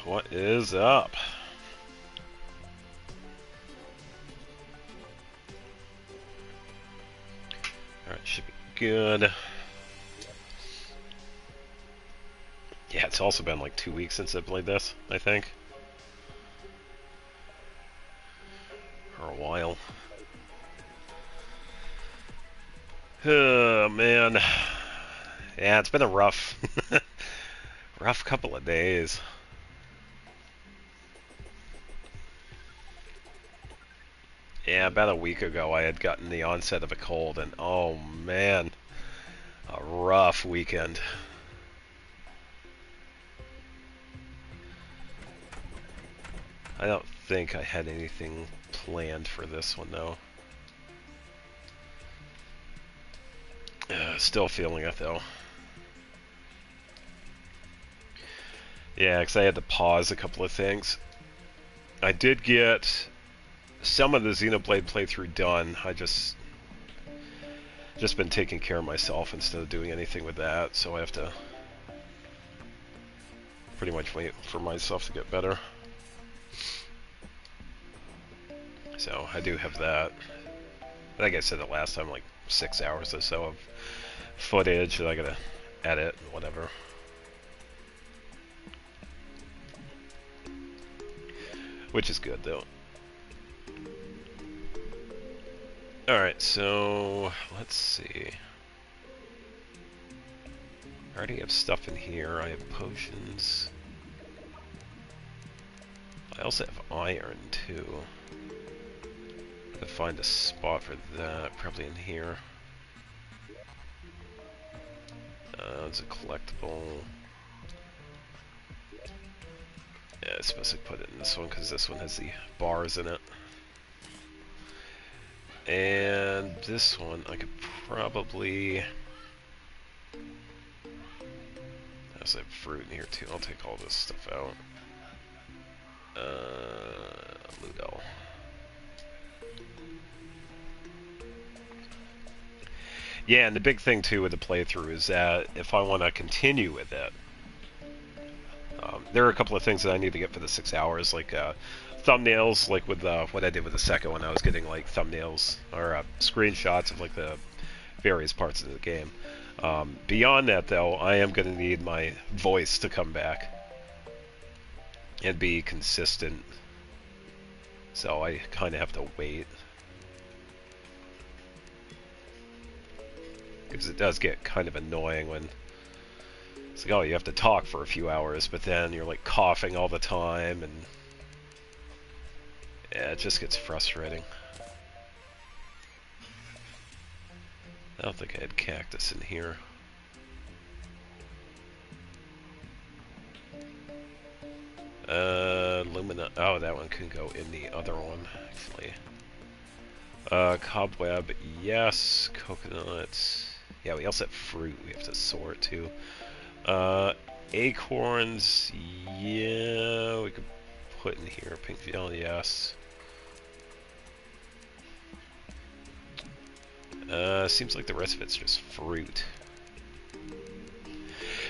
What is up? Alright, should be good. Yeah, it's also been like 2 weeks since I played this, I think. For a while. Oh, man. Yeah, it's been a rough couple of days. Yeah, about a week ago I had gotten the onset of a cold, and oh man, a rough weekend. I don't think I had anything planned for this one though. Still feeling it though. Yeah, because I had to pause a couple of things. I did get some of the Xenoblade playthrough done. I just been taking care of myself instead of doing anything with that, so I have to pretty much wait for myself to get better. So I do have that. I think I said it last time, like 6 hours or so of footage that I gotta edit and whatever. Which is good though. Alright, so let's see. I already have stuff in here. I have potions. I also have iron too. Gotta find a spot for that, probably in here. It's a collectible. Yeah, I suppose I put it in this one because this one has the bars in it. And this one I could probably... There's a fruit in here too. I'll take all this stuff out. Ludo. Yeah, and the big thing too with the playthrough is that if I want to continue with it, there are a couple of things that I need to get for the 6 hours, like thumbnails, like with what I did with the second one. I was getting like thumbnails or screenshots of like the various parts of the game. Beyond that, though, I am going to need my voice to come back and be consistent. So I kind of have to wait. Because it does get kind of annoying when it's like, oh, you have to talk for a few hours, but then you're like coughing all the time, and yeah, it just gets frustrating. I don't think I had cactus in here. Lumina. Oh, that one can go in the other one, actually. Cobweb, yes. Coconuts. Yeah, we also have fruit we have to sort too. Acorns, yeah, we could put in here. Pink veal, yes. Seems like the rest of it's just fruit.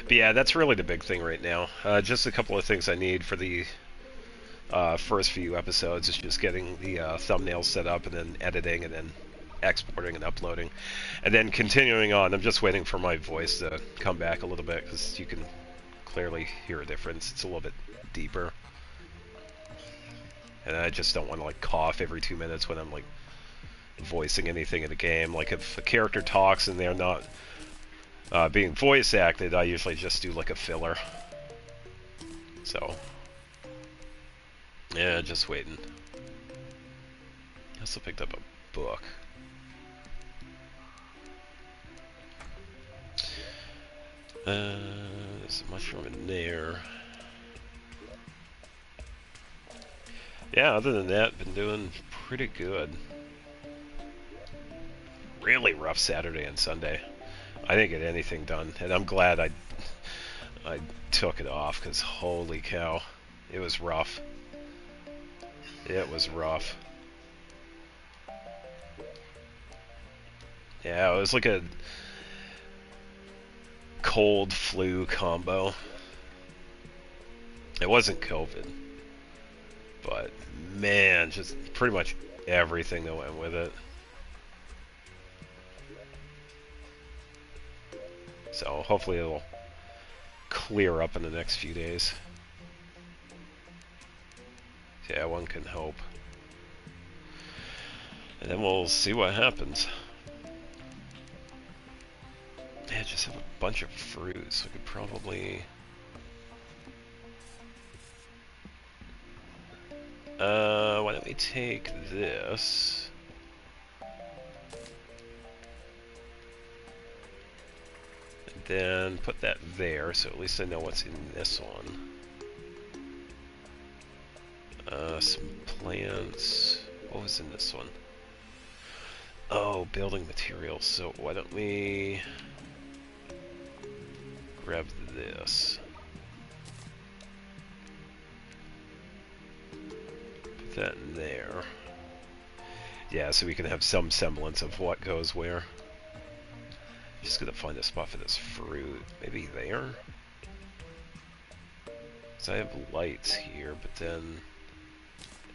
But yeah, that's really the big thing right now. Just a couple of things I need for the first few episodes is just getting the thumbnails set up and then editing and then exporting and uploading. And then continuing on, I'm just waiting for my voice to come back a little bit because you can clearly hear a difference. It's a little bit deeper. And I just don't want to like cough every 2 minutes when I'm like voicing anything in the game. Like if a character talks and they're not being voice acted, I usually just do like a filler. So yeah, just waiting. I also picked up a book. There's a mushroom in there. Yeah, other than that, been doing pretty good. Really rough Saturday and Sunday. I didn't get anything done, and I'm glad I took it off, because holy cow, it was rough. It was rough. Yeah, it was like a cold flu combo. It wasn't COVID, but man, just pretty much everything that went with it. So hopefully it'll clear up in the next few days. Yeah, one can hope. And then we'll see what happens. Yeah, just have a bunch of fruit, so we could probably... why don't we take this? And then put that there, so at least I know what's in this one. Some plants. What was in this one? Oh, building materials. So why don't we grab this? Put that in there. Yeah, so we can have some semblance of what goes where. Just gonna find a spot for this fruit. Maybe there? So I have lights here, but then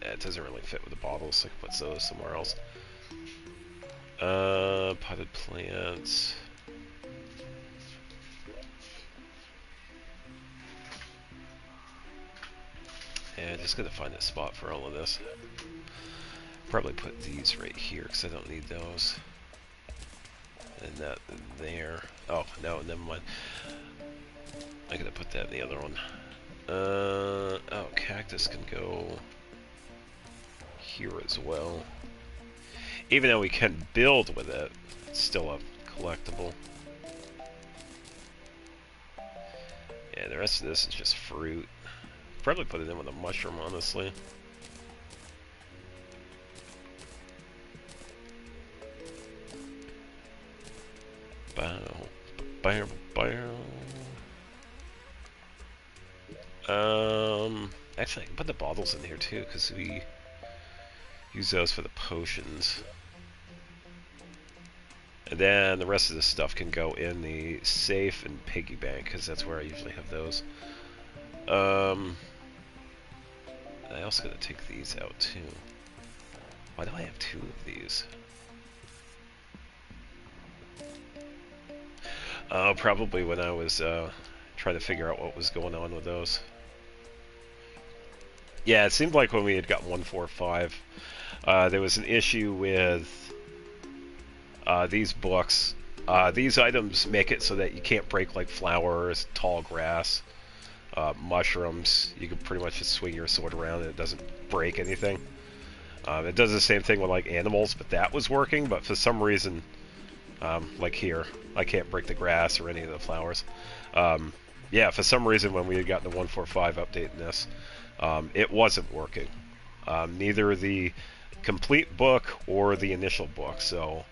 it doesn't really fit with the bottles, so I can put those somewhere else. Potted plants. Yeah, just gonna find a spot for all of this. Probably put these right here, because I don't need those. And that there. Oh, no, never mind. I gotta put that in the other one. Oh, cactus can go here as well. Even though we can build with it, it's still a collectible. Yeah, the rest of this is just fruit. Probably put it in with a mushroom, honestly. Bow, bow, bow. Actually, I can put the bottles in here too, because we use those for the potions. And then the rest of this stuff can go in the safe and piggy bank, because that's where I usually have those. I also gotta take these out too. Why do I have two of these? Probably when I was trying to figure out what was going on with those. Yeah, it seemed like when we had got 145, there was an issue with these books. These items make it so that you can't break like flowers, tall grass, mushrooms. You can pretty much just swing your sword around and it doesn't break anything. It does the same thing with like animals, but that was working, but for some reason, like here, I can't break the grass or any of the flowers. Yeah, for some reason when we had gotten the 145 update in this, it wasn't working. Neither the complete book or the initial book, so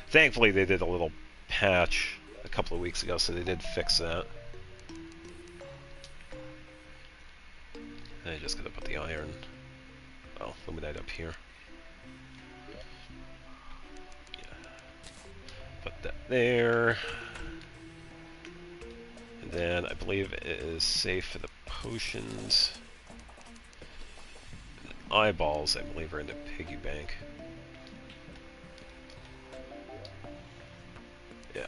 thankfully they did a little patch a couple of weeks ago, so they did fix that. And I just gotta put the iron, luminite up here. Put that there. And then I believe it is safe for the potions. And eyeballs, I believe, are in the piggy bank. Yeah.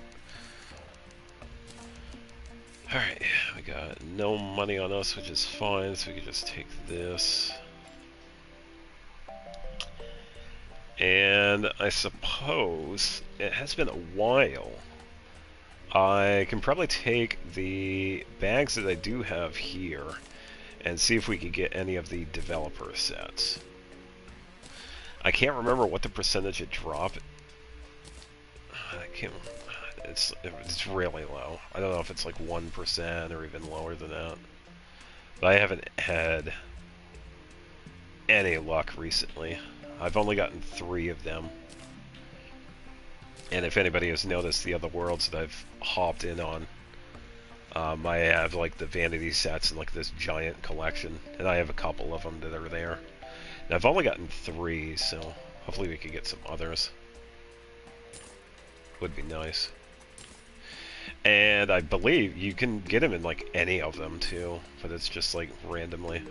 Alright, we got no money on us, which is fine, so we can just take this. And I suppose it has been a while. I can probably take the bags that I do have here and see if we can get any of the developer sets. I can't remember what the percentage it dropped. I can't. It's really low. I don't know if it's like 1% or even lower than that. But I haven't had any luck recently. I've only gotten 3 of them. And if anybody has noticed the other worlds that I've hopped in on, I have like the vanity sets and like this giant collection, and I have a couple of them that are there. And I've only gotten 3, so hopefully we can get some others. Would be nice. And I believe you can get him in like any of them too, but it's just like randomly.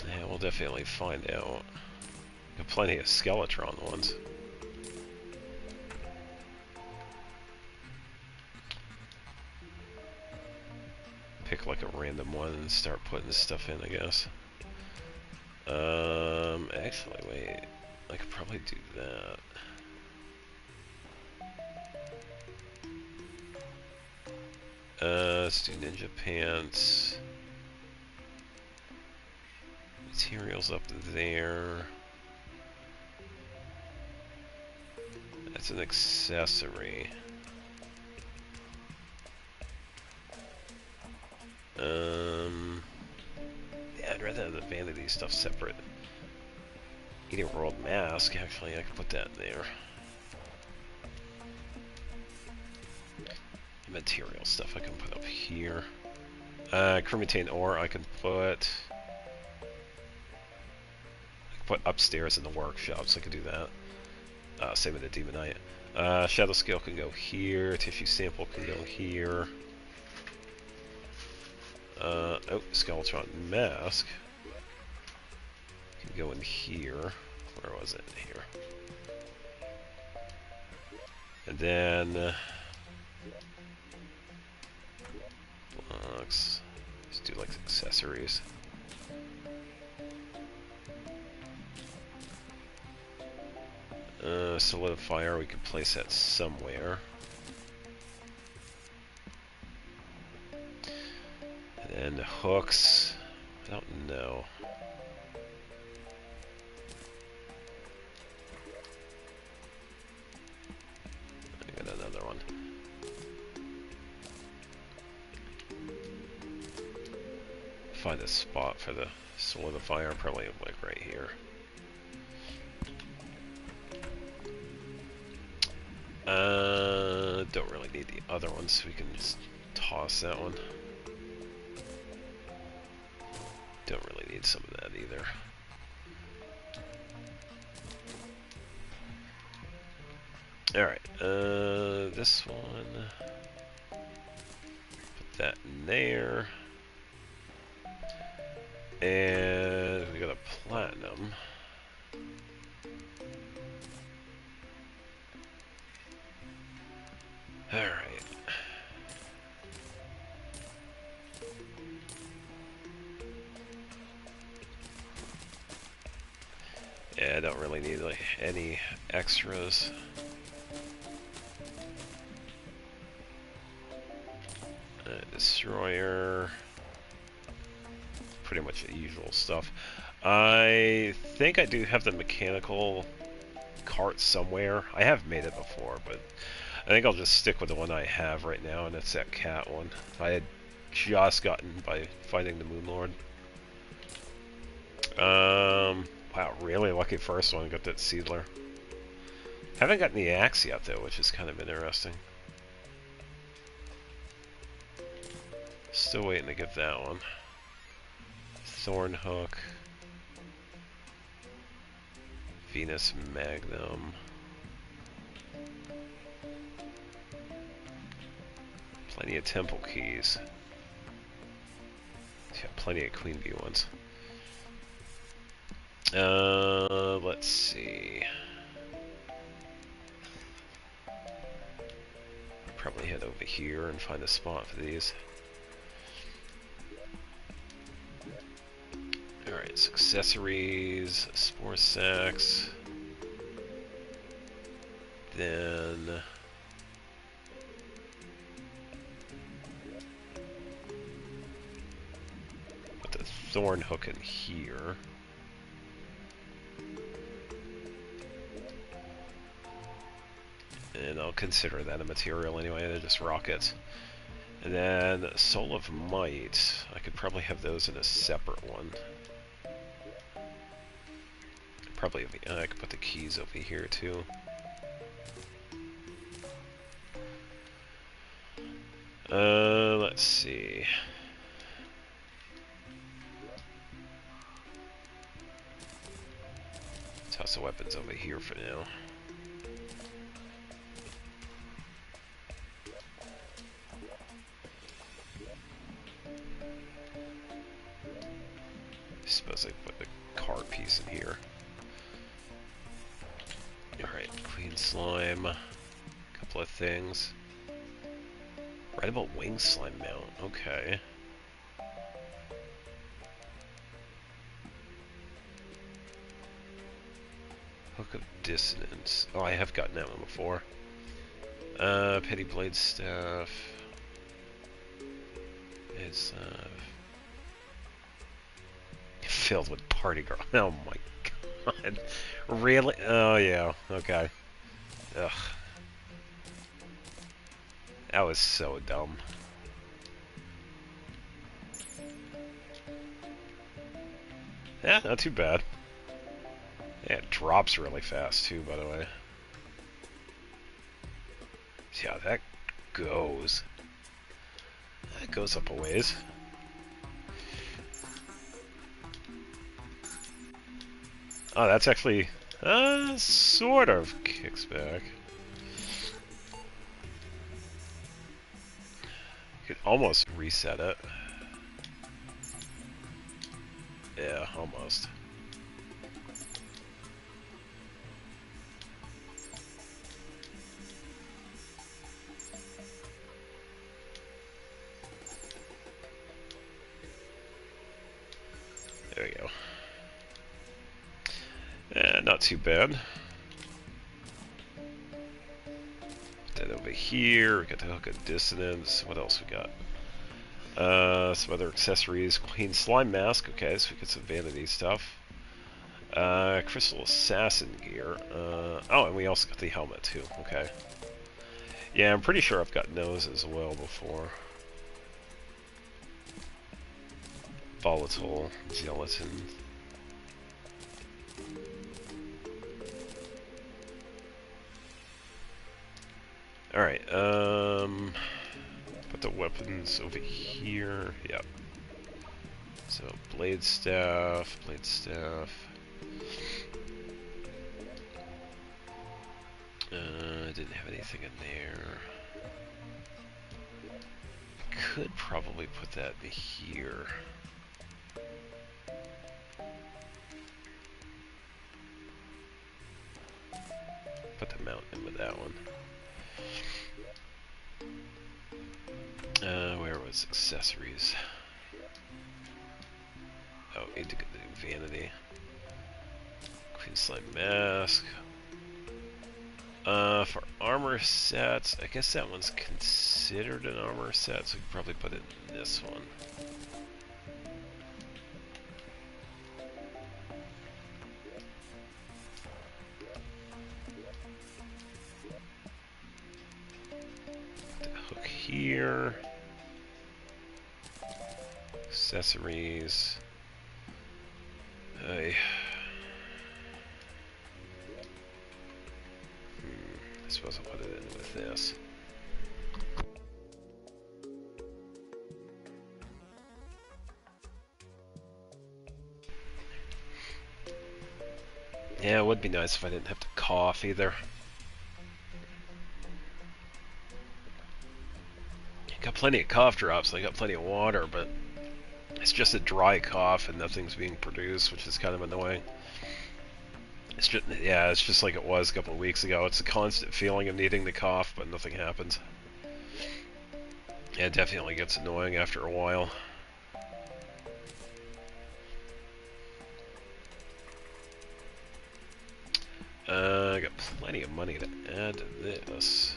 Yeah, we'll definitely find out. Got plenty of Skeletron ones. Pick like a random one and start putting stuff in, I guess. Actually, wait. I could probably do that. Let's do Ninja Pants. Materials up there. That's an accessory. Yeah, I'd rather have the vanity stuff separate. Eating World Mask, actually, I could put that in there. Material stuff I can put up here. Crematin ore I can put upstairs in the workshop, so I can do that. Same with the Demonite. Shadow Scale can go here. Tissue Sample can go here. Oh, Skeletron Mask can go in here. Where was it? Here. And then blocks. Let's do like accessories. Solidifier, we could place that somewhere. And then hooks, I don't know. I got another one. Find a spot for the solidifier, probably like right here. Don't really need the other one, so we can just toss that one. Don't really need some of that either. Alright, this one. Put that in there. And we got a platinum. Alright. Yeah, I don't really need like any extras. Destroyer. Pretty much the usual stuff. I think I do have the mechanical cart somewhere. I have made it before, but I think I'll just stick with the one I have right now, and it's that cat one. I had just gotten by fighting the Moon Lord. Wow, really lucky first one. Got that Seedler. Haven't gotten the axe yet though, which is kind of interesting. Still waiting to get that one. Thorn Hook. Venus Magnum. Plenty of temple keys. Yeah, plenty of Queen Bee ones. Let's see. Probably head over here and find a spot for these. Alright, so accessories, spore sacks. Then put the thorn hook in here. And I'll consider that a material anyway, they're just rockets. And then Soul of Might, I could probably have those in a separate one. Probably, I could put the keys over here too. Let's see. Toss the weapons over here for now. I suppose I put the car piece in here. Alright, clean slime. Couple of things. Right about wing slime mount. Okay. Hook of dissonance. Oh, I have gotten that one before. Petty blade staff. It's filled with party girl. Oh my god. Really? Oh yeah. Okay. Ugh. That was so dumb. Yeah, not too bad. Yeah, it drops really fast too, by the way. See how that goes. That goes up a ways. Oh, that's actually, sort of kicks back. You could almost reset it. Yeah, almost. There we go. Not too bad. Put that over here. We got the hook of dissonance. What else we got? Some other accessories. Clean slime mask. Okay, so we get some vanity stuff. Crystal assassin gear. Oh, and we also got the helmet too. Okay. Yeah, I'm pretty sure I've gotten those as well before. Volatile gelatin. Alright, put the weapons over here. Yep. So, blade staff, blade staff. I didn't have anything in there. Could probably put that in here. Put the mount in with that one. Where was accessories? Oh, need to get the vanity. Clean slime mask. For armor sets, I guess that one's considered an armor set, so we could probably put it in this one. Put the hook here. Accessories. I suppose I'll put it in with this. Yeah, it would be nice if I didn't have to cough either. I got plenty of cough drops, and I got plenty of water, but it's just a dry cough and nothing's being produced, which is kind of annoying. It's just, yeah, it's just like it was a couple of weeks ago. It's a constant feeling of needing to cough, but nothing happens. Yeah, it definitely gets annoying after a while. I got plenty of money to add to this.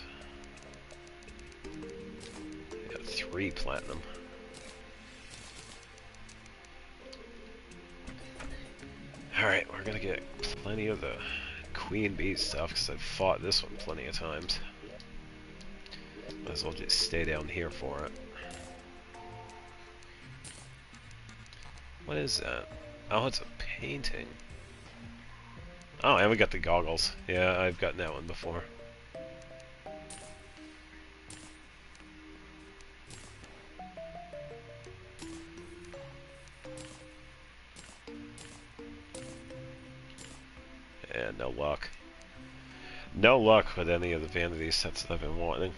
I got 3 platinum. Alright, we're gonna get plenty of the Queen Bee stuff, because I've fought this one plenty of times. Might as well just stay down here for it. What is that? Oh, it's a painting. Oh, and we got the goggles. Yeah, I've gotten that one before. And no luck. No luck with any of the vanity sets that I've been wanting.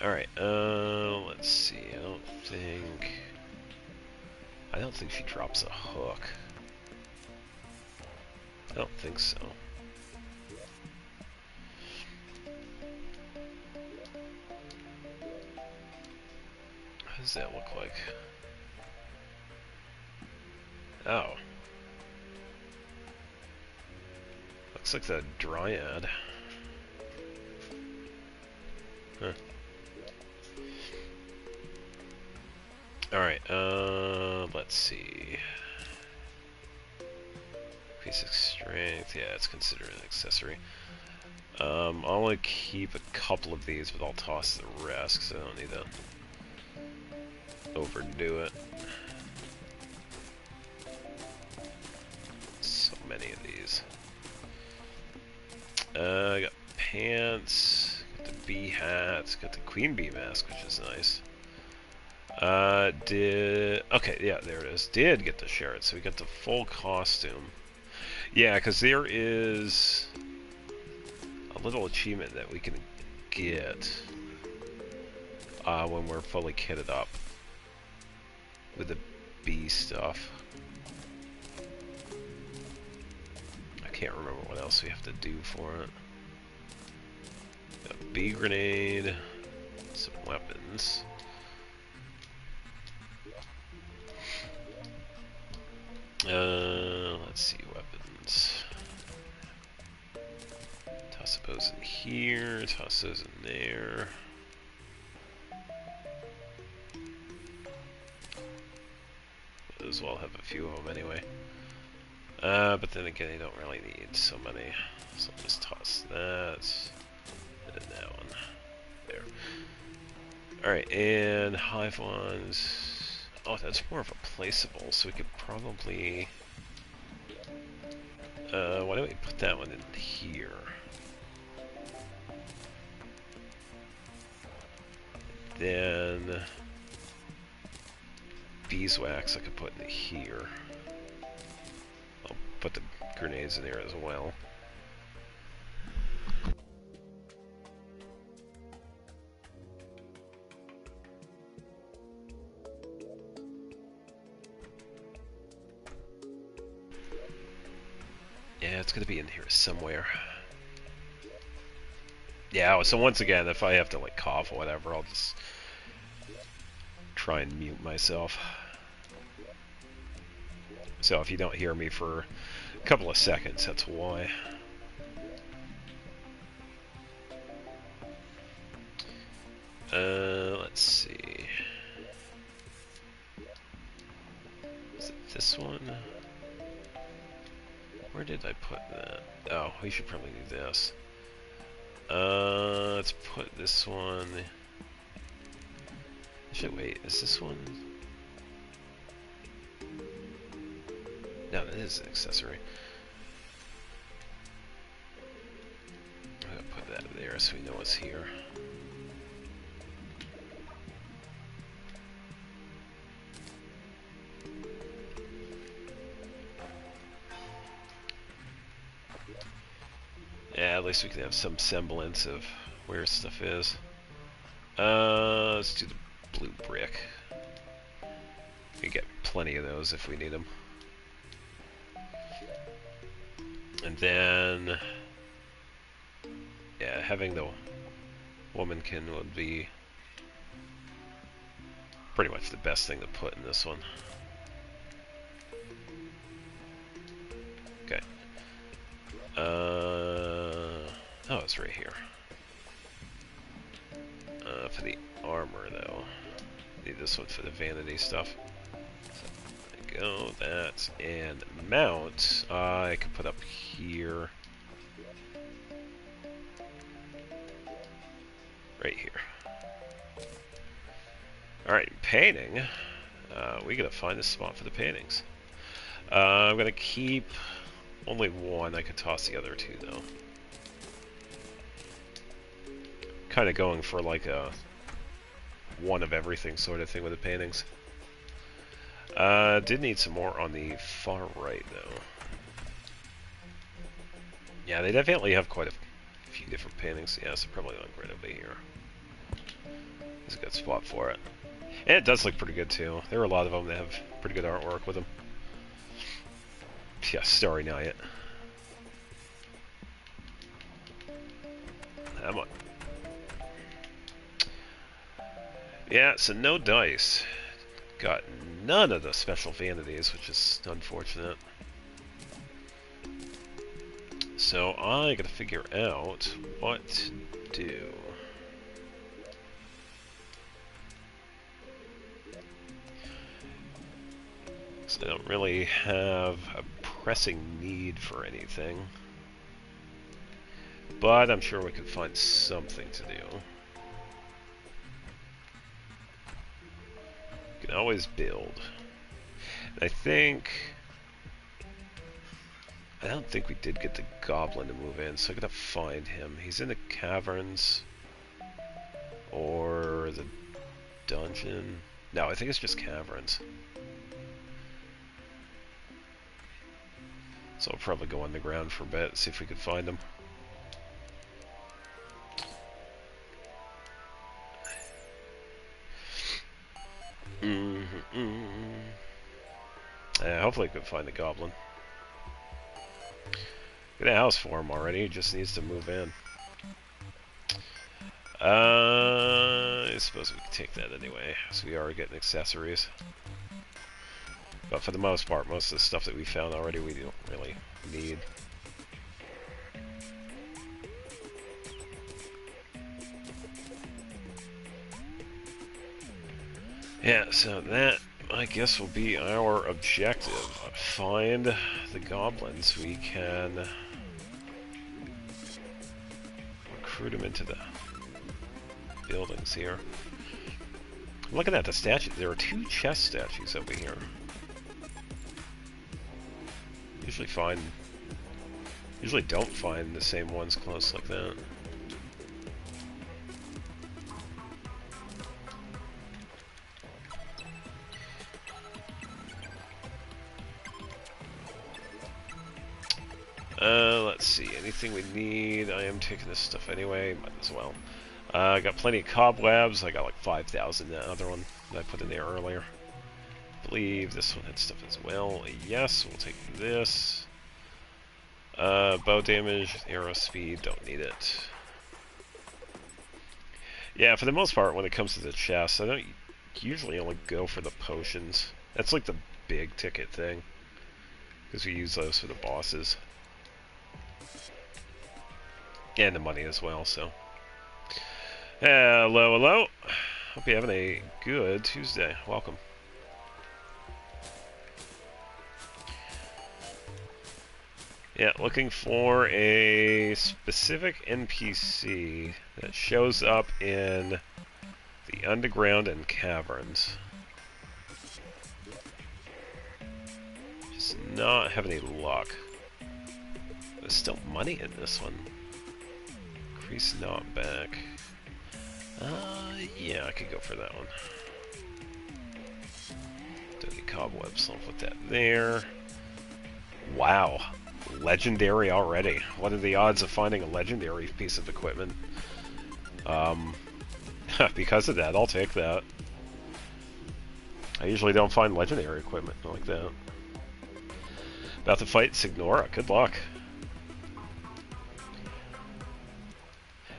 Alright, let's see. I don't think she drops a hook. I don't think so. What does that look like? Oh. Looks like the Dryad. Huh. Alright, let's see. Basic strength, yeah, it's considered an accessory. I'll only keep a couple of these, but I'll toss the rest, because I don't need to overdo it. So many of these. I got pants, got the bee hats, got the queen bee mask, which is nice. Okay, yeah, there it is. Did get to share it, so we got the full costume. Yeah, because there is a little achievement that we can get when we're fully kitted up with the bee stuff. I can't remember what else we have to do for it. Got a bee grenade, some weapons. Let's see, weapons. Toss those in here, toss those in there. Might as well have a few of them anyway. But then again, you don't really need so many. So I'll just toss that, and that one. There. Alright, and hive ones. Oh, that's more of a placeable, so we could probably... why don't we put that one in here? Then... beeswax I could put in here. I'll put the grenades in there as well. Yeah, it's gonna be in here somewhere. Yeah, so once again, if I have to like cough or whatever, I'll just try and mute myself. So if you don't hear me for a couple of seconds, that's why. Let's see. Is it this one? Where did I put that? Oh, we should probably do this. Let's put this one... Actually, wait, is this one... No, that is an accessory. I'm gonna put that there so we know it's here. Yeah, at least we can have some semblance of where stuff is. Let's do the blue brick. We can get plenty of those if we need them. And then, yeah, having the womankin would be pretty much the best thing to put in this one. Okay. Oh, it's right here. For the armor, though, need this one for the vanity stuff. So, there you go, that, and mount, I can put up here. Right here. Alright, painting. We gotta find a spot for the paintings. I'm gonna keep only one. I could toss the other two, though. Kind of going for like a one of everything sort of thing with the paintings. Did need some more on the far right, though. Yeah, they definitely have quite a few different paintings. Yeah, so probably like right over here. It's a good spot for it. And it does look pretty good, too. There are a lot of them that have pretty good artwork with them. Yeah, Starry Night. Come on. Yeah, so no dice. Got none of the special vanities, which is unfortunate. So I gotta figure out what to do. So I don't really have a pressing need for anything. But I'm sure we can find something to do. You can always build. And I don't think we did get the goblin to move in, so I gotta find him. He's in the caverns. Or the dungeon. No, I think it's just caverns. So I'll probably go underground for a bit, see if we can find him. Hopefully I can find the goblin. Got a house for him already, he just needs to move in. I suppose we can take that anyway, so we are getting accessories. But for the most part, most of the stuff that we found already we don't really need. Yeah, so that, I guess, will be our objective. Find the goblins. We can recruit them into the buildings here. I'm looking at the statues. There are 2 chest statues over here. Usually don't find the same ones close like that. Let's see, anything we need. I am taking this stuff anyway, might as well. I got plenty of cobwebs. I got like 5,000 that other one that I put in there earlier. I believe this one had stuff as well. Yes, we'll take this. Bow damage, arrow speed, don't need it. Yeah, for the most part, when it comes to the chests, I don't usually only go for the potions. That's like the big ticket thing, because we use those for the bosses. And the money as well, so. Hello, hello. Hope you're having a good Tuesday. Welcome. Yeah, looking for a specific NPC that shows up in the underground and caverns. Just not having any luck. There's still money in this one. Increase knockback. Yeah, I could go for that one. Don't need cobwebs, so I'll put that there. Wow. Legendary already. What are the odds of finding a legendary piece of equipment? Because of that, I'll take that. I usually don't find legendary equipment like that. About to fight Signora. Good luck.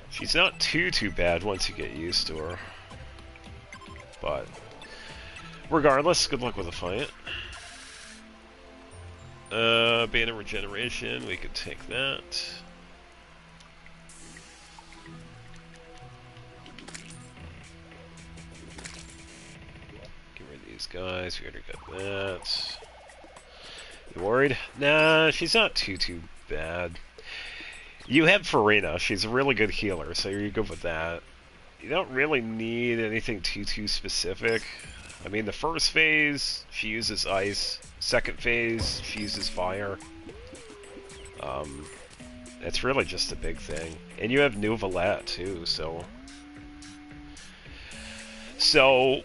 She's not too bad once you get used to her. But regardless, good luck with the fight. Band of Regeneration, we could take that. Get rid of these guys, we already got that. You worried? Nah, she's not too bad. You have Farina, she's a really good healer, so you're good with that. You don't really need anything too specific. I mean, the first phase, she uses ice. Second phase, she uses fire. That's really just a big thing. And you have New Valette, too, so So,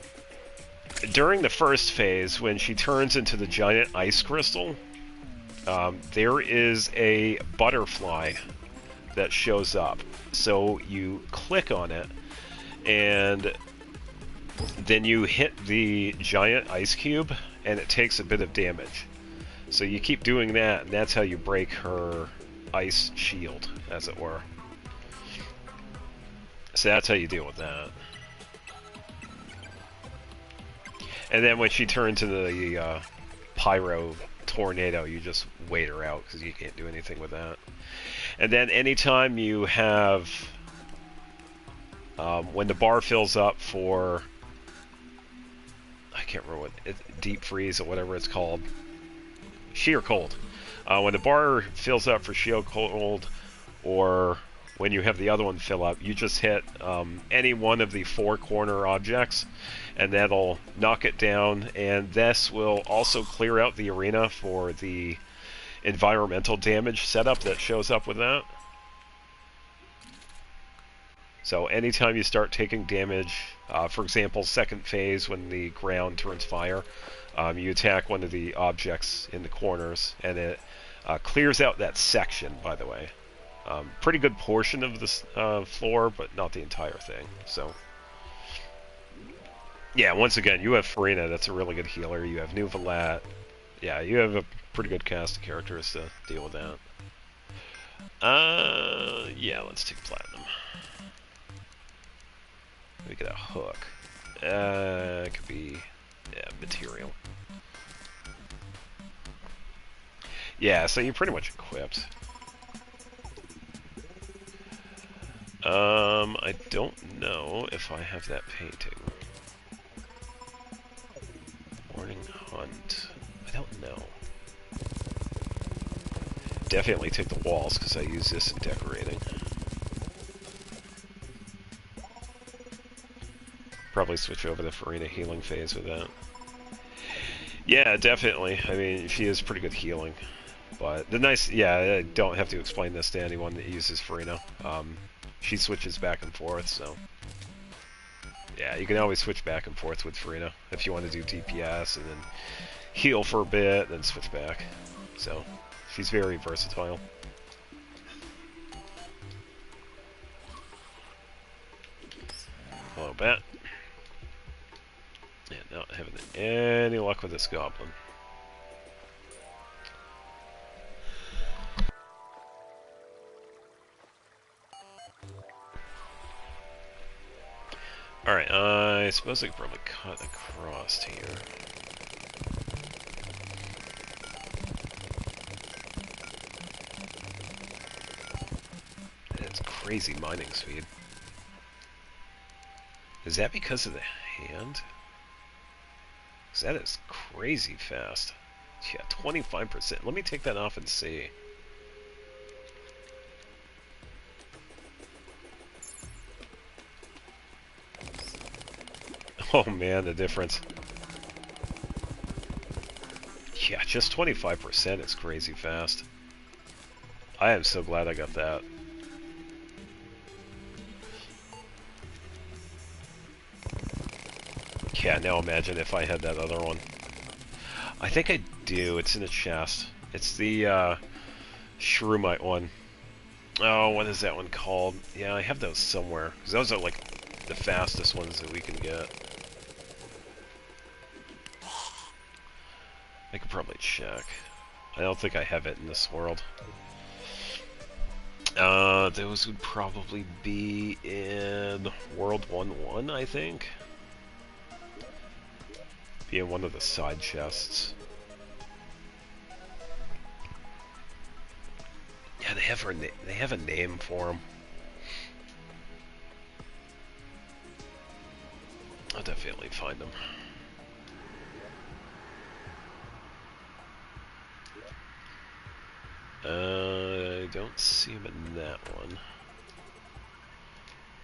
during the first phase, when she turns into the giant ice crystal, there is a butterfly that shows up. So you click on it, and then you hit the giant ice cube, and it takes a bit of damage. So you keep doing that, and that's how you break her ice shield, as it were. So that's how you deal with that. And then when she turns into the pyro tornado, you just wait her out, because you can't do anything with that. And then anytime you have... when the bar fills up for... I can't remember what... deep freeze or whatever it's called. Sheer cold. When the bar fills up for sheer cold, or when you have the other one fill up, you just hit any one of the 4 corner objects, and that'll knock it down, and this will also clear out the arena for the environmental damage setup that shows up with that. So anytime you start taking damage, for example, second phase when the ground turns fire, you attack one of the objects in the corners, and it clears out that section, by the way. Pretty good portion of this floor, but not the entire thing. So, yeah, once again, you have Farina, that's a really good healer. You have Nuvalat. Yeah, you have a pretty good cast of characters to deal with that. Yeah, let's take Platinum. We get a hook. It could be, yeah, material. Yeah, so you're pretty much equipped. I don't know if I have that painting. Morning Hunt. I don't know. Definitely take the walls, because I use this in decorating. Probably switch over to Farina healing phase with that. Yeah, definitely. I mean, she is pretty good healing. But the nice... Yeah, I don't have to explain this to anyone that uses Farina. She switches back and forth, so... Yeah, you can always switch back and forth with Farina if you want to do DPS and then heal for a bit, then switch back. So, she's very versatile. Hello, Bat. Yeah, not having any luck with this goblin. Alright, I suppose I could probably cut across here. That's crazy mining speed. Is that because of the hand? Because that is crazy fast. Yeah, 25%. Let me take that off and see. Oh man, the difference. Yeah, just 25% is crazy fast. I am so glad I got that. Yeah, now imagine if I had that other one. I think I do. It's in the chest. It's the Shroomite one. Oh, what is that one called? Yeah, I have those somewhere. Because those are like the fastest ones that we can get. I could probably check. I don't think I have it in this world. Those would probably be in World 1-1, I think. Be in one of the side chests. Yeah, they have a name for them. I'll definitely find them. I don't see him in that one.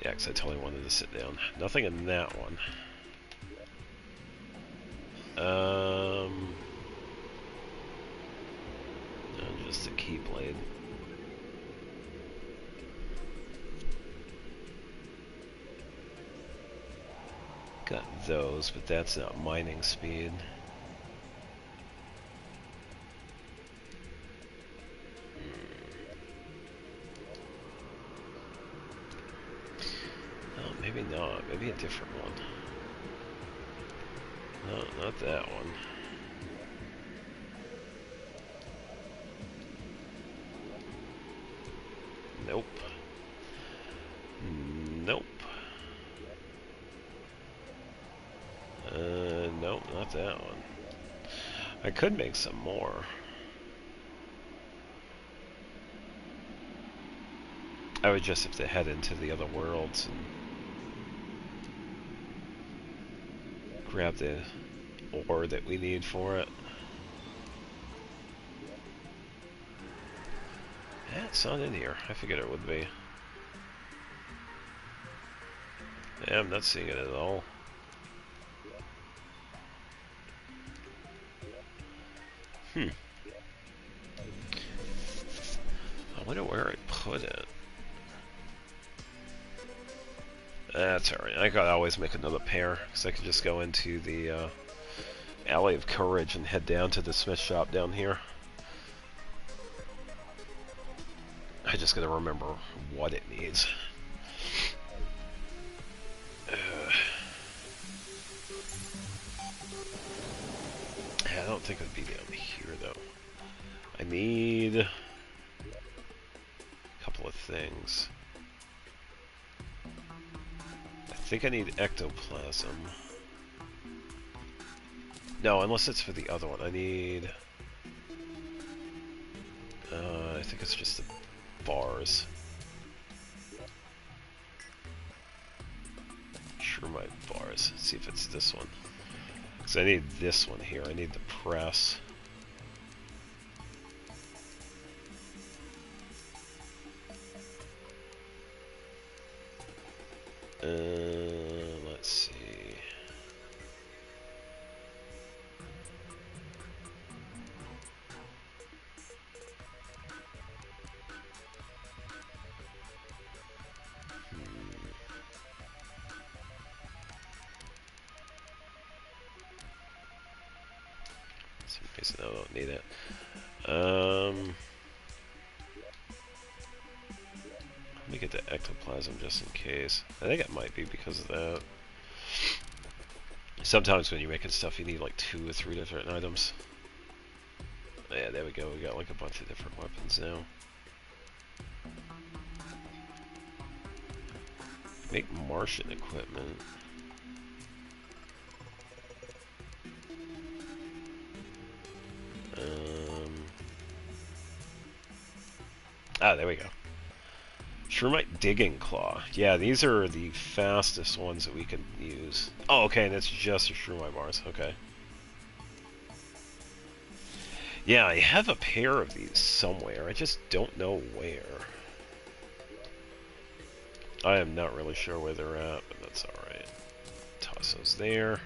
Yeah, because I totally wanted to sit down. Nothing in that one. Just a keyblade. Got those, but that's not mining speed. Oh, maybe not. Maybe a different one. No, not that one. Nope. Nope. Nope, not that one. I could make some more. I would just have to head into the other worlds and grab the ore that we need for it. Yeah, it's not in here. I figured it would be. Yeah, I'm not seeing it at all. I wonder where I put it. That's alright. I could always make another pair, because I could just go into the Alley of Courage and head down to the smith shop down here. I just gotta remember what it needs. I don't think it would be down here, though. I need a couple of things. I think I need ectoplasm. No, unless it's for the other one. I need... I think it's just the bars. Sure, my bars. Let's see if it's this one. Because I need this one here. I need the press. Let's see. Some reason I don't need it. Let me get the ectoplasm just in case. I think it might be because of that. Sometimes when you're making stuff, you need like 2 or 3 different items. Yeah, there we go. We got like a bunch of different weapons now. Make Martian equipment. There we go. Shroomite Digging Claw. Yeah, these are the fastest ones that we can use. Oh, okay, and it's just the Shroomite bars. Okay. Yeah, I have a pair of these somewhere. I just don't know where. I am not really sure where they're at, but that's alright. Toss those there.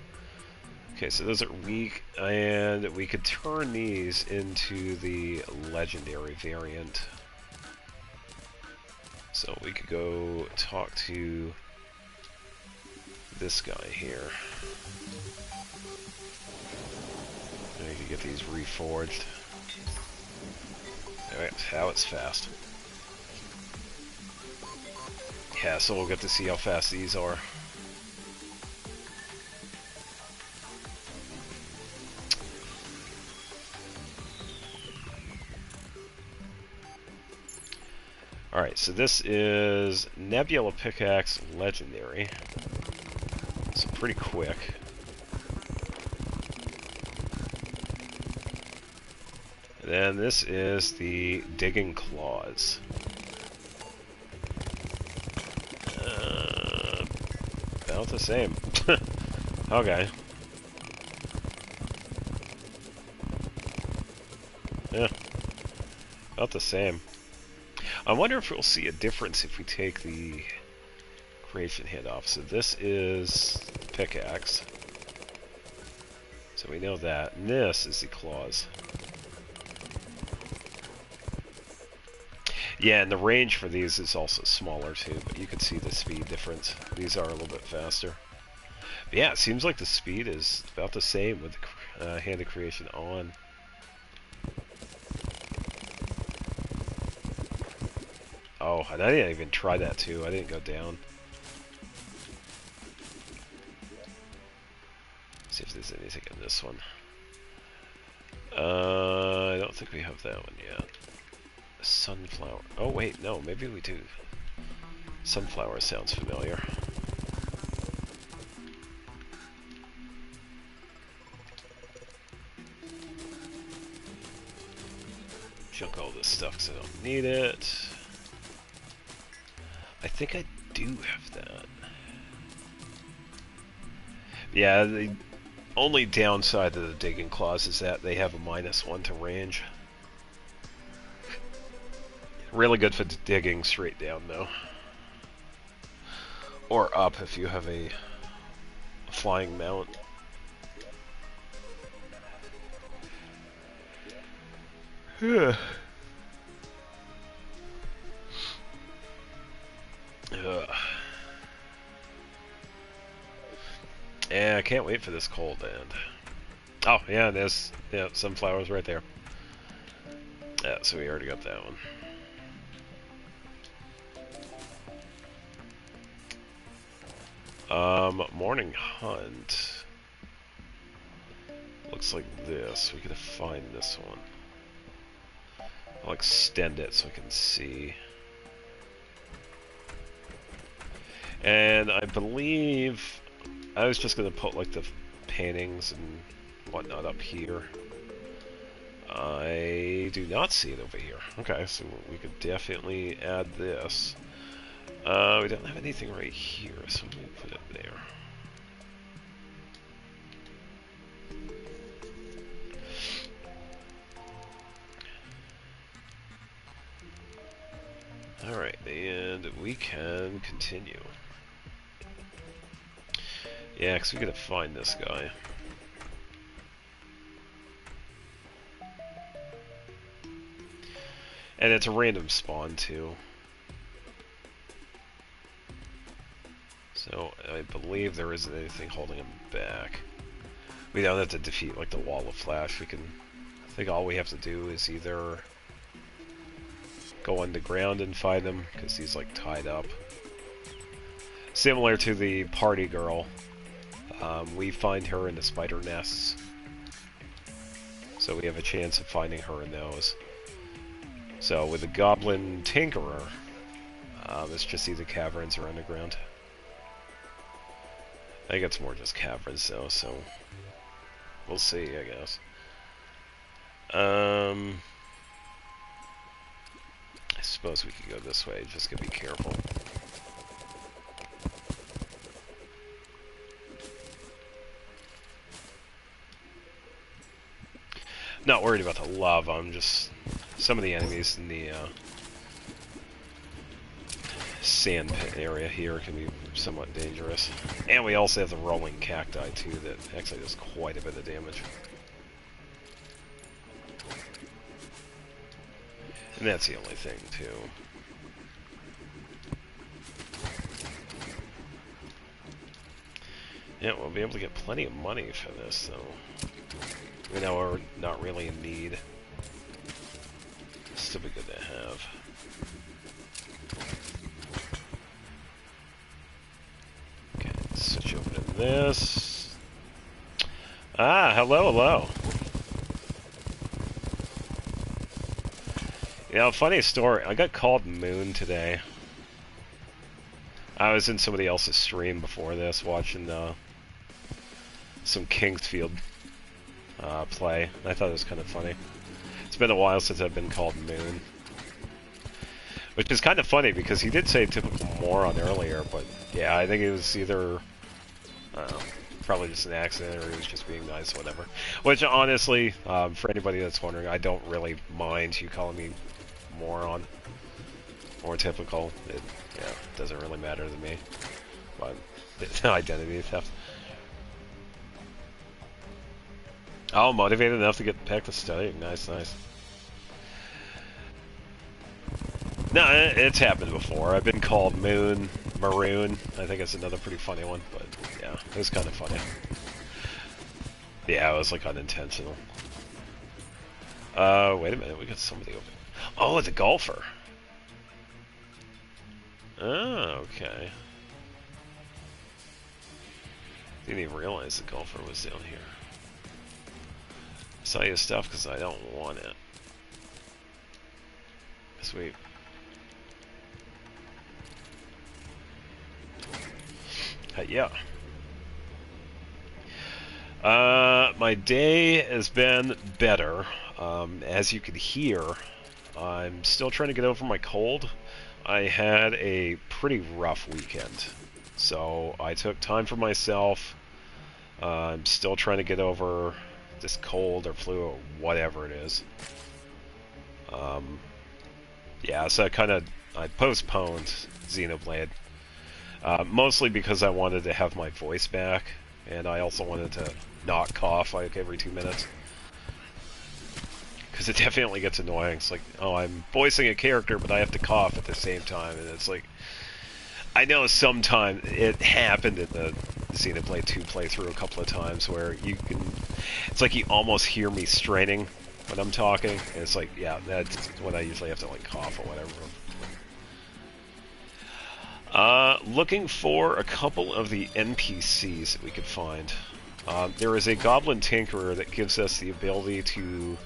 Okay, so those are weak, and we could turn these into the legendary variant. So we could go talk to this guy here. And we could get these reforged. Alright, how it's fast. Yeah, so we'll get to see how fast these are. Alright, so this is Nebula Pickaxe Legendary. So pretty quick. And then this is the Digging Claws. About the same. Okay. Yeah. About the same. I wonder if we'll see a difference if we take the creation hit off. So this is pickaxe. So we know that. And this is the claws. Yeah, and the range for these is also smaller too, but you can see the speed difference. These are a little bit faster. Yeah, it seems like the speed is about the same with the Hand of Creation on. Oh, and I didn't even try that too. I didn't go down. See if there's anything in this one. I don't think we have that one yet. Sunflower. Oh wait, no, maybe we do. Sunflower sounds familiar. Junk all this stuff because I don't need it. I think I do have that. Yeah, the only downside of the digging claws is that they have a -1 to range. Really good for digging straight down though. Or up if you have a flying mount. Yeah. Yeah, I can't wait for this cold to end. Oh, yeah, there's sunflowers right there. Yeah, so we already got that one. Morning hunt. Looks like this. We gotta find this one. I'll extend it so we can see. And I believe I was just gonna put like the paintings and whatnot up here. I do not see it over here. Okay, so we could definitely add this. We don't have anything right here, so we'll put it there. Alright, and we can continue. Yeah, because we gotta find this guy. And it's a random spawn, too. So, I believe there isn't anything holding him back. We don't have to defeat, like, the wall of flash. We can... I think all we have to do is either go underground and find him, because he's, like, tied up. Similar to the party girl. We find her in the spider nests. So we have a chance of finding her in those. So with the Goblin Tinkerer, it's just either caverns or underground. I think it's more just caverns though, so we'll see, I guess. I suppose we could go this way, just gotta be careful. Not worried about the lava, I'm just... Some of the enemies in the sand pit area here can be somewhat dangerous. And we also have the rolling cacti too that actually does quite a bit of damage. And that's the only thing too. Yeah, we'll be able to get plenty of money for this, so... We know we're not really in need. Still be good to have. Okay, switch over to this. Ah, hello, hello. You know, funny story. I got called Moon today. I was in somebody else's stream before this, watching some Kingsfield play. I thought it was kind of funny. It's been a while since I've been called Moon. Which is kind of funny because he did say typical moron earlier, but yeah, I think it was either, I don't know, probably just an accident or he was just being nice or whatever. Which honestly, for anybody that's wondering, I don't really mind you calling me moron or typical. It doesn't really matter to me. But it's identity theft. Oh, motivated enough to get back to studying. Nice, nice. No, it's happened before. I've been called Moon, Maroon. I think it's another pretty funny one, but yeah. yeah, it was kind of funny. Yeah, it was like unintentional. Wait a minute, we got somebody over. Oh, it's a golfer. Oh, okay. Didn't even realize the golfer was down here. Saw your stuff because I don't want it. Sweet. Yeah. My day has been better. As you can hear, I'm still trying to get over my cold. I had a pretty rough weekend, so I took time for myself. I'm still trying to get over this cold or flu or whatever it is. Yeah, so I postponed Xenoblade, mostly because I wanted to have my voice back, and I also wanted to not cough like every 2 minutes. Because it definitely gets annoying. It's like, oh, I'm voicing a character, but I have to cough at the same time, and it's like, I know sometimes it happened in the Xenoblade 2 playthrough a couple of times where you can, it's like you almost hear me straining when I'm talking, and it's like, yeah, that's when I usually have to like cough or whatever. Looking for a couple of the NPCs that we could find. There is a Goblin Tinkerer that gives us the ability to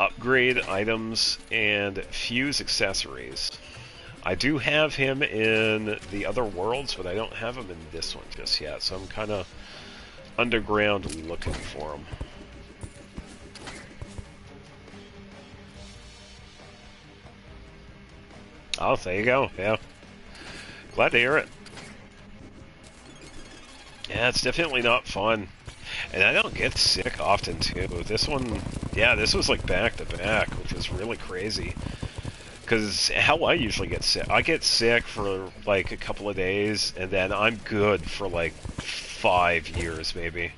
upgrade items and fuse accessories. I do have him in the other worlds, but I don't have him in this one just yet, so I'm kind of underground looking for him. Oh, there you go, yeah. Glad to hear it. Yeah, it's definitely not fun. And I don't get sick often, too. This one, yeah, this was like back to back, which was really crazy. Because how I usually get sick, I get sick for like a couple of days, and then I'm good for like 5 years, maybe.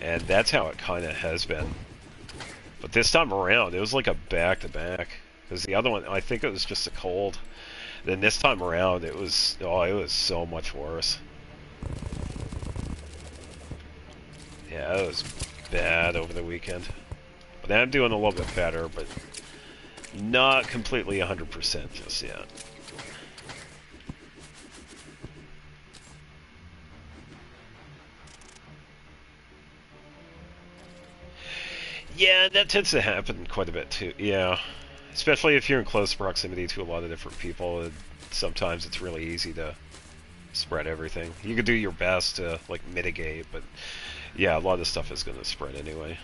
And that's how it kind of has been. But this time around, it was like a back-to-back. Because the other one, I think it was just a cold. Then this time around, it was, oh, it was so much worse. Yeah, it was bad over the weekend. But I'm doing a little bit better, but not completely 100% just yet. Yeah, that tends to happen quite a bit too. Yeah, especially if you're in close proximity to a lot of different people. Sometimes it's really easy to spread everything. You can do your best to like mitigate, but yeah, a lot of stuff is going to spread anyway.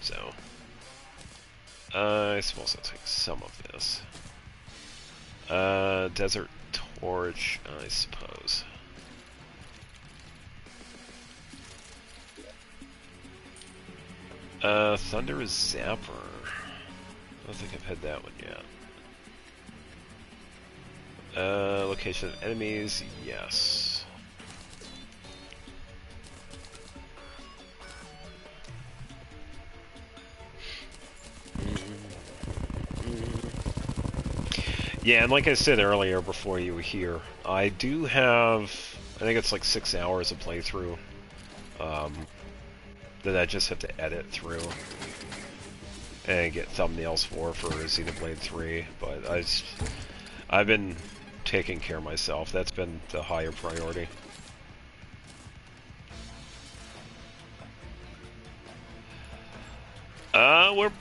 So, I suppose I'll take some of this. Desert Torch, I suppose. Thunder Zapper. I don't think I've had that one yet. Location of enemies, yes. Yeah, and like I said earlier before you were here, I do have, I think it's like 6 hours of playthrough that I just have to edit through and get thumbnails for Xenoblade 3, but I've been taking care of myself. That's been the higher priority. We're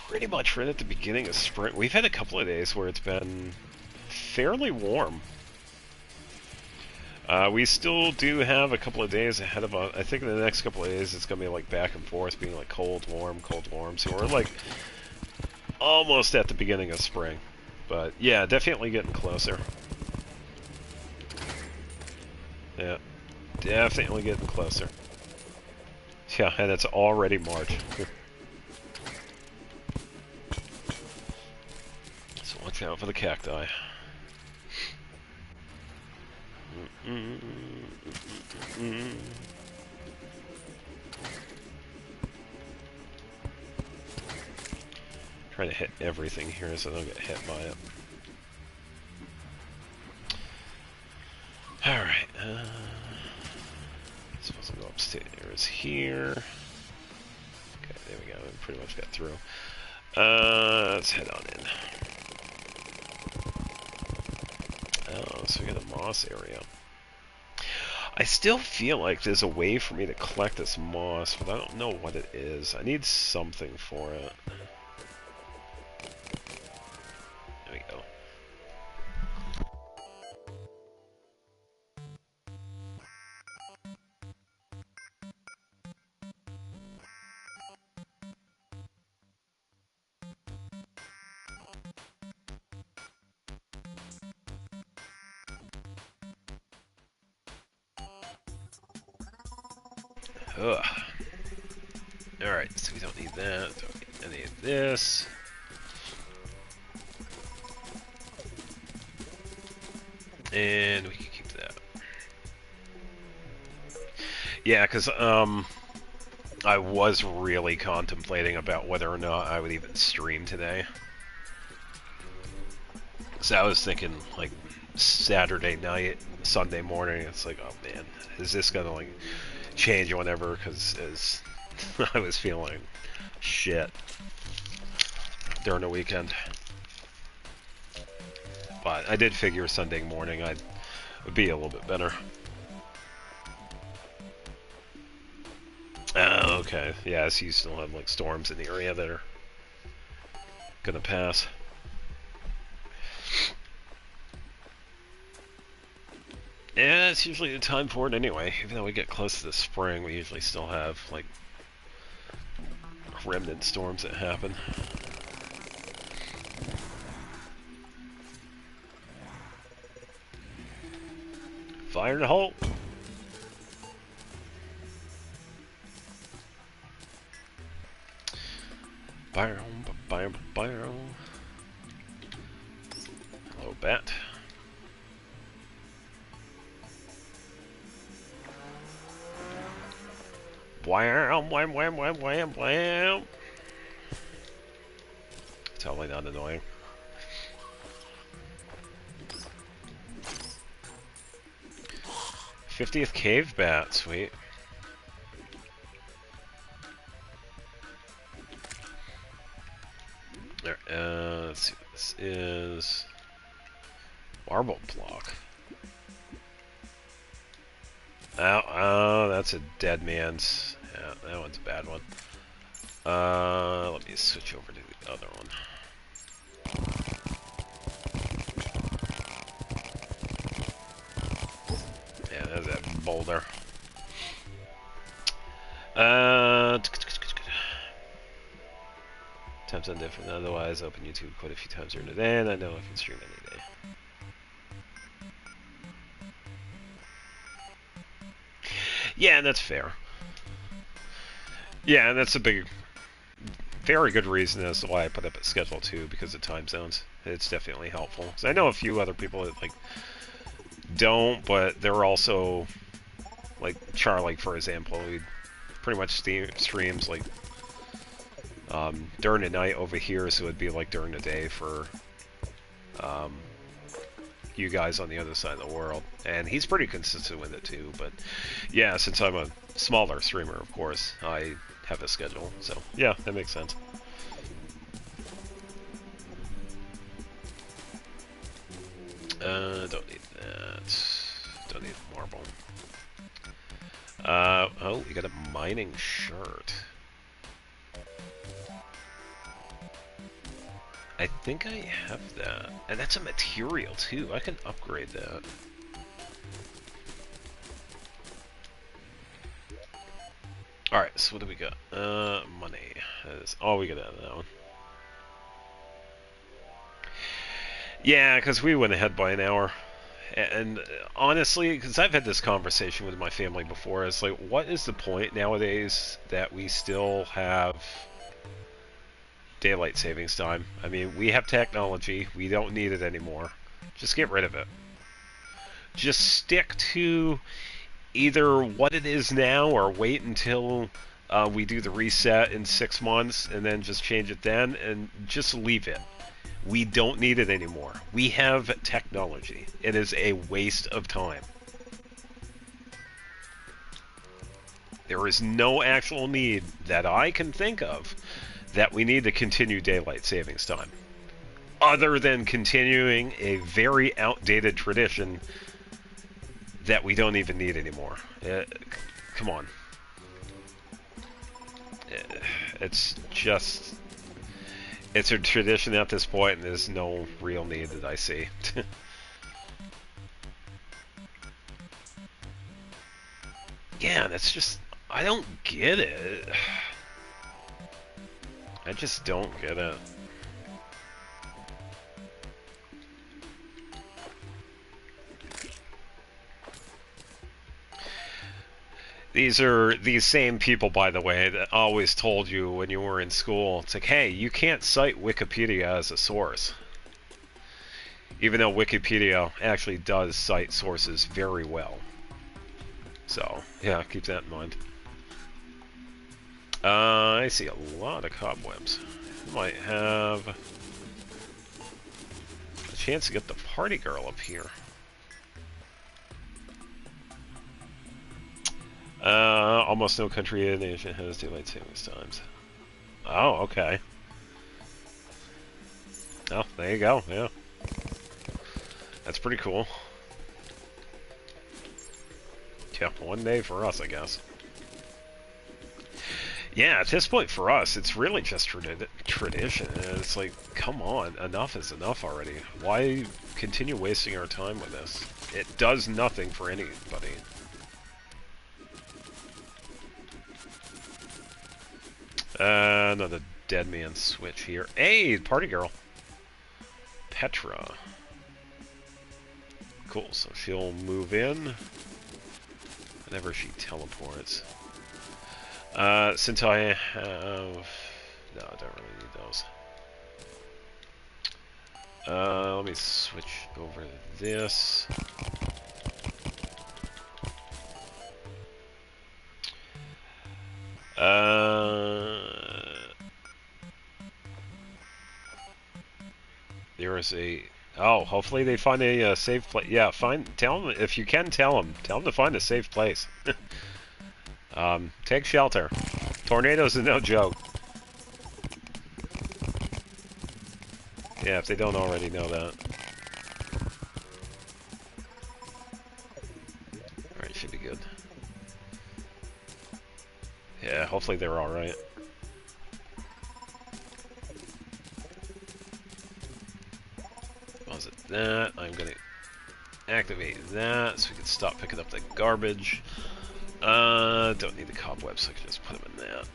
pretty much right at the beginning of spring. We've had a couple of days where it's been fairly warm. We still do have a couple of days ahead of us. I think in the next couple of days it's going to be like back and forth, being like cold, warm, cold, warm. So we're like almost at the beginning of spring. But yeah, definitely getting closer. Yeah, definitely getting closer. Yeah, and it's already March. So watch out for the cacti. Trying to hit everything here so I don't get hit by it. Alright, supposed to go upstairs here. Okay, there we go. We pretty much got through. Let's head on in. Oh, so we got a moss area. I still feel like there's a way for me to collect this moss, but I don't know what it is. I need something for it. There we go. Ugh. Alright, so we don't need that, don't need any of this. And we can keep that. Yeah, because, I was really contemplating about whether or not I would even stream today. So I was thinking, like, Saturday night, Sunday morning, it's like, oh man, is this gonna, like, change or whatever, because as I was feeling shit during the weekend. But I did figure Sunday morning I'd be a little bit better. Okay. Yeah, so you still have like storms in the area that are gonna pass. Yeah, it's usually the time for it anyway. Even though we get close to the spring, we usually still have like remnant storms that happen. Fire in the hole! Hello, bat. Wham, wham, wham, wham, wham, wham. Totally not annoying. '50th cave bat, sweet. There, let's see what this is. Marble block. Oh, that's a dead man's. Yeah, that one's a bad one. Let me switch over to the other one. Yeah, there's that boulder. Times on different. Otherwise, open YouTube quite a few times during the day, and I know I can stream any day. Yeah, that's fair. Yeah, and that's a big, very good reason as to why I put up a schedule too, because of time zones. It's definitely helpful. Because I know a few other people that like don't, but they're also like Charlie, for example. He pretty much streams like during the night over here, so it'd be like during the day for you guys on the other side of the world. And he's pretty consistent with it too, but yeah, since I'm a smaller streamer, of course, I have a schedule, so yeah, that makes sense. Don't need that. Don't need marble. Oh, we got a mining shirt. I think I have that. And that's a material, too. I can upgrade that. Alright, so what do we got? Money. That is all we got out of that one. Yeah, because we went ahead by an hour. And honestly, because I've had this conversation with my family before, it's like, what is the point nowadays that we still have daylight savings time? I mean, we have technology. We don't need it anymore. Just get rid of it. Just stick to either what it is now or wait until we do the reset in 6 months and then just change it then, and just leave it. We don't need it anymore. We have technology. It is a waste of time. There is no actual need that I can think of that we need to continue daylight savings time, other than continuing a very outdated tradition that we don't even need anymore. Come on. It's just... It's a tradition at this point, and there's no real need that I see. Yeah, that's just... I don't get it. I just don't get it. These are these same people, by the way, that always told you when you were in school, it's like, hey, you can't cite Wikipedia as a source. Even though Wikipedia actually does cite sources very well. So, yeah, keep that in mind. I see a lot of cobwebs. Might have a chance to get the party girl up here. Almost no country in Asia has daylight savings times. Oh, okay. Oh, there you go, yeah. That's pretty cool. Yeah, one day for us, I guess. Yeah, at this point for us, it's really just tradition. It's like, come on, enough is enough already. Why continue wasting our time with this? It does nothing for anybody. Another dead man switch here. Hey, party girl. Petra. Cool, so she'll move in whenever she teleports. Since I have... No, I don't really need those. Let me switch over this. There is a... Oh, hopefully they find a safe place. Yeah, tell them, if you can tell them to find a safe place. Take shelter. Tornadoes are no joke. Yeah, if they don't already know that. Alright, should be good. Yeah, hopefully they're alright. Was it that? I'm gonna activate that so we can stop picking up the garbage. Don't need the cobwebs, so I can just put them in that.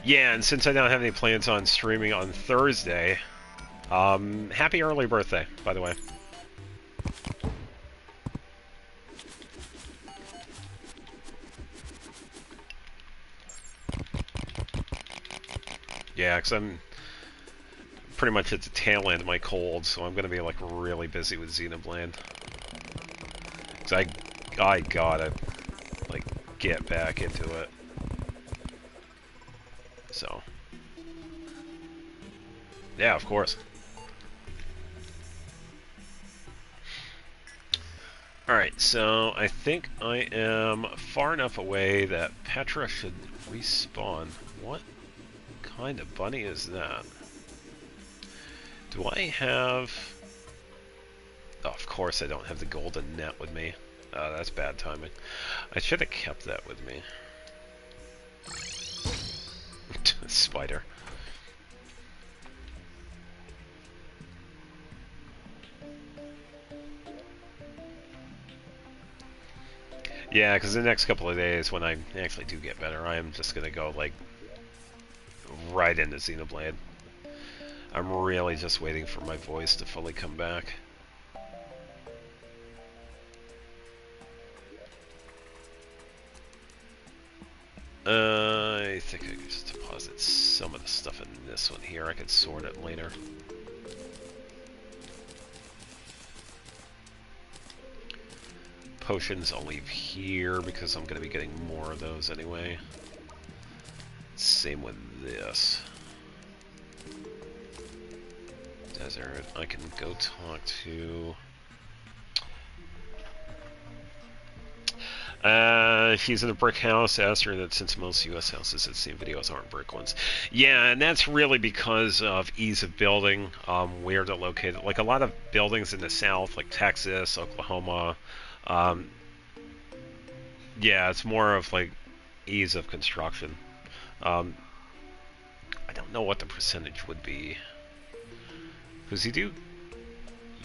Yeah, and since I don't have any plans on streaming on Thursday, happy early birthday, by the way. Yeah, because I'm pretty much at the tail end of my cold, so I'm going to be, like, really busy with Xenoblade. Because I gotta, like, get back into it. So. Yeah, of course. Alright, so I think I am far enough away that Petra should respawn. What kind of bunny is that? Do I have... Oh, of course I don't have the golden net with me. That's bad timing. I should have kept that with me. Spider. Yeah, because the next couple of days, when I actually do get better, I am just going to go, like, right into Xenoblade. I'm really just waiting for my voice to fully come back. I think I could just deposit some of the stuff in this one here. I could sort it later. Potions I'll leave here because I'm going to be getting more of those anyway. Same with this. Desert. I can go talk to... He's in a brick house. Asked her that since most U.S. houses I've seen videos aren't brick ones. Yeah, and that's really because of ease of building, where to locate it. Like a lot of buildings in the South, like Texas, Oklahoma, yeah, it's more of like ease of construction. I don't know what the percentage would be, because you do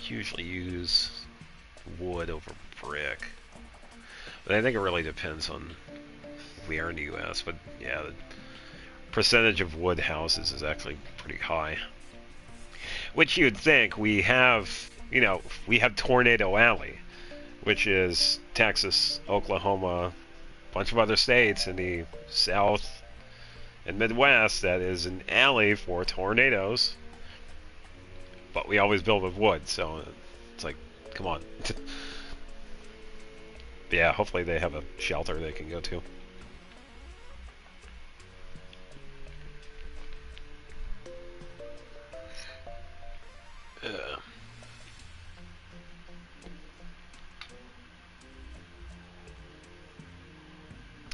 usually use wood over brick. But I think it really depends on where in the U.S. But yeah, the percentage of wood houses is actually pretty high. Which you'd think we have, you know, we have Tornado Alley, which is Texas, Oklahoma, a bunch of other states in the South and Midwest that is an alley for tornadoes. But we always build with wood, so it's like, come on. Yeah, hopefully they have a shelter they can go to.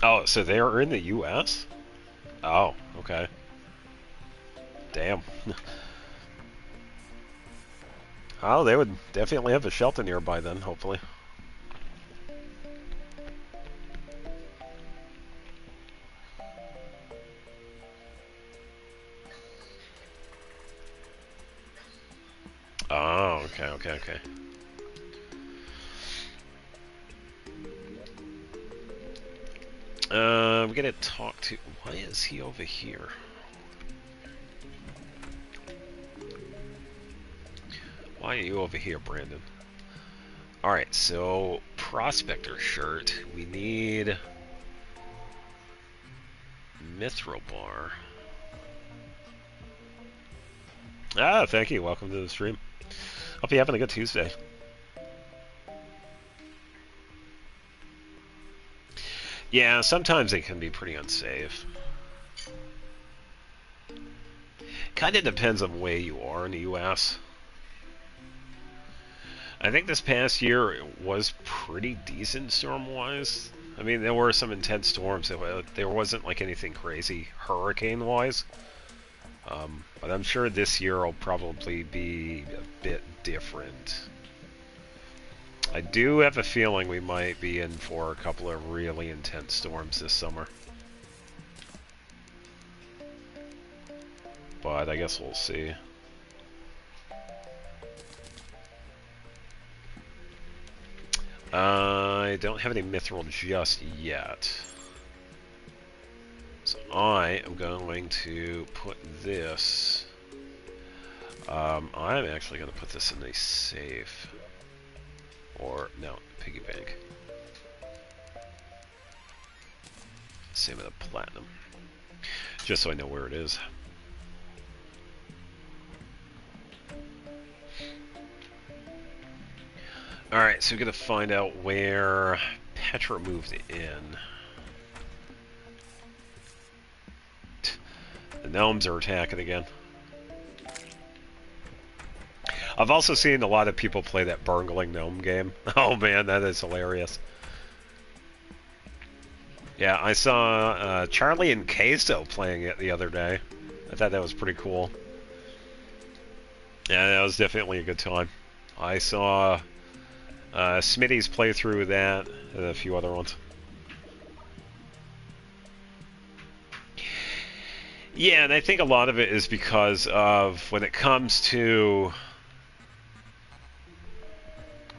Oh, so they are in the U.S.? Oh, okay. Damn. Oh, they would definitely have a shelter nearby then, hopefully. Oh, okay. I'm gonna talk to... Why is he over here? Why are you over here, Brandon? Alright, so... Prospector shirt. We need... Mithril bar. Ah, thank you. Welcome to the stream. Hope you're having a good Tuesday. Yeah, sometimes it can be pretty unsafe. Kind of depends on where you are in the U.S. I think this past year it was pretty decent storm-wise. I mean, there were some intense storms. There wasn't like anything crazy hurricane-wise. But I'm sure this year will probably be a bit different. I do have a feeling we might be in for a couple of really intense storms this summer. But I guess we'll see. I don't have any mithril just yet. So I am going to put this... I'm actually going to put this in a safe. Or, no, piggy bank. Same with the platinum. Just so I know where it is. Alright, so we're going to find out where Petra moved in. The gnomes are attacking again. I've also seen a lot of people play that Burgling Gnome game. Oh man, that is hilarious. Yeah, I saw Charlie and Queso playing it the other day. I thought that was pretty cool. Yeah, that was definitely a good time. I saw Smitty's playthrough with that, and a few other ones. Yeah, and I think a lot of it is because of when it comes to...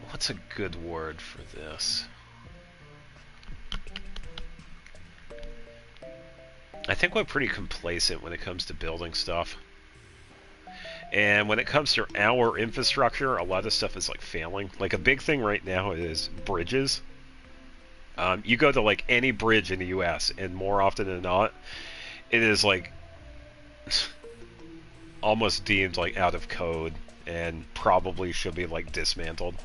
What's a good word for this? I think we're pretty complacent when it comes to building stuff. And when it comes to our infrastructure, a lot of stuff is like failing. Like a big thing right now is bridges. You go to like any bridge in the US, and more often than not, it is like almost deemed like out of code and probably should be like dismantled.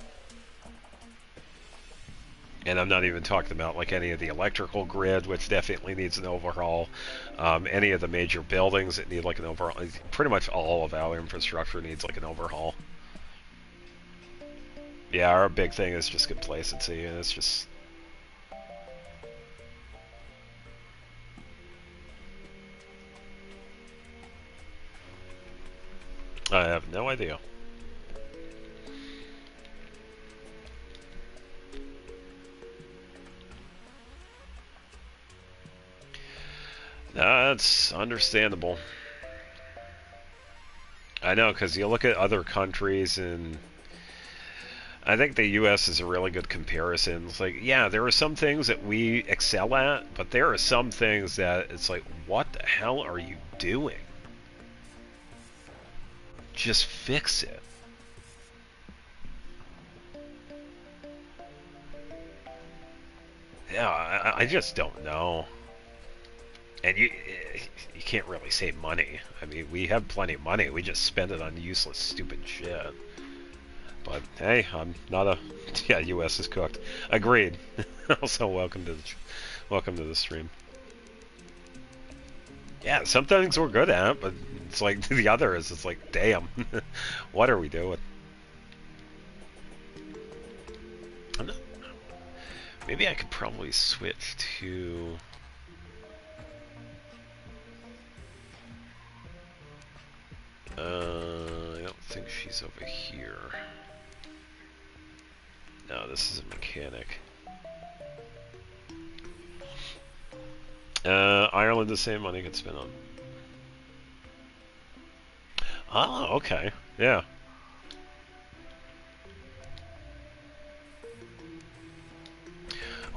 And I'm not even talking about like any of the electrical grid, which definitely needs an overhaul. Any of the major buildings that need like an overhaul. Pretty much all of our infrastructure needs like an overhaul. Yeah, our big thing is just complacency, and it's just... I have no idea. That's understandable. I know, because you look at other countries, and I think the U.S. is a really good comparison. It's like, yeah, there are some things that we excel at, but there are some things that it's like, what the hell are you doing? Just fix it. Yeah, I just don't know. And you can't really save money. I mean, we have plenty of money. We just spend it on useless, stupid shit. But hey, I'm not a... Yeah, U.S. is cooked. Agreed. Also, welcome to the stream. Yeah, some things we're good at, but it's like the others. It's like, damn, what are we doing? Maybe I could probably switch to... I don't think she's over here. No, this is a mechanic. Ireland, the same money could spend on. Oh, okay. Yeah.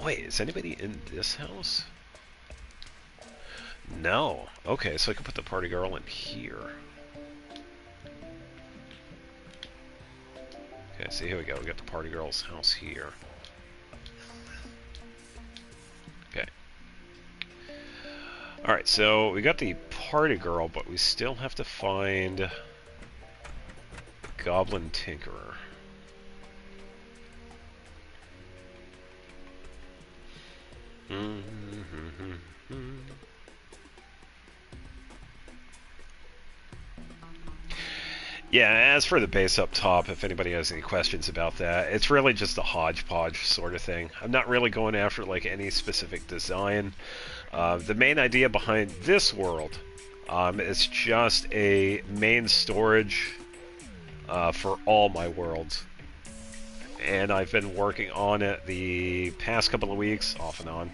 Wait, is anybody in this house? No. Okay, so I can put the party girl in here. Okay, so here we go. We got the party girl's house here. Okay. Alright, so we got the party girl, but we still have to find the Goblin Tinkerer. Yeah, as for the base up top, if anybody has any questions about that, it's really just a hodgepodge sort of thing. I'm not really going after like any specific design. The main idea behind this world is just a main storage for all my worlds. And I've been working on it the past couple of weeks, off and on.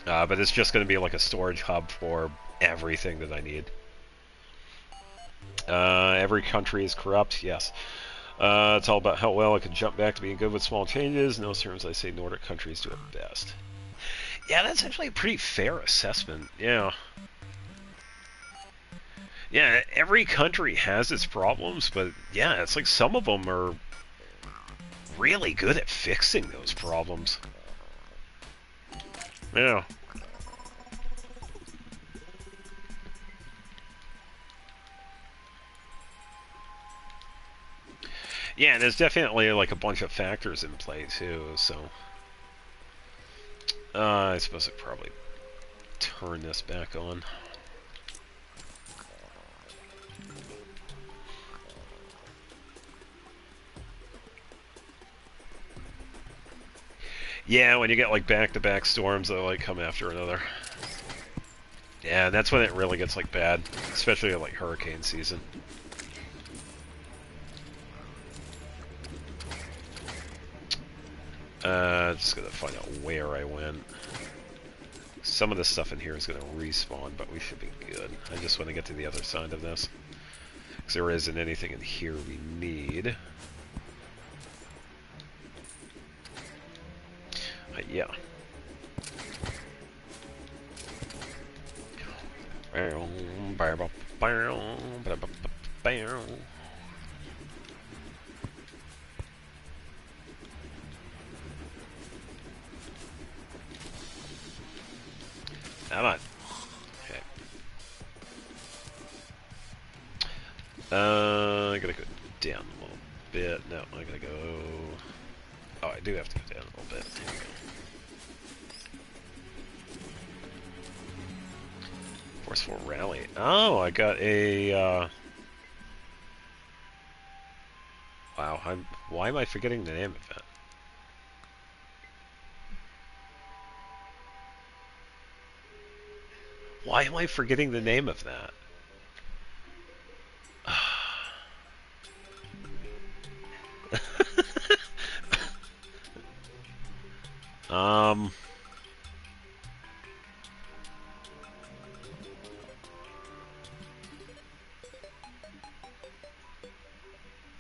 But it's just going to be like a storage hub for everything that I need. Every country is corrupt, yes. It's all about how well I can jump back to being good with small changes. In those terms, I say Nordic countries do it best. Yeah, that's actually a pretty fair assessment, yeah. Yeah, every country has its problems, but yeah, it's like some of them are really good at fixing those problems. Yeah. Yeah, and there's definitely like a bunch of factors in play too, so... I suppose I'd probably turn this back on. Yeah, when you get like back-to-back storms that like come after another. Yeah, that's when it really gets like bad, especially like hurricane season. Just gonna find out where I went. Some of the stuff in here is gonna respawn, but we should be good. I just want to get to the other side of this, because there isn't anything in here we need. Yeah. Come on. Okay. I gotta go down a little bit. No, I gotta go... Oh, I do have to go down a little bit. There you go. Forceful rally. Oh, I got a. Wow, why am I forgetting the name of it? Why am I forgetting the name of that? um.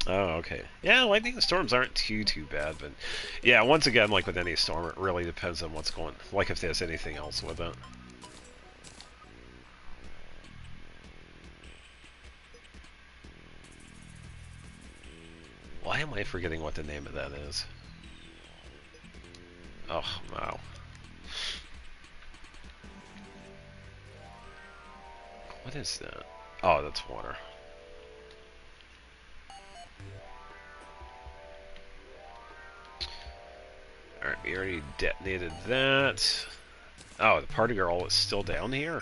Oh, okay. Yeah, lightning storms aren't too bad, but yeah, once again, like with any storm, it really depends on what's going. Like if there's anything else with it. Why am I forgetting what the name of that is? Oh, wow. What is that? Oh, that's water. Alright, we already detonated that. Oh, the party girl is still down here?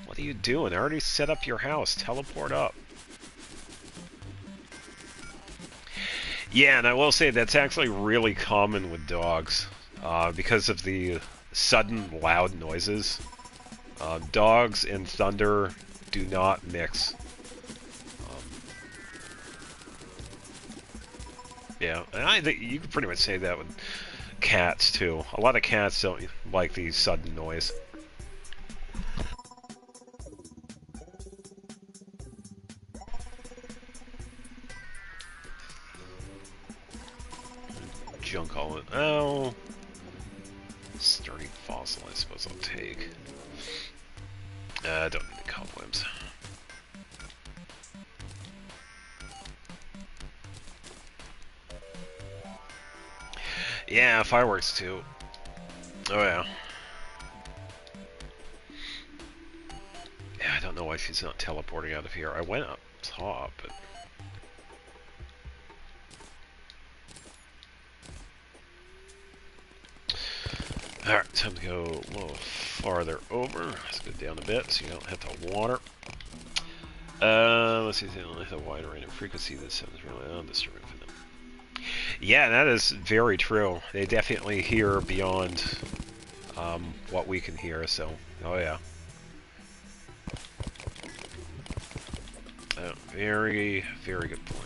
What are you doing? I already set up your house. Teleport up. Yeah, and I will say that's actually really common with dogs. Because of the sudden loud noises. Dogs and thunder do not mix. Yeah, and I think you could pretty much say that with cats too. A lot of cats don't like the sudden noise. Junk all it. Oh, sturdy fossil. I suppose I'll take. Don't need the cobwebs. Yeah, fireworks too. Oh yeah. Yeah, I don't know why she's not teleporting out of here. I went up top, but. Alright, time to go a little farther over. Let's go down a bit so you don't have to water. Let's see, they only have a wide range of frequency that sounds really undisturbing for them. Yeah, that is very true. They definitely hear beyond what we can hear, so, oh yeah. Very, very good point.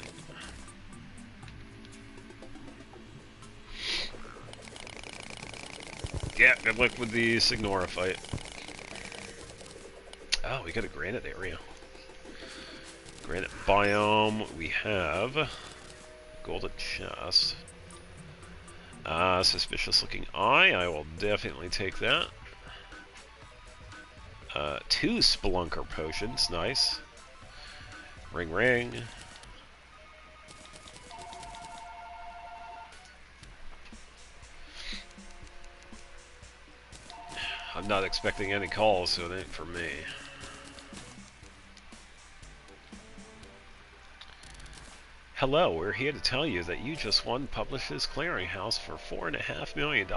Yeah, good luck with the Signora fight. Oh, we got a granite area. Granite biome. We have golden chest. Suspicious looking eye. I will definitely take that. 2 spelunker potions. Nice. Ring ring. I'm not expecting any calls, so it ain't for me. Hello, we're here to tell you that you just won Publishers Clearinghouse for $4.5 million,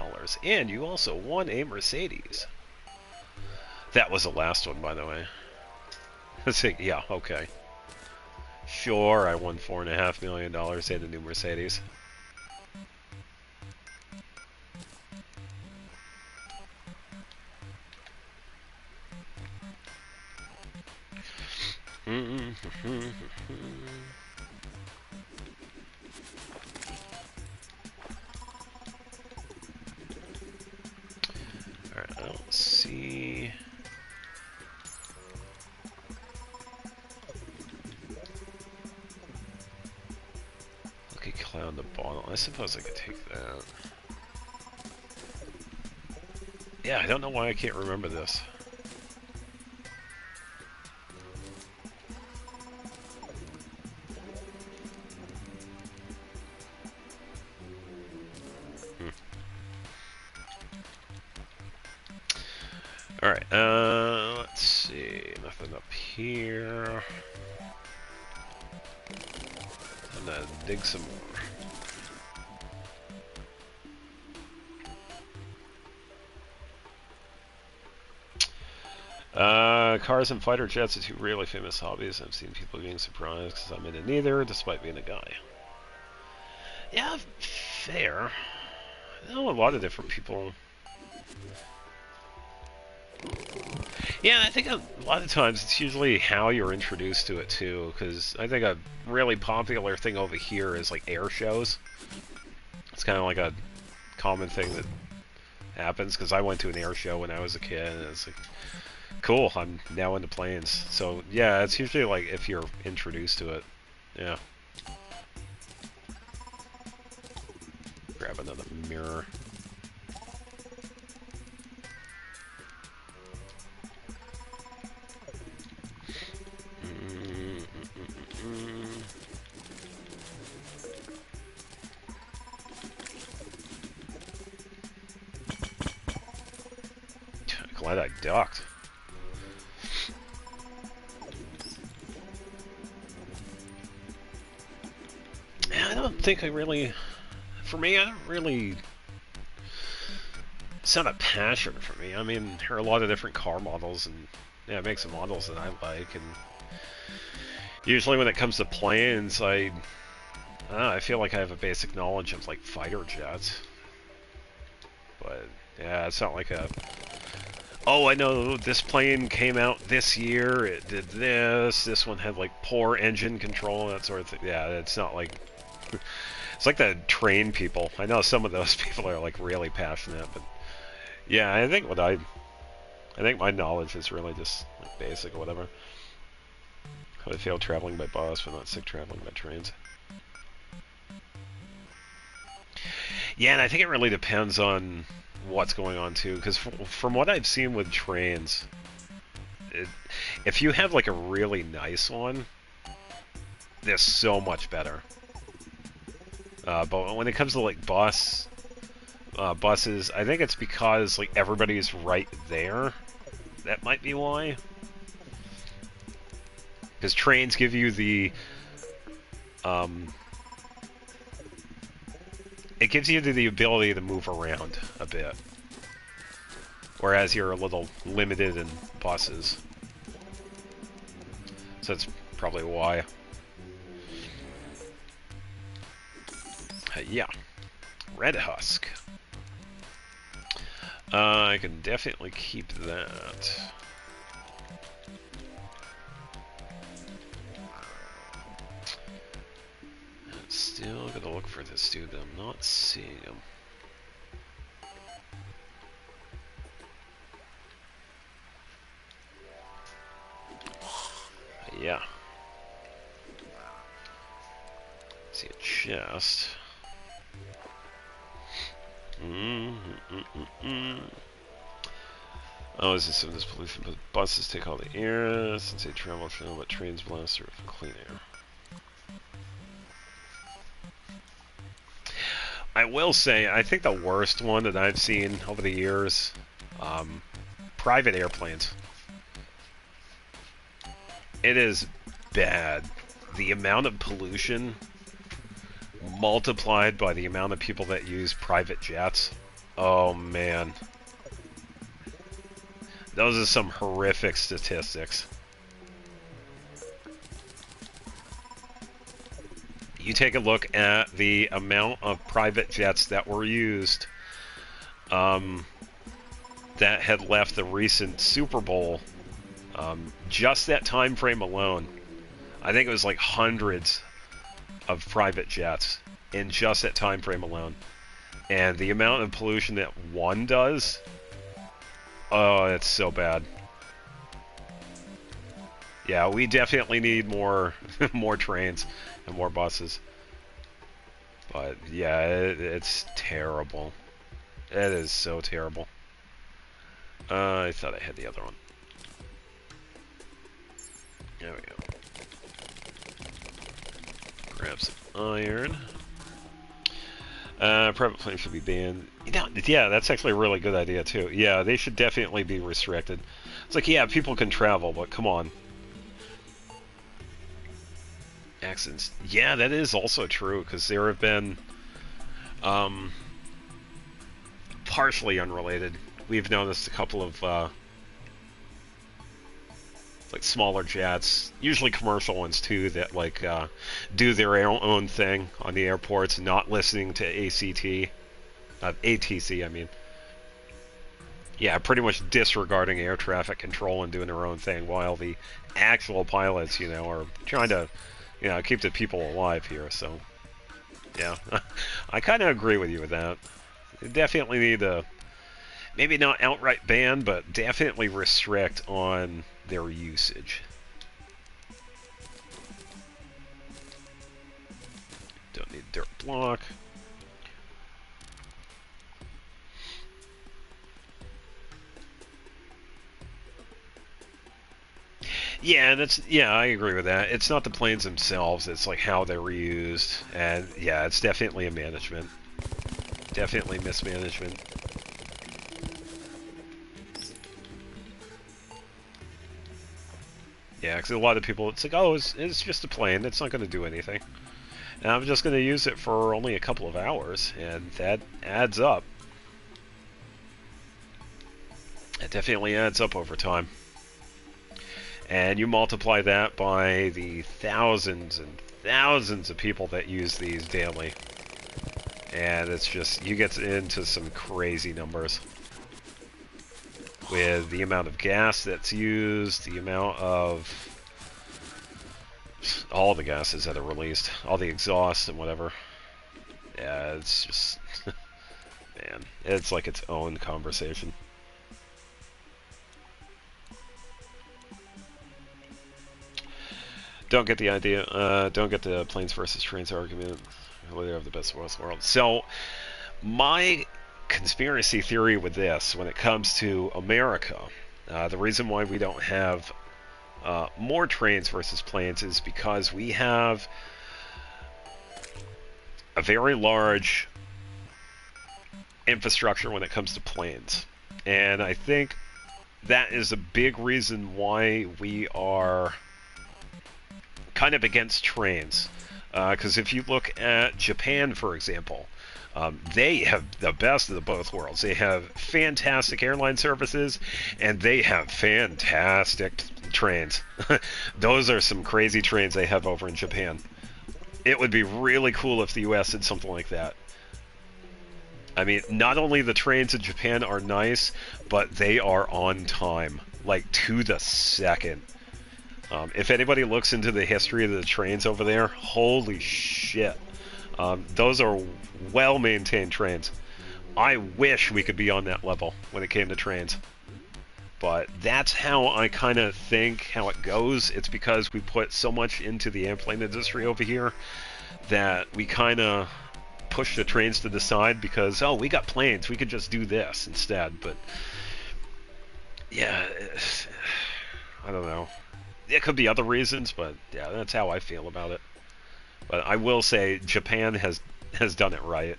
and you also won a Mercedes. That was the last one, by the way. Yeah, okay. Sure, I won $4.5 million and a new Mercedes. Alright, I don't see... Lucky Cloud the bottle. I suppose I could take that. Yeah, I don't know why I can't remember this. Alright, let's see. Nothing up here. I'm gonna dig some more. Cars and fighter jets are two really famous hobbies. I've seen people being surprised because I'm into neither, despite being a guy. Yeah, fair. I know a lot of different people. Yeah, I think a lot of times it's usually how you're introduced to it too, because I think a really popular thing over here is like air shows. It's kind of like a common thing that happens, because I went to an air show when I was a kid, and it's like, cool, I'm now into planes. So yeah, it's usually like if you're introduced to it. Yeah. Grab another mirror. Glad I ducked. I don't think I really... For me, I don't really... It's not a passion for me. I mean, there are a lot of different car models, and yeah, it makes some models that I like, and usually when it comes to planes, I feel like I have a basic knowledge of, like, fighter jets. But, yeah, it's not like a... Oh, I know, this plane came out this year, it did this one had, like, poor engine control, that sort of thing. Yeah, it's not like... It's like the train people. I know some of those people are, like, really passionate, but... Yeah, I think my knowledge is really just, like, basic or whatever. How I feel traveling by bus, but not sick traveling by trains. Yeah, and I think it really depends on what's going on too, because from what I've seen with trains, if you have like a really nice one, they're so much better. But when it comes to like buses, I think it's because like everybody's right there. That might be why. Because trains give you the it gives you the ability to move around a bit, whereas you're a little limited in buses. So that's probably why. Yeah, Red Husk. I can definitely keep that. Still gonna look for this dude, but I'm not seeing him. Yeah. See a chest. Oh, is this some of this pollution? But buses take all the air since they travel through, but trains blast through clean air. I will say, I think the worst one that I've seen over the years, private airplanes. It is bad. The amount of pollution multiplied by the amount of people that use private jets. Oh, man. Those are some horrific statistics. You take a look at the amount of private jets that were used that had left the recent Super Bowl. Just that time frame alone, I think it was like hundreds of private jets in just that time frame alone. And the amount of pollution that one does, oh, it's so bad. Yeah, we definitely need more more trains and more buses. But yeah, it's terrible. It is so terrible. I thought I had the other one. There we go. Grab some iron. Private planes should be banned. You know, yeah, that's actually a really good idea too. Yeah, they should definitely be restricted. It's like, yeah, people can travel, but come on. Accidents. Yeah, that is also true, because there have been, partially unrelated. We've noticed a couple of, like smaller jets, usually commercial ones too, that like do their own thing on the airports, not listening to ATC. I mean, yeah, pretty much disregarding air traffic control and doing their own thing, while the actual pilots, are trying to, keep the people alive here. So, yeah, I kind of agree with you with that. You definitely need to, maybe not outright ban, but definitely restrict on their usage. Don't need dirt block. Yeah, I agree with that. It's not the planes themselves, it's like how they're reused. And yeah, it's definitely a management. Definitely mismanagement. Yeah, because a lot of people, it's like, oh, it's just a plane. It's not going to do anything. And I'm just going to use it for only a couple of hours, and that adds up. It definitely adds up over time. And you multiply that by the thousands and thousands of people that use these daily. And it's just, you get into some crazy numbers. With the amount of gas that's used, the amount of all the gases that are released, all the exhaust and whatever. Yeah, it's just, man, it's like its own conversation. Don't get the idea. Don't get the planes versus trains argument. Whether they have the best of both worlds. So, my conspiracy theory with this, when it comes to America, the reason why we don't have more trains versus planes is because we have a very large infrastructure when it comes to planes. And I think that is a big reason why we are kind of against trains. Because if you look at Japan, for example, they have the best of the both worlds. They have fantastic airline services, and they have fantastic trains. Those are some crazy trains they have over in Japan. It would be really cool if the US did something like that. I mean, not only the trains in Japan are nice, but they are on time, like to the second. If anybody looks into the history of the trains over there, holy shit. Those are well-maintained trains. I wish we could be on that level when it came to trains. But that's how I kind of think how it goes. It's because we put so much into the airplane industry over here that we kind of push the trains to the side because, oh, we got planes. We could just do this instead. But, yeah, I don't know. It could be other reasons, but yeah, that's how I feel about it. But I will say Japan has done it right.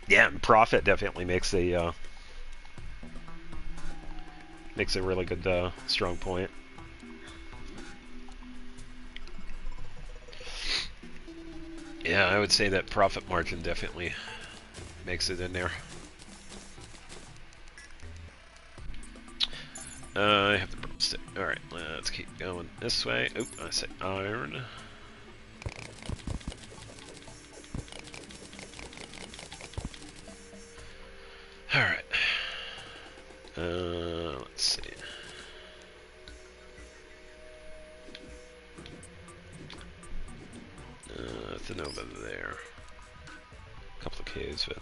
Yeah, and profit definitely makes a really good strong point. Yeah, I would say that profit margin definitely makes it in there. I have the broomstick. Alright, let's keep going this way. Oop, I said iron. Alright. Let's see. The Nova there. A couple of caves, but...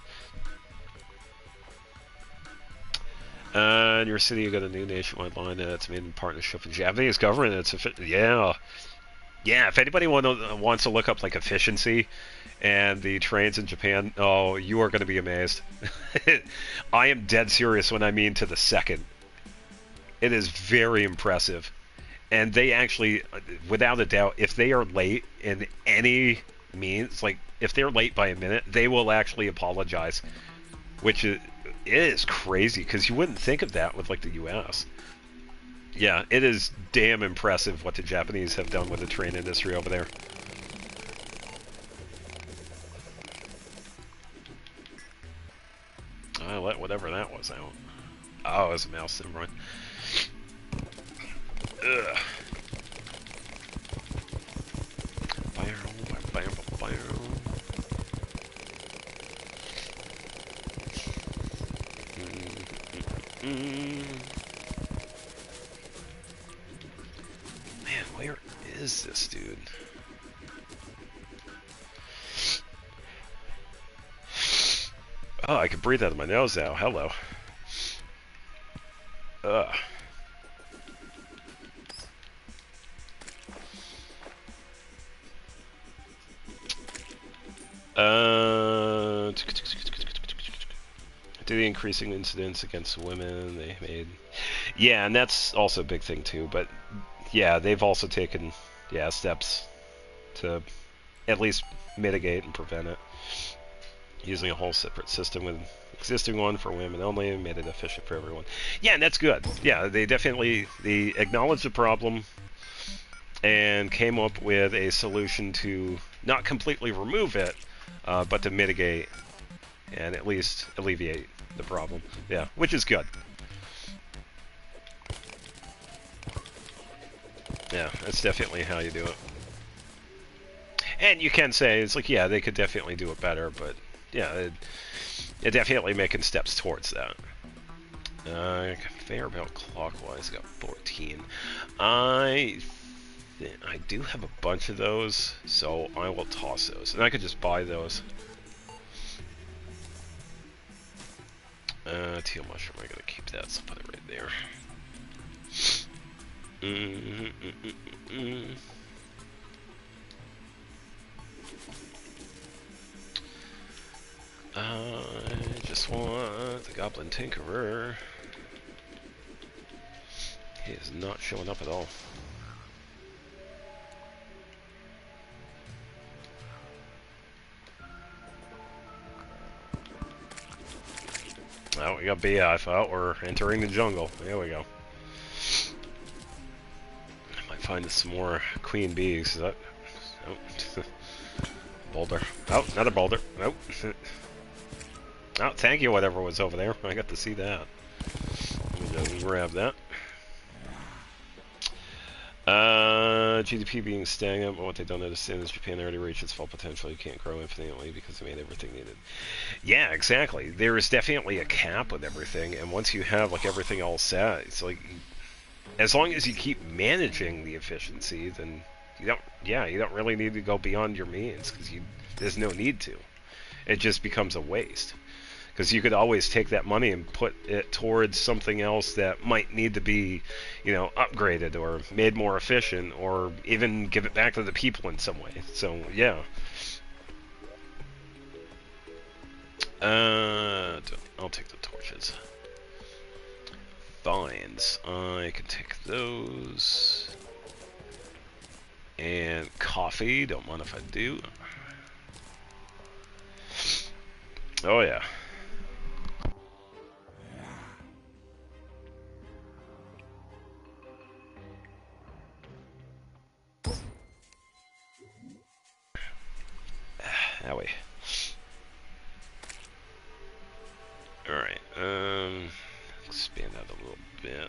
in your city, you got a new nationwide line that's made in partnership with the Japanese government. Yeah. If anybody wants to look up like efficiency and the trains in Japan, oh, you are going to be amazed. I am dead serious when I mean to the second. It is very impressive. And they actually, without a doubt, if they are late in any means, like if they're late by a minute, they will actually apologize, which is crazy because you wouldn't think of that with like the US. Yeah, it is damn impressive what the Japanese have done with the train industry over there. I let whatever that was out. Oh, it was a mouse, never mind. Ugh. Man, where is this dude? Oh, I can breathe out of my nose now. Hello. Ugh. Due to the increasing incidents against women they made. Yeah, and that's also a big thing too, but yeah, they've also taken steps to at least mitigate and prevent it. Using a whole separate system with existing one for women only and made it efficient for everyone. Yeah, and that's good. Yeah, they acknowledged the problem and came up with a solution to not completely remove it, but to mitigate and at least alleviate the problem. Yeah, which is good. Yeah, that's definitely how you do it. And you can say, it's like, yeah, they could definitely do it better, but yeah, it definitely making steps towards that. Conveyor belt clockwise, got 14. I do have a bunch of those, so I will toss those. And I could just buy those. Teal mushroom, I gotta keep that, so put it right there. I just want the Goblin Tinkerer. He is not showing up at all. Oh, we got BI. I thought we're entering the jungle. There we go. I might find some more queen bees. Oh. Boulder. Oh, another boulder. Nope. Oh, thank you, whatever was over there. I got to see that. Let me just grab that. GDP being stagnant, but what they don't understand is Japan already reached its full potential. You can't grow infinitely because they made everything needed. Yeah, exactly. There is definitely a cap with everything, and once you have like everything all set, it's like as long as you keep managing the efficiency, then you don't really need to go beyond your means because there's no need to. It just becomes a waste. Because you could always take that money and put it towards something else that might need to be, upgraded or made more efficient, or even give it back to the people in some way. So, yeah. I'll take the torches. Vines. I can take those. And coffee. Don't mind if I do. Oh, yeah. That way. Alright, expand that a little bit.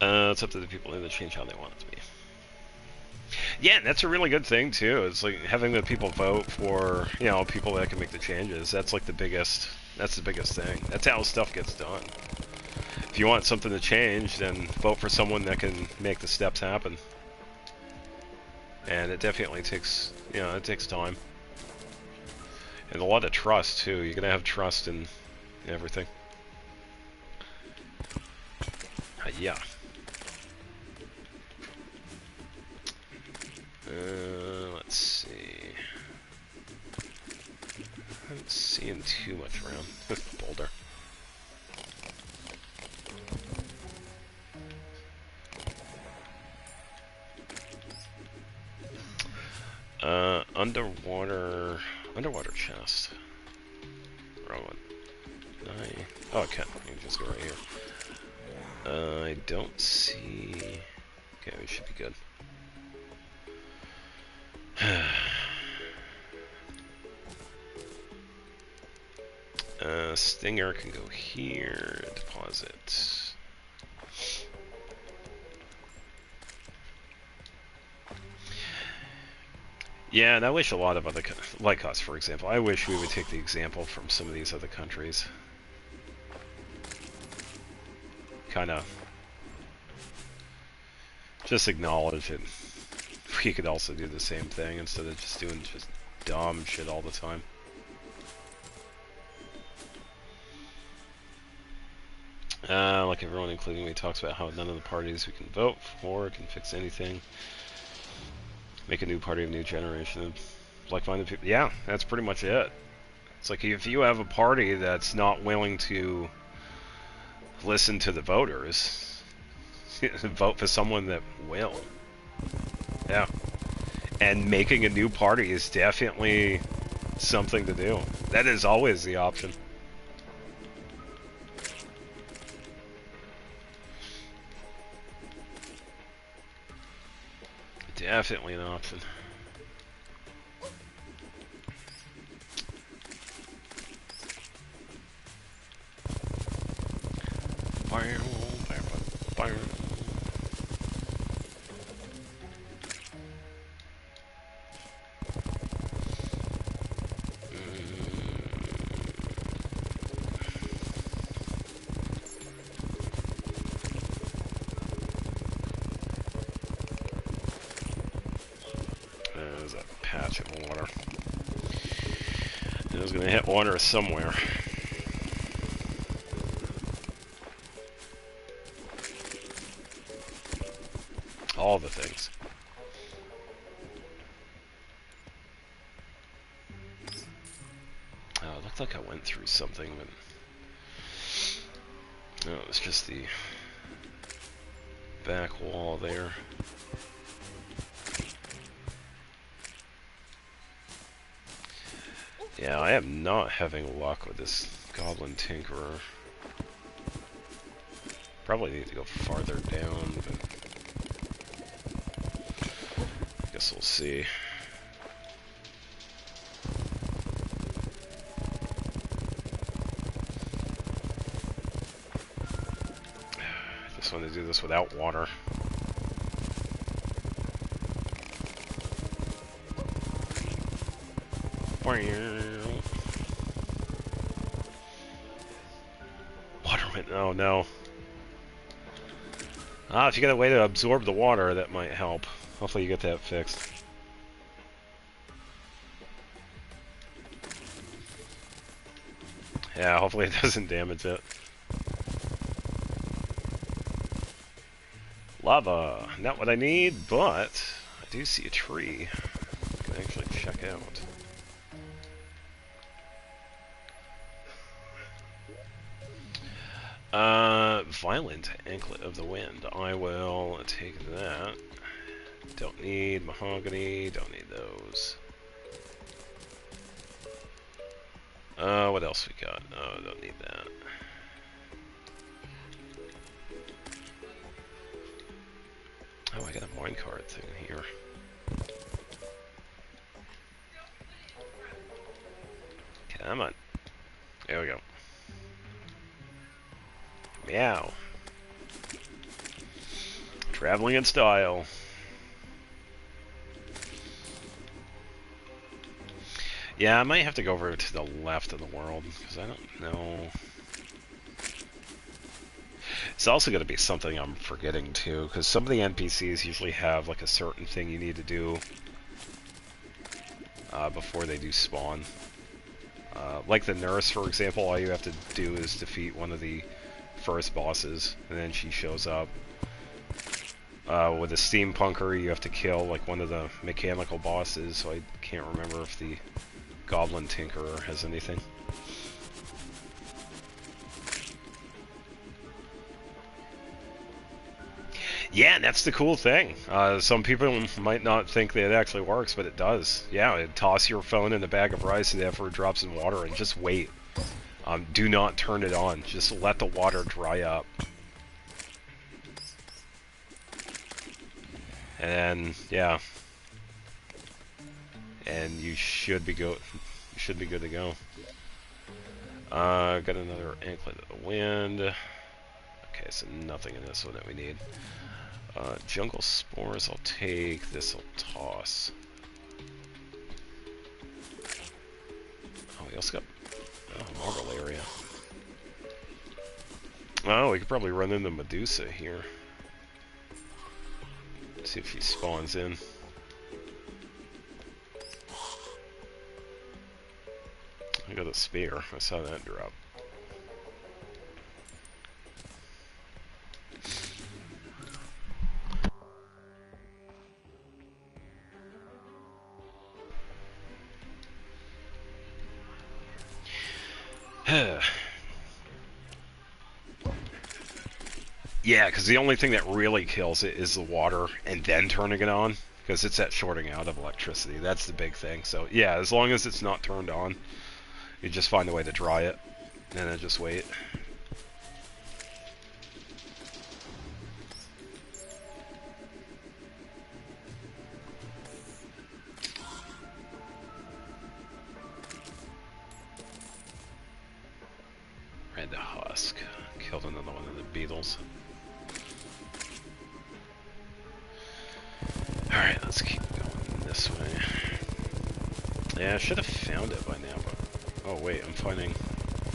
It's up to the people to change how they want it to be. Yeah, and that's a really good thing too. It's like having the people vote for, people that can make the changes. That's like the biggest thing. That's how stuff gets done. If you want something to change, then vote for someone that can make the steps happen. And it definitely takes, it takes time. And a lot of trust, too. You're going to have trust in everything. Yeah. Let's see. I'm not seeing too much around. Boulder. Underwater chest. Wrong one. Oh, I can. You can just go right here. I don't see. Okay, we should be good. Stinger can go here. Deposit. Yeah, and I wish a lot of other, like us, for example, I wish we would take the example from some of these other countries. Kind of just acknowledge it. We could also do the same thing instead of just doing just dumb shit all the time. Like everyone, including me, talks about how none of the parties we can vote for can fix anything. Make a new party of new generation of like-minded people. Yeah, that's pretty much it. It's like if you have a party that's not willing to listen to the voters, vote for someone that will. Yeah. And making a new party is definitely something to do. That is always the option. Definitely an option. There's a patch of water. It was going to hit water somewhere. All the things. Oh, it looked like I went through something, but no, it was just the back wall there. Yeah, I am not having luck with this Goblin Tinkerer. Probably need to go farther down, but I guess we'll see. I just want to do this without water. Water, oh no. Ah, if you got a way to absorb the water, that might help. Hopefully you get that fixed. Yeah, hopefully it doesn't damage it. Lava! Not what I need, but I do see a tree I can actually check out. Violent Anklet of the Wind. I will take that. Don't need mahogany, don't need those. What else we got? Oh, don't need that. Oh, I got a minecart thing here. Come on. There we go. Meow. Traveling in style. Yeah, I might have to go over to the left of the world, because I don't know. It's also going to be something I'm forgetting too, because some of the NPCs usually have like a certain thing you need to do before they do spawn. Like the nurse, for example, all you have to do is defeat one of the first bosses, and then she shows up. With a steampunker, you have to kill like one of the mechanical bosses, so I can't remember if the Goblin Tinkerer has anything. Yeah, and that's the cool thing. Some people might not think that it actually works, but it does. Yeah, toss your phone in a bag of rice and after it drops in water and just wait. Do not turn it on. Just let the water dry up. And then, yeah. And you should be good to go. Got another anklet of the wind. Okay, so nothing in this one that we need. Jungle spores I'll take. This I'll toss. Oh, we also got marble area. Oh, we could probably run into Medusa here. See if she spawns in. I got a spear. I saw that drop. Yeah, because the only thing that really kills it is the water and then turning it on. Because it's that shorting out of electricity. That's the big thing. So, yeah, as long as it's not turned on, you just find a way to dry it. And then just wait. Red husk. Killed another one of the beetles. Alright, let's keep going this way. Yeah, I should have found it by now, but... Oh, wait, I'm finding...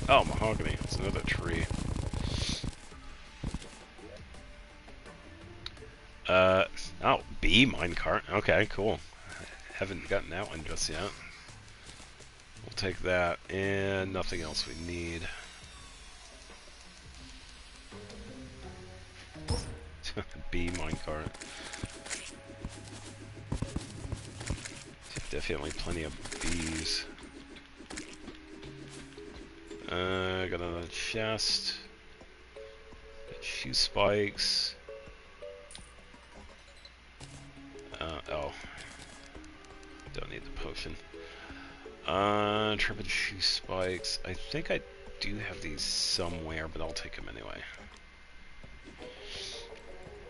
Oh, mahogany. It's another tree. Oh, bee minecart. Okay, cool. Haven't gotten that one just yet. We'll take that, and nothing else we need. Bee minecart. Definitely plenty of bees. Got another chest. Got shoe spikes. Oh. Don't need the potion. Intrepid shoe spikes. I think I do have these somewhere, but I'll take them anyway.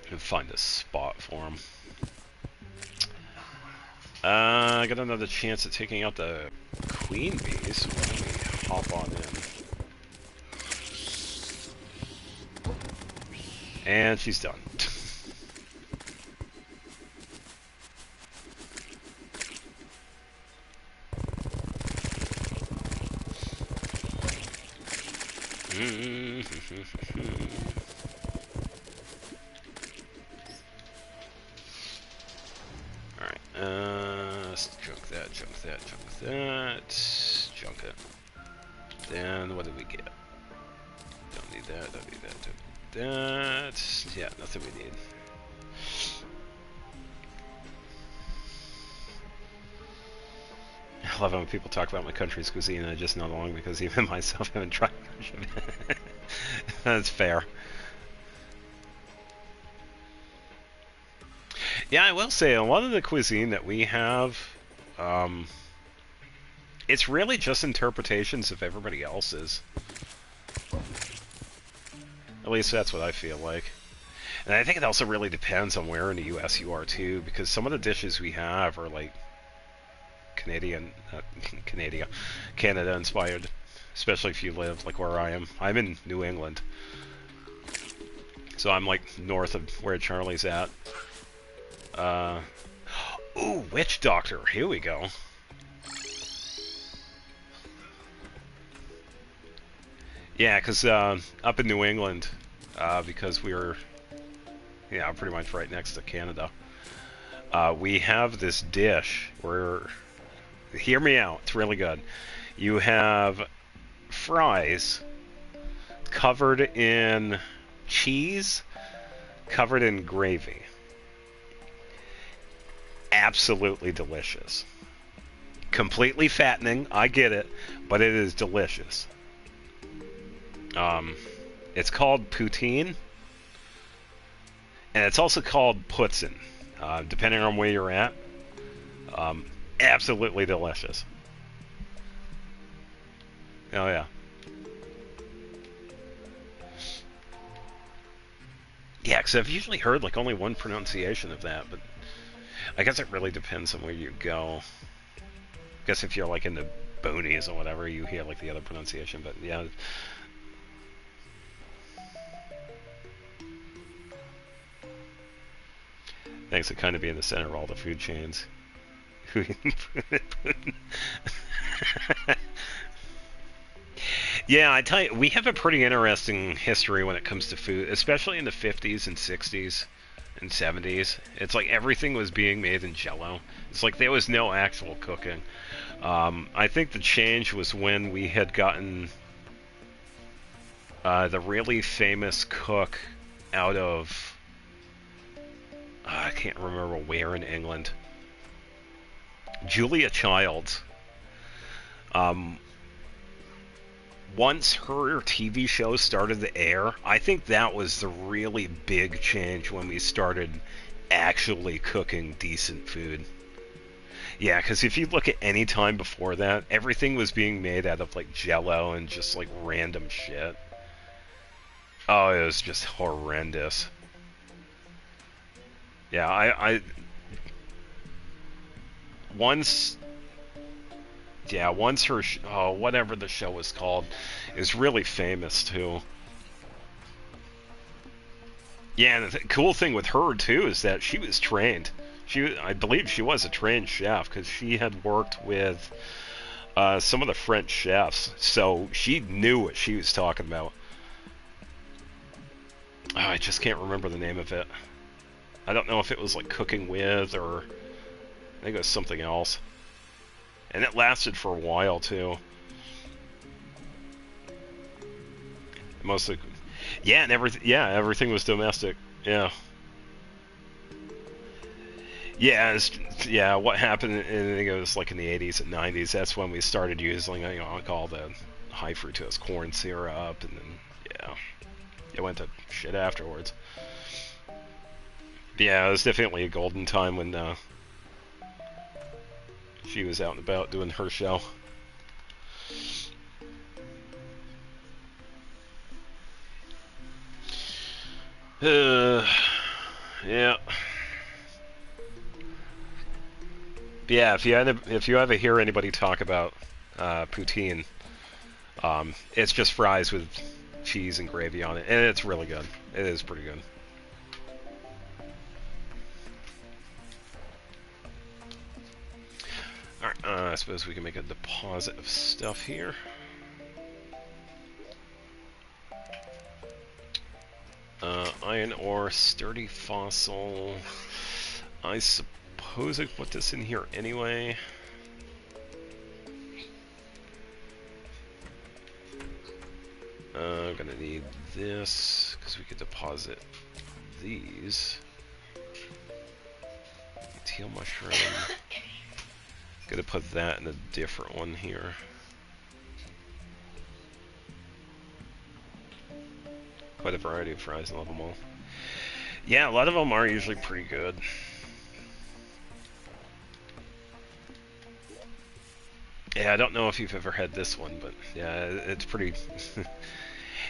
And find a spot for them. I got another chance at taking out the queen bees, so why don't we hop on in. And she's done. Alright, let's junk that, junk that, junk that, junk it. Then what did we get? Don't need that, don't need that, don't need that. Yeah, nothing we need. I love it when people talk about my country's cuisine and I just nod along because even myself haven't tried much of it. That's fair. Yeah, I will say, a lot of the cuisine that we have, it's really just interpretations of everybody else's. At least that's what I feel like. And I think it also really depends on where in the US you are, too, because some of the dishes we have are, like, Canada inspired, especially if you live like where I am. I'm in New England, so I'm like north of where Charlie's at. Ooh, witch doctor. Here we go. Yeah, because up in New England, because we're pretty much right next to Canada, we have this dish where. Hear me out, it's really good. You have fries covered in cheese, covered in gravy. Absolutely delicious. Completely fattening, I get it, but it is delicious. It's called poutine, and it's also called putzin, depending on where you're at. Absolutely delicious. Oh yeah. Yeah, because I've usually heard like only one pronunciation of that, but I guess it really depends on where you go. I guess if you're like in the boonies or whatever. You hear like the other pronunciation, but yeah. Thanks to kind of being the center of all the food chains. Yeah, I tell you, we have a pretty interesting history when it comes to food, especially in the 50s and 60s and 70s. It's like everything was being made in Jell-O. It's like there was no actual cooking. I think the change was when we had gotten the really famous cook out of I can't remember where in England. Julia Childs. Once her TV show started to air, I think that was the really big change when we started actually cooking decent food. Yeah, because if you look at any time before that, everything was being made out of like Jell-O and just like random shit. Oh, it was just horrendous. Yeah, I once yeah, once her whatever the show was called is really famous too. Yeah, and the cool thing with her too is that she was trained. I believe she was a trained chef because she had worked with some of the French chefs, so she knew what she was talking about. Oh, I just can't remember the name of it. I don't know if it was like Cooking With or I think it was something else. And it lasted for a while too. Mostly, yeah, and everything. Yeah, everything was domestic. Yeah. Yeah, what happened? I think it was like in the 80s and 90s. That's when we started using, like all the high fructose corn syrup, and then yeah, it went to shit afterwards. But yeah, it was definitely a golden time when she was out and about doing her show. Yeah. But yeah, if you ever hear anybody talk about poutine, it's just fries with cheese and gravy on it, and it's really good. It is pretty good. Alright, I suppose we can make a deposit of stuff here. Iron ore, sturdy fossil. I suppose I put this in here anyway. I'm gonna need this because we could deposit these. Teal mushroom. Gonna put that in a different one here. Quite a variety of fries, I love them all. Yeah, a lot of them are usually pretty good. Yeah, I don't know if you've ever had this one, but yeah, it's pretty...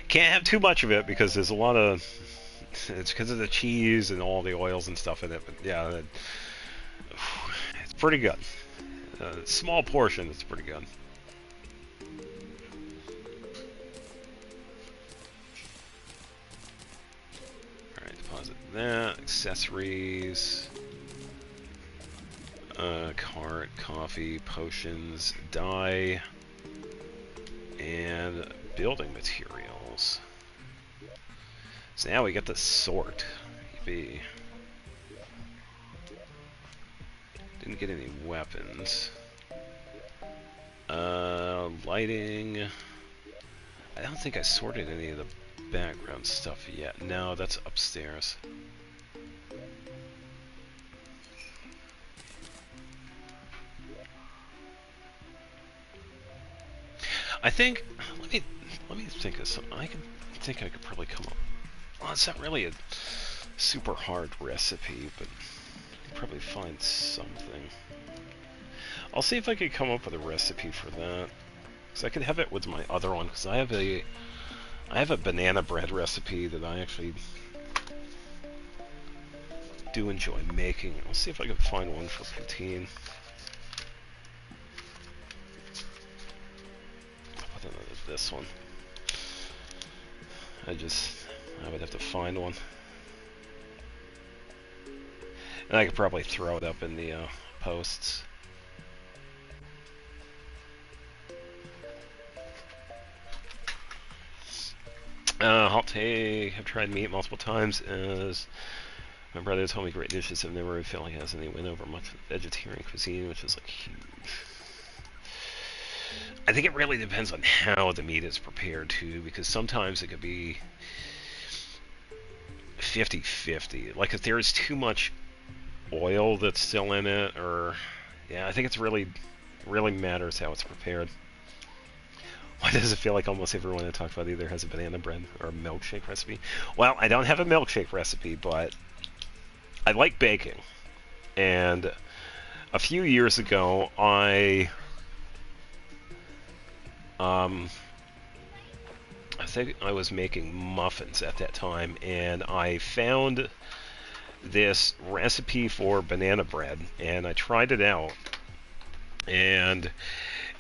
Can't have too much of it because there's a lot of... It's because of the cheese and all the oils and stuff in it, but yeah, it's pretty good. Small portion, it's pretty good. Alright, deposit that. Accessories. Cart, coffee, potions, dye, and building materials. So now we get to sort. Yippee. Didn't get any weapons. Lighting. I don't think I sorted any of the background stuff yet. No, that's upstairs. I think. Let me think of something. I think I could probably come up. Well, it's not really a super hard recipe, but I could probably find something. I'll see if I could come up with a recipe for that. Because I could have it with my other one. Because I have a banana bread recipe that I actually do enjoy making. I'll see if I can find one for poutine. this one. I would have to find one. And I could probably throw it up in the posts. Hot take. I've tried meat multiple times. As my brother told me, great dishes have never really felt like it has any win over much vegetarian cuisine, which is like huge. I think it really depends on how the meat is prepared too, because sometimes it could be 50-50. Like if there's too much oil that's still in it, or yeah, I think it's really matters how it's prepared. Why does it feel like almost everyone I talked about either has a banana bread or a milkshake recipe? Well, I don't have a milkshake recipe, but I like baking. And a few years ago, I think I was making muffins at that time, and I found this recipe for banana bread, and I tried it out, and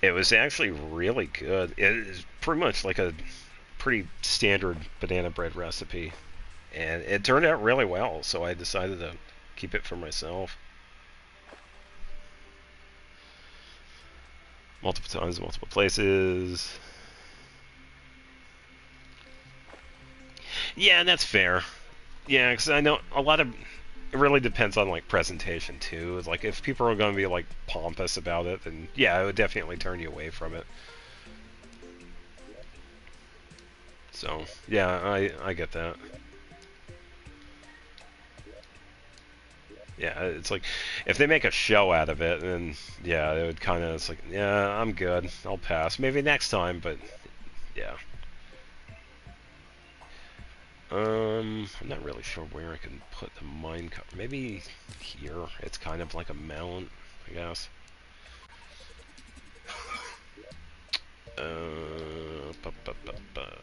it was actually really good. It is pretty much like a pretty standard banana bread recipe, and it turned out really well, so I decided to keep it for myself. Multiple times, multiple places. Yeah, that's fair. Yeah, because I know a lot of... It really depends on, like, presentation, too. Like, if people are going to be, like, pompous about it, then, yeah, it would definitely turn you away from it. So, yeah, I get that. Yeah, it's like, if they make a show out of it, then, yeah, it would kind of, it's like, yeah, I'm good. I'll pass. Maybe next time, but, yeah. I'm not really sure where I can put the mine cover. Maybe here. It's kind of like a mount, I guess. Ba, ba, ba, ba.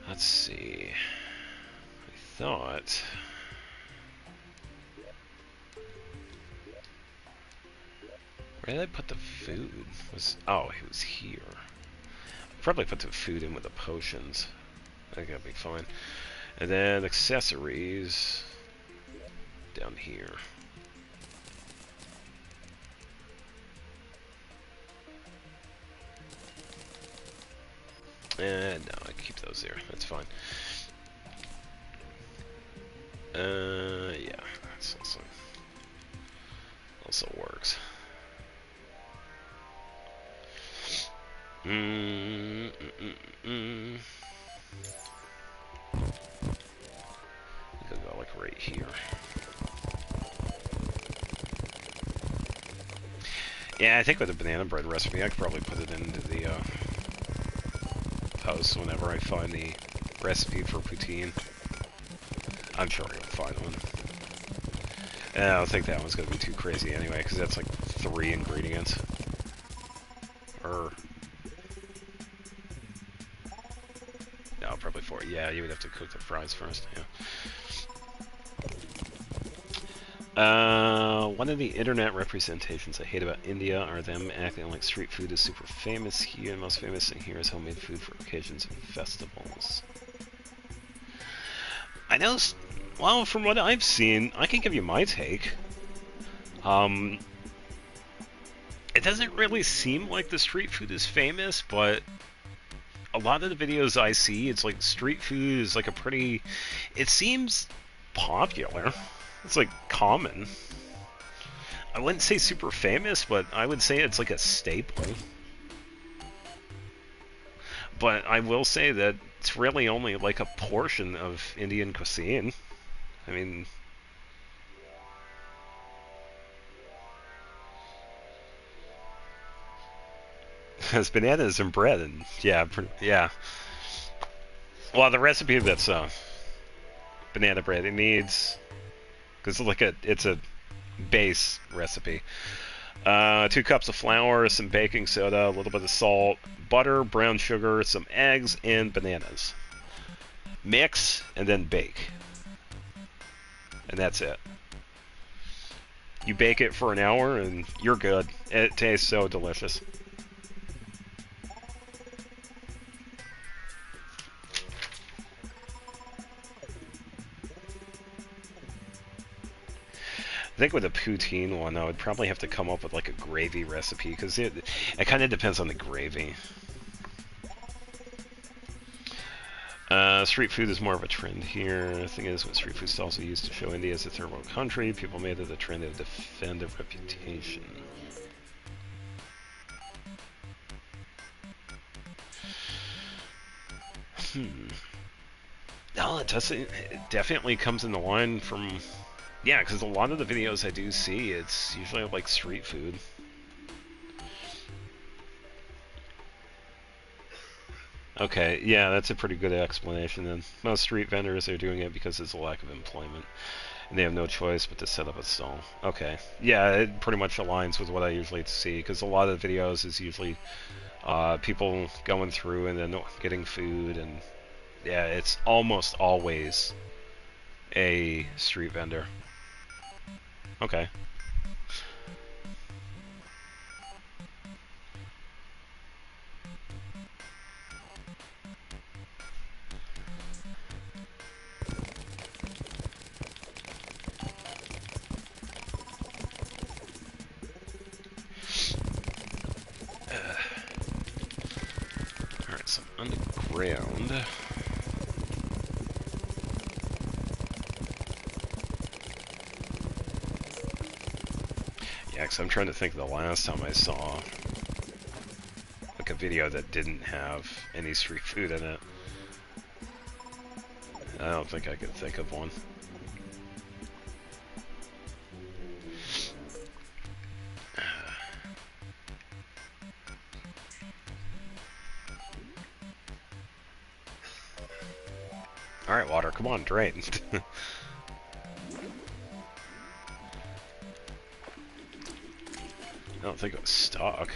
Let's see. I thought... Where did I put the food? Oh, it was here. Probably put the food in with the potions. I think that'd be fine. And then accessories down here. And no, I keep those there. That's fine. Yeah, that's also works. We could go like right here. Yeah, I think with the banana bread recipe, I could probably put it into the post whenever I find the recipe for poutine. I'm sure I'll find one. And I don't think that one's gonna be too crazy anyway, because that's like 3 ingredients. Or no, probably 4. Yeah, you would have to cook the fries first. Yeah. One of the internet representations I hate about India are them acting like street food is super famous here. The most famous thing here is homemade food for occasions and festivals. I know. Well, from what I've seen, I can give you my take. It doesn't really seem like the street food is famous, but a lot of the videos I see, it's like street food is like a pretty... It seems popular. It's like common. I wouldn't say super famous, but I would say it's like a staple. But I will say that it's really only like a portion of Indian cuisine. I mean... It's bananas and bread, and yeah, yeah. Well, the recipe that's banana bread, it needs... Because it's a base recipe. 2 cups of flour, some baking soda, a little bit of salt, butter, brown sugar, some eggs, and bananas. Mix, and then bake. And that's it. You bake it for an hour and you're good. It tastes so delicious. I think with a poutine one, I would probably have to come up with like a gravy recipe because it kind of depends on the gravy. Street food is more of a trend here. The thing is, when street food stalls are used to show India as a third world country, people made it a trend to defend their reputation. No, it doesn't. It definitely comes in the line from. Yeah, because a lot of the videos I do see, it's usually like street food. Okay, yeah, that's a pretty good explanation then. Most street vendors are doing it because there's a lack of employment, and they have no choice but to set up a stall. Okay, yeah, it pretty much aligns with what I usually see, because a lot of the videos is usually people going through and then getting food, and yeah, it's almost always a street vendor. Okay. Alright, so underground. Yeah, because I'm trying to think of the last time I saw like a video that didn't have any street food in it. I don't think I could think of one. Alright, water, come on, drain. I don't think it was stuck.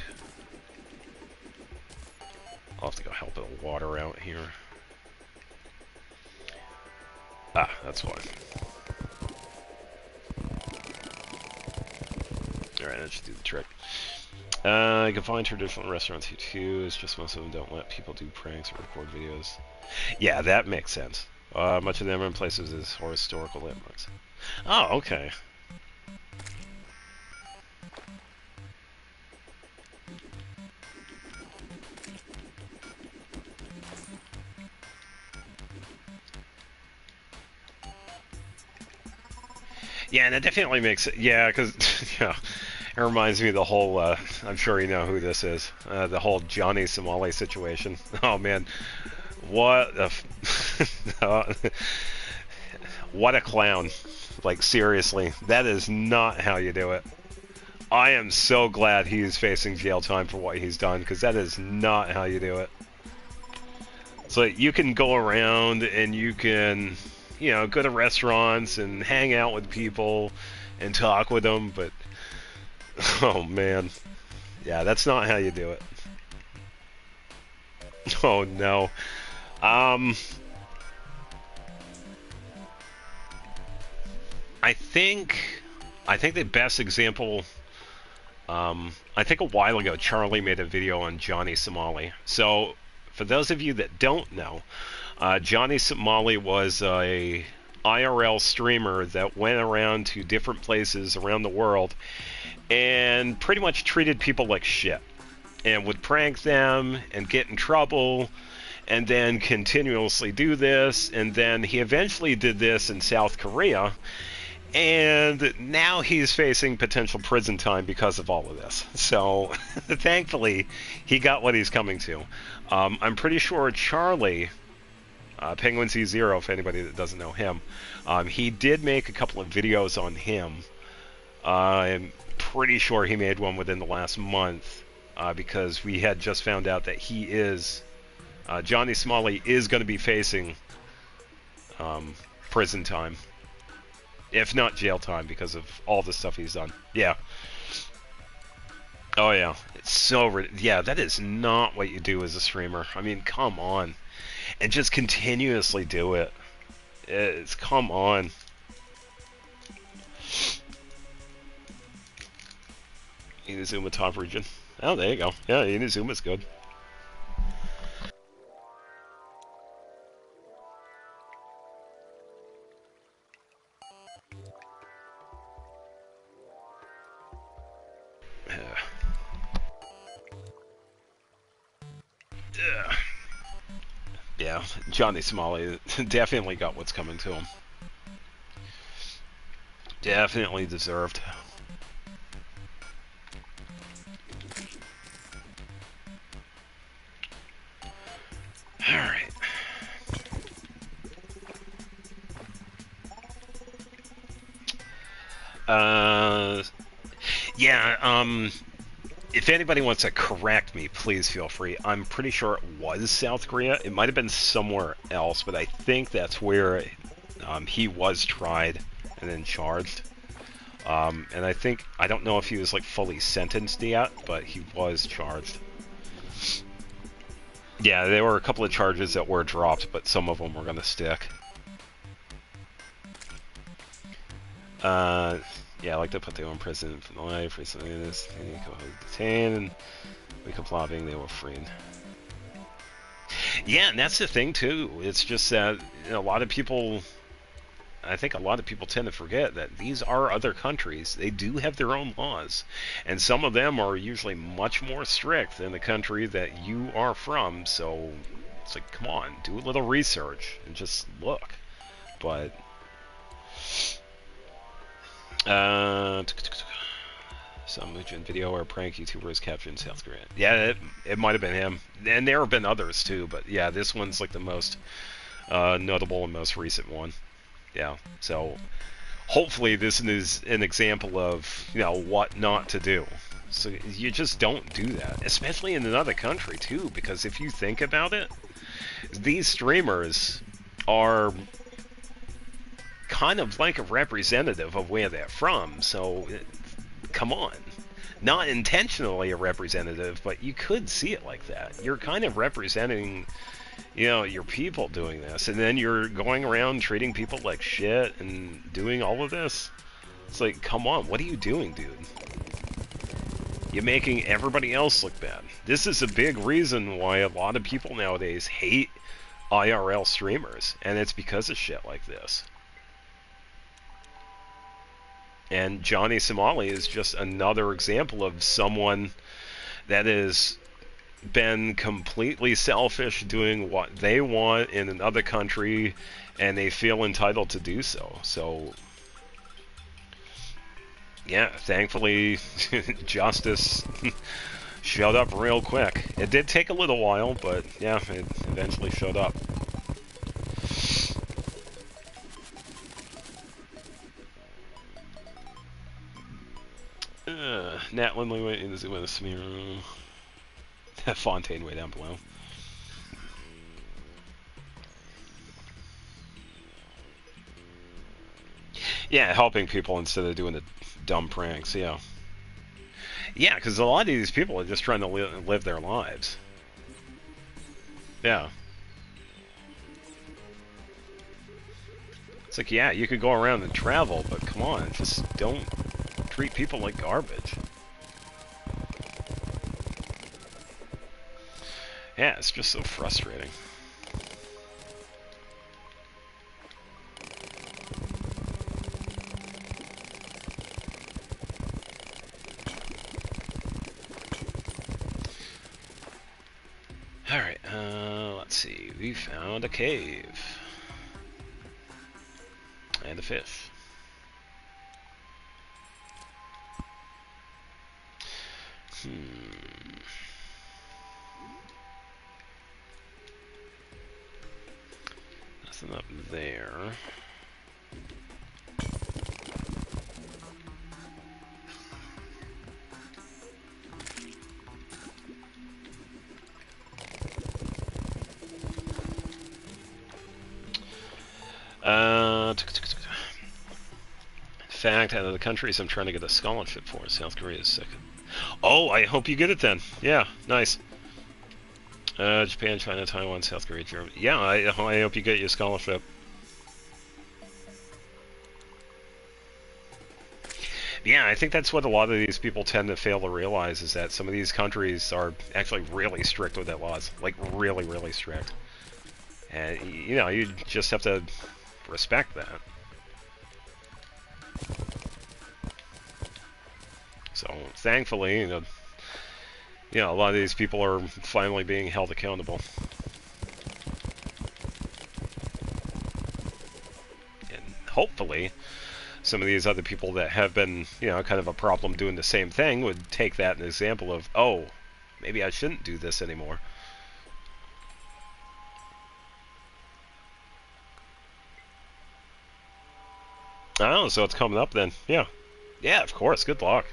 I'll have to go help the water out here. Ah, that's why. Alright, that should do the trick. You can find traditional restaurants here too, it's just most of them don't let people do pranks or record videos. Yeah, that makes sense. Much of them are in places as historical landmarks. Oh, okay. Yeah, and it definitely makes it. Yeah, because yeah, it reminds me of the whole. I'm sure you know who this is. The whole Johnny Somali situation. Oh man, what a what a clown! Like seriously, that is not how you do it. I am so glad he's facing jail time for what he's done, because that is not how you do it. So you can go around and you can, you know, go to restaurants and hang out with people and talk with them, but oh man, yeah, that's not how you do it. Oh no. Um, I think the best example. I think a while ago Charlie made a video on Johnny Somali. So for those of you that don't know, Johnny Somali was a IRL streamer that went around to different places around the world and pretty much treated people like shit and would prank them and get in trouble and then continuously do this, and then he eventually did this in South Korea, and now he's facing potential prison time because of all of this. So thankfully he got what he's coming to. I'm pretty sure Charlie, Penguin Z0, if anybody that doesn't know him, he did make a couple of videos on him. I'm pretty sure he made one within the last month, because we had just found out that he is, Johnny Somali is going to be facing prison time, if not jail time, because of all the stuff he's done. Yeah. Oh yeah, it's so yeah. That is not what you do as a streamer. I mean, come on, and just continuously do it. It's come on. Inazuma top region. Oh, there you go. Yeah, Inazuma's good. Yeah, Johnny Somali definitely got what's coming to him. Definitely deserved. Alright. Yeah, if anybody wants to correct me, please feel free. I'm pretty sure it was South Korea. It might have been somewhere else, but I think that's where he was tried and then charged. And I don't know if he was like fully sentenced yet, but he was charged. Yeah, there were a couple of charges that were dropped, but some of them were going to stick. Yeah, I like to put them in prison for life. Recently, this detained and week of lobbying, they were freed. Yeah, and that's the thing too. It's just that a lot of people, I think a lot of people tend to forget that these are other countries. They do have their own laws, and some of them are usually much more strict than the country that you are from. So it's like, come on, do a little research and just look. But some video or prank YouTuber is captured in South Korea. Yeah, it might have been him, and there have been others too. But yeah, this one's like the most notable and most recent one. Yeah, so hopefully this is an example of what not to do. So you just don't do that, especially in another country too, because if you think about it, these streamers are kind of like a representative of where they're from. So come on. Not intentionally a representative, but you could see it like that. You're kind of representing, your people doing this, and then you're going around treating people like shit and doing all of this. It's like, come on, what are you doing, dude? You're making everybody else look bad. This is a big reason why a lot of people nowadays hate IRL streamers, and it's because of shit like this. And Johnny Somali is just another example of someone that has been completely selfish, doing what they want in another country, and they feel entitled to do so. So, yeah, thankfully, justice showed up real quick. It did take a little while, but yeah, it eventually showed up. Nat Lindley went in the with a smear. Fontaine way down below. Yeah, helping people instead of doing the dumb pranks, yeah. Yeah, because a lot of these people are just trying to live their lives. Yeah. It's like, yeah, you could go around and travel, but come on, just don't treat people like garbage. Yeah, it's just so frustrating. Alright, let's see. We found a cave. And a fish. Nothing up there. In fact, out of the countries I'm trying to get a scholarship for, South Korea is second. Oh, I hope you get it then. Yeah, nice. Japan, China, Taiwan, South Korea, Germany. Yeah, I hope you get your scholarship. Yeah, I think that's what a lot of these people tend to fail to realize is that some of these countries are actually really strict with their laws, like really, really strict. And you know, you just have to respect that. So thankfully, a lot of these people are finally being held accountable. And hopefully, some of these other people that have been, kind of a problem doing the same thing would take that as an example of, oh, maybe I shouldn't do this anymore. Oh, so it's coming up then. Yeah. Yeah, of course. Good luck.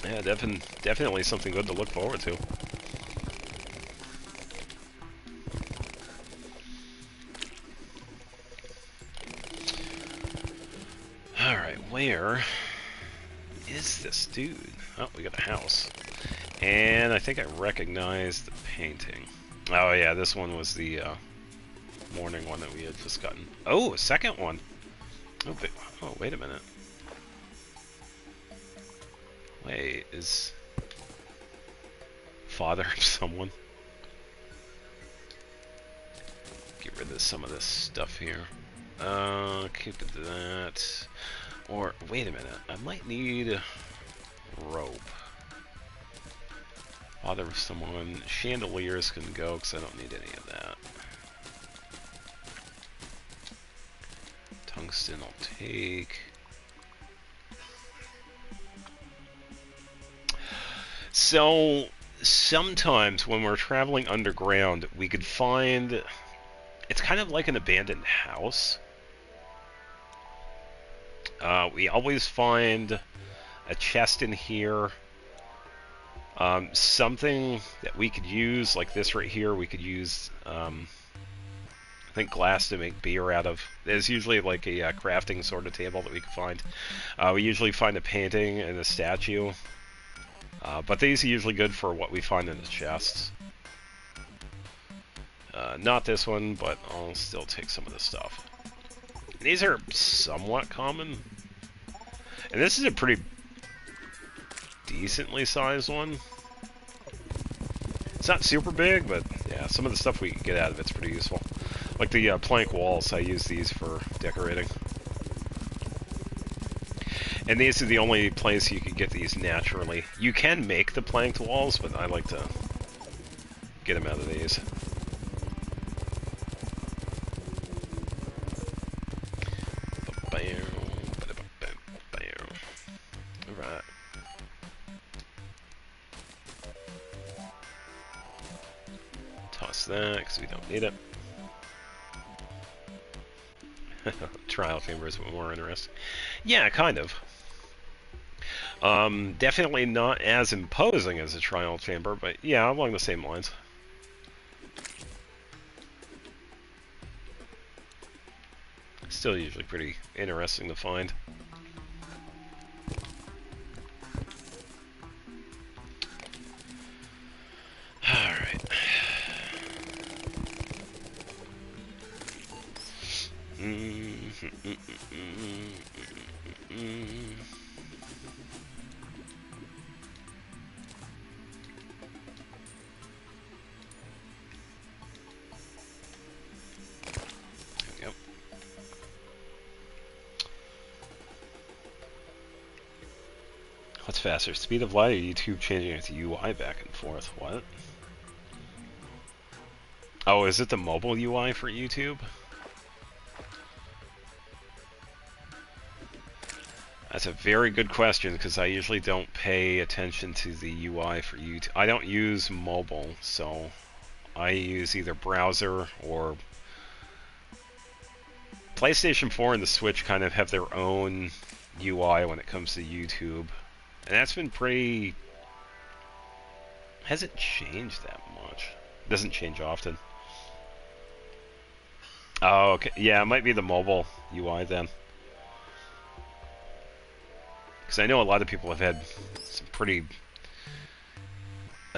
Yeah, definitely something good to look forward to. Alright, where is this dude? Oh, we got a house. And I think I recognize the painting. Oh yeah, this one was the morning one that we had just gotten. Oh, a second one! Oh, wait a minute. Wait, is father of someone? Get rid of some of this stuff here. Keep it to that. Or, wait a minute, I might need rope. Father of someone. Chandeliers can go, because I don't need any of that. Tungsten I'll take. So, sometimes when we're traveling underground, we could find... It's kind of like an abandoned house. We always find a chest in here. Something that we could use, like this right here, we could use, I think, glass to make beer out of. There's usually like a crafting sort of table that we can find. We usually find a painting and a statue. But these are usually good for what we find in the chests. Not this one, but I'll still take some of this stuff. These are somewhat common. And this is a pretty decently sized one. It's not super big, but yeah, some of the stuff we can get out of it's pretty useful. Like the plank walls, I use these for decorating. And these are the only place you can get these naturally. You can make the planked walls, but I like to get them out of these. Alright. Toss that, because we don't need it. Trial chamber is more interesting. Yeah, kind of. Definitely not as imposing as a trial chamber, but yeah, along the same lines. Still usually pretty interesting to find. Alright. What's faster, speed of light or YouTube changing its UI back and forth? What? Oh, is it the mobile UI for YouTube? That's a very good question, because I usually don't pay attention to the UI for YouTube. I don't use mobile, so I use either browser or... PlayStation 4 and the Switch kind of have their own UI when it comes to YouTube. And that's been pretty... hasn't changed that much. It doesn't change often. Oh, okay. Yeah, it might be the mobile UI then. Because I know a lot of people have had some pretty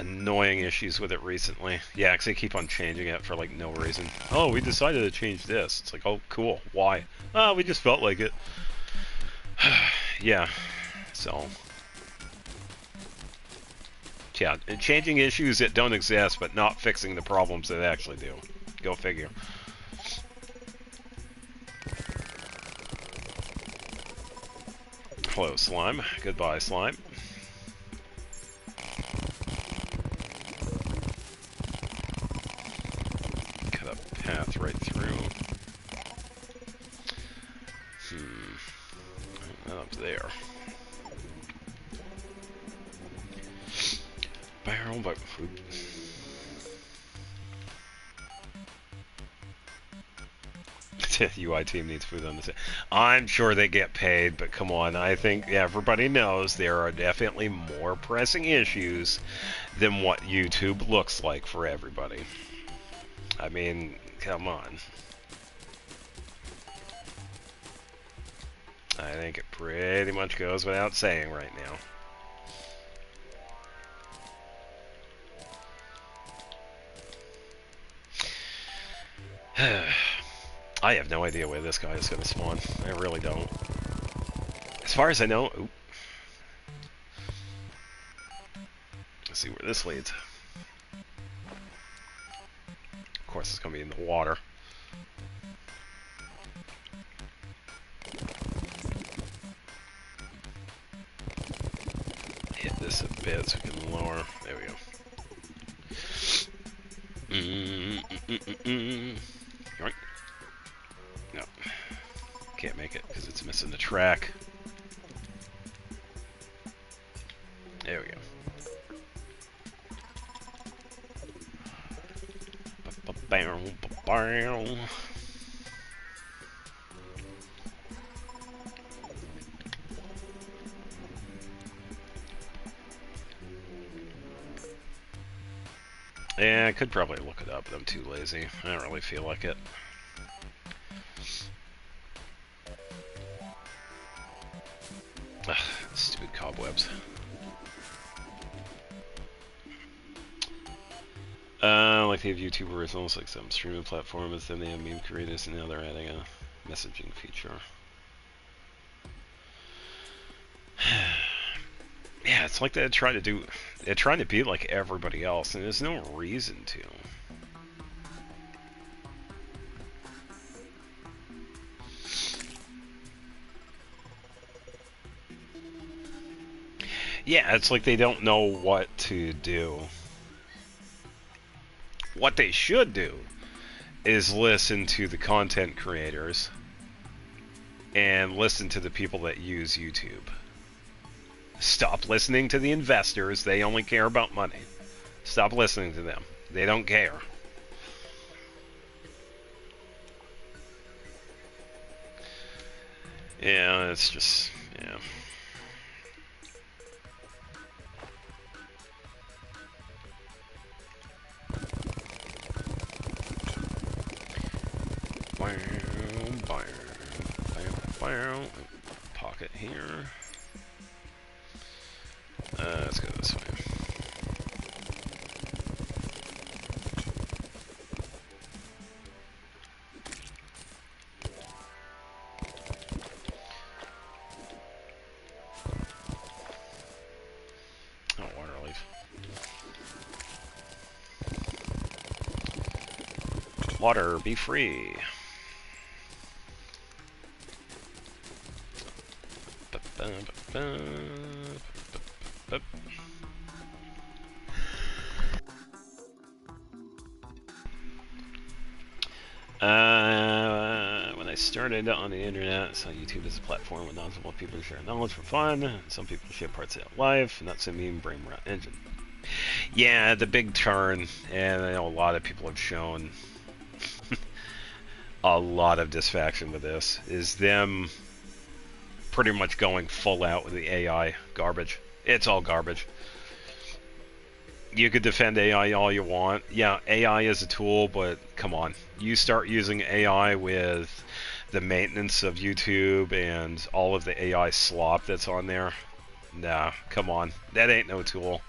annoying issues with it recently. Yeah, because they keep on changing it for like no reason. Oh, we decided to change this. It's like, oh, cool. Why? Oh, we just felt like it. Yeah. So. Yeah, changing issues that don't exist, but not fixing the problems that actually do. Go figure. Hello, slime. Goodbye, slime. Cut a path right through. Up there. Barrel, but UI team needs food on the side. I'm sure they get paid, but come on, I think everybody knows there are definitely more pressing issues than what YouTube looks like for everybody. I mean, come on. I think it pretty much goes without saying right now. I have no idea where this guy is going to spawn. I really don't. As far as I know... Oop. Let's see where this leads. Of course, it's going to be in the water. Hit this a bit so we can lower. There we go. Yoink. No. Can't make it because it's missing the track. There we go. Yeah, I could probably look it up, but I'm too lazy. I don't really feel like it. Ugh, stupid cobwebs. Like they have YouTubers, almost like some streaming platforms, then they have meme creators, and now they're adding a messaging feature. Yeah, it's like they're trying to be like everybody else, and there's no reason to. Yeah, it's like they don't know what to do. What they should do is listen to the content creators and listen to the people that use YouTube. Stop listening to the investors. They only care about money. Stop listening to them. They don't care. Yeah, it's just, yeah. Pocket here. Let's go this way. Oh, water leaf. Water, be free. When I started on the internet, I saw YouTube as a platform with knowledgeable people who share knowledge for fun. Some people share parts of their life, not so mean brain rot engine. Yeah, the big turn, and I know a lot of people have shown a lot of dissatisfaction with this, is them pretty much going full out with the AI garbage. It's all garbage. You could defend AI all you want. Yeah, AI is a tool, but come on. You start using AI with the maintenance of YouTube and all of the AI slop that's on there. Nah, come on. That ain't no tool.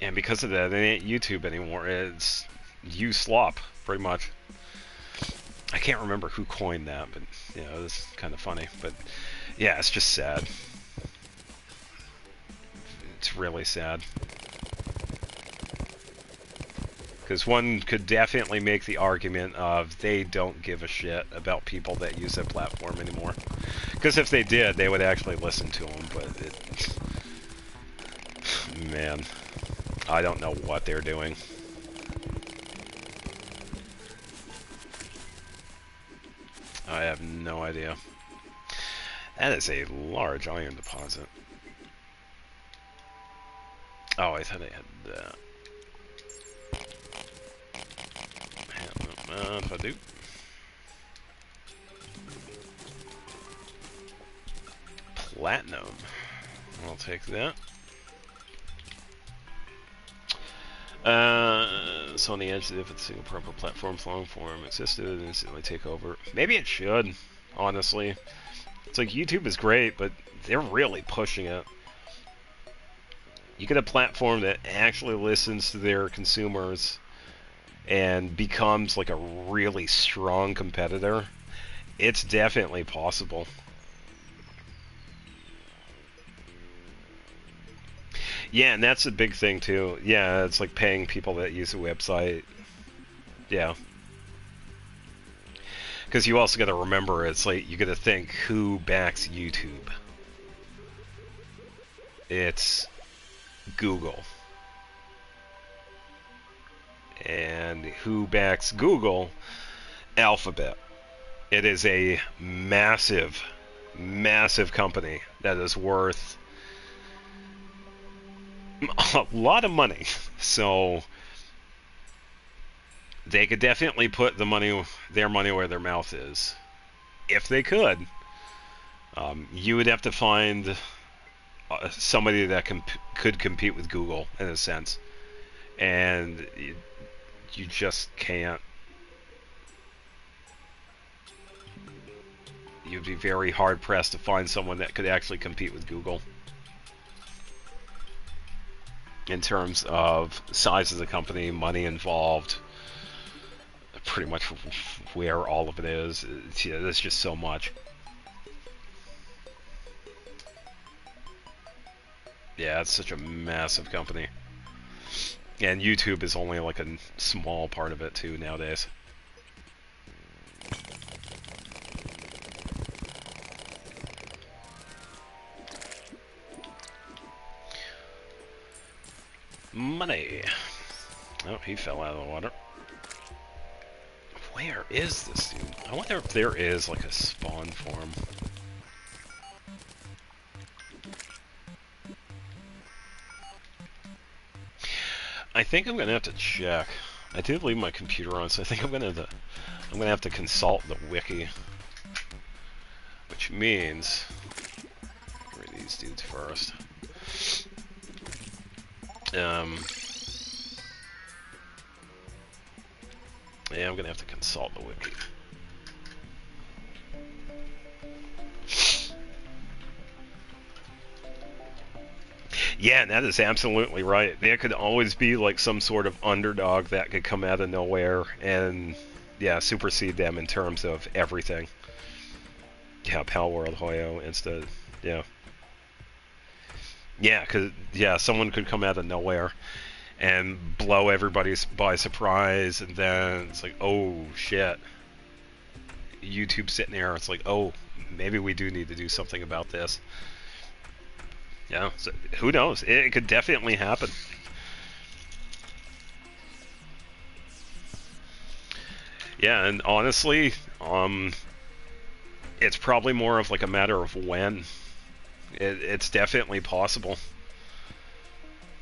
And because of that, it ain't YouTube anymore. It's you slop, pretty much. I can't remember who coined that, but you know, it's kind of funny. But yeah, it's just sad. It's really sad. Because one could definitely make the argument of they don't give a shit about people that use their platform anymore. Because if they did, they would actually listen to them, but man, I don't know what they're doing. I have no idea. That is a large iron deposit. Oh, I thought I had that. If I do. Platinum. I'll take that. So on the edge, if it's a single proper platform, long form existed, and instantly take over. Maybe it should, honestly. It's like YouTube is great, but they're really pushing it. You get a platform that actually listens to their consumers and becomes like a really strong competitor. It's definitely possible. Yeah, and that's a big thing too. Yeah, it's like paying people that use the website. Yeah. Because you also got to remember, it's like you got to think who backs YouTube. It's Google. And who backs Google? Alphabet. It is a massive, massive company that is worth a lot of money. So they could definitely put their money where their mouth is. If they could. You would have to find somebody that could compete with Google in a sense. And you just can't. You'd be very hard pressed to find someone that could actually compete with Google in terms of size of the company, money involved, pretty much where all of it is. There's just so much. Yeah, it's such a massive company. And YouTube is only like a small part of it too nowadays. Money. Oh, he fell out of the water. Where is this dude? I wonder if there is like a spawn for him. I think I'm gonna have to check. I did leave my computer on, so I think I'm gonna have to consult the wiki, which means read these dudes first. Yeah, I'm gonna have to consult the wiki. Yeah, and that is absolutely right. There could always be like some sort of underdog that could come out of nowhere and, yeah, supersede them in terms of everything. Yeah, Pal World, Hoyo, Insta, yeah. Yeah, someone could come out of nowhere and blow everybody by surprise, and then it's like, oh shit. YouTube sitting there, it's like, oh, maybe we do need to do something about this. Yeah, so who knows? It could definitely happen. Yeah, and honestly, it's probably more of like a matter of when. It's definitely possible.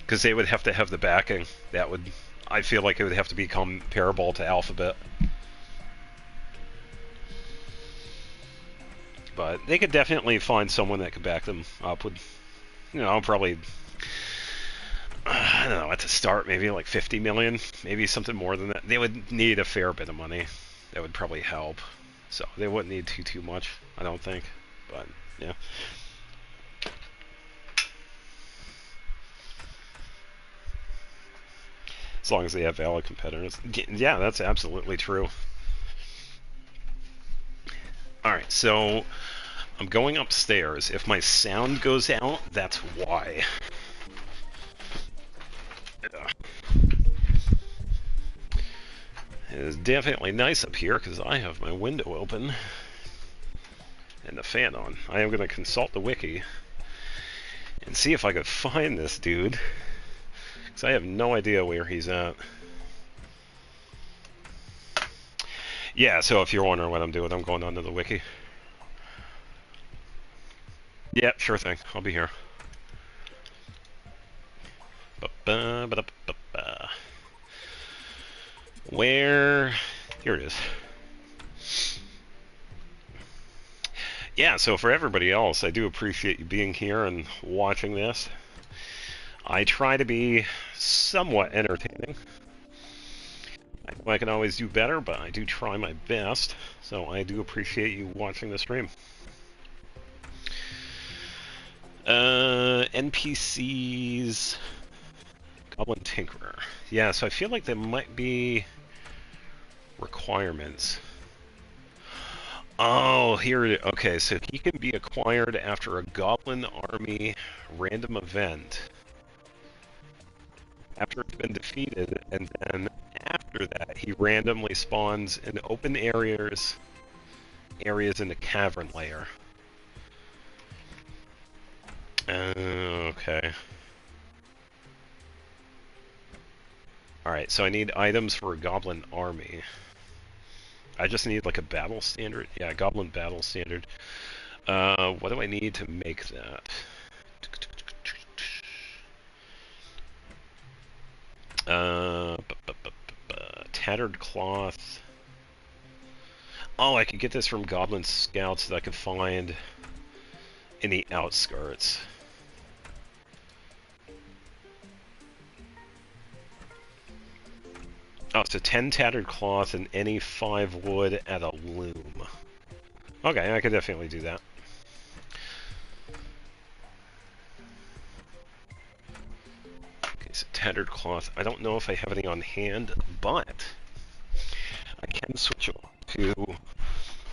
Because they would have to have the backing. I feel like it would have to be comparable to Alphabet. But they could definitely find someone that could back them up with, probably, I don't know, at the start, maybe like 50 million, maybe something more than that. They would need a fair bit of money. That would probably help. So they wouldn't need too much, I don't think. But, yeah. As long as they have valid competitors. Yeah, that's absolutely true. Alright, so I'm going upstairs. If my sound goes out, that's why. It is definitely nice up here because I have my window open and the fan on. I am going to consult the wiki and see if I could find this dude, because I have no idea where he's at. Yeah, so if you're wondering what I'm doing, I'm going onto the wiki. Yeah, sure thing. I'll be here. Where? Here it is. Yeah, so for everybody else, I do appreciate you being here and watching this. I try to be somewhat entertaining. I know I can always do better, but I do try my best, so I do appreciate you watching the stream. NPCs... Goblin Tinkerer. Yeah, so I feel like there might be requirements. Oh, here it is. Okay, so he can be acquired after a Goblin Army random event. After it's been defeated, and then after that, he randomly spawns in open areas in the cavern layer. Okay. Alright, so I need items for a Goblin Army. I just need like a battle standard. Yeah, Goblin battle standard. What do I need to make that? Tattered cloth. Oh, I could get this from Goblin Scouts that I could find in the outskirts. Oh, so 10 tattered cloth and any 5 wood at a loom. Okay, I could definitely do that. Okay, so tattered cloth. I don't know if I have any on hand, but I can switch to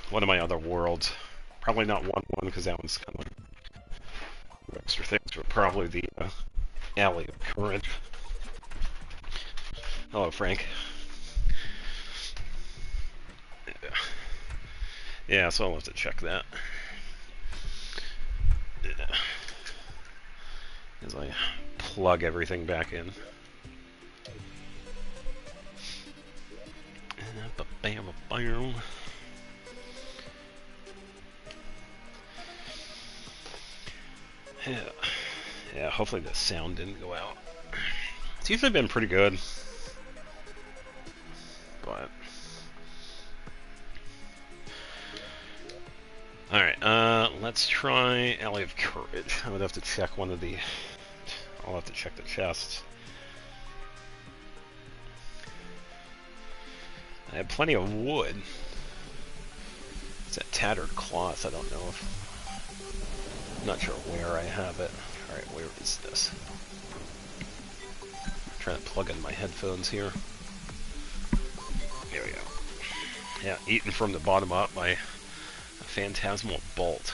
one of my other worlds. Probably not 1-1 because that one's kind of extra things, but probably the Alley of Courage. Hello, Frank. Yeah, so I'll have to check that. As I plug everything back in. Yeah, hopefully the sound didn't go out. It's usually been pretty good. But... Alright, let's try Alley of Courage. I would have to check one of the... I'll have to check the chests. I have plenty of wood. It's that tattered cloth. I don't know if... I'm not sure where I have it. Alright, where is this? I'm trying to plug in my headphones here. There we go. Yeah, eaten from the bottom up by a phantasmal bolt.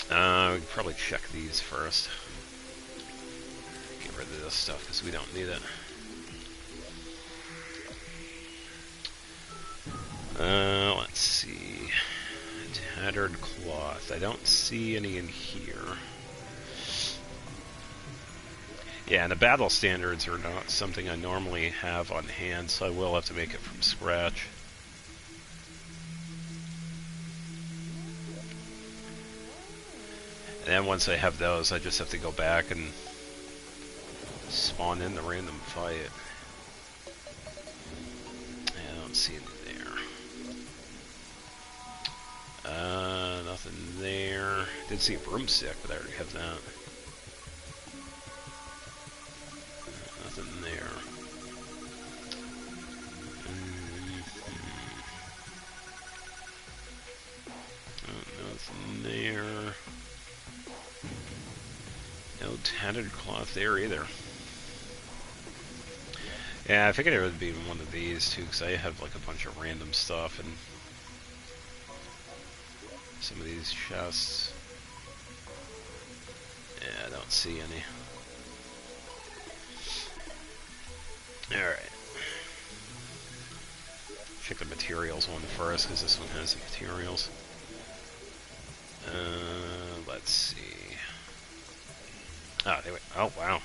We can probably check these first. Get rid of this stuff because we don't need it. Let's see. Tattered cloth. I don't see any in here. Yeah, and the battle standards are not something I normally have on hand, so I will have to make it from scratch. And then once I have those, I just have to go back and spawn in the random fight. I don't see any there. Nothing there. Did see a broomstick, but I already have that. Nothing there. Nothing there. No tattered cloth there either. Yeah, I figured it would be one of these too, because I have like a bunch of random stuff and some of these chests. Yeah, I don't see any. Alright. Check the materials one first, because this one has the materials. Let's see. Ah, there we go. Oh, wow.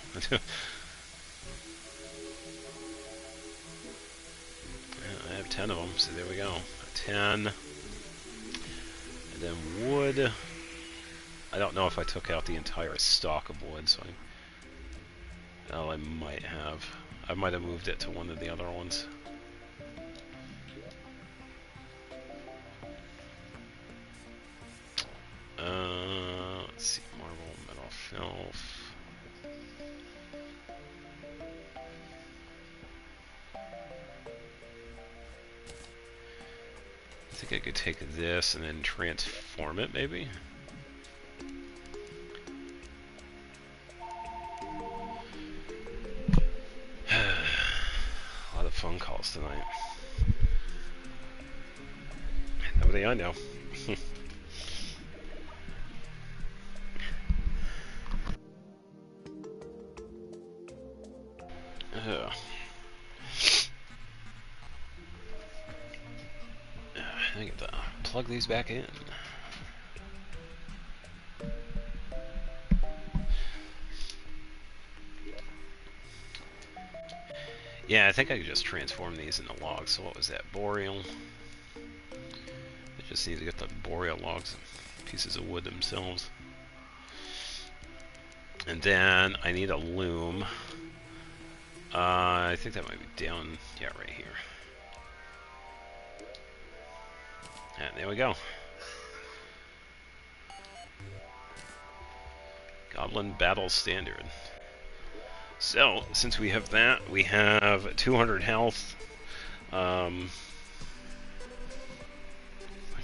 I have 10 of them, so there we go. 10. And then wood. I don't know if I took out the entire stock of wood, so I might have. I might have moved it to one of the other ones. Let's see, marble, metal shelf. I think I could take this and then transform it, maybe? A lot of phone calls tonight. Nobody I know. I get to plug these back in. Yeah, I think I could just transform these into logs. So what was that? Boreal. I just need to get the boreal logs and pieces of wood themselves. And then I need a loom. I think that might be down, yeah, right here. And there we go. Goblin Battle Standard. So, since we have that, we have 200 health. Which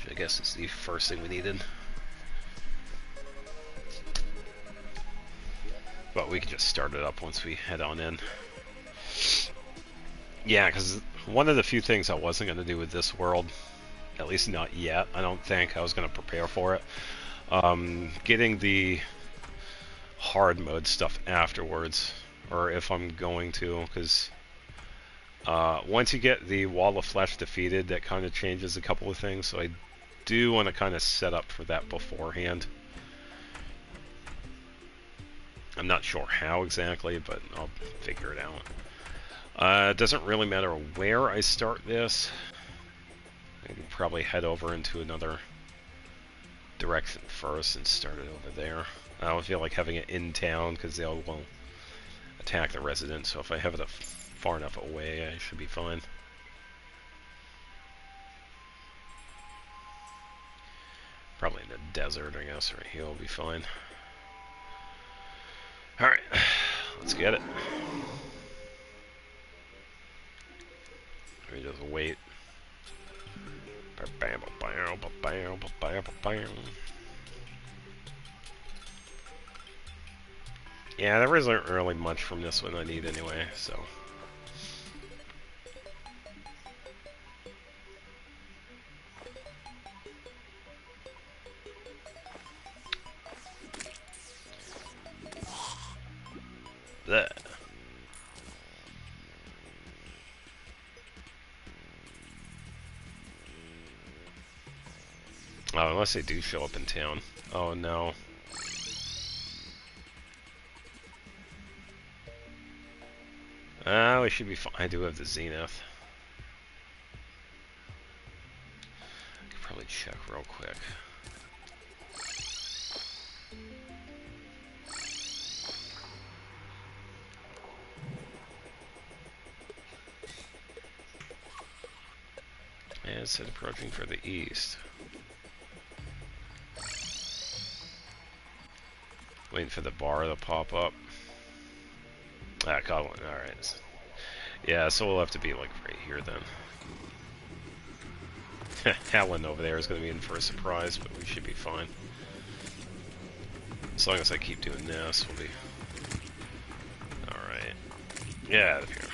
I guess is the first thing we needed. But we can just start it up once we head on in. Yeah, because one of the few things I wasn't going to do with this world, at least not yet, I don't think I was going to prepare for it. Getting the hard mode stuff afterwards, or if I'm going to, because once you get the Wall of Flesh defeated, that kind of changes a couple of things, so I do want to kind of set up for that beforehand. I'm not sure how exactly, but I'll figure it out. It doesn't really matter where I start this. I can probably head over into another direction first and start it over there. I don't feel like having it in town because they all will attack the residents, so if I have it far enough away, I should be fine. Probably in the desert, I guess, right here will be fine. Alright, let's get it. Let me just wait. Yeah, there isn't really much from this one I need anyway, so. Blech. Oh, unless they do show up in town. Oh no. We should be fine. I do have the Zenith. I could probably check real quick. And it said approaching for the east. Waiting for the bar to pop up. Ah, Goblin. Alright. Yeah, so we'll have to be like right here then. Helen over there is going to be in for a surprise, but we should be fine. As long as I keep doing this, we'll be... Alright. Get out of here.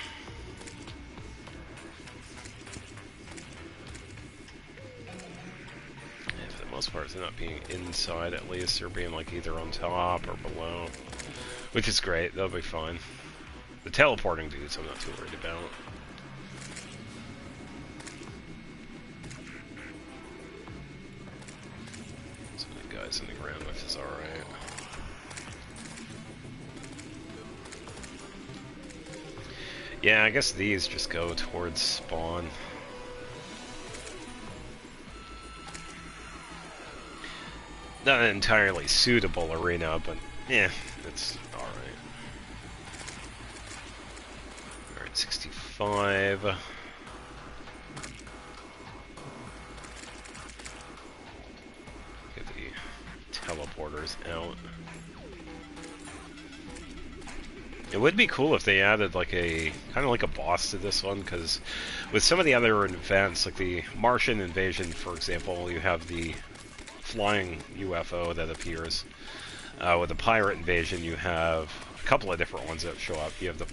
most part. They're not being inside, at least. They're being, like, either on top or below. Which is great. That'll be fine. The teleporting dudes I'm not too worried about. So the guys in the ground, which is alright. Yeah, I guess these just go towards spawn. Not an entirely suitable arena, but yeah, it's alright. Alright, 65. Get the teleporters out. It would be cool if they added like a kind of like a boss to this one, because with some of the other events, like the Martian invasion, for example, you have the flying UFO that appears. With the pirate invasion, you have a couple of different ones that show up. You have the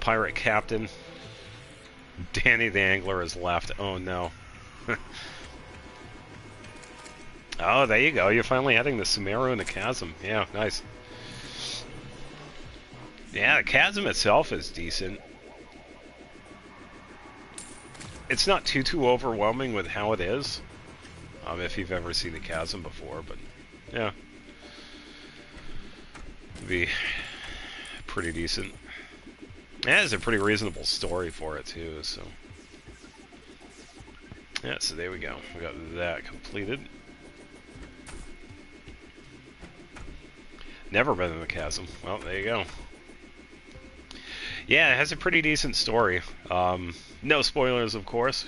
pirate captain. Danny the Angler is left. Oh no. Oh, there you go. You're finally adding the Sumeru and the Chasm. Yeah, nice. Yeah, the Chasm itself is decent. It's not too overwhelming with how it is. If you've ever seen the Chasm before, but yeah. It'd be pretty decent. It has a pretty reasonable story for it too, so. Yeah, so there we go. We got that completed. Never been in the Chasm. Well, there you go. Yeah, it has a pretty decent story. No spoilers, of course.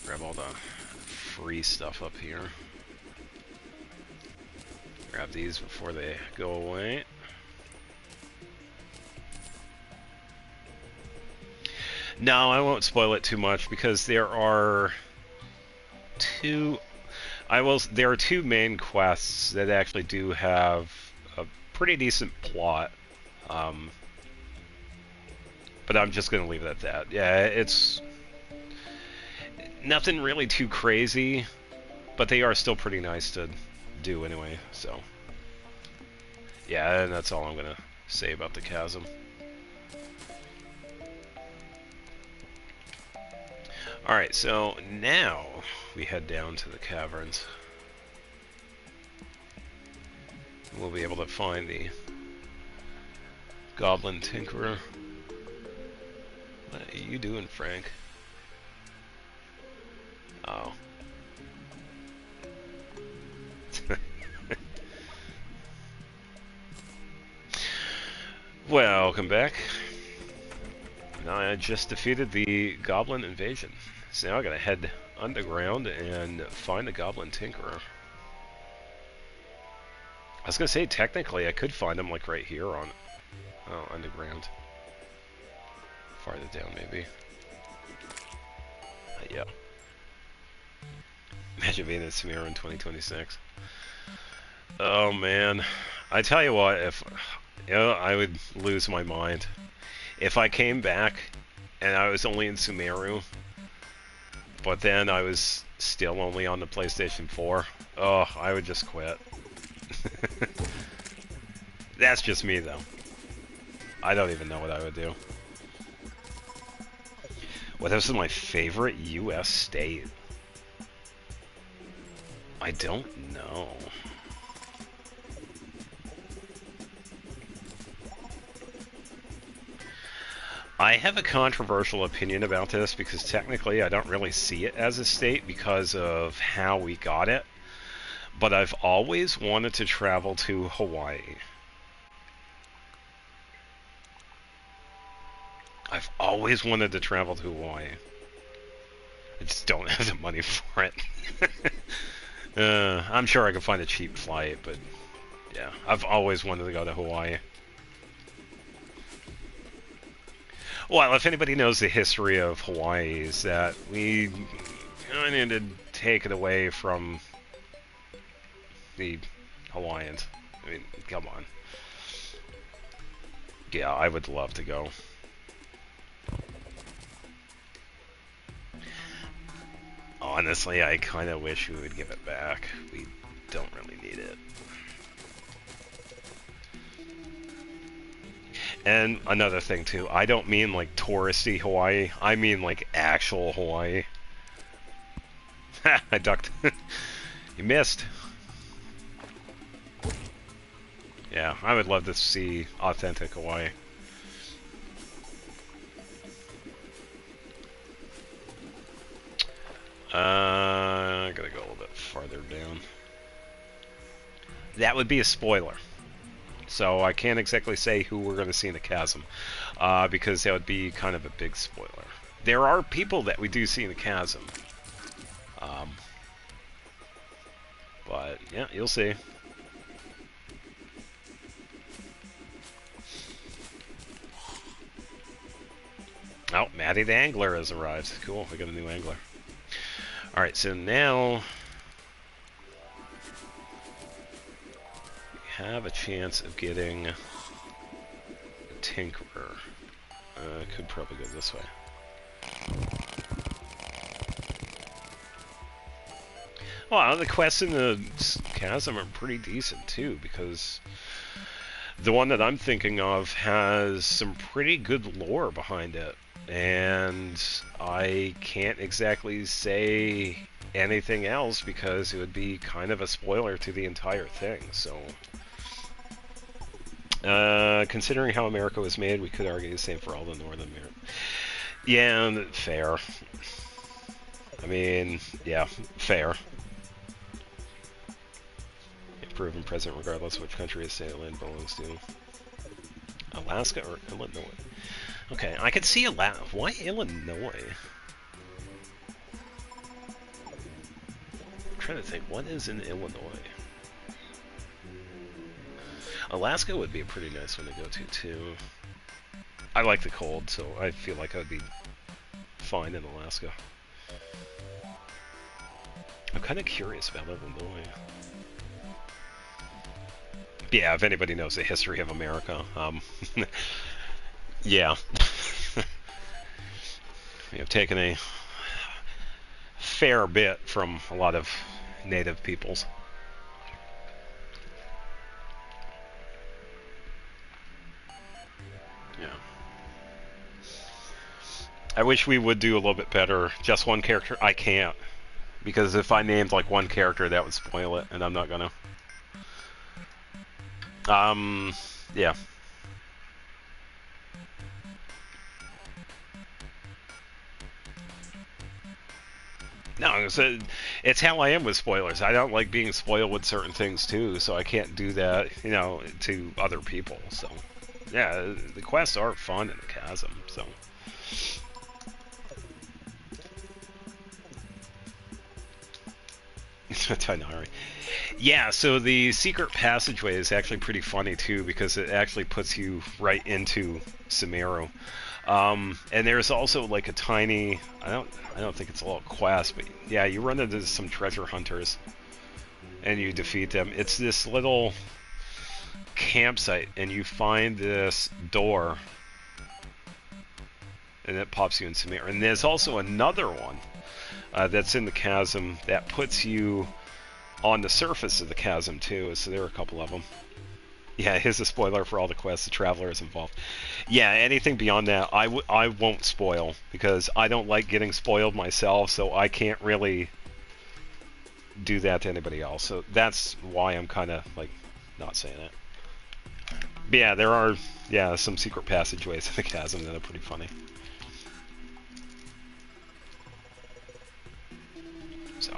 Grab all the free stuff up here. Grab these before they go away. No, I won't spoil it too much because there are there are two main quests that actually do have a pretty decent plot. But I'm just going to leave it at that. Yeah, it's nothing really too crazy, but they are still pretty nice to do anyway, so. Yeah, and that's all I'm going to say about the Chasm. Alright, so now we head down to the caverns. We'll be able to find the Goblin Tinkerer. What are you doing, Frank? Oh. Welcome back. Now I just defeated the Goblin invasion. So now I gotta head underground and find the Goblin Tinkerer. I was gonna say, technically, I could find him like right here on, underground. Farther down, maybe. Yeah. Imagine being in Sumeru in 2026. Oh man, I tell you what, if I would lose my mind if I came back and I was only in Sumeru, but then I was still only on the PlayStation 4. Oh, I would just quit. That's just me, though. I don't even know what I would do. What is my favorite U.S. state? I don't know. I have a controversial opinion about this because technically I don't really see it as a state because of how we got it. But I've always wanted to travel to Hawaii. I've always wanted to travel to Hawaii. I just don't have the money for it. I'm sure I can find a cheap flight, but yeah, I've always wanted to go to Hawaii. Well, if anybody knows the history of Hawaii, is that we kind of did take it away from the Hawaiians. I mean, come on. Yeah, I would love to go. Honestly, I kind of wish we would give it back. We don't really need it. And another thing too, I don't mean like touristy Hawaii. I mean like actual Hawaii. Ha! I ducked. You missed. Yeah, I would love to see authentic Hawaii. I gotta go a little bit farther down. That would be a spoiler. So I can't exactly say who we're going to see in the chasm, because that would be kind of a big spoiler. There are people that we do see in the chasm. But, yeah, you'll see. Oh, Maddie the Angler has arrived. Cool, we got a new angler. Alright, so now we have a chance of getting a Tinkerer. Could probably go this way. Well, the quests in the chasm are pretty decent too, because the one that I'm thinking of has some pretty good lore behind it. And I can't exactly say anything else because it would be kind of a spoiler to the entire thing. So, considering how America was made, we could argue the same for all the Northern America. Yeah, fair. I mean, yeah, fair. Proven present regardless of which country a state land belongs to. Alaska or Illinois? Okay, I could see why Illinois? I'm trying to think, what is in Illinois? Alaska would be a pretty nice one to go to, too. I like the cold, so I feel like I would be fine in Alaska. I'm kind of curious about Illinois. Yeah, if anybody knows the history of America, yeah. We have taken a fair bit from a lot of native peoples. Yeah. I wish we would do a little bit better. Just one character? I can't. Because if I named like one character, that would spoil it, and I'm not gonna. Yeah. No, it's how I am with spoilers. I don't like being spoiled with certain things too, so I can't do that, you know, to other people. So, yeah, the quests are fun in the chasm. So, Tainari. Yeah, so the secret passageway is actually pretty funny too because it actually puts you right into Sumeru. And there's also like a tiny, I don't think it's a little quest, but yeah, you run into some treasure hunters and you defeat them. It's this little campsite and you find this door and it pops you in Sumeru. And there's also another one that's in the chasm that puts you on the surface of the chasm too, so there are a couple of them. Yeah, here's a spoiler for all the quests, the traveler is involved. Yeah, anything beyond that, I won't spoil, because I don't like getting spoiled myself, so I can't really do that to anybody else. So that's why I'm kind of, like, not saying it. But yeah, there are, yeah, some secret passageways in the chasm that are pretty funny. So,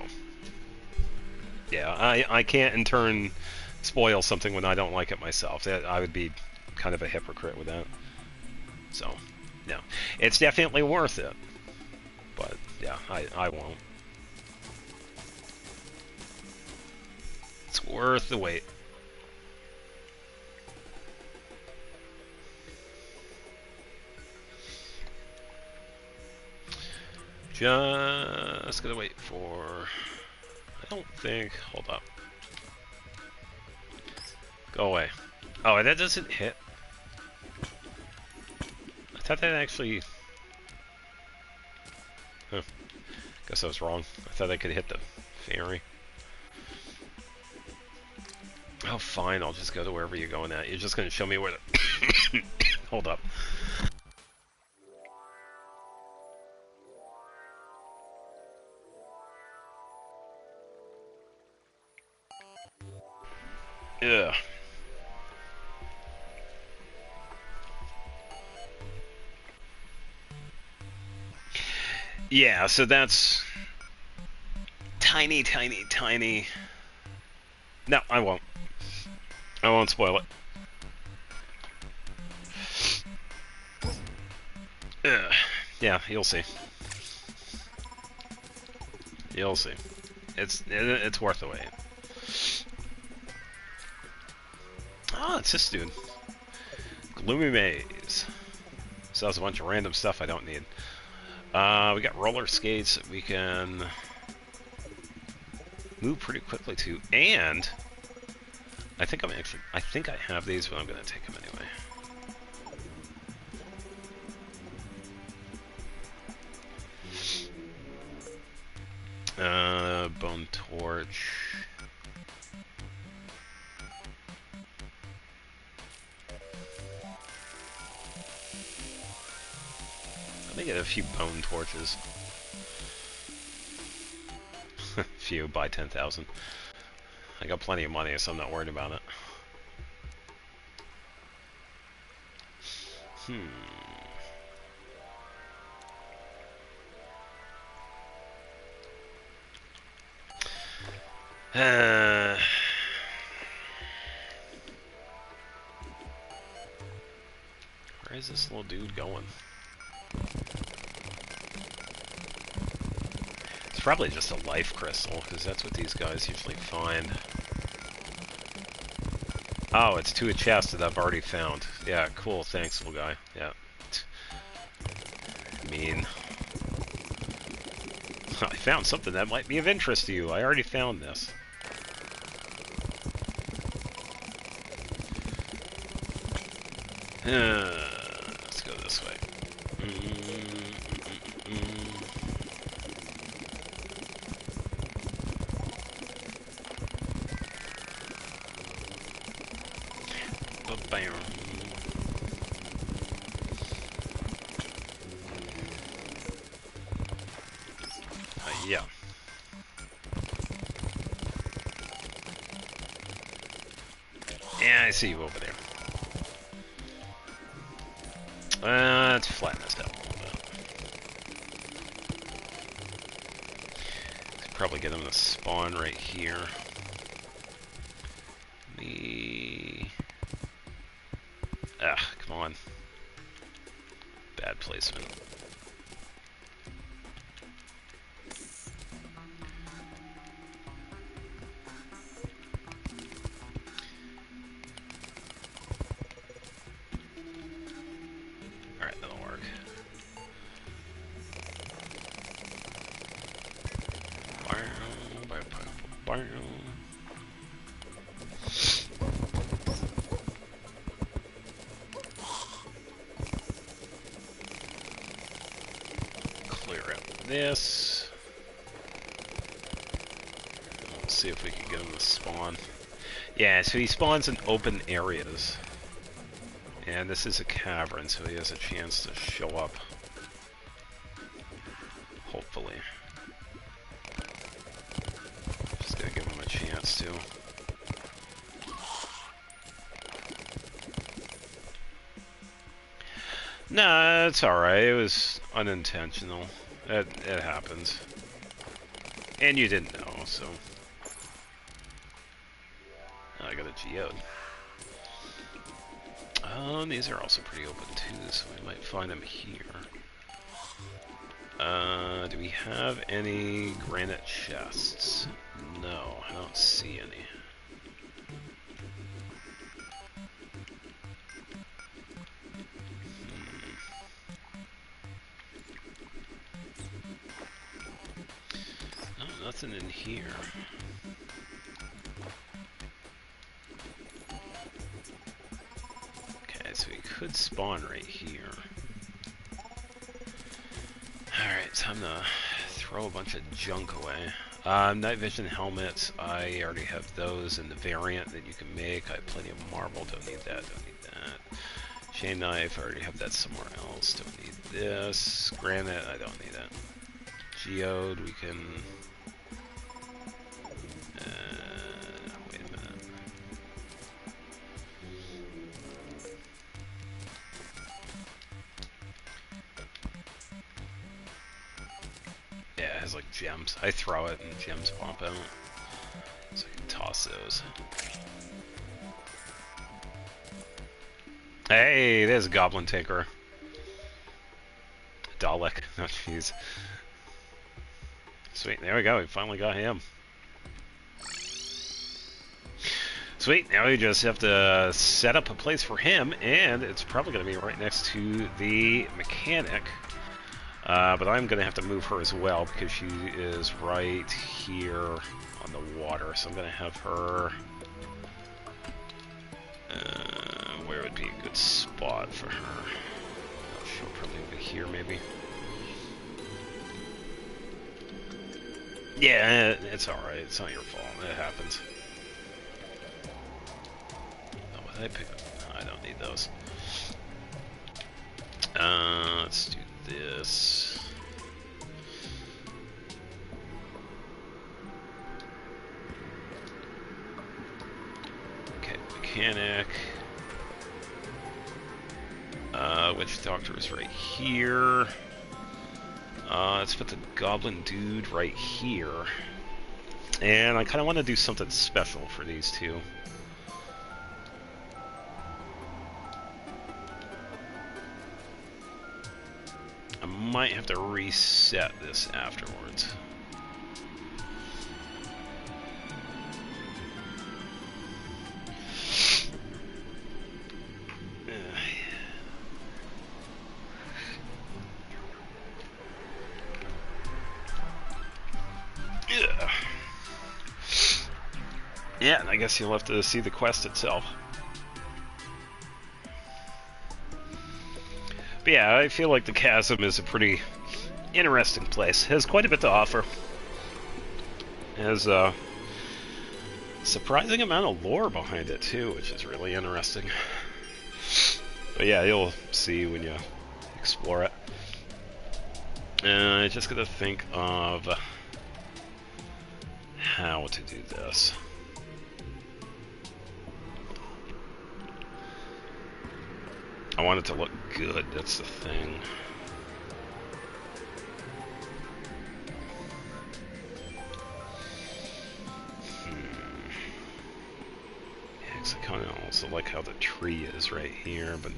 yeah, I can't in turn spoil something when I don't like it myself. I would be kind of a hypocrite with that. So, no. It's definitely worth it. But, yeah, I won't. It's worth the wait. Just gonna wait for... I don't think... Hold up. Go away. Oh, that doesn't hit. I thought that actually... Huh. Guess I was wrong. I thought I could hit the ferry. Oh, fine. I'll just go to wherever you're going at. You're just going to show me where the... Hold up. Ugh. Yeah, so that's... Tiny, tiny, tiny... No, I won't. I won't spoil it. Yeah, you'll see. You'll see. It's worth the wait. Oh, it's this dude. Gloomy Maze. So that's a bunch of random stuff I don't need. We got roller skates that we can move pretty quickly to, and I think I think I have these, but I'm gonna take them anyway. Bone torch. Let me get a few bone torches. Few, buy 10,000. I got plenty of money, so I'm not worried about it. Where is this little dude going? It's probably just a life crystal, because that's what these guys usually find. Oh, it's to a chest that I've already found. Yeah, cool, thanks, little guy. Yeah. Mean. I found something that might be of interest to you. I already found this. Let's go this way. Bam. Yeah. Yeah, I see you over there. Let's flatten this out a little bit. Let's probably get them to spawn right here. Come on. Bad placement. Alright, that'll work. Clear out this. Let's see if we can get him to spawn. Yeah, so he spawns in open areas. And this is a cavern, so he has a chance to show up. Hopefully. Just gotta give him a chance to. Nah, it's alright. It was unintentional. It happens. And you didn't know, so... Oh, I got a geode. These are also pretty open too, so we might find them here. Do we have any granite chests? No, I don't see any. No, nothing in here. So we could spawn right here. Alright, time to throw a bunch of junk away. Night vision helmets, I already have those in the variant that you can make. I have plenty of marble, don't need that, don't need that. Chain knife, I already have that somewhere else, don't need this. Granite, I don't need it. Geode, we can... wait a minute. Yeah, it has like gems. I throw it and gems pop out. So I can toss those. Hey, there's a goblin tinkerer. Dalek. Oh, jeez. Sweet, there we go. We finally got him. Sweet, now we just have to set up a place for him, and it's probably going to be right next to the mechanic. But I'm going to have to move her as well because she is right here on the water. So I'm going to have her... where would be a good spot for her? Oh, she'll probably be here, maybe. Yeah, it's alright. It's not your fault. It happens. Oh, what did I pick up? No, I don't need those. Let's do this. Okay, mechanic. Witch doctor is right here. Let's put the goblin dude right here. And I kind of want to do something special for these two. I might have to reset this afterwards. Yeah, and I guess you'll have to see the quest itself. But yeah, I feel like the chasm is a pretty interesting place. It has quite a bit to offer. It has a surprising amount of lore behind it too, which is really interesting. But yeah, you'll see when you explore it. I just gotta think of how to do this. I want it to look good, that's the thing. Yeah, 'cause I kind of also like how the tree is right here, but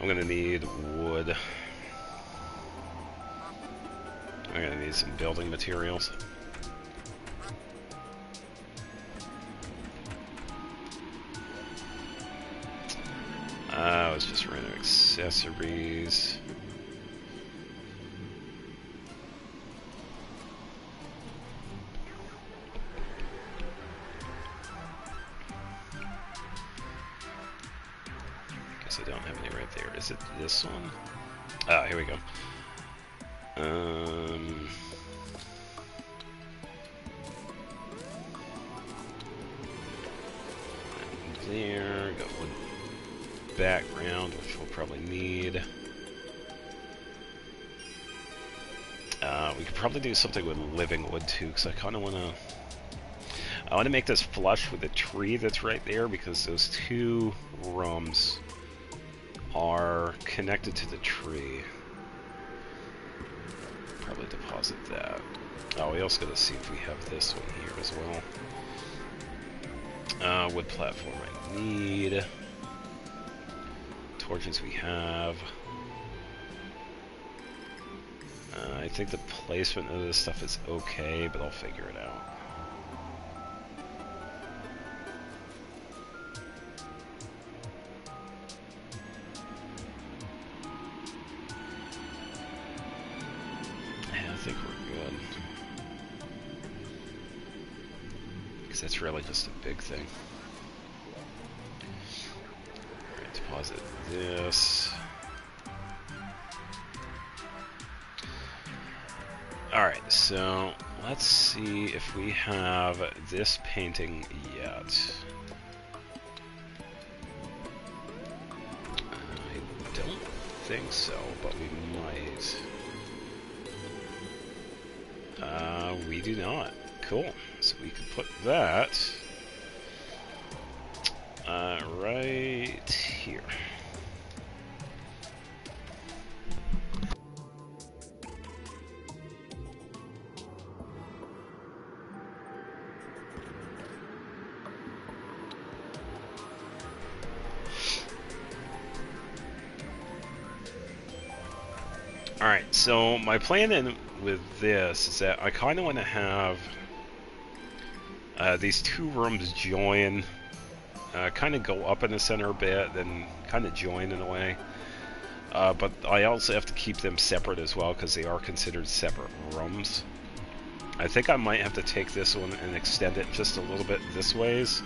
I'm gonna need wood. I'm gonna need some building materials. I was just running accessories. Guess I don't have any right there. Is it this one? Ah, here we go. There, got wood background, which we'll probably need. We could probably do something with living wood too, because I kind of want to. I want to make this flush with the tree that's right there, because those two rooms are connected to the tree. Probably deposit that. Oh, we also got to see if we have this one here as well. Wood platform I need. Torches we have. I think the placement of this stuff is okay, but I'll figure it out. Yeah, I think we're good. Because that's really just a big thing. Alright, deposit this. Alright, so let's see if we have this painting yet. I don't think so, but we might. We do not. Cool. So we can put that right here. Alright, so my plan with this is that I kind of want to have these two rooms join, kind of go up in the center a bit, then kind of join in a way. But I also have to keep them separate as well because they are considered separate rooms. I think I might have to take this one and extend it just a little bit this ways,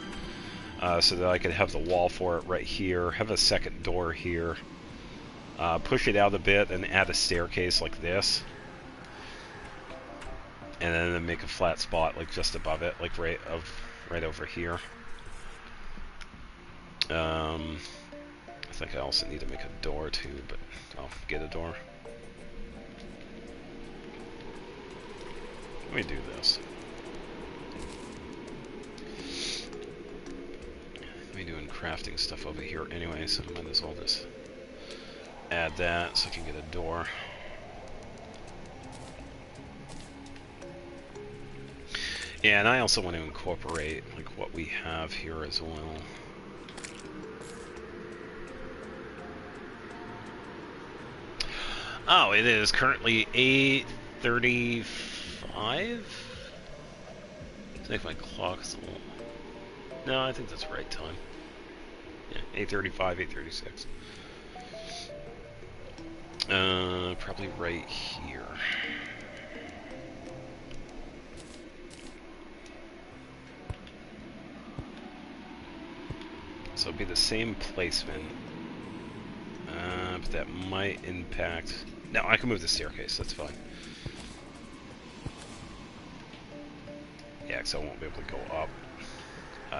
so that I could have the wall for it right here, have a second door here, push it out a bit and add a staircase like this, and then make a flat spot like just above it, like right over here. I think I also need to make a door too, but I'll get a door. Let me do this. Let me doing crafting stuff over here anyway, so I might as well just add that so I can get a door. Yeah, and I also want to incorporate like what we have here as well. Oh, it is currently 8:35. I think my clock's a little... No, I think that's the right time. Yeah, 8:35, 8:36. Probably right here. So it'll be the same placement. But that might impact... No, I can move the staircase, that's fine. Yeah, because I won't be able to go up.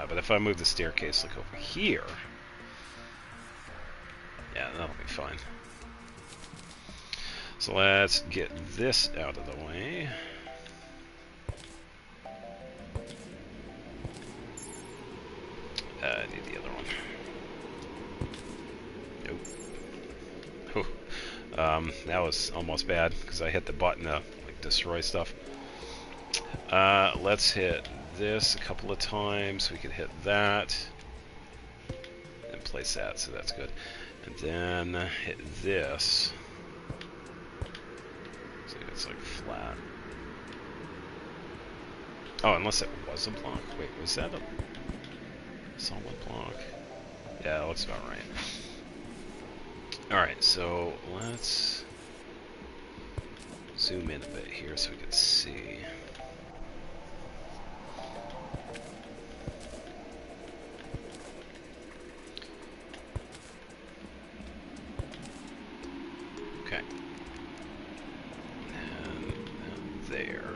But if I move the staircase like over here... Yeah, that'll be fine. So let's get this out of the way. I need the other one. Nope. That was almost bad because I hit the button to like destroy stuff. Let's hit this a couple of times. We can hit that and place that, so that's good. And then hit this. So it's like flat. Oh, unless it was a block. Wait, was that a solid block? Yeah, that looks about right. Alright, so let's zoom in a bit here so we can see. Okay. And there.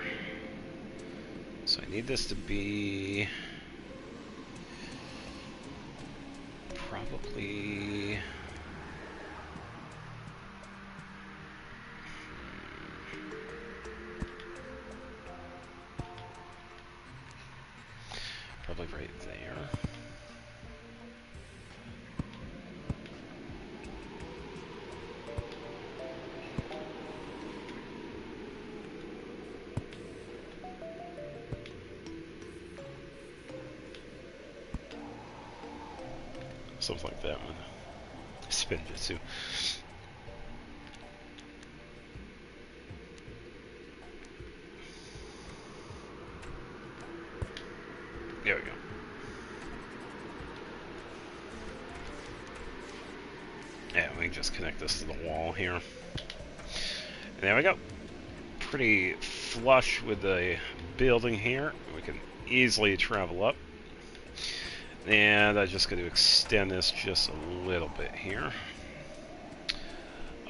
So I need this to be probably... Probably right there. Something like that one. Spin Jitsu. There we go. Yeah, we can just connect this to the wall here. And there we go. Pretty flush with the building here. We can easily travel up. And I'm just going to extend this just a little bit here.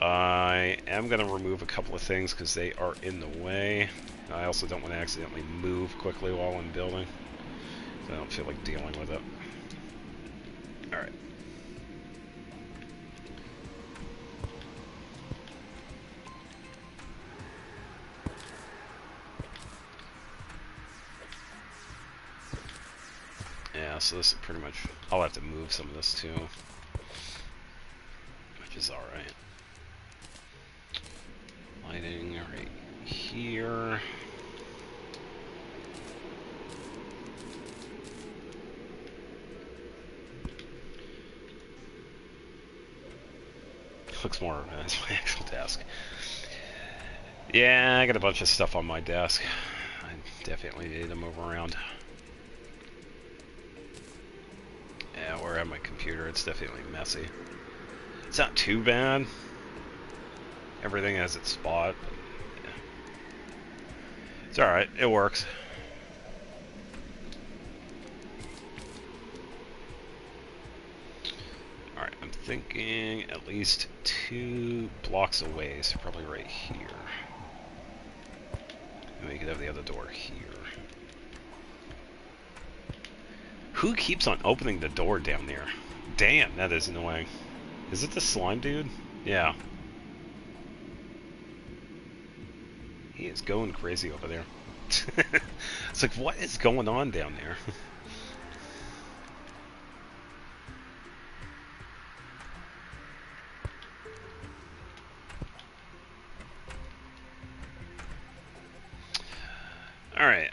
I am going to remove a couple of things because they are in the way. I also don't want to accidentally move quickly while I'm building. So I don't feel like dealing with it. Alright. Yeah, so this is pretty much... I'll have to move some of this too. Which is alright. Lighting right here. Looks more organized my actual desk. Yeah, I got a bunch of stuff on my desk. I definitely need to move around. Yeah, where at my computer, it's definitely messy. It's not too bad. Everything has its spot, but yeah. It's alright, it works. Alright, I'm thinking at least 2 blocks away, so probably right here. And we could have the other door here. Who keeps on opening the door down there? Damn, that is annoying. Is it the slime dude? Yeah. He is going crazy over there. It's like, what is going on down there? Alright,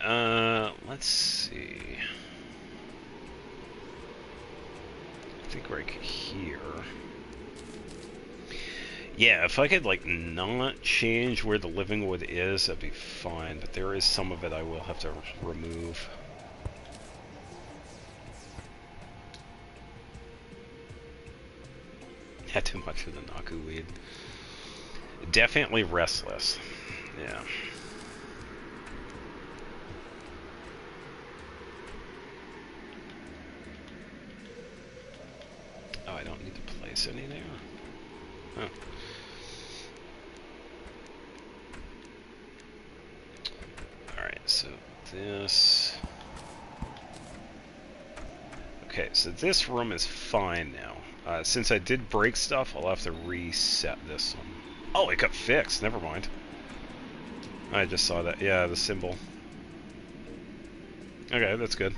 let's see. I think right here. Yeah, if I could, like, not change where the living wood is, that'd be fine. But there is some of it I will have to remove. Had too much of the Naku weed. Definitely restless. Yeah. Oh, I don't need to place any there? Oh. Alright, so this... Okay, so this room is fine now. Since I did break stuff, I'll have to reset this one. Oh, it got fixed. Never mind. I just saw that. Yeah, the symbol. Okay, that's good.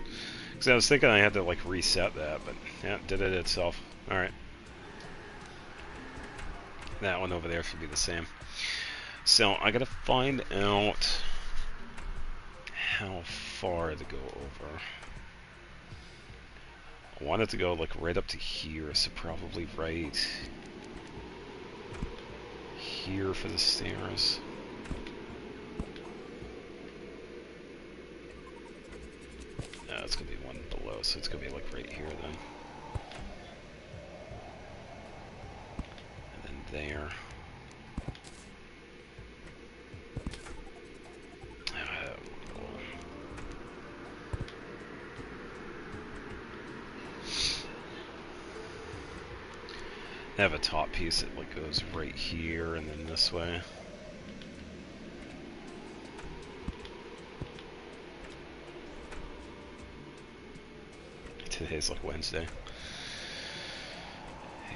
Because I was thinking I had to, like, reset that, but yeah, it did it itself. Alright. That one over there should be the same. So, I gotta find out how far to go over. I want it to go, like, right up to here, so probably right here for the stairs. No, it's gonna be one below, so it's gonna be, like, right here then. And then there. I have a top piece that like goes right here and then this way. Today's like Wednesday.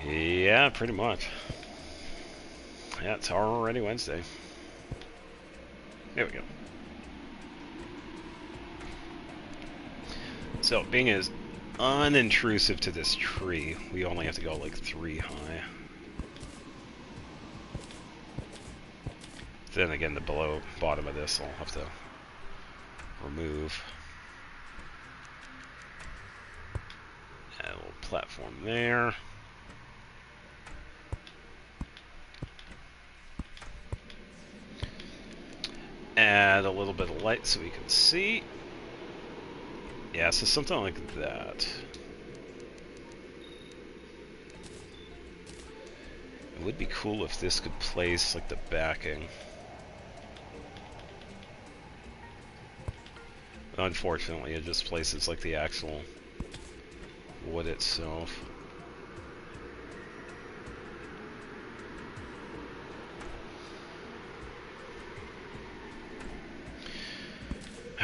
Yeah, pretty much. Yeah, it's already Wednesday. There we go. So, being as unintrusive to this tree, we only have to go like 3 high. Then again, the below bottom of this I'll have to remove. Add a little platform there. Add a little bit of light so we can see. Yeah, so something like that. It would be cool if this could place like the backing. Unfortunately, it just places like the actual wood itself.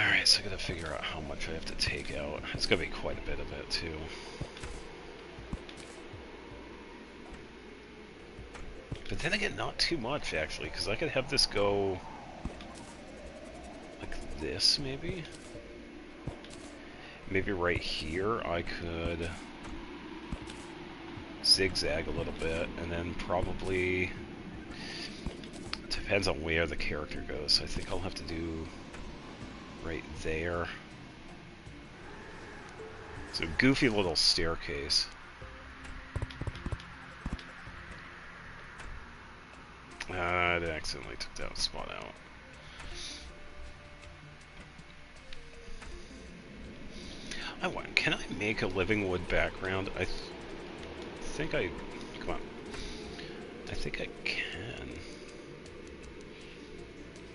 Alright, so I gotta figure out how much I have to take out. It's gonna be quite a bit of it, too. But then again, not too much, actually, because I could have this go like this, maybe? Maybe right here I could zigzag a little bit, and then probably... It depends on where the character goes. I think I'll have to do right there. So goofy little staircase. I accidentally took that spot out. I want. Can I make a living wood background? I think I. Come on. I think I can.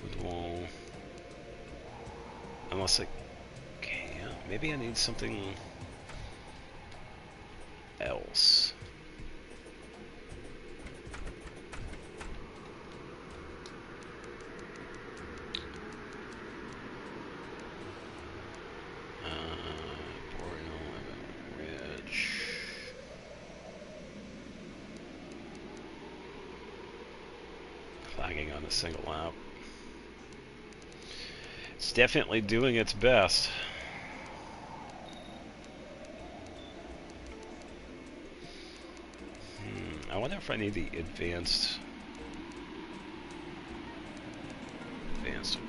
Wood wall. Unless I can't. Maybe I need something else. Lagging on a single app. It's definitely doing its best. I wonder if I need the advanced.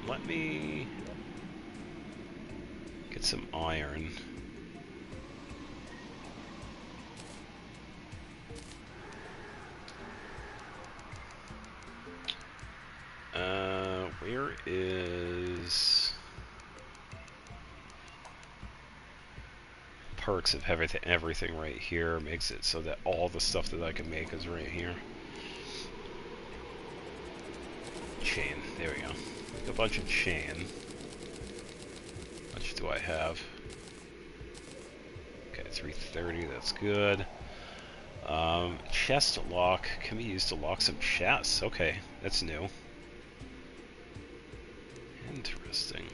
Let me get some iron. Where is perks of everything right here makes it so that all the stuff that I can make is right here. Chain, there we go. Make a bunch of chain. How much do I have? Okay, 330, that's good. Chest lock can be used to lock some chests. Okay, that's new. Interesting.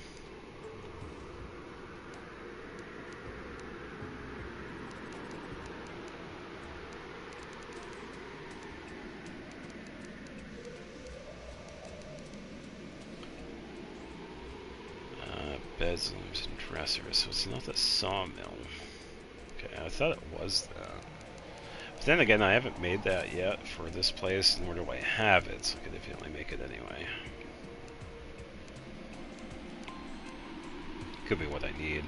Beds, lamps, and dressers. So it's not the sawmill. Okay, I thought it was that. But then again, I haven't made that yet for this place, nor do I have it, so I could definitely make it anyway. Could be what I need.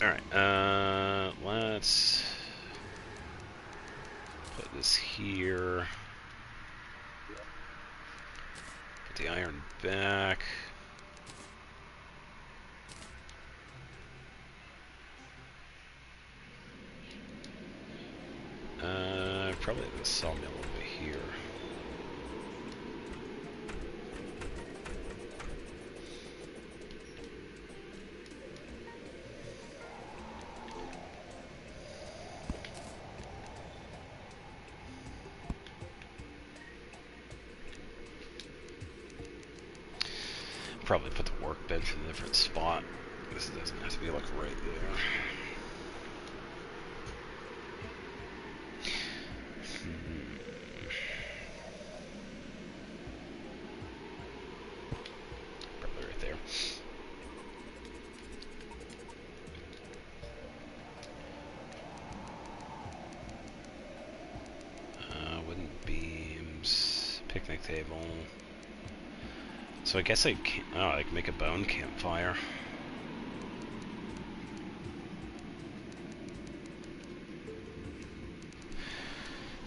Alright, let's put this here. Put the iron back. Probably the sawmill over here. Probably put the workbench in a different spot. This doesn't have to be like right there. Probably right there. Wooden beams, picnic table. So I guess I can, I can make a bone campfire.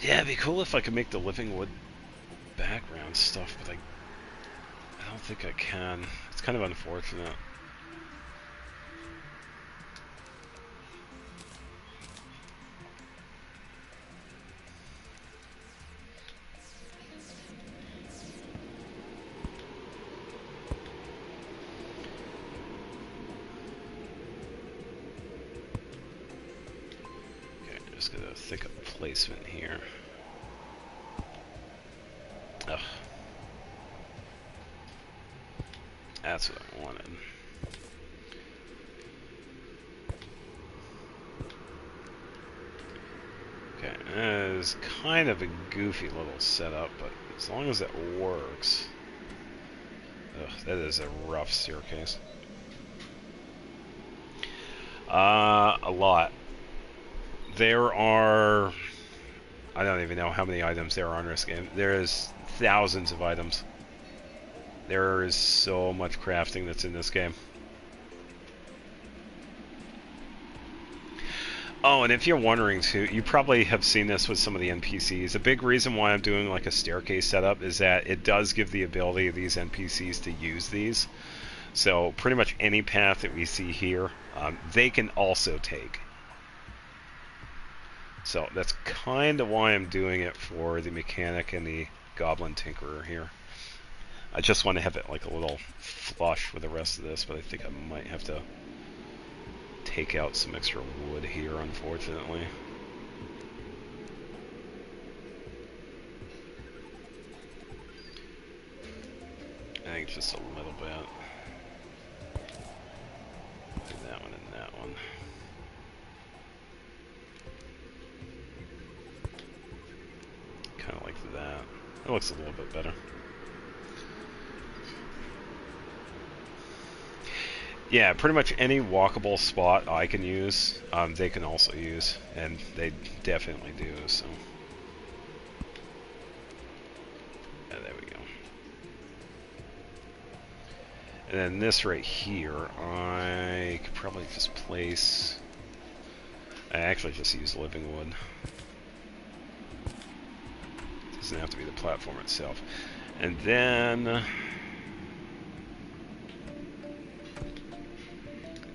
Yeah, it'd be cool if I could make the living wood background stuff, but I don't think I can. It's kind of unfortunate. Okay, just gonna think of placement here. Ugh. That's what I wanted. Okay, that is kind of a goofy little setup, but as long as it works. Ugh, that is a rough staircase. A lot. There are... I don't even know how many items there are in this game. There's thousands of items. There is so much crafting that's in this game. Oh, and if you're wondering too, you probably have seen this with some of the NPCs. A big reason why I'm doing like a staircase setup is that it does give the ability of these NPCs to use these. So pretty much any path that we see here, they can also take. So that's kind of why I'm doing it for the mechanic and the goblin tinkerer here. I just want to have it like a little flush with the rest of this, but I think I might have to take out some extra wood here, unfortunately. I think just a little bit. Do that one and that one. Kind of like that. It looks a little bit better. Yeah, pretty much any walkable spot I can use, they can also use, and they definitely do, so. Yeah, there we go. And then this right here, I could probably just place... I actually just use living wood. It doesn't have to be the platform itself. And then...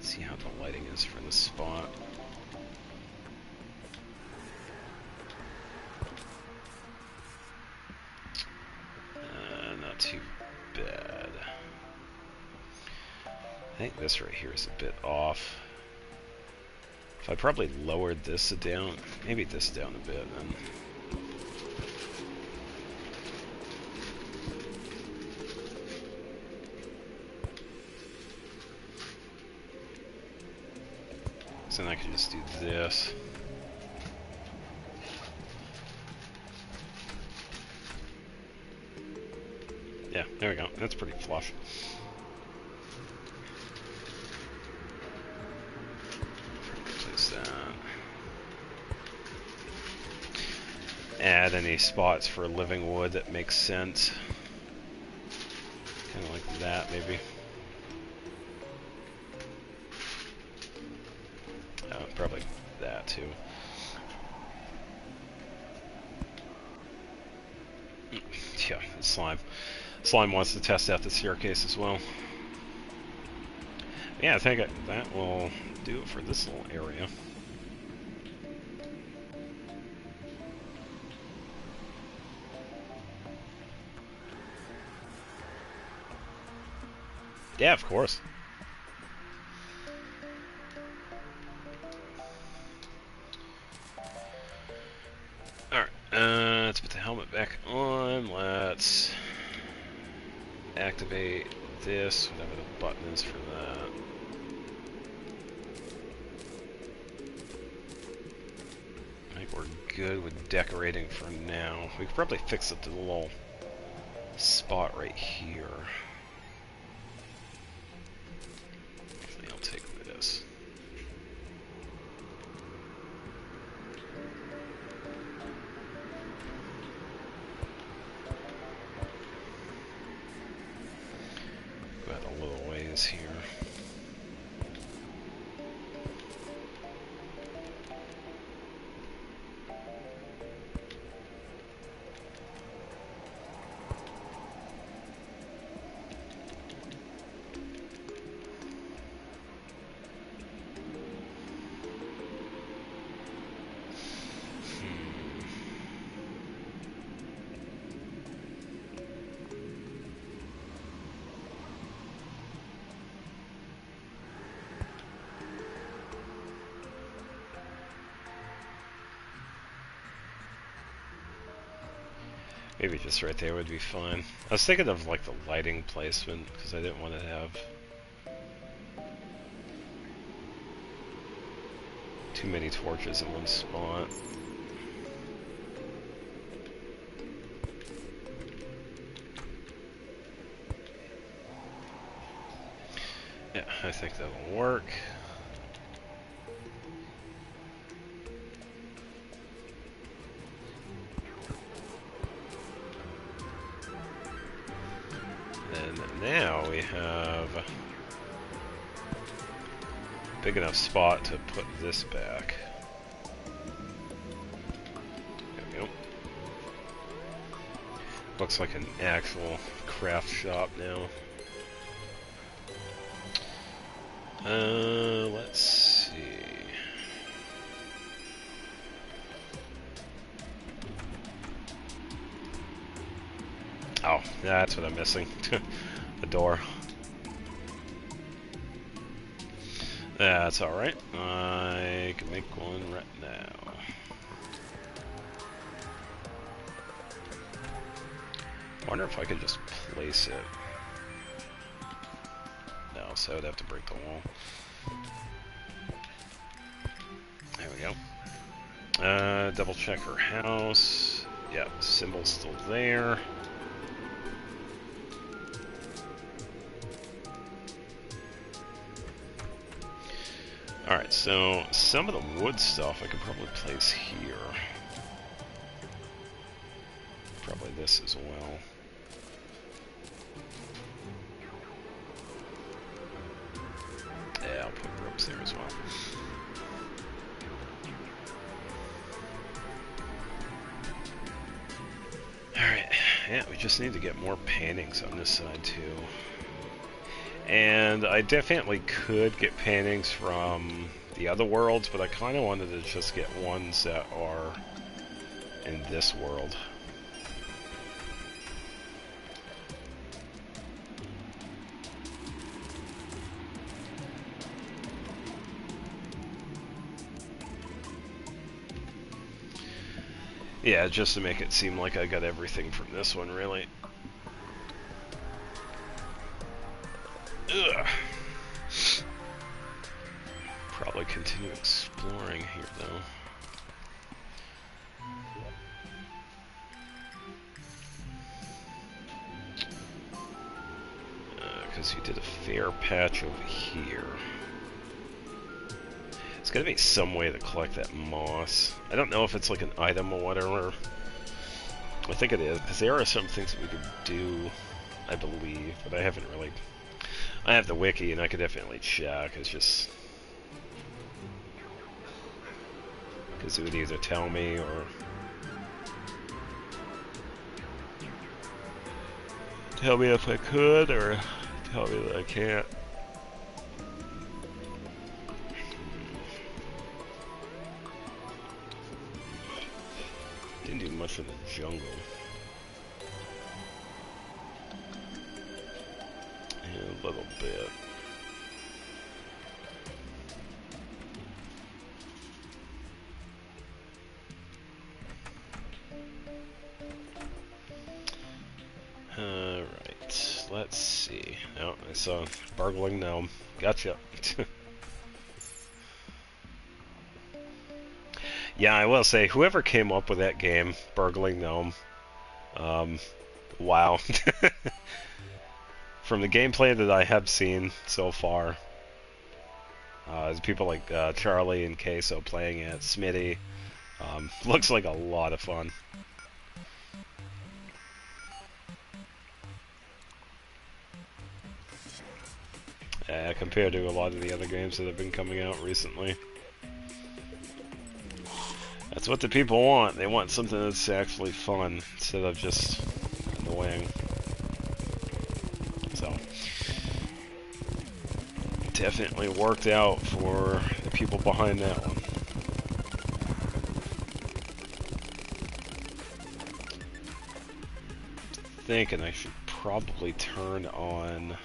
see how the lighting is for this spot. Not too bad. I think this right here is a bit off. If I probably lowered this down, maybe this down a bit, then. So then I can just do this. Yeah, there we go. That's pretty flush. Place that. Add any spots for living wood that makes sense. Kind of like that, maybe. Probably that too. Yeah, it's slime. Slime wants to test out the staircase as well. Yeah, I think that will do it for this little area. Yeah, of course. Let's put the helmet back on. Let's activate this, whatever the button is for that. I think we're good with decorating for now. We could probably fix it to the little spot right here. Actually, I'll take this. Here. Maybe just right there would be fine. I was thinking of like the lighting placement because I didn't want to have too many torches in one spot. Yeah, I think that'll work. And now we have a big enough spot to put this back. There we go. Looks like an actual craft shop now. Let's see. Oh, that's what I'm missing. The door. That's alright. I can make one right now. Wonder if I could just place it. No, so I'd have to break the wall. There we go. Double check her house. Yep, symbol's still there. Alright, so some of the wood stuff I could probably place here. Probably this as well. Yeah, I'll put ropes there as well. Alright, yeah, we just need to get more paintings on this side too. And I definitely could get paintings from the other worlds, but I kind of wanted to just get ones that are in this world. Yeah, just to make it seem like I got everything from this one, really. Ugh. Probably continue exploring here, though. Because you did a fair patch over here. There's gotta be some way to collect that moss. I don't know if it's like an item or whatever. I think it is, because there are some things that we could do, I believe, but I haven't really... I have the wiki, and I could definitely check. It's just... because it would either tell me, or... tell me if I could, or tell me that I can't. Didn't do much of the jungle. A little bit. Alright, let's see. Oh, I saw Burgling Gnome. Gotcha. Yeah, I will say, whoever came up with that game, Burgling Gnome, wow. From the gameplay that I have seen so far, there's people like Charlie and Queso playing it, Smitty. Looks like a lot of fun. Compared to a lot of the other games that have been coming out recently. That's what the people want. They want something that's actually fun instead of just annoying. So, definitely worked out for the people behind that one. Thinking I should probably turn on...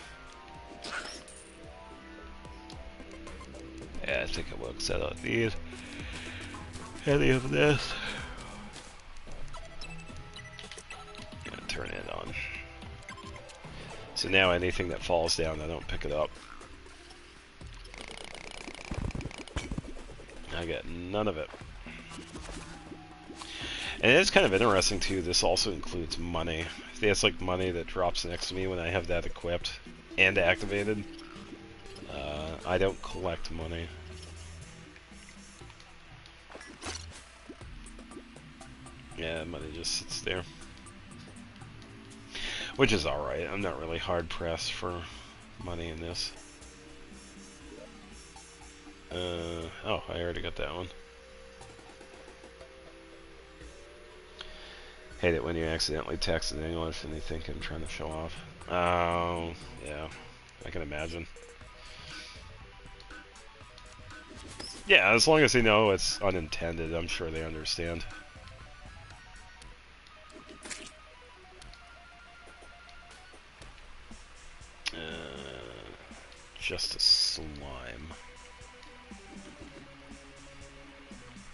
yeah, I think it looks. I don't need any of this. turn it on. So now anything that falls down, I don't pick it up. I get none of it. And it's kind of interesting too, this also includes money. It's like money that drops next to me when I have that equipped and activated. I don't collect money. Yeah, money just sits there. Which is alright, I'm not really hard pressed for money in this. Oh, I already got that one. Hate it when you accidentally text in English and they think I'm trying to show off. Oh, yeah, I can imagine. Yeah, as long as they know it's unintended, I'm sure they understand. Just a slime.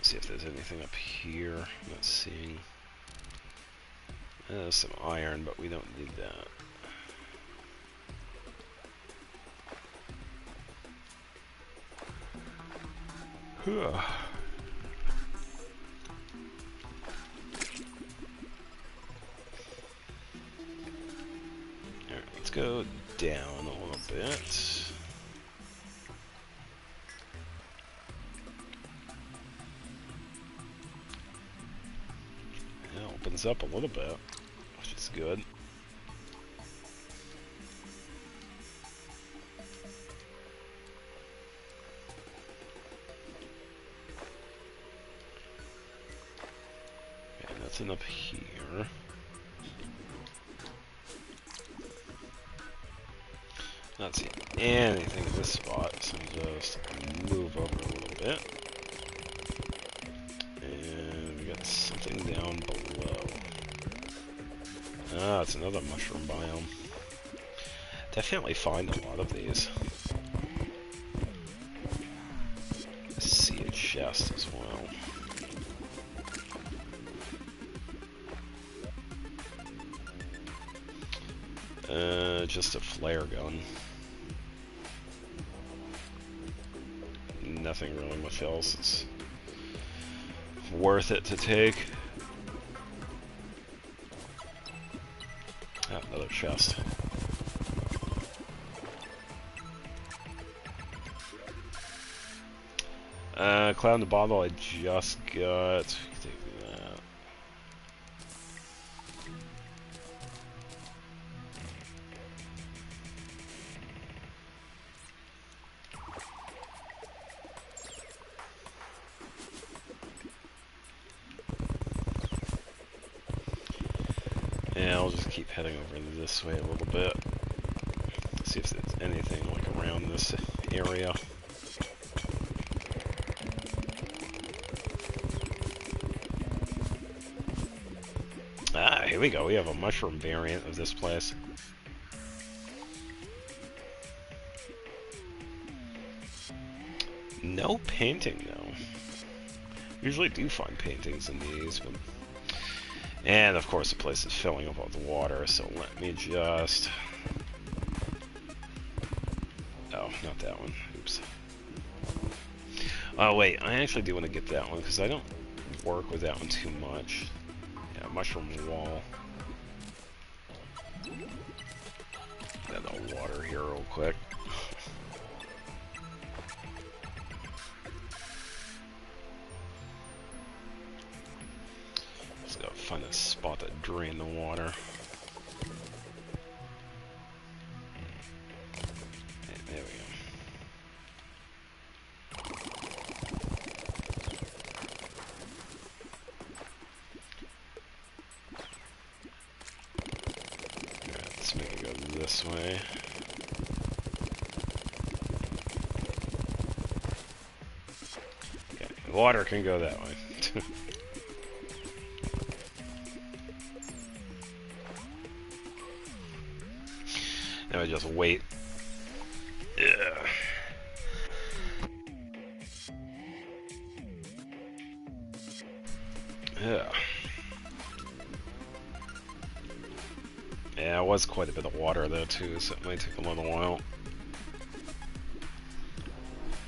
See if there's anything up here. I'm not seeing. There's some iron, but we don't need that. Alright, let's go down a little bit. It opens up a little bit, which is good. Okay, nothing up here. Not seeing anything in this spot, so just move over a little bit. And we got something down below. Ah, it's another mushroom biome. Definitely find a lot of these. I see a chest as well. Just a flare gun. Nothing really much else. It's worth it to take. Ah, another chest. Cloud in the bottle I just got. Take that. Yeah, I'll just keep heading over this way a little bit. See if there's anything like around this area. Ah, here we go. We have a mushroom variant of this place. No painting, though. Usually do find paintings in these, but... And, of course, the place is filling up with water, so let me just... Oh, not that one. Oops. Oh, wait. I actually do want to get that one, because I don't work with that one too much. Yeah, mushroom wall. Get the water here real quick. Just gotta find a spot to drain the water. Okay, there we go. Alright, let's make it go this way. Okay, the water can go that way. Now I just wait. Yeah. Yeah. Yeah, it was quite a bit of water though too, so it might take a little while.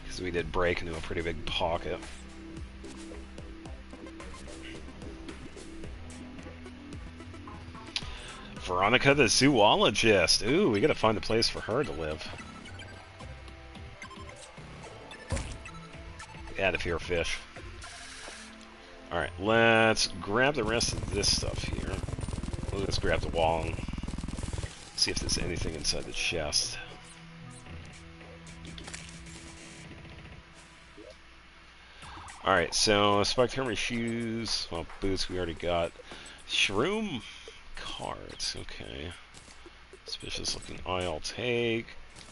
Because we did break into a pretty big pocket. Veronica the zoologist. Ooh, we gotta find a place for her to live. Out of here, fish. Alright, let's grab the rest of this stuff here. Let's grab the wall and see if there's anything inside the chest. Alright, so spiked hermit shoes, well, boots we already got. Shroom cards, okay. Suspicious looking eye I'll take.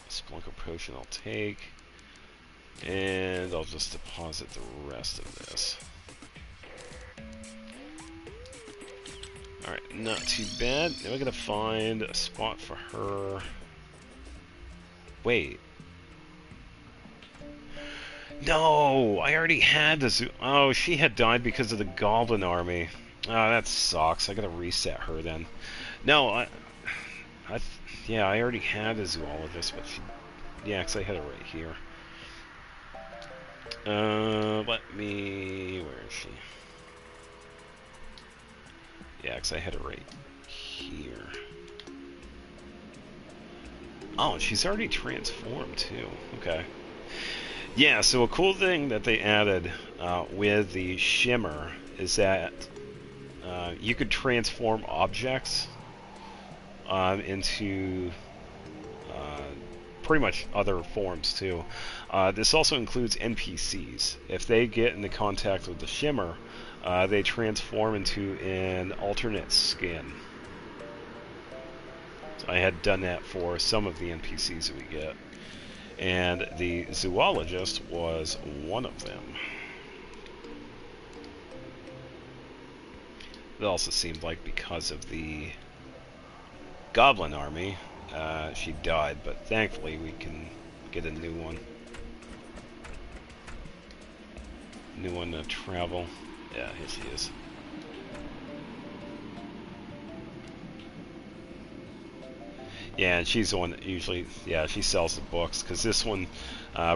Splunker potion I'll take. And I'll just deposit the rest of this. Alright, not too bad. Now we gotta find a spot for her. Wait. No! I already had the zoo. Oh, she had died because of the goblin army. Oh, that sucks. I gotta reset her then. No, yeah, I already had a zoologist, but she... Yeah, because I had it right here. Let me... Where is she? Yeah, because I had it right here. Oh, she's already transformed, too. Okay. Yeah, so a cool thing that they added with the shimmer is that you could transform objects into pretty much other forms, too. This also includes NPCs. If they get into contact with the shimmer, they transform into an alternate skin. So I had done that for some of the NPCs that we get. And the zoologist was one of them. It also seemed like because of the goblin army, she died, but thankfully we can get a new one. New one to travel. Yeah, here she is. Yeah, and she's the one that usually, yeah, she sells the books, because this one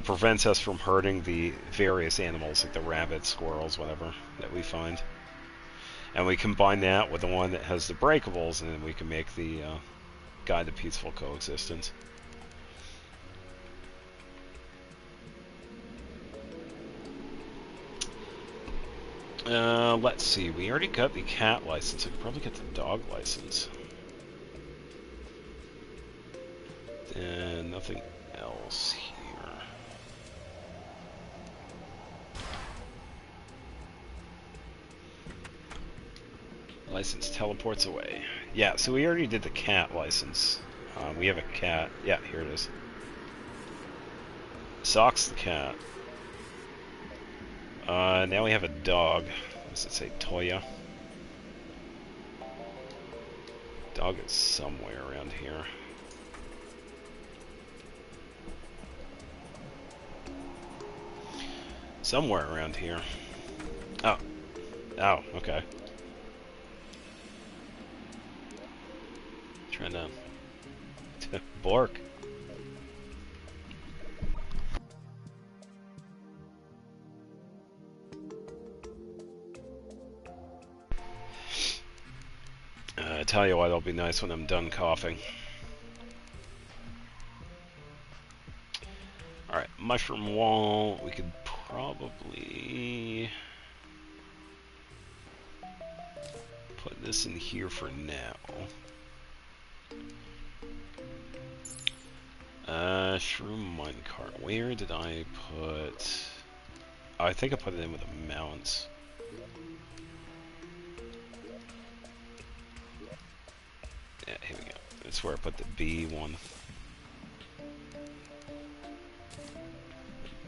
prevents us from hurting the various animals, like the rabbits, squirrels, whatever, that we find. And we combine that with the one that has the breakables, and then we can make the Guide to Peaceful Coexistence. Let's see, we already got the cat license, I could probably get the dog license. And nothing else here. License teleports away. Yeah, so we already did the cat license. We have a cat. Yeah, here it is. Socks the cat. Now we have a dog. Does it say Toya? Dog is somewhere around here. Somewhere around here. Oh. Oh, okay. Trying to bark. I tell you what, it'll be nice when I'm done coughing. Alright, mushroom wall. We could probably put this in here for now. Shroom minecart. Where did I put... Oh, I think I put it in with the mounts. Yeah, here we go. That's where I put the B one.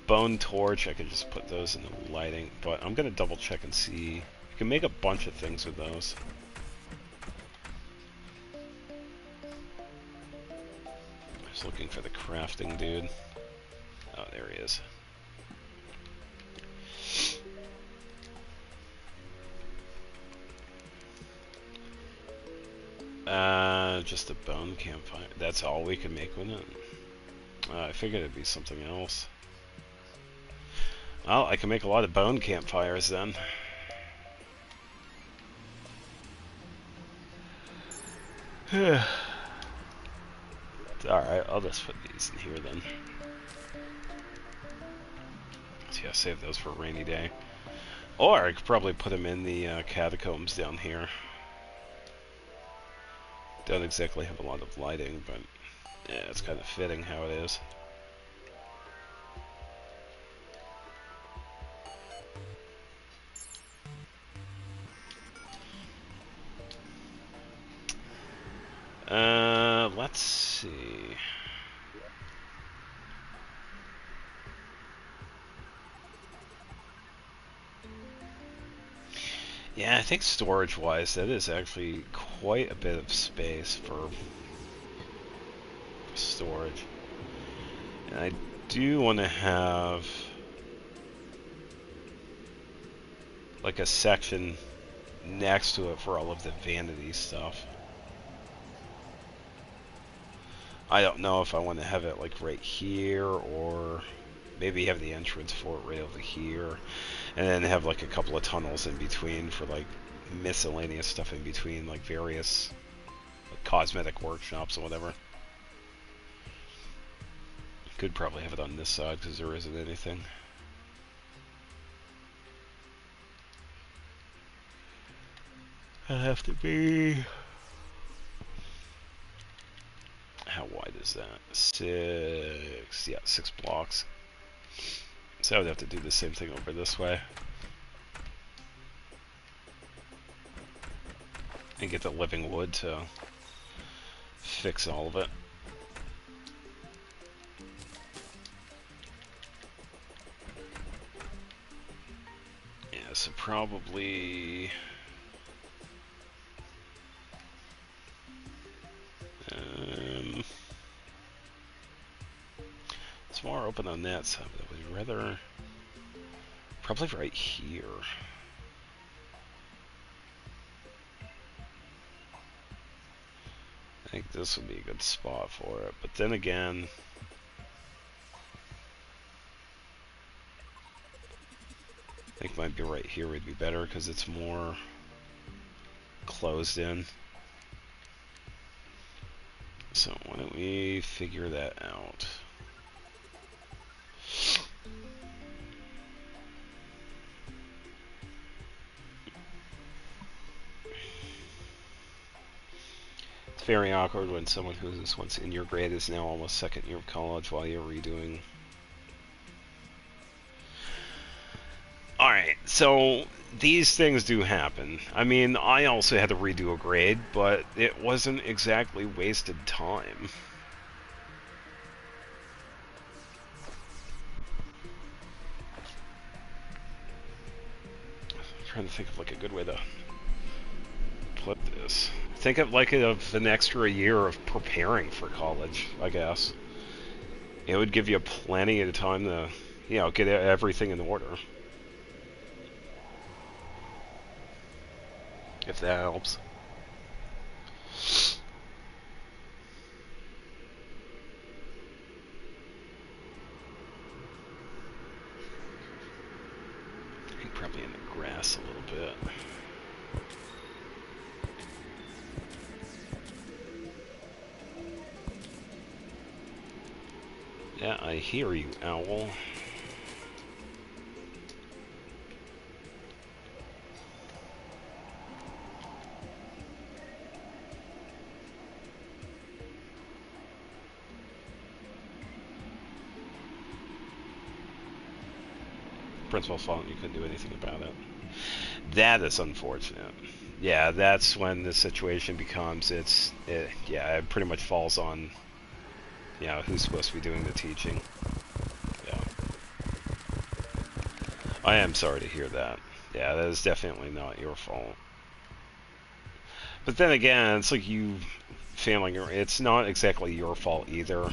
Bone torch, I could just put those in the lighting, but I'm gonna double check and see. You can make a bunch of things with those. Just looking for the crafting dude. Oh, there he is. Just a bone campfire. That's all we can make with it? I figured it'd be something else. Well, I can make a lot of bone campfires then. Alright, I'll just put these in here then. So yeah, save those for a rainy day. Or I could probably put them in the catacombs down here. Don't exactly have a lot of lighting, but yeah, it's kind of fitting how it is. Let's see. Yeah, I think storage-wise, that is actually quite a bit of space for storage. And I do want to have like a section next to it for all of the vanity stuff. I don't know if I want to have it like right here, or maybe have the entrance for it right over here, and then have like a couple of tunnels in between for like miscellaneous stuff in between, like various like cosmetic workshops or whatever. Could probably have it on this side because there isn't anything. I'll have to be... How wide is that? 6... Yeah, 6 blocks. So I would have to do the same thing over this way. And get the living wood to fix all of it. Yeah, so probably... it's more open on that side, but I would rather... Probably right here. I think this would be a good spot for it, but then again... I think might be right here would be better because it's more closed in. So why don't we figure that out? It's very awkward when someone who's once in your grade is now almost second year of college while you're redoing. Alright, so these things do happen. I mean, I also had to redo a grade, but it wasn't exactly wasted time. I'm trying to think of like a good way to put this. Think of like of an extra year of preparing for college, I guess. It would give you plenty of time to, you know, get everything in order. If that helps. I think probably in the grass a little bit. Yeah, I hear you, owl. Principal's fault, you couldn't do anything about it. That is unfortunate. Yeah, that's when the situation becomes, yeah, it pretty much falls on, you know, who's supposed to be doing the teaching. Yeah. I am sorry to hear that. Yeah, that is definitely not your fault. But then again, it's like you failing, it's not exactly your fault either.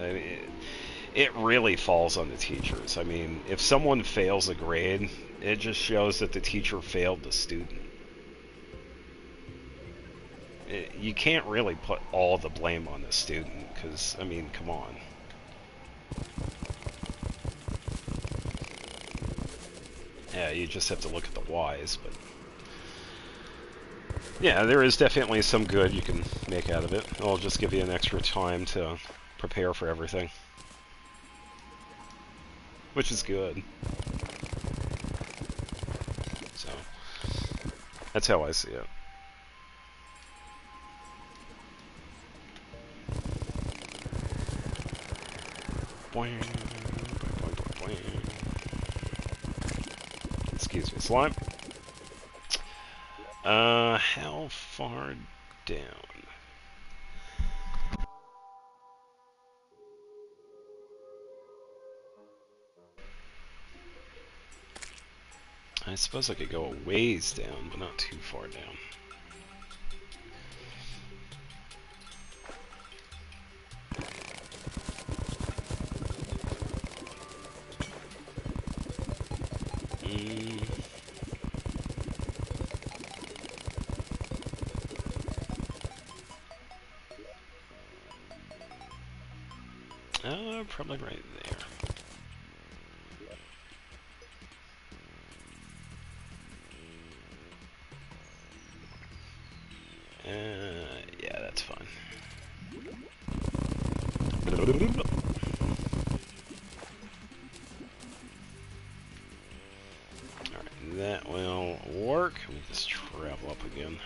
I mean, it really falls on the teachers. I mean, if someone fails a grade, it just shows that the teacher failed the student. you can't really put all the blame on the student, because, I mean, come on. Yeah, you just have to look at the whys, but... Yeah, there is definitely some good you can make out of it. It'll just give you an extra time to prepare for everything. Which is good. So, that's how I see it. Excuse me, slime. How far down? I suppose I could go a ways down, but not too far down. Probably right there. Yeah, that's fine. Alright, that will work. Let me just travel up again.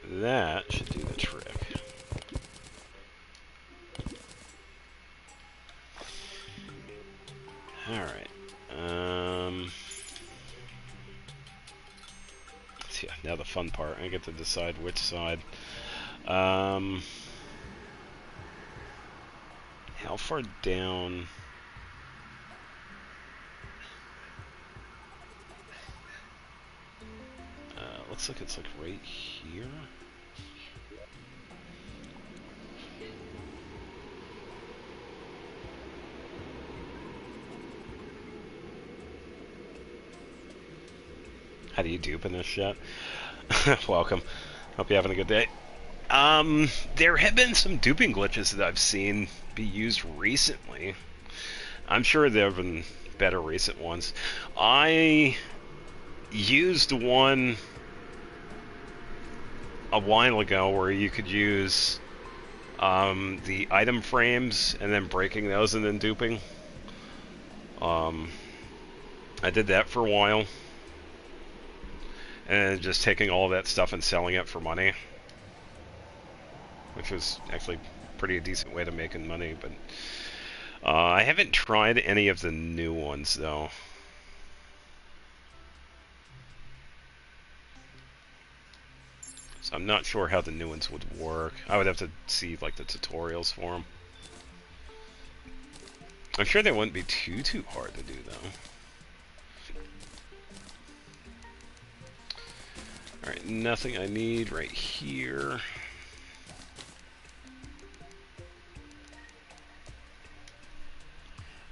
That should do the trick. Alright. So yeah, now the fun part. I get to decide which side. How far down... looks like it's like right here. How do you dupe in this shit? Welcome. Hope you're having a good day. There have been some duping glitches that I've seen be used recently. I'm sure there have been better recent ones. I used one a while ago where you could use the item frames and then breaking those and then duping. I did that for a while. And just taking all that stuff and selling it for money. Which was actually pretty decent way to making money, but I haven't tried any of the new ones though. So I'm not sure how the new ones would work. I would have to see like the tutorials for them. I'm sure they wouldn't be too hard to do though. Alright, nothing I need right here.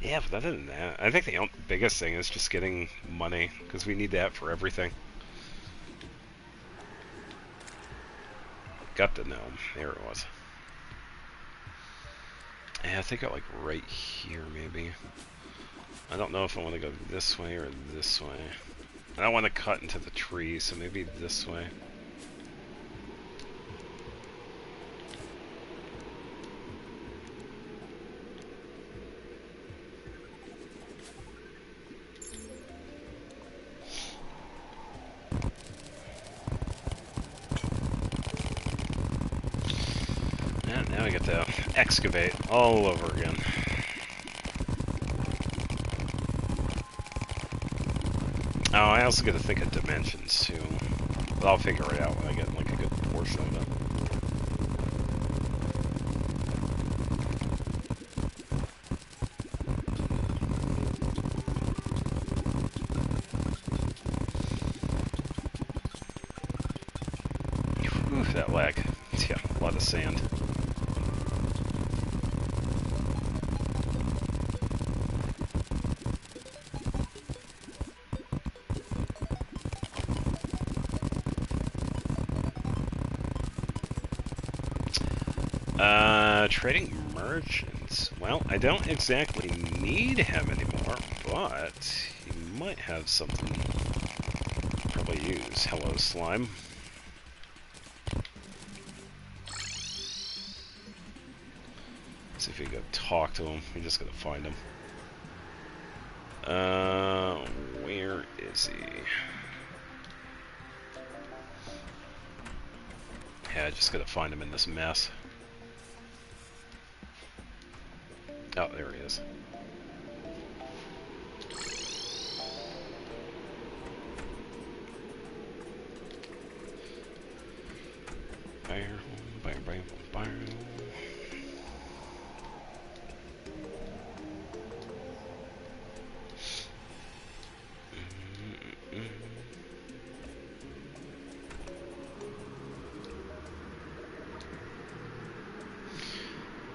Yeah, but other than that, I think the biggest thing is just getting money, because we need that for everything. Got the gnome. There it was. Yeah, I think I like right here, maybe. I don't know if I want to go this way or this way. I don't want to cut into the tree, so maybe this way. And now we get to excavate all over again. Oh, I also got to think of dimensions too. But I'll figure it out when I get like a good portion of it. Whew, that lag. Yeah, a lot of sand. Trading merchants. Well, I don't exactly need him anymore, but he might have something to probably use. Hello, slime. See if we go talk to him. We just gotta find him. Where is he? Yeah, I just gotta find him in this mess. Oh, there he is.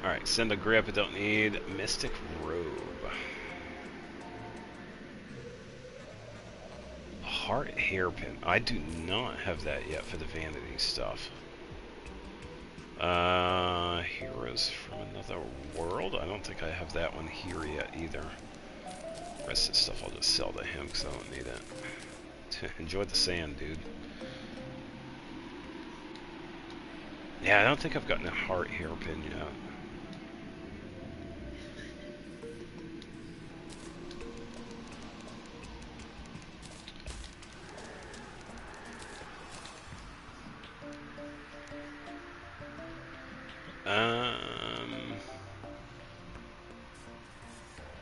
Alright, send a grip. I don't need Mystic Robe. Heart Hairpin. I do not have that yet for the vanity stuff. Heroes from Another World. I don't think I have that one here yet either. The rest of the stuff I'll just sell to him because I don't need it. Enjoy the sand, dude. Yeah, I don't think I've gotten a Heart Hairpin yet.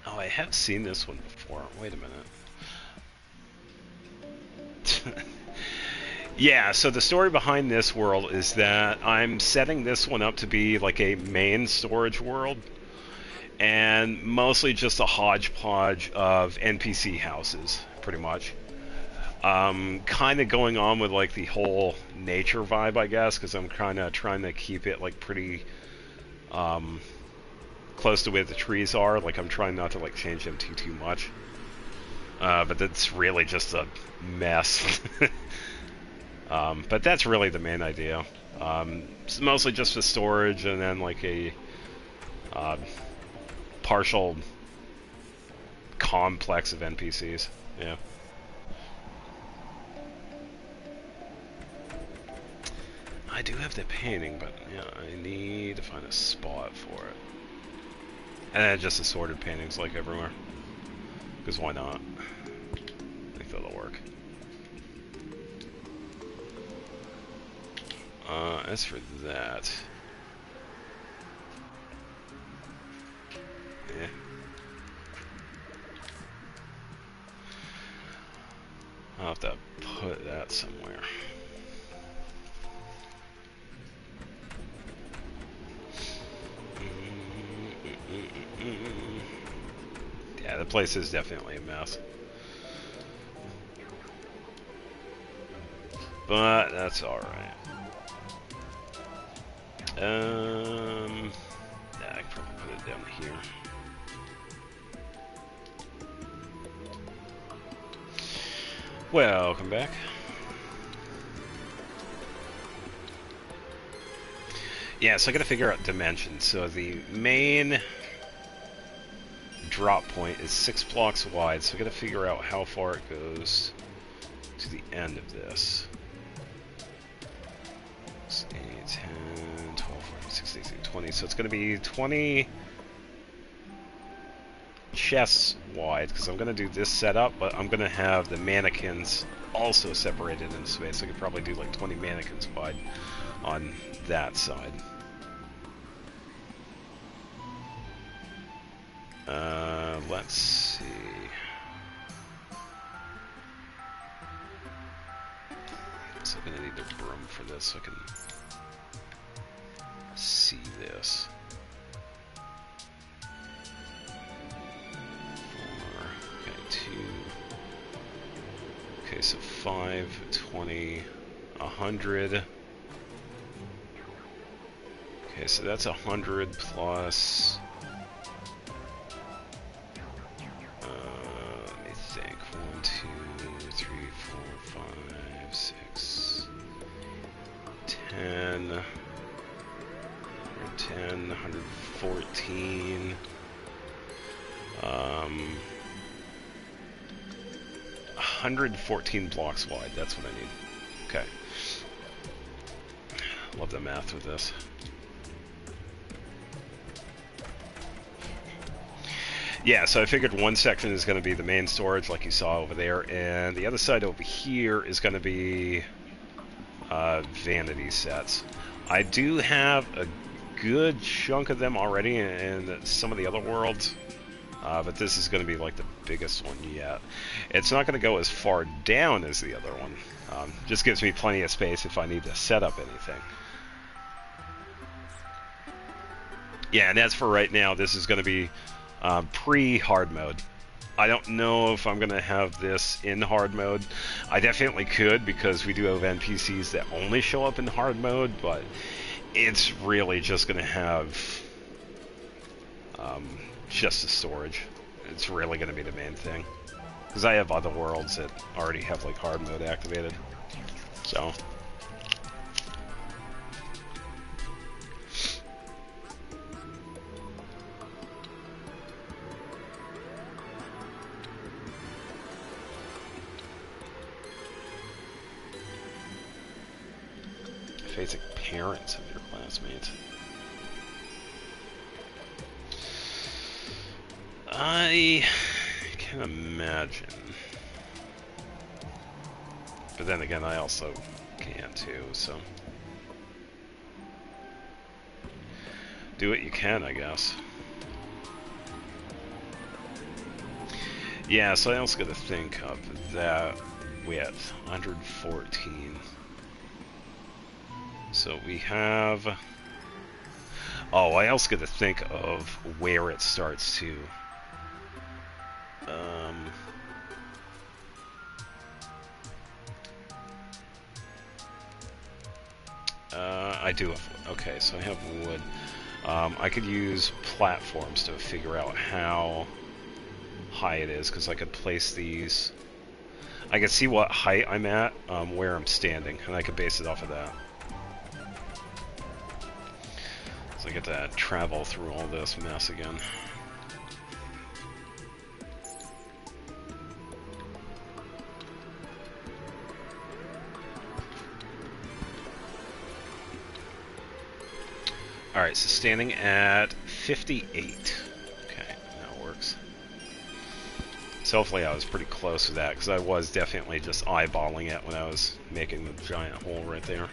Oh, I have seen this one before. Wait a minute. Yeah, so the story behind this world is that I'm setting this one up to be like a main storage world, and mostly just a hodgepodge of NPC houses, pretty much. Kind of going on with like the whole nature vibe, I guess, because I'm kind of trying to keep it like pretty close to where the trees are. Like I'm trying not to like change them too much. But that's really just a mess. But that's really the main idea. It's mostly just for storage, and then like a partial complex of NPCs. Yeah. I do have the painting, but yeah, I need to find a spot for it. And then just assorted paintings like everywhere. Because why not? I think that'll work. As for that... yeah. I'll have to put that somewhere. Yeah, the place is definitely a mess. But that's alright. Yeah, I can probably put it down here. Welcome back. Yeah, so I gotta figure out dimensions. So the main drop point is 6 blocks wide, so I gotta figure out how far it goes to the end of this. 8, 10, 12, 14, 16, 17, 20. So it's gonna be 20 chests wide, because I'm gonna do this setup, but I'm gonna have the mannequins also separated into space. So I could probably do like 20 mannequins wide on that side. Let's see. gonna need the broom for this so I can see this. 4, okay, 2. Okay, so 5, 20, 100. Okay, so that's 100 plus. Let me think. 1, 2, 3, 4, 5, 6, 10, 110, 114. 114 blocks wide. That's what I need. Okay. Love the math with this. Yeah, so I figured one section is going to be the main storage, like you saw over there, and the other side over here is going to be vanity sets. I do have a good chunk of them already in some of the other worlds, but this is going to be like the biggest one yet. It's not going to go as far down as the other one. Just gives me plenty of space if I need to set up anything. Yeah, and as for right now, this is going to be pre-hard mode. I don't know if I'm going to have this in hard mode. I definitely could, because we do have NPCs that only show up in hard mode, but it's really just going to have just the storage. It's really going to be the main thing. Because I have other worlds that already have like hard mode activated. So... facing parents of your classmates. I can imagine. But then again, I also can too, so. Do what you can, I guess. Yeah, so I also got to think of that with 114. So we have... Oh, I also got to think of where it starts too. I do have wood. Okay, so I have wood. I could use platforms to figure out how high it is, because I could place these... I could see what height I'm at, where I'm standing, and I could base it off of that. So I get to travel through all this mess again. Alright, so standing at 58. Okay, that works. So hopefully I was pretty close to that, because I was definitely just eyeballing it when I was making the giant hole right there.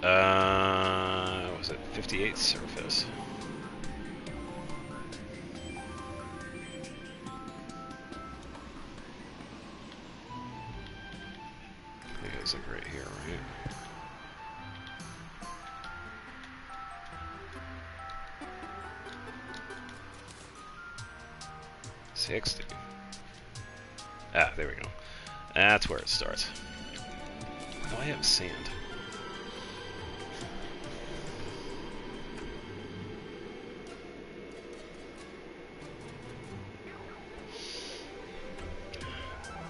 What was it? 58 surface. I think it was like right here, right? 60. Ah, there we go. That's where it starts. Oh, I have sand.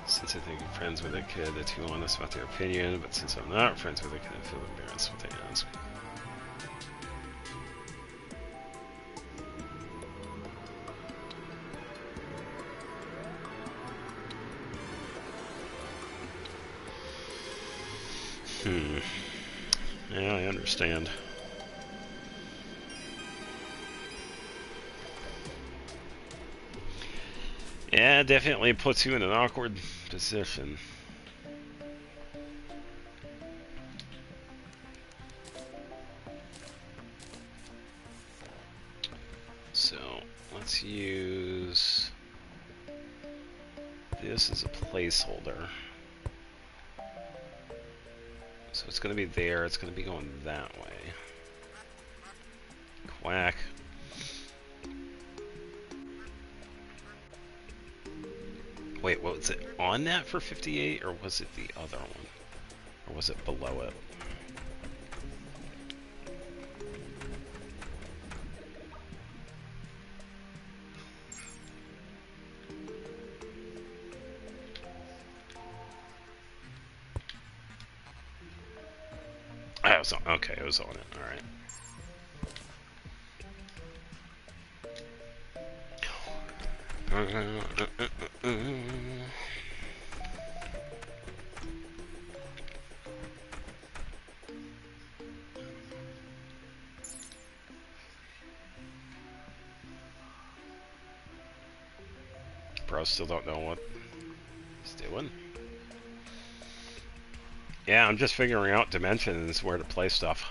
Since I think I'm friends with a kid, they're too honest about their opinion, but since I'm not friends with a kid, I feel embarrassed what they ask. Yeah, I understand. Yeah, it definitely puts you in an awkward position. let's use this as a placeholder. So it's going to be there. It's going to be going that way. Quack. Wait, what was it on that for 58, or was it the other one? Or was it below it? Oh, it was on, okay, it was on it. All right. Bro, still don't know what he's doing. Yeah, I'm just figuring out dimensions, where to place stuff.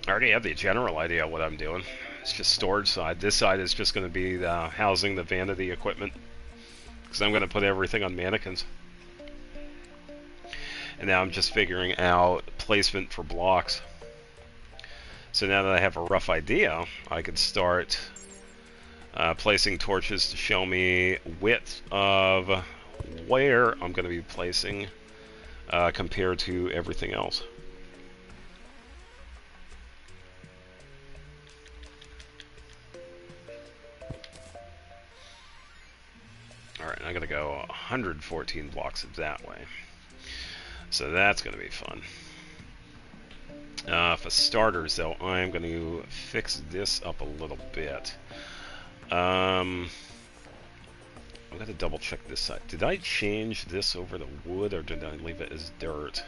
I already have the general idea of what I'm doing. It's just storage side. This side is just going to be the housing the vanity equipment, because I'm going to put everything on mannequins. And now I'm just figuring out placement for blocks. So now that I have a rough idea, I could start placing torches to show me width of where I'm going to be placing compared to everything else. Alright, I'm going to go 114 blocks that way. So that's going to be fun. For starters, though, I'm going to fix this up a little bit. I've got to double check this side. Did I change this over to wood, or did I leave it as dirt?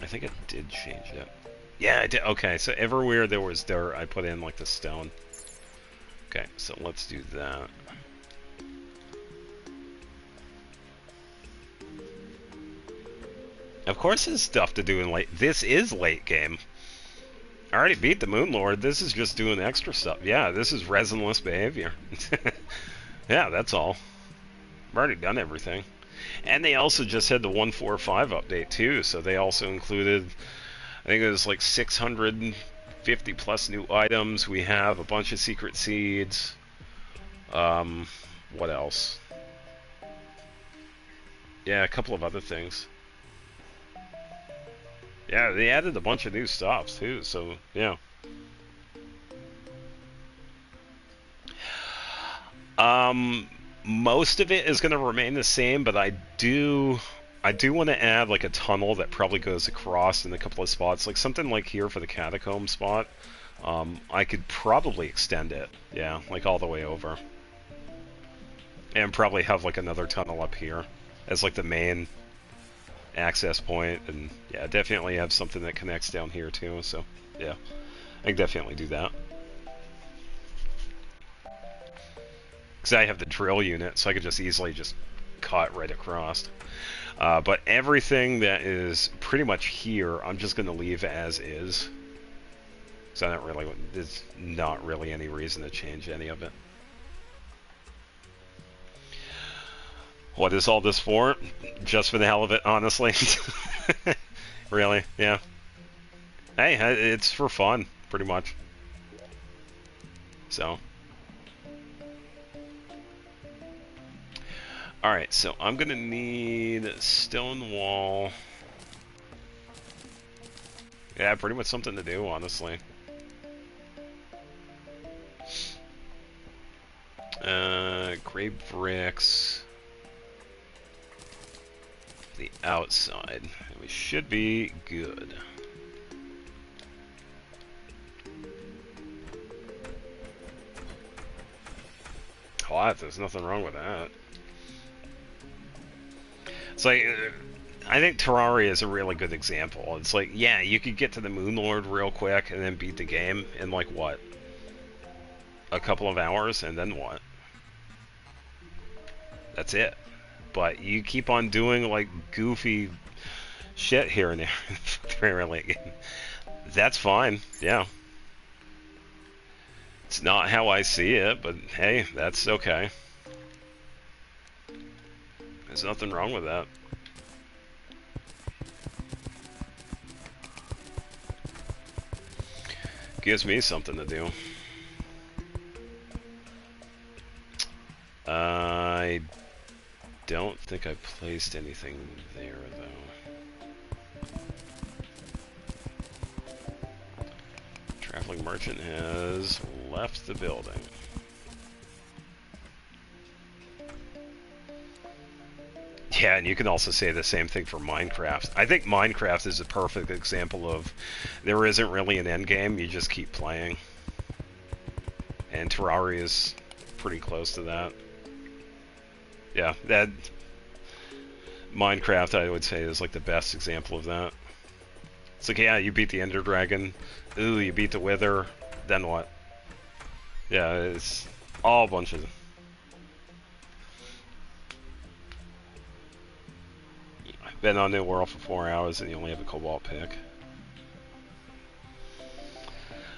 I think I did change it. Yeah, I did. Okay, so everywhere there was dirt, I put in like the stone. Okay, so let's do that. Of course there's stuff to do in late. This is late game. I already beat the Moon Lord. This is just doing extra stuff. Yeah, this is resinless behavior. Yeah, that's all. I've already done everything. And they also just had the 1.4.5 update too, so they also included, I think it was like 650 plus new items. We have a bunch of secret seeds. What else? Yeah, a couple of other things. Yeah, they added a bunch of new stuff too, so yeah. Most of it is going to remain the same, but I do want to add like a tunnel that probably goes across in a couple of spots, like something like here for the catacomb spot. I could probably extend it, yeah, like all the way over, and probably have like another tunnel up here as like the main access point, and yeah, definitely have something that connects down here too. So yeah, I can definitely do that. Because I have the drill unit, so I could just easily just cut right across. But everything that is pretty much here, I'm just going to leave as is. So I don't really, there's not really any reason to change any of it. What is all this for? Just for the hell of it, honestly. Really, yeah. Hey, it's for fun, pretty much. So. Alright, so I'm gonna need stone wall. Yeah, pretty much something to do, honestly. Gray bricks. The outside. We should be good. What? There's nothing wrong with that. It's like, I think Terraria is a really good example. It's like, yeah, you could get to the Moon Lord real quick and then beat the game in like, what? A couple of hours, and then what? That's it. But you keep on doing like goofy shit here and there in the very late game. That's fine, yeah. It's not how I see it, but hey, that's okay. There's nothing wrong with that. Gives me something to do. I don't think I placed anything there, though. Traveling merchant has left the building. Yeah, and you can also say the same thing for Minecraft. I think Minecraft is a perfect example of there isn't really an end game, you just keep playing. And Terraria is pretty close to that. Yeah, that Minecraft, I would say, is like the best example of that. It's like, yeah, you beat the Ender Dragon. Ooh, you beat the Wither. Then what? Yeah, it's all a bunch of... I've been on New World for 4 hours and you only have a Cobalt pick.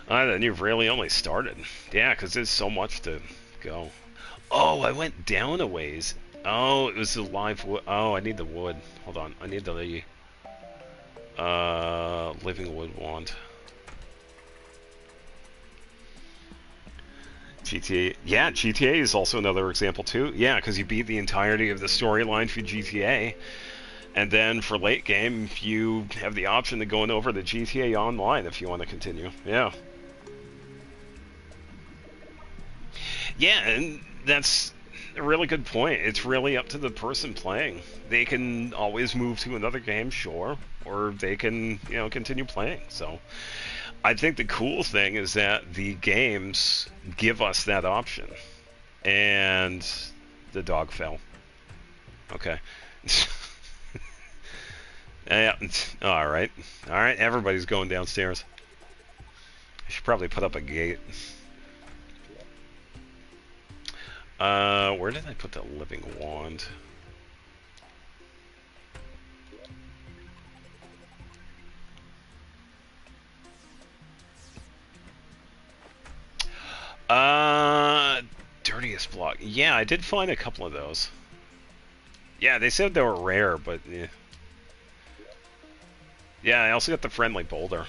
Then you've really only started. Yeah, because there's so much to go. Oh, I went down a ways. Oh, it was the live wood. Oh, I need the wood. Hold on. I need the living wood wand. GTA. Yeah, GTA is also another example too. Yeah, because you beat the entirety of the storyline for GTA. And then for late game, you have the option of going over to GTA Online if you want to continue. Yeah. Yeah, and that's a really good point. It's really up to the person playing. They can always move to another game, sure, or they can, continue playing. So I think the cool thing is that the games give us that option. And the dog fell. Okay. Yeah. All right. Everybody's going downstairs. I should probably put up a gate. Where did I put the living wand? Dirtiest block. Yeah, I did find a couple of those. Yeah, they said they were rare, but yeah. Yeah, I also got the friendly boulder.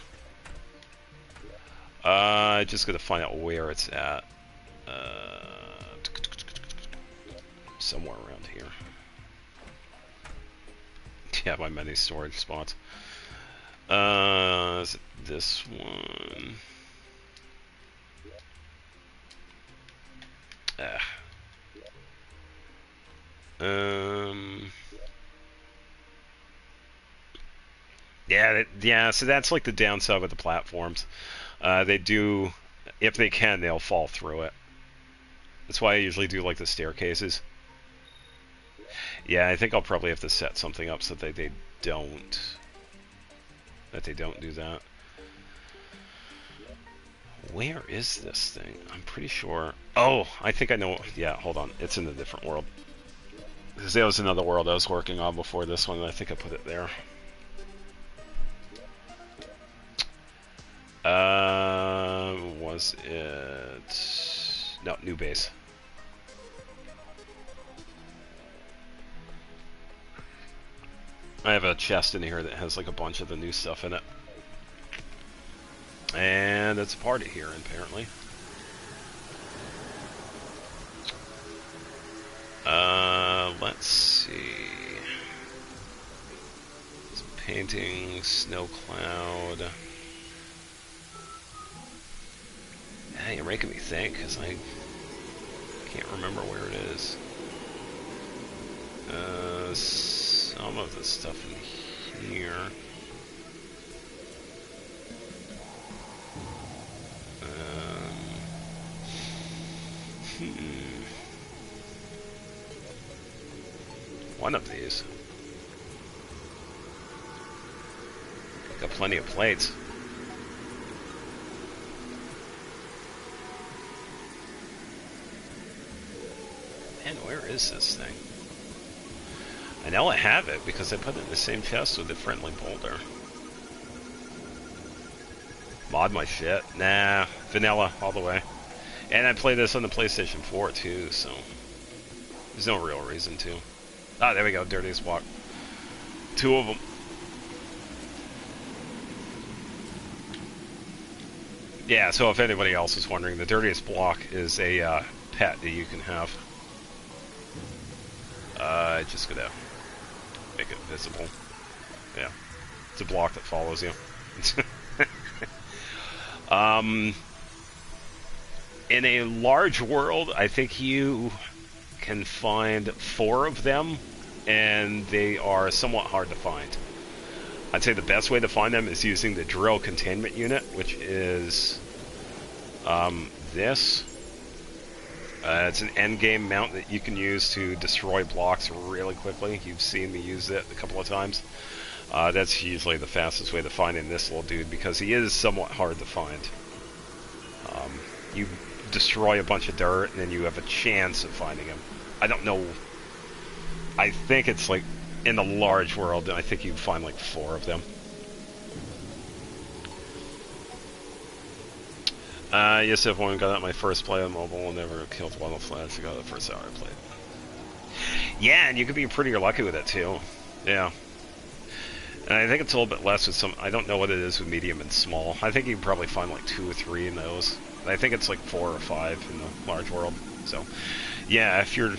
Just gotta find out where it's at. Somewhere around here. Yeah, my many storage spots. Is it this one? Yeah, so that's like the downside with the platforms. They do, if they can, they'll fall through it. That's why I usually do like the staircases. Yeah, I think I'll probably have to set something up so that they don't do that. Where is this thing? I'm pretty sure. Oh, I think I know. Yeah, hold on. It's in a different world. Because there was another world I was working on before this one, and I think I put it there. Was it... No, new base. I have a chest in here that has like a bunch of the new stuff in it. And it's a party here, apparently. Let's see. Some painting, snow cloud. Yeah, you're making me think, because I can't remember where it is. Some of the stuff in here. One of these. Got plenty of plates. Man, where is this thing? I know I have it because I put it in the same chest with the friendly boulder. Mod my shit. Nah, vanilla all the way. And I play this on the PlayStation 4 too, so there's no real reason to. Ah, there we go, dirtiest block. Two of them. Yeah, so if anybody else is wondering, the dirtiest block is a pet that you can have. Just gonna make it visible. Yeah, it's a block that follows you. In a large world, I think you can find 4 of them, and they are somewhat hard to find. I'd say the best way to find them is using the drill containment unit, which is this. It's an endgame mount that you can use to destroy blocks really quickly. You've seen me use it a couple of times. That's usually the fastest way to finding this little dude, because he is somewhat hard to find. You destroy a bunch of dirt, and then you have a chance of finding him. I don't know. I think it's like in the large world, I think you find like 4 of them. Yes, everyone got out my first play on mobile and never killed one of the flags. I got the first hour I played. Yeah, and you could be pretty lucky with it too. Yeah. And I think it's a little bit less with some. I don't know what it is with medium and small. I think you can probably find like 2 or 3 in those. I think it's like 4 or 5 in the large world. So, yeah, if you're.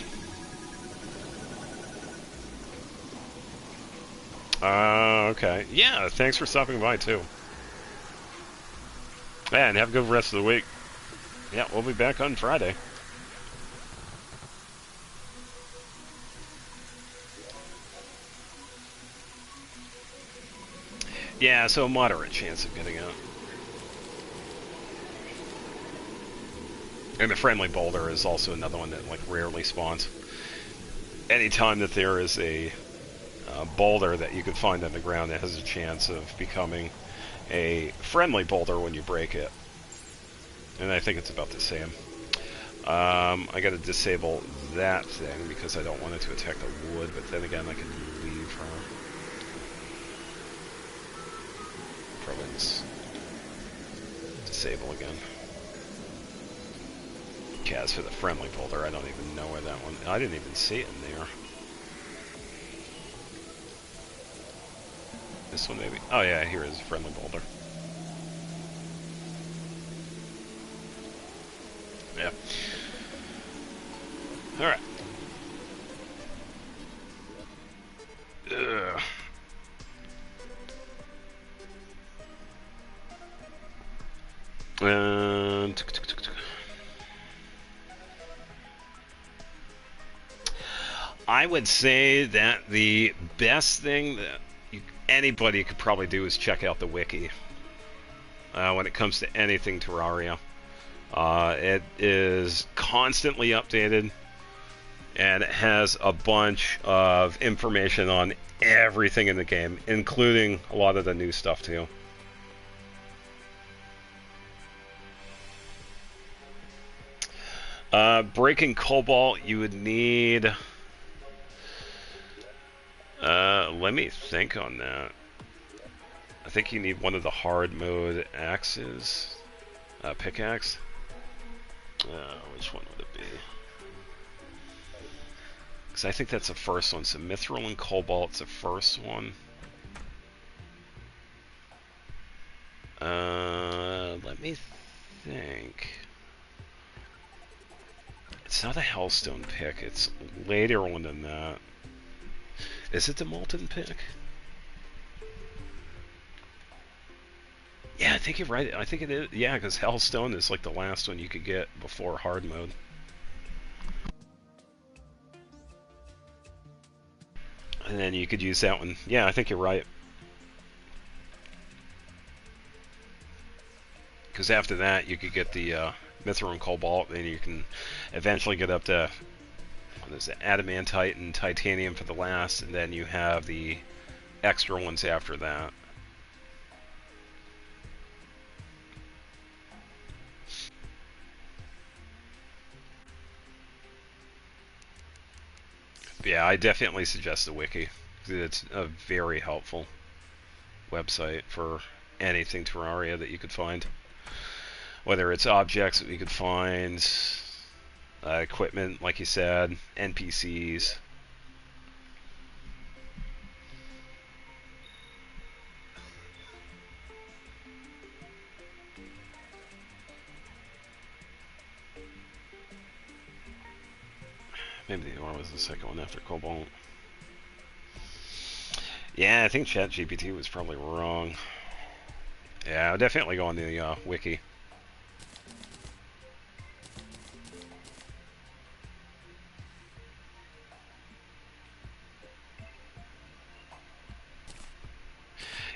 Okay. Yeah, thanks for stopping by too. Yeah, and have a good rest of the week. Yeah, we'll be back on Friday. Yeah, so a moderate chance of getting out. And the friendly boulder is also another one that like rarely spawns. Anytime that there is a boulder that you could find on the ground, that has a chance of becoming a friendly boulder when you break it. And I think it's about the same. I gotta disable that thing because I don't want it to attack the wood, but then again I can leave her. Province. Disable again. Okay, as for the friendly boulder, I don't even know where that one. I didn't even see it in there. This one maybe? Oh yeah, here is a friendly boulder. Yeah. Alright. I would say that the best thing that anybody could probably do is check out the wiki when it comes to anything Terraria. It is constantly updated, and it has a bunch of information on everything in the game, including a lot of the new stuff too. Breaking Cobalt, you would need... let me think on that. I think you need one of the hard mode axes. Pickaxe. Which one would it be? Because I think that's the first one. So Mithril and Cobalt's the first one. Let me think. It's not a Hellstone pick. It's later on than that. Is it the Molten pick? Yeah, I think you're right. I think it is. Yeah, because Hellstone is like the last one you could get before hard mode. And then you could use that one. Yeah, I think you're right. Because after that, you could get the Mithril and Cobalt, and you can eventually get up to what is it, Adamantite and Titanium for the last, and then you have the extra ones after that. Yeah, I definitely suggest the wiki. It's a very helpful website for anything Terraria that you could find. Whether it's objects that we could find, equipment, like you said, NPCs. Maybe the ore was the second one after Cobalt. Yeah, I think ChatGPT was probably wrong. Yeah, I'll definitely go on the wiki.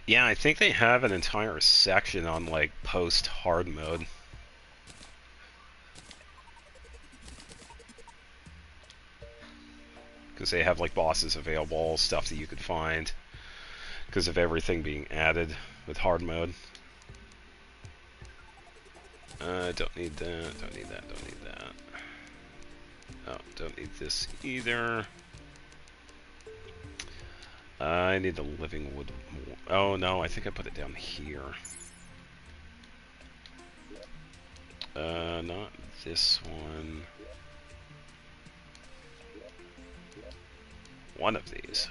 Yeah, I think they have an entire section on like post hard mode. Because they have like bosses available, stuff that you could find. Because of everything being added with hard mode. Don't need that, don't need that, don't need that. Oh, don't need this either. I need the living wood. Oh no, I think I put it down here. Not this one. One of these.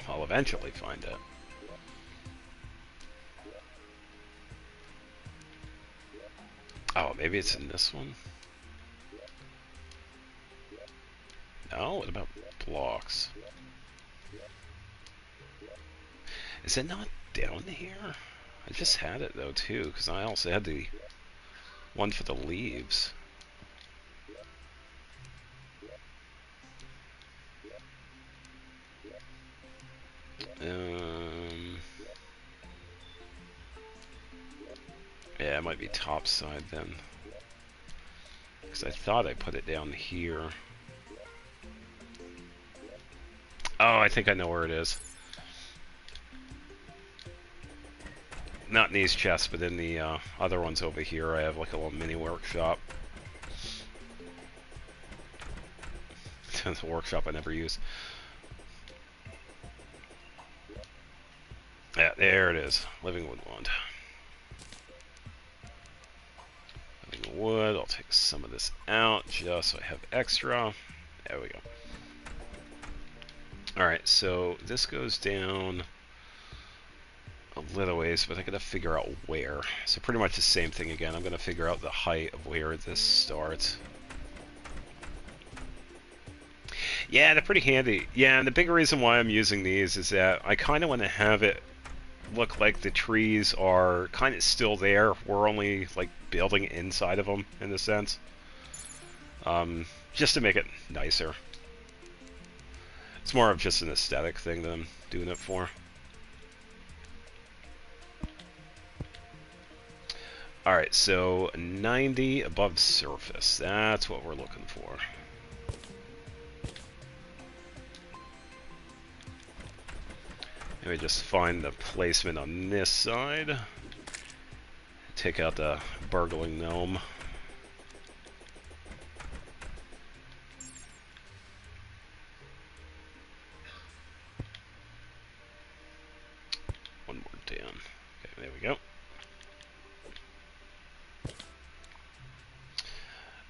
I'll eventually find it. Oh, maybe it's in this one? No? What about blocks? Is it not down here? I just had it though too, because I also had the one for the leaves. Yeah, it might be top side then. Because I thought I put it down here. Oh, I think I know where it is. Not in these chests, but in the other ones over here. I have like a little mini workshop. It's a workshop I never use. Yeah, there it is. Living wood wand. Living wood. I'll take some of this out just so I have extra. There we go. Alright, so this goes down a little ways, but I gotta figure out where. So pretty much the same thing again. I'm gonna figure out the height of where this starts. Yeah, they're pretty handy. Yeah, and the big reason why I'm using these is that I kind of want to have it look like the trees are kind of still there. We're only like building inside of them in a sense. Just to make it nicer. It's more of just an aesthetic thing that I'm doing it for. Alright, so 90 above surface. That's what we're looking for. Let me just find the placement on this side. Take out the burgling gnome. One more down. Okay, there we go.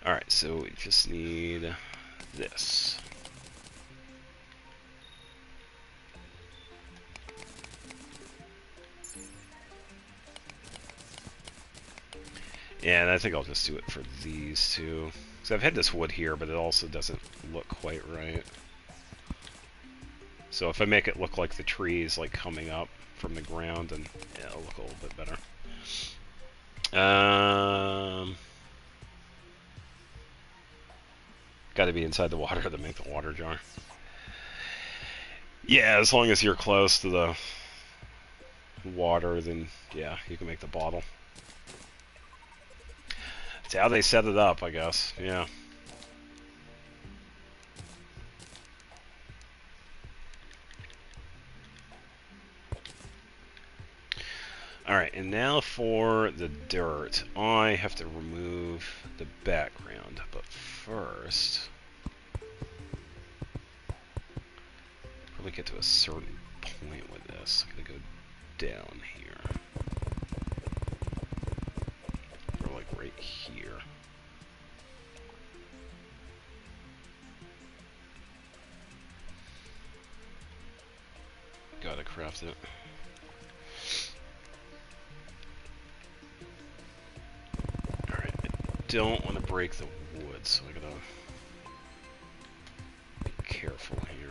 Alright, so we just need this. Yeah, and I think I'll just do it for these two. Because I've had this wood here, but it also doesn't look quite right. So if I make it look like the trees like coming up from the ground, then yeah, it'll look a little bit better. Got to be inside the water to make the water jar. Yeah, as long as you're close to the water, then yeah, you can make the bottle. That's how they set it up, I guess. Yeah. Alright, and now for the dirt. I have to remove the background, but first, probably get to a certain point with this. I'm gonna go down here, or like right here. Gotta craft it. Alright, I don't want to break the wood, so I gotta be careful here.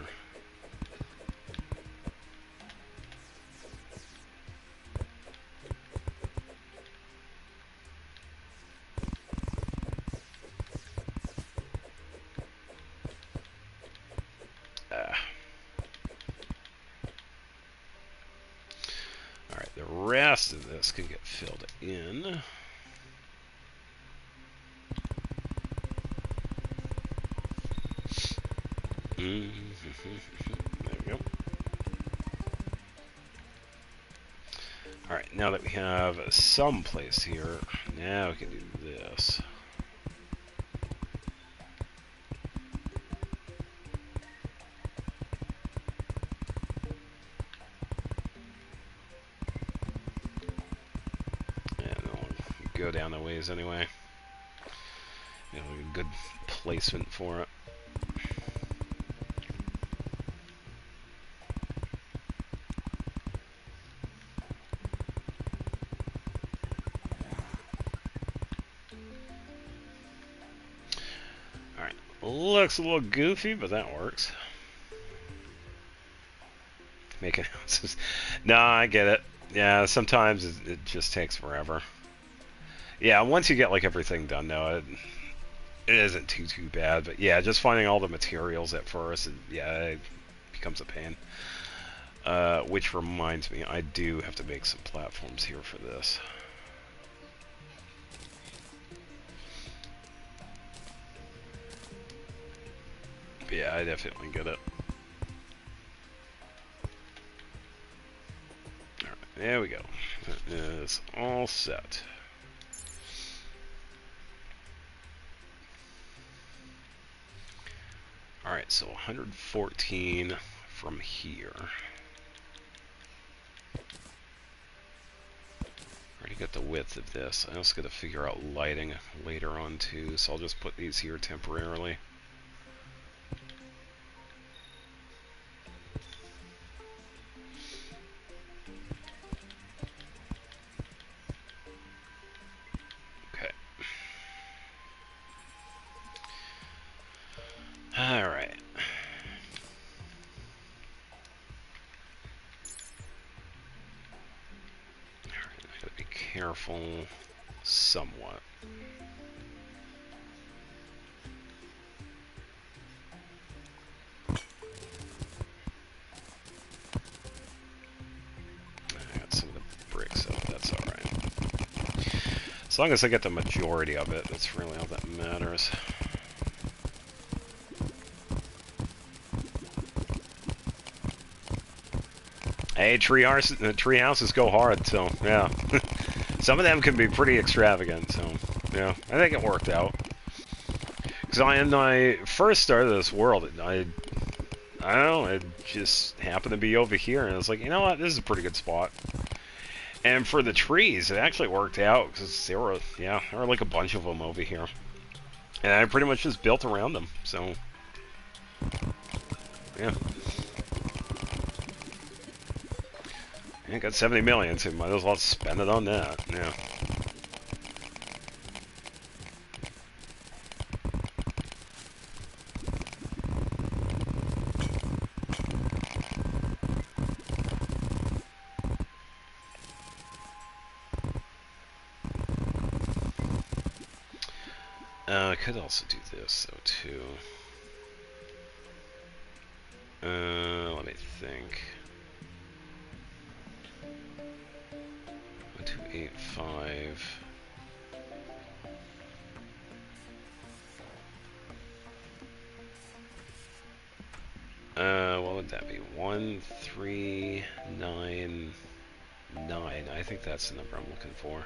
Alright, the rest of this can get filled in. There we go. Alright, now that we have some place here, now we can do this. And I'll go down a ways anyway. You know, a good placement for it. Alright, looks a little goofy, but that works. Making houses. No, I get it. Yeah, sometimes it just takes forever. Yeah, once you get like everything done, though, it isn't too bad. But yeah, just finding all the materials at first, yeah, it becomes a pain. Which reminds me, I do have to make some platforms here for this. Yeah, I definitely get it. Alright, there we go. That is all set. Alright, so 114 from here. Already got the width of this. I also got to figure out lighting later on too, so I'll just put these here temporarily. Okay. Alright. I gotta be careful somewhat. I got some of the bricks up, that's alright. As long as I get the majority of it, that's really all that matters. Hey, tree houses go hard, so yeah. Some of them can be pretty extravagant, so yeah, I think it worked out. Because when I first started this world, I don't know, it just happened to be over here, and I was like, you know what, this is a pretty good spot. And for the trees, it actually worked out, because there were like a bunch of them over here. And I pretty much just built around them, so yeah. I got 70 million, so might as well spend it on that, yeah. I could also do this, though, too. Let me think. 1285. What would that be? 1399. 9. I think that's the number I'm looking for.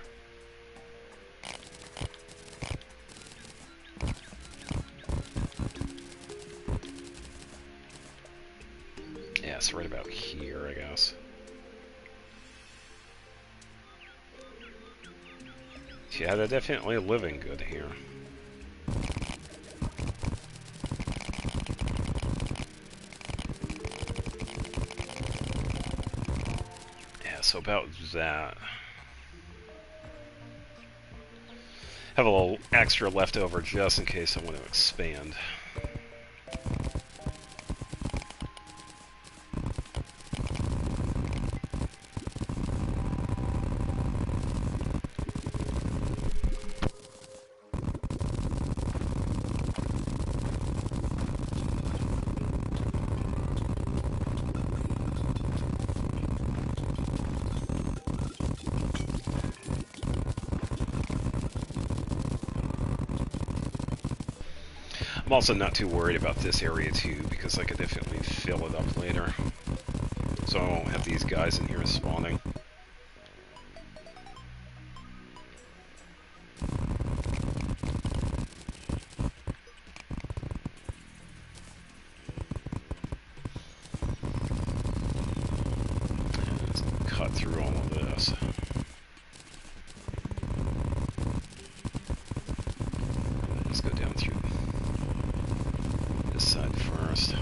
Yeah, it's right about here, I guess. Yeah, they're definitely living good here. Yeah, so about that. Have a little extra left over just in case I want to expand. I'm also not too worried about this area too, because I could definitely fill it up later. So I won't have these guys in here spawning. Let's cut through all of this. Let's go down through this side first.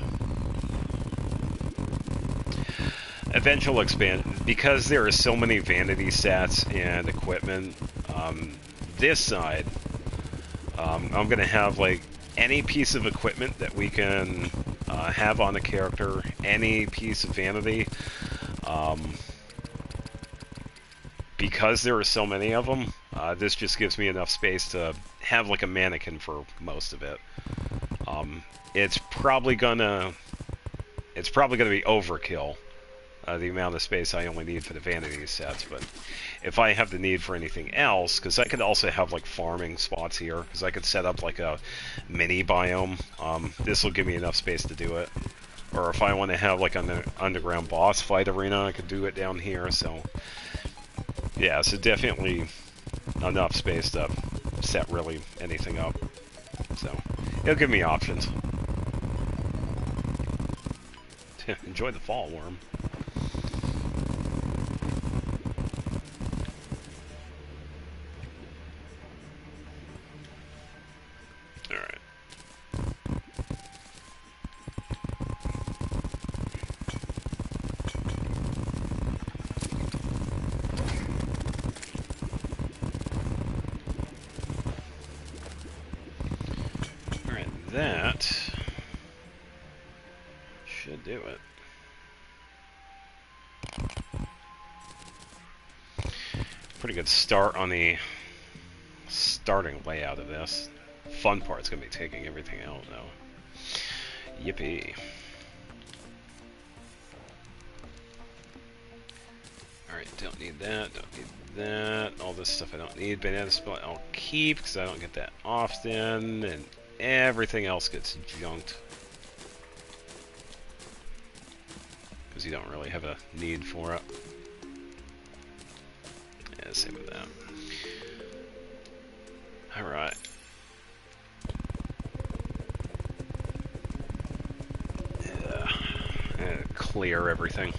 Eventual expand, because there are so many vanity stats and equipment, this side, I'm going to have like any piece of equipment that we can have on the character, any piece of vanity, because there are so many of them, this just gives me enough space to have like a mannequin for most of it. It's probably gonna be overkill, the amount of space I only need for the vanity sets, but if I have the need for anything else, because I could also have like farming spots here, because I could set up like a mini biome, this will give me enough space to do it. Or if I want to have like an underground boss fight arena, I could do it down here, so yeah, so definitely enough space to set really anything up. So it'll give me options. Enjoy the fall, worm. Alright. Alright, that should do it. Pretty good start on the starting layout of this. Fun part's gonna be taking everything out though. Yippee. Alright, don't need that, don't need that. All this stuff I don't need. Banana split I'll keep because I don't get that often, and everything else gets junked. Because you don't really have a need for it. Yeah, same with that. Alright. Clear everything.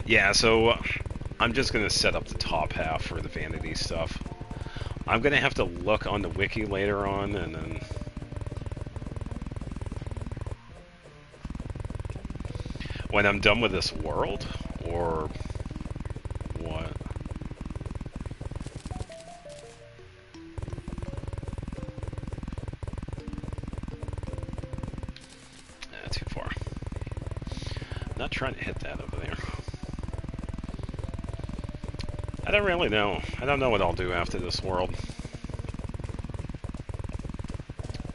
Yeah, so I'm just going to set up the top half for the vanity stuff. I'm going to have to look on the wiki later on, and then when I'm done with this world, or what? Too far. Not trying to hit that over there. I don't really know. I don't know what I'll do after this world.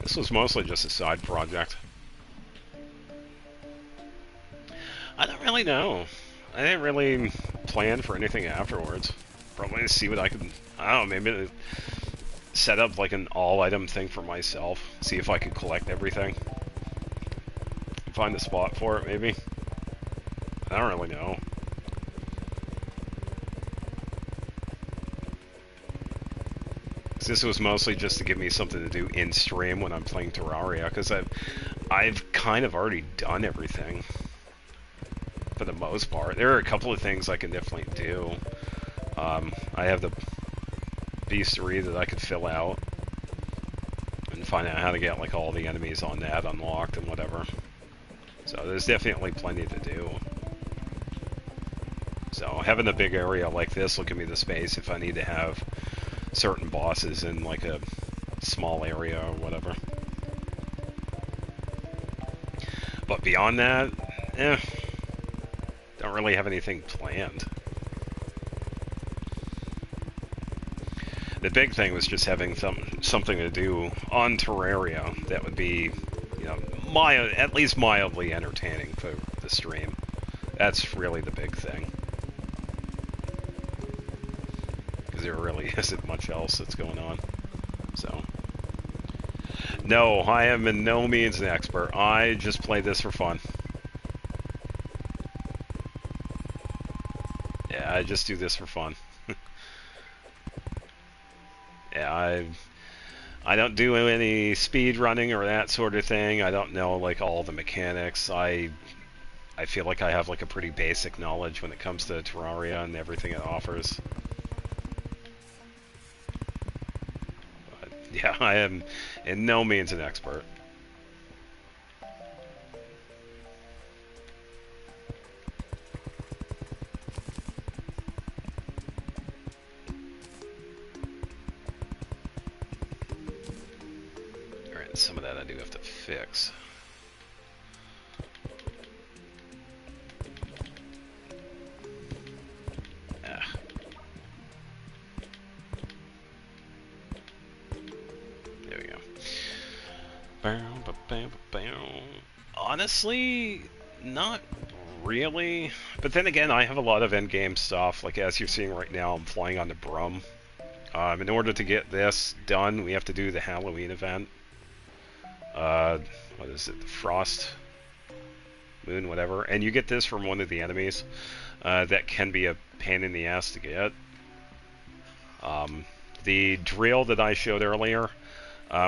This was mostly just a side project. I don't really know. I didn't really plan for anything afterwards. Probably to see what I could, I don't know, maybe set up like an all-item thing for myself. See if I could collect everything. Find a spot for it, maybe. I don't really know. This was mostly just to give me something to do in stream when I'm playing Terraria, because I've kind of already done everything for the most part. There are a couple of things I can definitely do. I have the beastery that I could fill out and find out how to get like all the enemies on that unlocked and whatever. So there's definitely plenty to do. So having a big area like this will give me the space if I need to have certain bosses in like a small area or whatever. But beyond that, don't really have anything planned. The big thing was just having something to do on Terraria that would be, you know, at least mildly entertaining for the stream. That's really the big thing. Because there really isn't much else that's going on. So, no, I am in no means an expert. I just play this for fun. Yeah, I just do this for fun. Yeah, I don't do any speed running or that sort of thing. I don't know like all the mechanics. I feel like I have like a pretty basic knowledge when it comes to Terraria and everything it offers. But yeah, I am in no means an expert. Some of that I do have to fix. Ah. There we go. Honestly, not really. But then again, I have a lot of endgame stuff. Like as you're seeing right now, I'm flying on the Brum. In order to get this done, we have to do the Halloween event. What is it? The Frost Moon, whatever. And you get this from one of the enemies. That can be a pain in the ass to get. The drill that I showed earlier,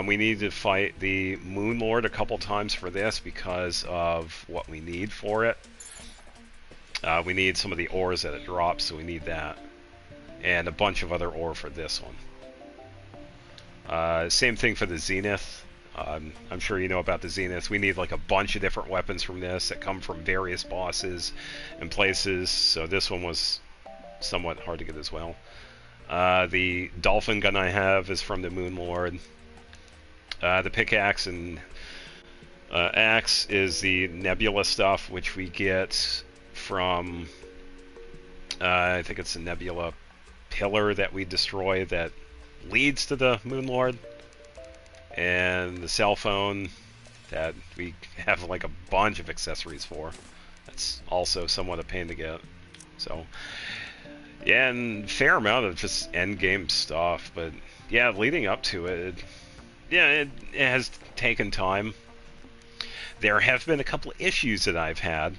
we need to fight the Moon Lord a couple times for this because of what we need for it. We need some of the ores that it drops, so we need that. And a bunch of other ore for this one. Same thing for the Zenith. I'm sure you know about the Zenith. We need like a bunch of different weapons from this that come from various bosses and places, so this one was somewhat hard to get as well. The dolphin gun I have is from the Moon Lord. The pickaxe and axe is the nebula stuff, which we get from, I think it's the nebula pillar that we destroy that leads to the Moon Lord. And the cell phone that we have like a bunch of accessories for. That's also somewhat a pain to get. So, yeah, and fair amount of just end game stuff. But yeah, leading up to it, it has taken time. There have been a couple of issues that I've had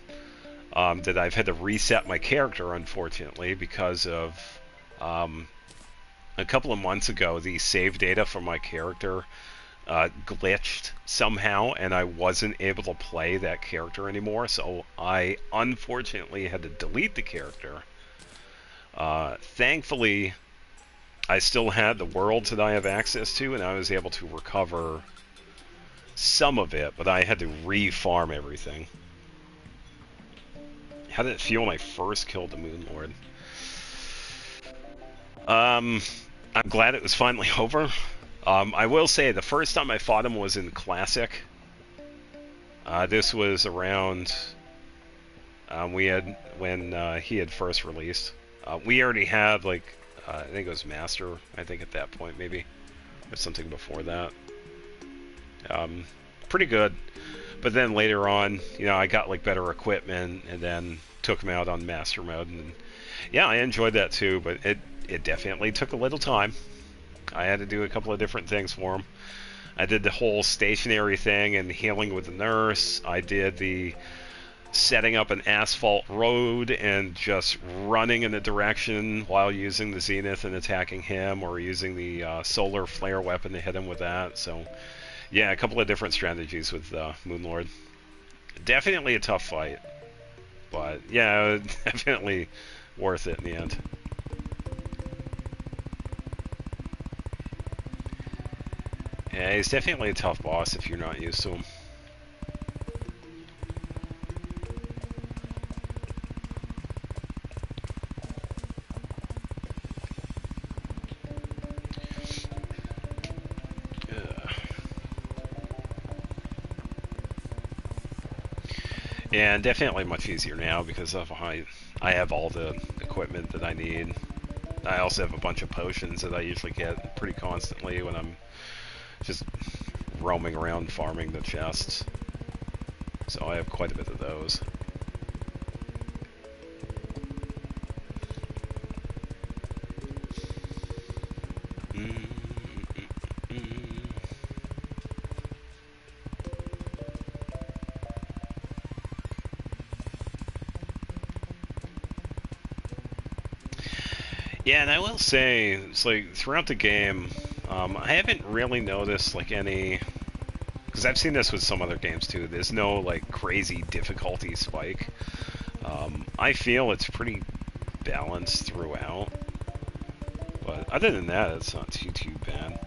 to reset my character, unfortunately, because of a couple of months ago, the save data for my character glitched somehow, and I wasn't able to play that character anymore, so I unfortunately had to delete the character. Thankfully, I still had the worlds that I have access to, and I was able to recover some of it, but I had to re-farm everything. How did it feel when I first killed the Moon Lord? I'm glad it was finally over. I will say the first time I fought him was in Classic. This was around when he had first released. We already had like I think it was Master. I think at that point maybe or something before that. Pretty good, but then later on, you know, I got like better equipment and then took him out on Master mode, and yeah, I enjoyed that too. But it definitely took a little time. I had to do a couple of different things for him. I did the whole stationary thing and healing with the nurse. I did the setting up an asphalt road and just running in a direction while using the Zenith and attacking him, or using the solar flare weapon to hit him with that. So, yeah, a couple of different strategies with Moonlord. Definitely a tough fight, but yeah, definitely worth it in the end. Yeah, he's definitely a tough boss if you're not used to him. And definitely much easier now because of I have all the equipment that I need. I also have a bunch of potions that I usually get pretty constantly when I'm just roaming around farming the chests. So I have quite a bit of those. Yeah, and I will say, it's like throughout the game, I haven't really noticed like any, because I've seen this with some other games too. There's no like crazy difficulty spike. I feel it's pretty balanced throughout, but other than that, it's not too bad.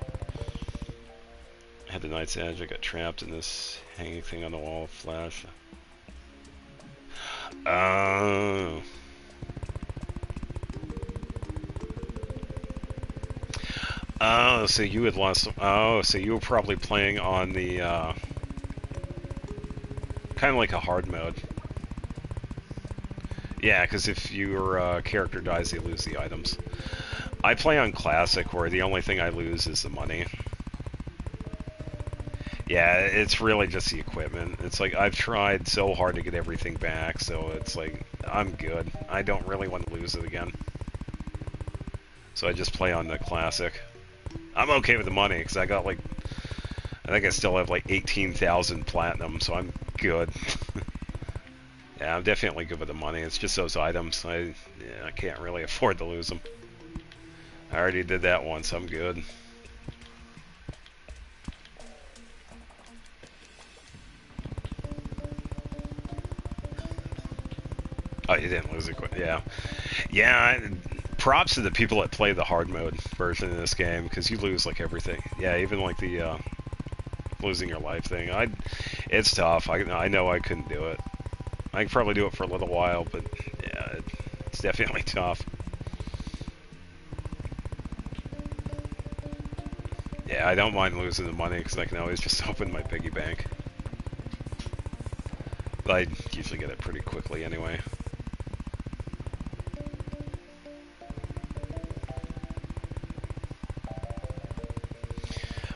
I had the Night's Edge. I got trapped in this hanging thing on the wall of flash. Oh. Oh, so you had lost. Oh, so you were probably playing on the kind of like a hard mode. Yeah, because if your character dies, they lose the items. I play on classic, where the only thing I lose is the money. Yeah, it's really just the equipment. It's like I've tried so hard to get everything back, so it's like I'm good. I don't really want to lose it again. So I just play on the classic. I'm okay with the money, because I got like, I think I still have like 18,000 platinum, so I'm good. Yeah, I'm definitely good with the money. It's just those items. I can't really afford to lose them. I already did that once. I'm good. Oh, you didn't lose it quick. Yeah. Yeah, props to the people that play the hard mode version of this game, because you lose like everything. Yeah, even like the losing your life thing. It's tough. I know I couldn't do it. I can probably do it for a little while, but yeah, it's definitely tough. Yeah, I don't mind losing the money because I can always just open my piggy bank. But I usually get it pretty quickly anyway.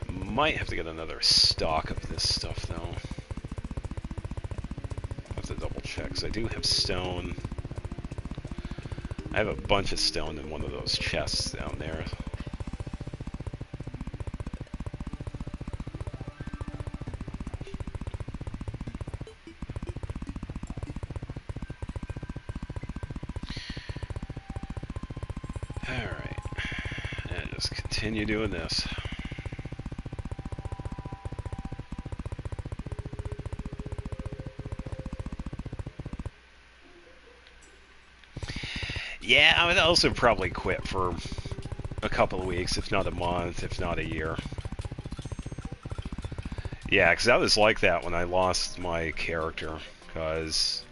Might have to get another stock of this stuff though. I have to double check, because I do have stone. I have a bunch of stone in one of those chests down there. Alright. And just continue doing this. Yeah, I would also probably quit for a couple of weeks, if not a month, if not a year. Yeah, because I was like that when I lost my character. Because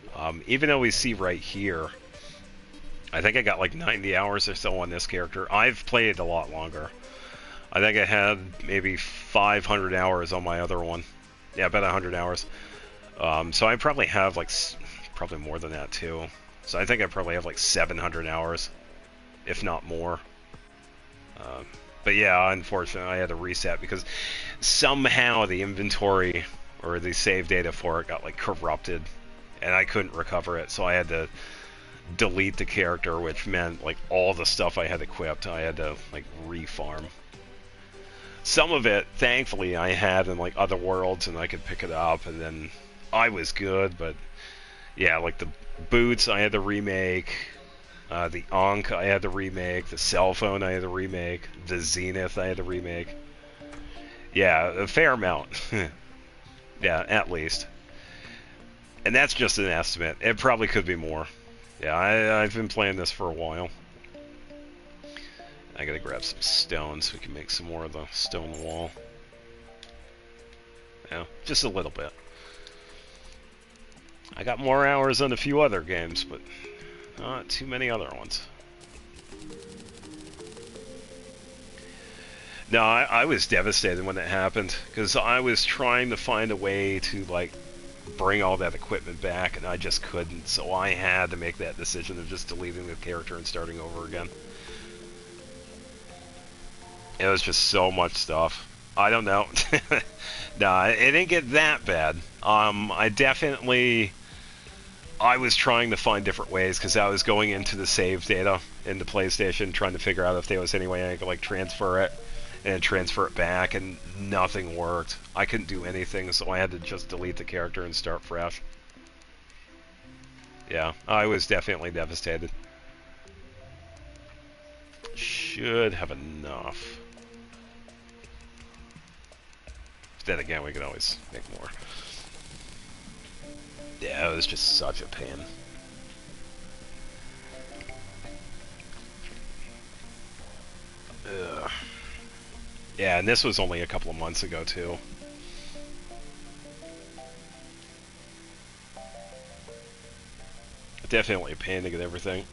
even though we see right here, I think I got like 90 hours or so on this character. I've played a lot longer. I think I had maybe 500 hours on my other one. Yeah, about 100 hours. So I probably have like, probably more than that too. So I think I probably have like 700 hours, if not more. But yeah, unfortunately, I had to reset because somehow the inventory or the save data for it got like corrupted, and I couldn't recover it. So I had to delete the character, which meant like all the stuff I had equipped, I had to like refarm. Some of it, thankfully, I had in like other worlds, and I could pick it up, and then I was good. But Yeah, like the boots I had to remake, the Ankh I had to remake, the cell phone I had to remake, the Zenith I had to remake. Yeah, a fair amount. Yeah, at least. And that's just an estimate. It probably could be more. Yeah, I've been playing this for a while. I gotta grab some stone so we can make some more of the stone wall. Yeah, just a little bit. I got more hours on a few other games, but not too many other ones. No, I was devastated when it happened, because I was trying to find a way to, like, bring all that equipment back, and I just couldn't, so I had to make that decision of just deleting the character and starting over again. It was just so much stuff. I don't know. Nah, it didn't get that bad. I was trying to find different ways, because I was going into the save data in the PlayStation, trying to figure out if there was any way I could, like, transfer it and transfer it back, and nothing worked. I couldn't do anything, so I had to just delete the character and start fresh. Yeah, I was definitely devastated. Should have enough. Then again, we can always make more. Yeah, it was just such a pain. Ugh. Yeah, and this was only a couple of months ago, too. Definitely a pain to get everything.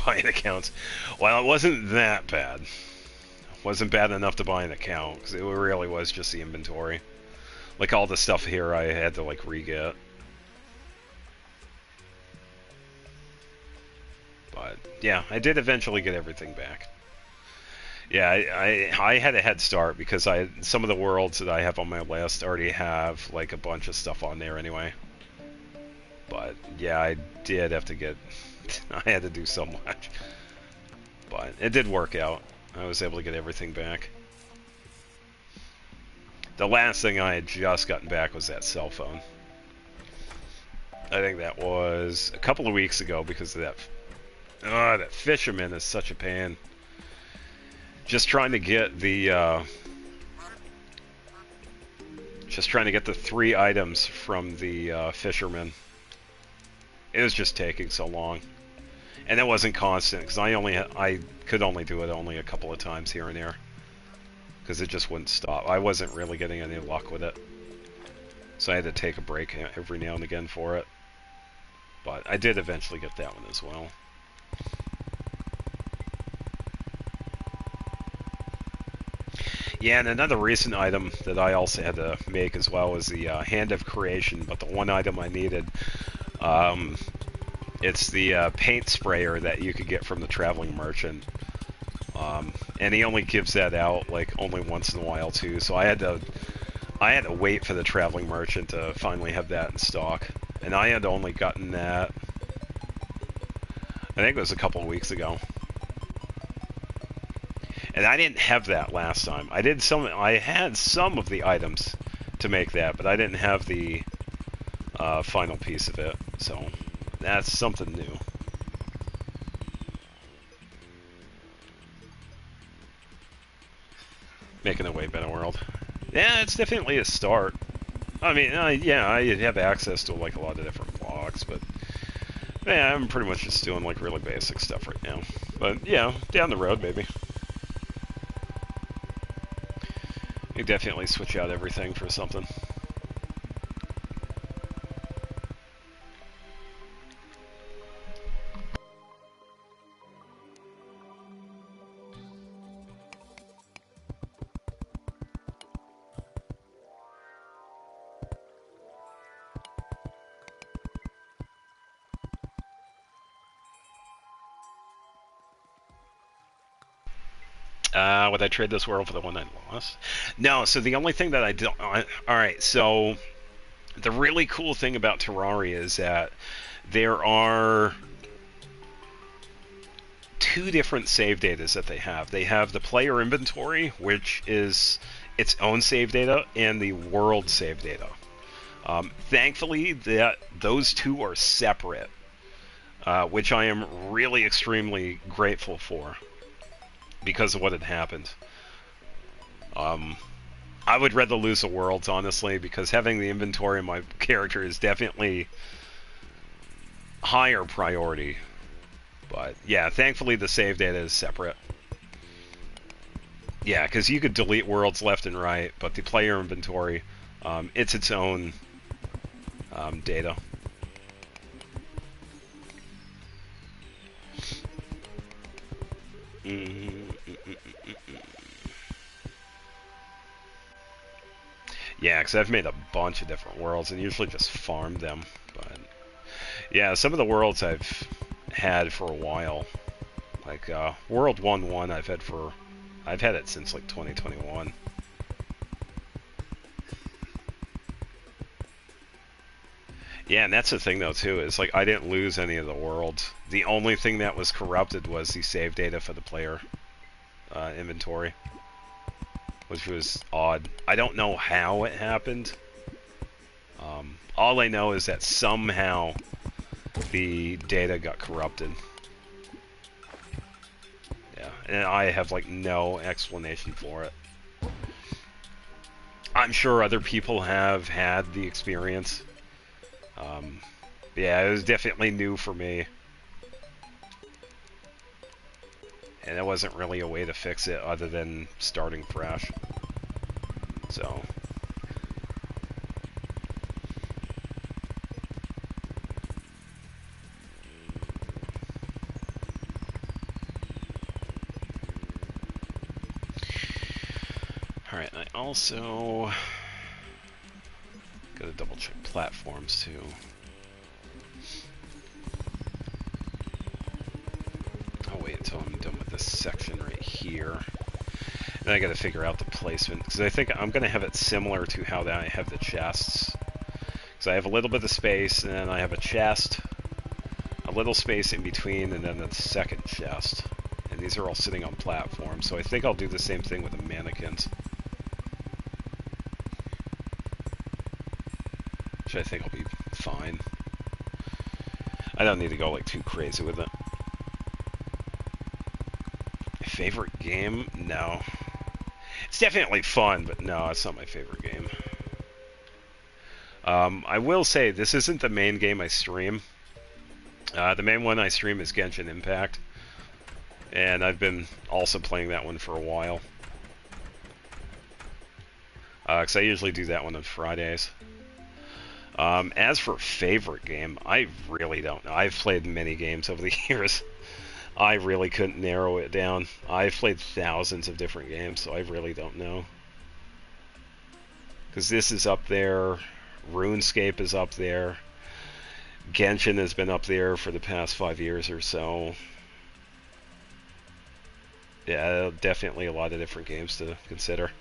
Buying accounts. Well, it wasn't that bad. It wasn't bad enough to buy an account, because it really was just the inventory. Like, all the stuff here I had to, like, re-get. But, yeah, I did eventually get everything back. Yeah, I had a head start because some of the worlds that I have on my list already have like a bunch of stuff on there anyway. But yeah, I did have to get I had to do so much. But it did work out. I was able to get everything back. The last thing I had just gotten back was that cell phone. I think that was a couple of weeks ago because of that. Oh, that fisherman is such a pain. Just trying to get the 3 items from the fisherman. It was just taking so long, and it wasn't constant because I could only do it only a couple of times here and there because it just wouldn't stop. I wasn't really getting any luck with it, so I had to take a break every now and again for it. But I did eventually get that one as well. Yeah, and another recent item that I also had to make as well was the Hand of Creation, but the one item I needed, it's the paint sprayer that you could get from the Traveling Merchant. And he only gives that out like only once in a while too, so I had to wait for the Traveling Merchant to finally have that in stock. And I had only gotten that, I think it was a couple of weeks ago. And I didn't have that last time. I had some of the items to make that, but I didn't have the final piece of it. So that's something new. Making a way better world. Yeah, it's definitely a start. I mean, yeah, I have access to like a lot of different blocks, but yeah, I'm pretty much just doing like really basic stuff right now. But yeah, down the road maybe. You definitely switch out everything for something. Would I trade this world for the one I lost? No, so the only thing that I don't... Alright, so the really cool thing about Terraria is that there are 2 different save datas that they have. They have the player inventory, which is its own save data, and the world save data. Thankfully, those two are separate, which I am really extremely grateful for because of what had happened. I would rather lose the worlds, honestly, because having the inventory in my character is definitely higher priority. But yeah, thankfully the save data is separate. Yeah, because you could delete worlds left and right, but the player inventory, it's its own data. Yeah, because I've made a bunch of different worlds and usually just farmed them. But yeah, some of the worlds I've had for a while, like World 1-1, I've had it since like 2021. Yeah, and that's the thing though too, is like I didn't lose any of the worlds. The only thing that was corrupted was the save data for the player inventory, which was odd. I don't know how it happened. All I know is that somehow the data got corrupted. Yeah, and I have like no explanation for it. I'm sure other people have had the experience. Yeah, it was definitely new for me. And there wasn't really a way to fix it other than starting fresh. So. Alright, I also gotta double check platforms too. I'll wait until I'm done with this section right here. Then I gotta figure out the placement, because I think I'm gonna have it similar to how I have the chests. Because I have a little bit of space, and then I have a chest, a little space in between, and then the second chest. And these are all sitting on platforms, so I think I'll do the same thing with the mannequins. Which I think will be fine. I don't need to go like too crazy with it. Favorite game? No. It's definitely fun, but no, it's not my favorite game. I will say, this isn't the main game I stream. The main one I stream is Genshin Impact. And I've been also playing that one for a while. Because I usually do that one on Fridays. As for favorite game, I really don't know. I've played many games over the years. I really couldn't narrow it down. I've played thousands of different games, so I really don't know. Because this is up there, RuneScape is up there, Genshin has been up there for the past 5 years or so. Yeah, definitely a lot of different games to consider.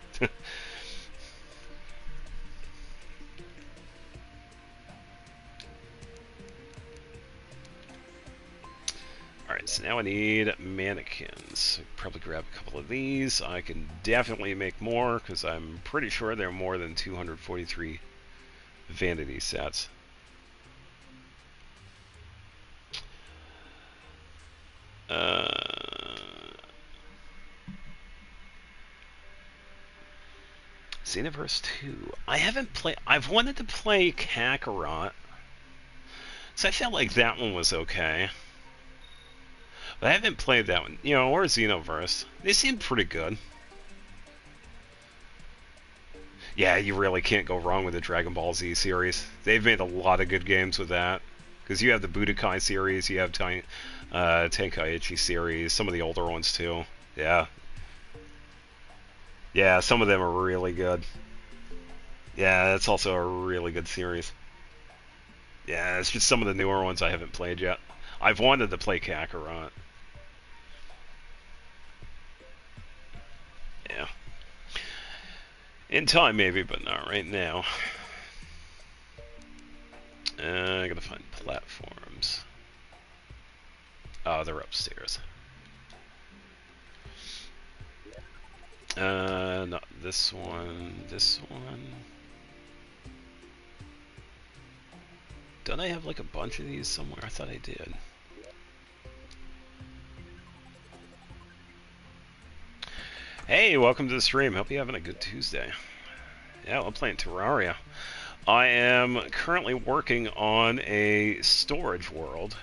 Alright, so now I need mannequins. Probably grab a couple of these. I can definitely make more, because I'm pretty sure there are more than 243 vanity sets. Xenoverse 2. I haven't played... I've wanted to play Kakarot. So I felt like that one was okay. But I haven't played that one. You know, or Xenoverse. They seem pretty good. Yeah, you really can't go wrong with the Dragon Ball Z series. They've made a lot of good games with that. Because you have the Budokai series, you have Tenkaichi series, some of the older ones too. Yeah. Yeah, some of them are really good. Yeah, that's also a really good series. Yeah, it's just some of the newer ones I haven't played yet. I've wanted to play Kakarot. Yeah. In time, maybe, but not right now. I gotta find platforms. Oh, they're upstairs. Not this one. This one. Don't I have like a bunch of these somewhere? I thought I did. Hey, welcome to the stream. Hope you're having a good Tuesday. Yeah, I'm playing Terraria. I am currently working on a storage world,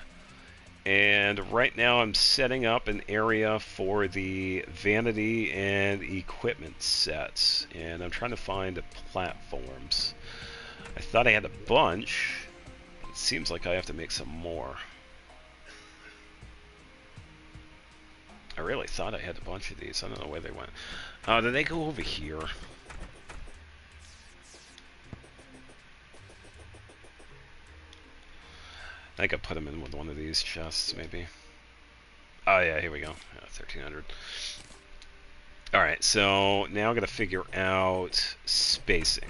and right now I'm setting up an area for the vanity and equipment sets, and I'm trying to find platforms. I thought I had a bunch. It seems like I have to make some more. I really thought I had a bunch of these. I don't know where they went. Did they go over here? I could put them in with one of these chests, maybe. Oh yeah, here we go. 1300. Alright, so now I'm going to figure out spacing.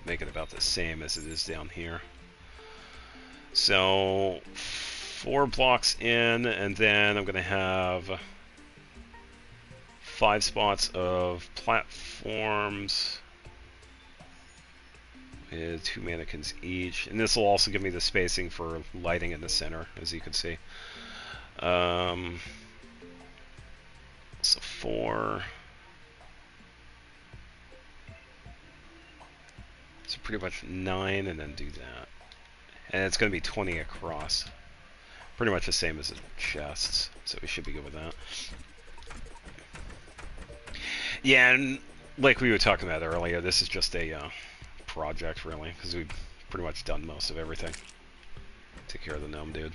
Make it about the same as it is down here. So 4 blocks in, and then I'm going to have 5 spots of platforms with 2 mannequins each, and this will also give me the spacing for lighting in the center, as you can see. So 4. So pretty much 9, and then do that. And it's going to be 20 across. Pretty much the same as the chests, so we should be good with that. Yeah, and like we were talking about earlier, this is just a project, really, because we've pretty much done most of everything. Take care of the gnome dude.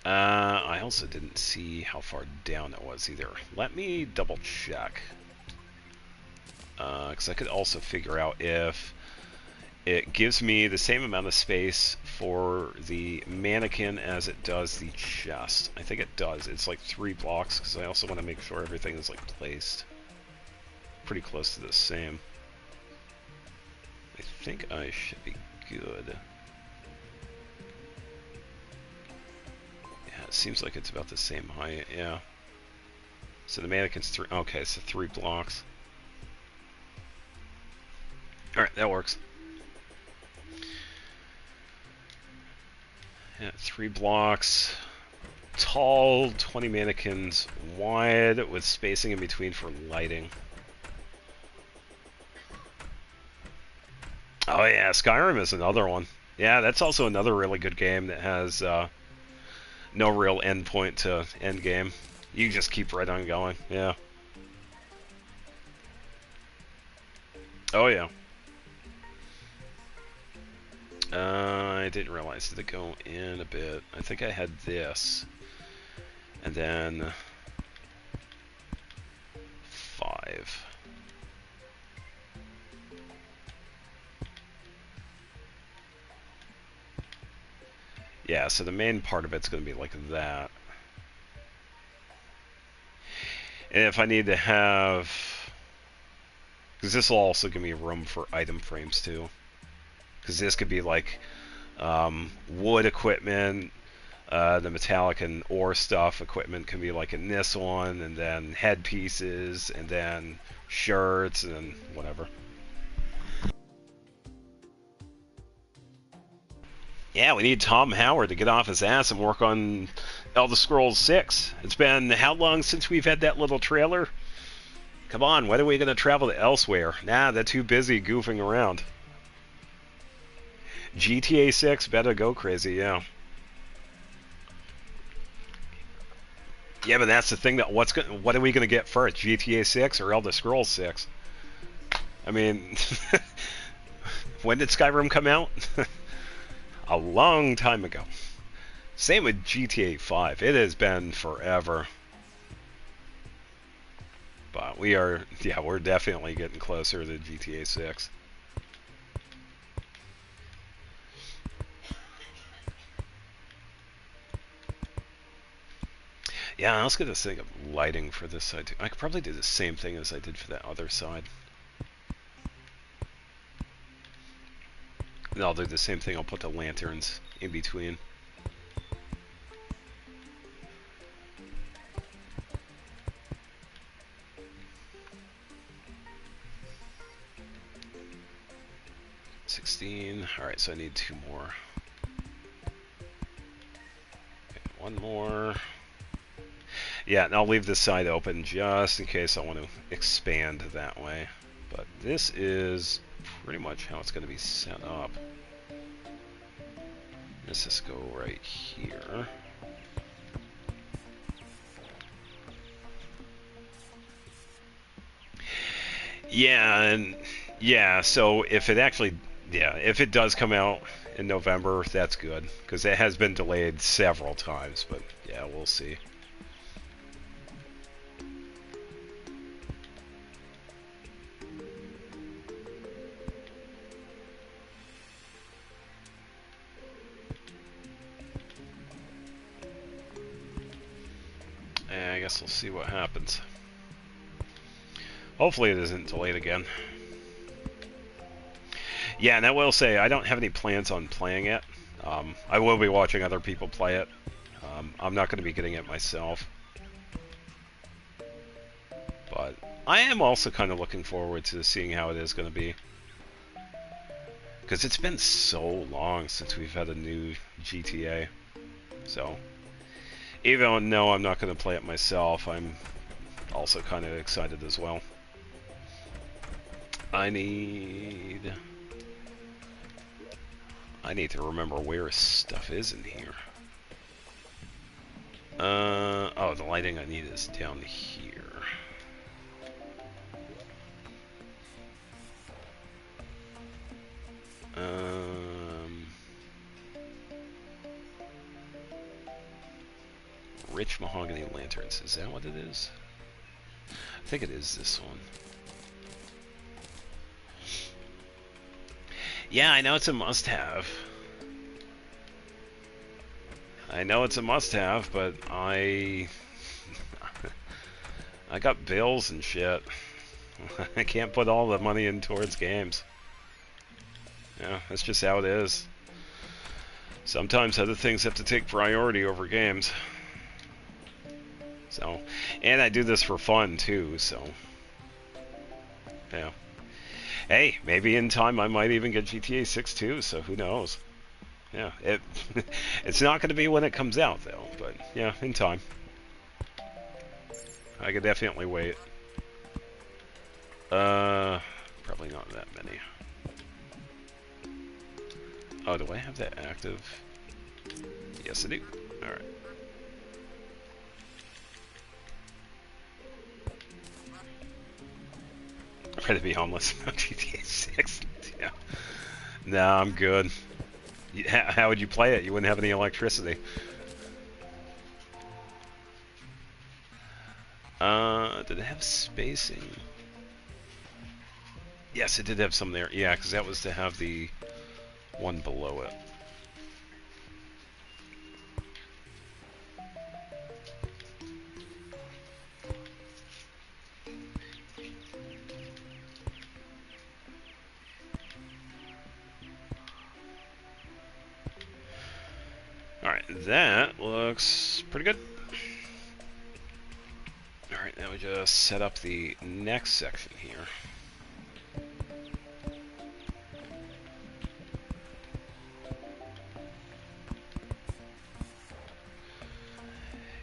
I also didn't see how far down it was either. Let me double check. Because I could also figure out if it gives me the same amount of space for the mannequin as it does the chest. I think it does. It's like 3 blocks, because I also want to make sure everything is like placed pretty close to the same. I think I should be good. Yeah, it seems like it's about the same height, yeah. So the mannequin's 3, okay, so 3 blocks. Alright, that works. Yeah, 3 blocks tall, 20 mannequins wide, with spacing in between for lighting. Oh yeah, Skyrim is another one. Yeah, that's also another really good game that has no real end point to end game. You just keep right on going, yeah. Oh yeah. I didn't realize. Did it go in a bit? I think I had this. And then 5. Yeah, so the main part of it's going to be like that. And if I need to have... because this will also give me room for item frames too. Because this could be like wood equipment, the metallic and ore stuff equipment can be like in this one, and then headpieces, and then shirts, and whatever. Yeah, we need Tom Howard to get off his ass and work on Elder Scrolls 6. It's been how long since we've had that little trailer? Come on, when are we going to travel to elsewhere? Nah, they're too busy goofing around. GTA 6 better go crazy, yeah. Yeah, but that's the thing. That what are we gonna get first, GTA 6 or Elder Scrolls 6? I mean, when did Skyrim come out? A long time ago. Same with GTA 5. It has been forever. But we're definitely getting closer to GTA 6. Yeah, let's get this thing of lighting for this side too. I could probably do the same thing as I did for that other side. And I'll do the same thing. I'll put the lanterns in between. Alright, so I need 2 more. Okay, 1 more. Yeah, and I'll leave this side open just in case I want to expand that way. But this is pretty much how it's going to be set up. Let's just go right here. Yeah, and yeah, so if it actually, yeah, if it does come out in November, that's good, because it has been delayed several times, but yeah, we'll see. I guess we'll see what happens. Hopefully it isn't delayed again. Yeah, and I will say, I don't have any plans on playing it. I will be watching other people play it. I'm not going to be getting it myself. But I am also kind of looking forward to seeing how it is going to be. Because it's been so long since we've had a new GTA. So, even though I'm not going to play it myself, I'm also kind of excited as well. I need to remember where stuff is in here. Oh, the lighting I need is down here. Rich mahogany lanterns. Is that what it is? I think it is this one. Yeah, I know it's a must-have. I know it's a must-have, but I got bills and shit. I can't put all the money in towards games. Yeah, that's just how it is. Sometimes other things have to take priority over games. So, and I do this for fun too, so yeah. Hey, maybe in time I might even get GTA 6 too, so who knows. Yeah, it's not going to be when it comes out though, but yeah, in time. I could definitely wait. Probably not that many. Oh, do I have that active? Yes, I do. Alright. I'm ready to be homeless. GTA 6. Yeah. Nah, I'm good. How would you play it? You wouldn't have any electricity. Did it have spacing? Yes, it did have some there. Yeah, because that was to have the one below it. Alright, that looks pretty good. Alright, now we just set up the next section here.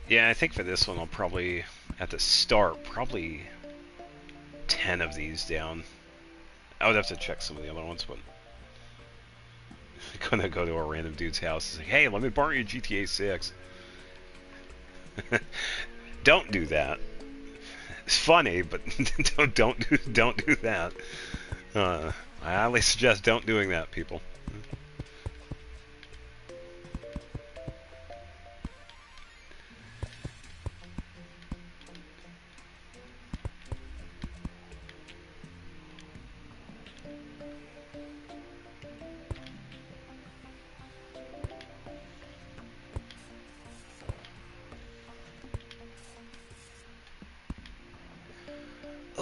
Yeah, I think for this one I'll probably, at the start, probably 10 of these down. I would have to check some of the other ones, but I'm gonna go to a random dude's house and say, hey, let me borrow your GTA 6. Don't do that. It's funny, but don't do that. I highly suggest don't doing that, people.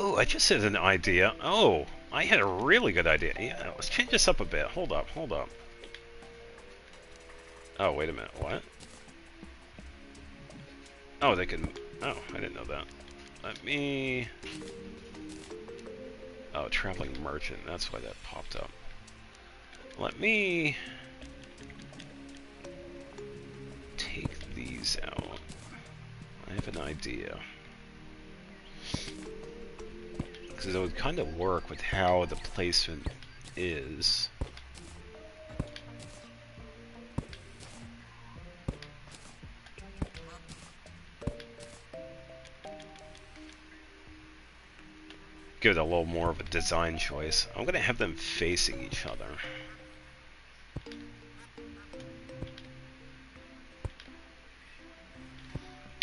Oh, I just had an idea. Oh, I had a really good idea. Yeah, let's change this up a bit. Hold up, hold up. Oh, wait a minute. What? Oh, they can... Oh, I didn't know that. Let me... Oh, traveling merchant. That's why that popped up. Let me take these out. I have an idea. Because it would kind of work with how the placement is. Give it a little more of a design choice. I'm going to have them facing each other.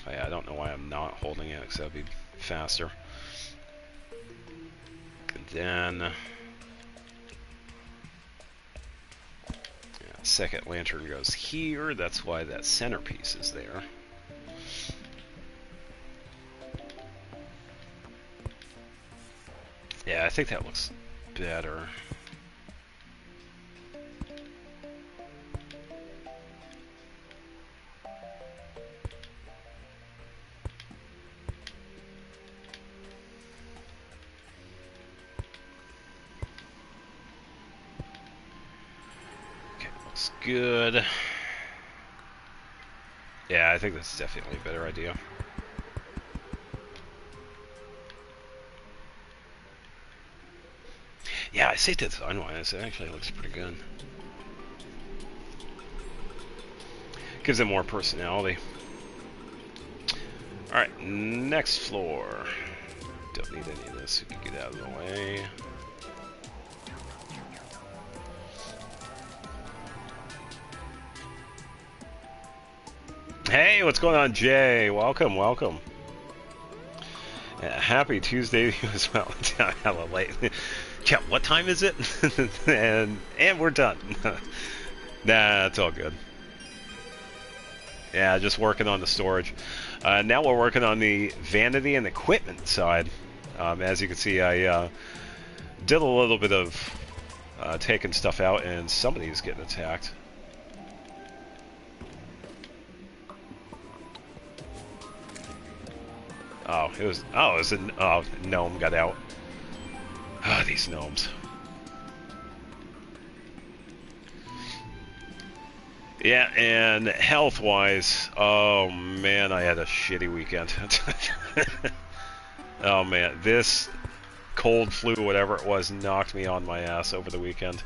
Oh yeah, I don't know why I'm not holding it, because that would be faster. And then... yeah, second lantern goes here, that's why that centerpiece is there. Yeah, I think that looks better. Okay, looks good. Yeah, I think that's definitely a better idea. Yeah, I say design-wise, it actually looks pretty good. Gives it more personality. Alright, next floor. Don't need any of this, we can get out of the way. Hey, what's going on, Jay? Welcome, welcome. Happy Tuesday to you as well. Hella late. Yeah, what time is it? and we're done. Nah, it's all good. Yeah, just working on the storage. Now we're working on the vanity and equipment side. As you can see, I did a little bit of taking stuff out, and somebody's getting attacked. Oh, it was a gnome got out. Ah, these gnomes. Yeah, and health-wise, oh man, I had a shitty weekend. Oh man, this cold, flu, whatever it was, knocked me on my ass over the weekend.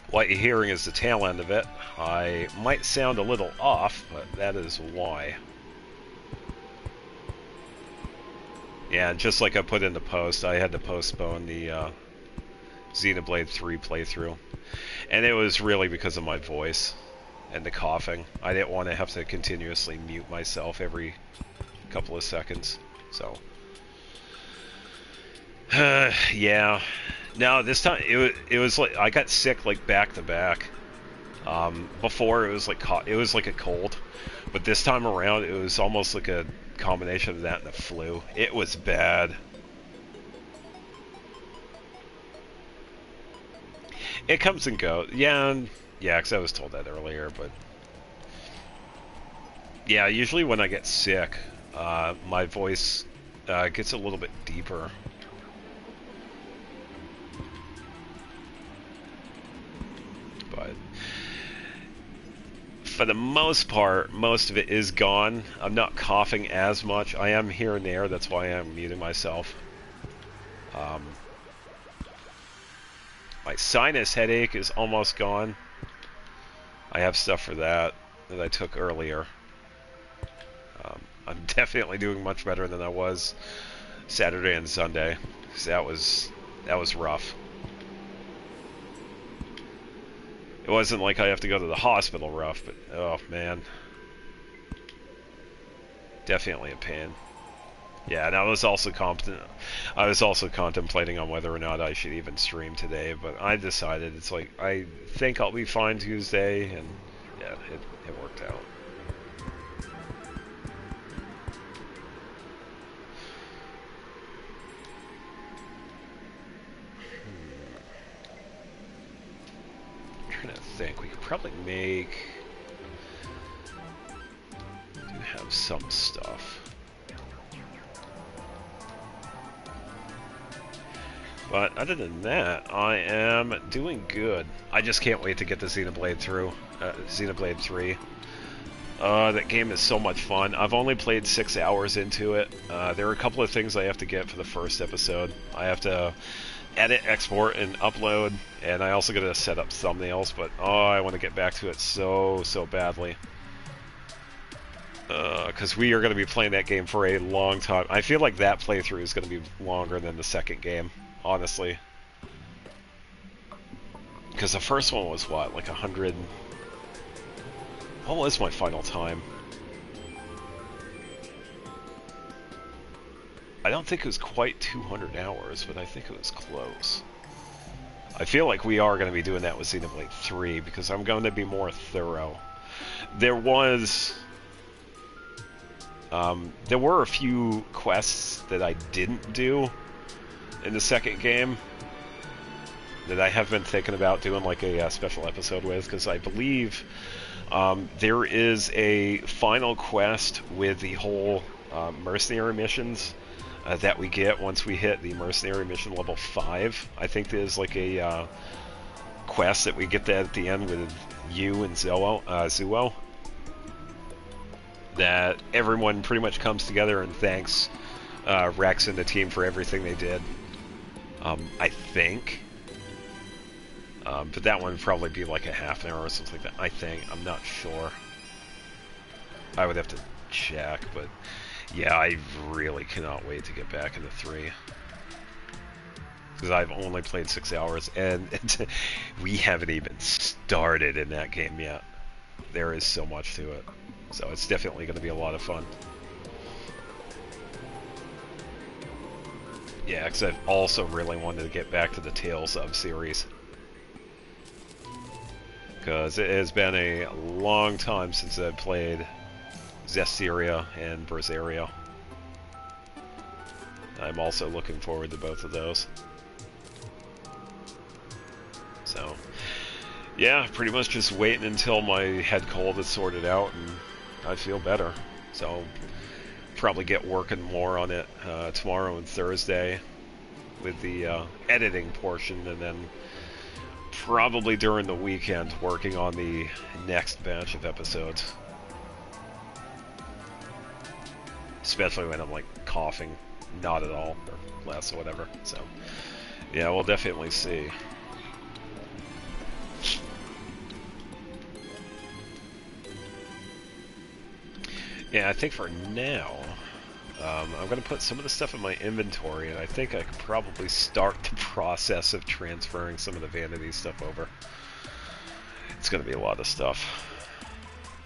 What you're hearing is the tail end of it. I might sound a little off, but that is why. Yeah, just like I put in the post, I had to postpone the Xenoblade 3 playthrough. And it was really because of my voice and the coughing. I didn't want to have to continuously mute myself every couple of seconds, so... yeah. No, this time, it was like, I got sick like back to back. Before it was like a cold, but this time around it was almost like a combination of that and the flu. It was bad. It comes and goes. Yeah, because I was told that earlier, but yeah, usually when I get sick, my voice gets a little bit deeper. But for the most part, most of it is gone. I'm not coughing as much. I am here and there. That's why I'm muting myself. My sinus headache is almost gone. I have stuff for that I took earlier. I'm definitely doing much better than I was Saturday and Sunday, because that was rough. It wasn't like I have to go to the hospital rough, but oh man, definitely a pain. Yeah, and I was also contemplating on whether or not I should even stream today, but I decided it's like I think I'll be fine Tuesday, and yeah, it worked out. I'm trying to think. We could probably make. We do have some stuff. But other than that, I am doing good. I just can't wait to get the Xenoblade 3. That game is so much fun. I've only played 6 hours into it. There are a couple of things I have to get for the first episode. I have to edit, export, and upload, and I also got to set up thumbnails, but I want to get back to it so badly. Because we are going to be playing that game for a long time. I feel like that playthrough is going to be longer than the second game, honestly. Because the first one was, what, like 100... What was my final time? I don't think it was quite 200 hours, but I think it was close. I feel like we are going to be doing that with Xenoblade 3, because I'm going to be more thorough. There were a few quests that I didn't do in the second game that I have been thinking about doing like a special episode with, because I believe there is a final quest with the whole mercenary missions that we get once we hit the mercenary mission level 5. I think there's like a quest that we get that at the end with you and Zuo. That everyone pretty much comes together and thanks Rex and the team for everything they did. I think. But that one would probably be like a half an hour or something like that. I think. I'm not sure. I would have to check, but yeah, I really cannot wait to get back into 3. Because I've only played 6 hours, and we haven't even started in that game yet. There is so much to it. So it's definitely going to be a lot of fun. Yeah, because I've also really wanted to get back to the Tales of series. Because it has been a long time since I've played Zestiria and Berseria. I'm also looking forward to both of those. So, yeah, pretty much just waiting until my head cold is sorted out and I feel better. So, probably get working more on it tomorrow and Thursday with the editing portion, and then probably during the weekend working on the next batch of episodes. Especially when I'm like coughing, not at all, or less or whatever. So, yeah, we'll definitely see. Yeah, I think for now, I'm going to put some of the stuff in my inventory, and I think I could probably start the process of transferring some of the vanity stuff over. It's going to be a lot of stuff.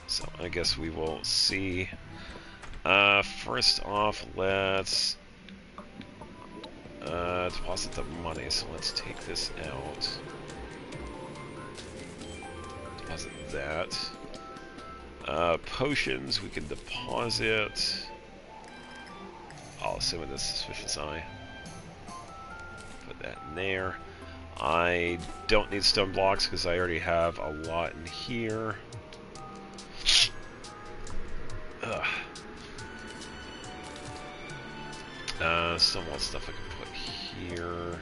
So I guess we will see. First off, let's deposit the money, so let's take this out. Deposit that. Potions, we can deposit. I'll assume with a suspicious eye. Put that in there. I don't need stone blocks because I already have a lot in here. Ugh. Some more stuff I can put here.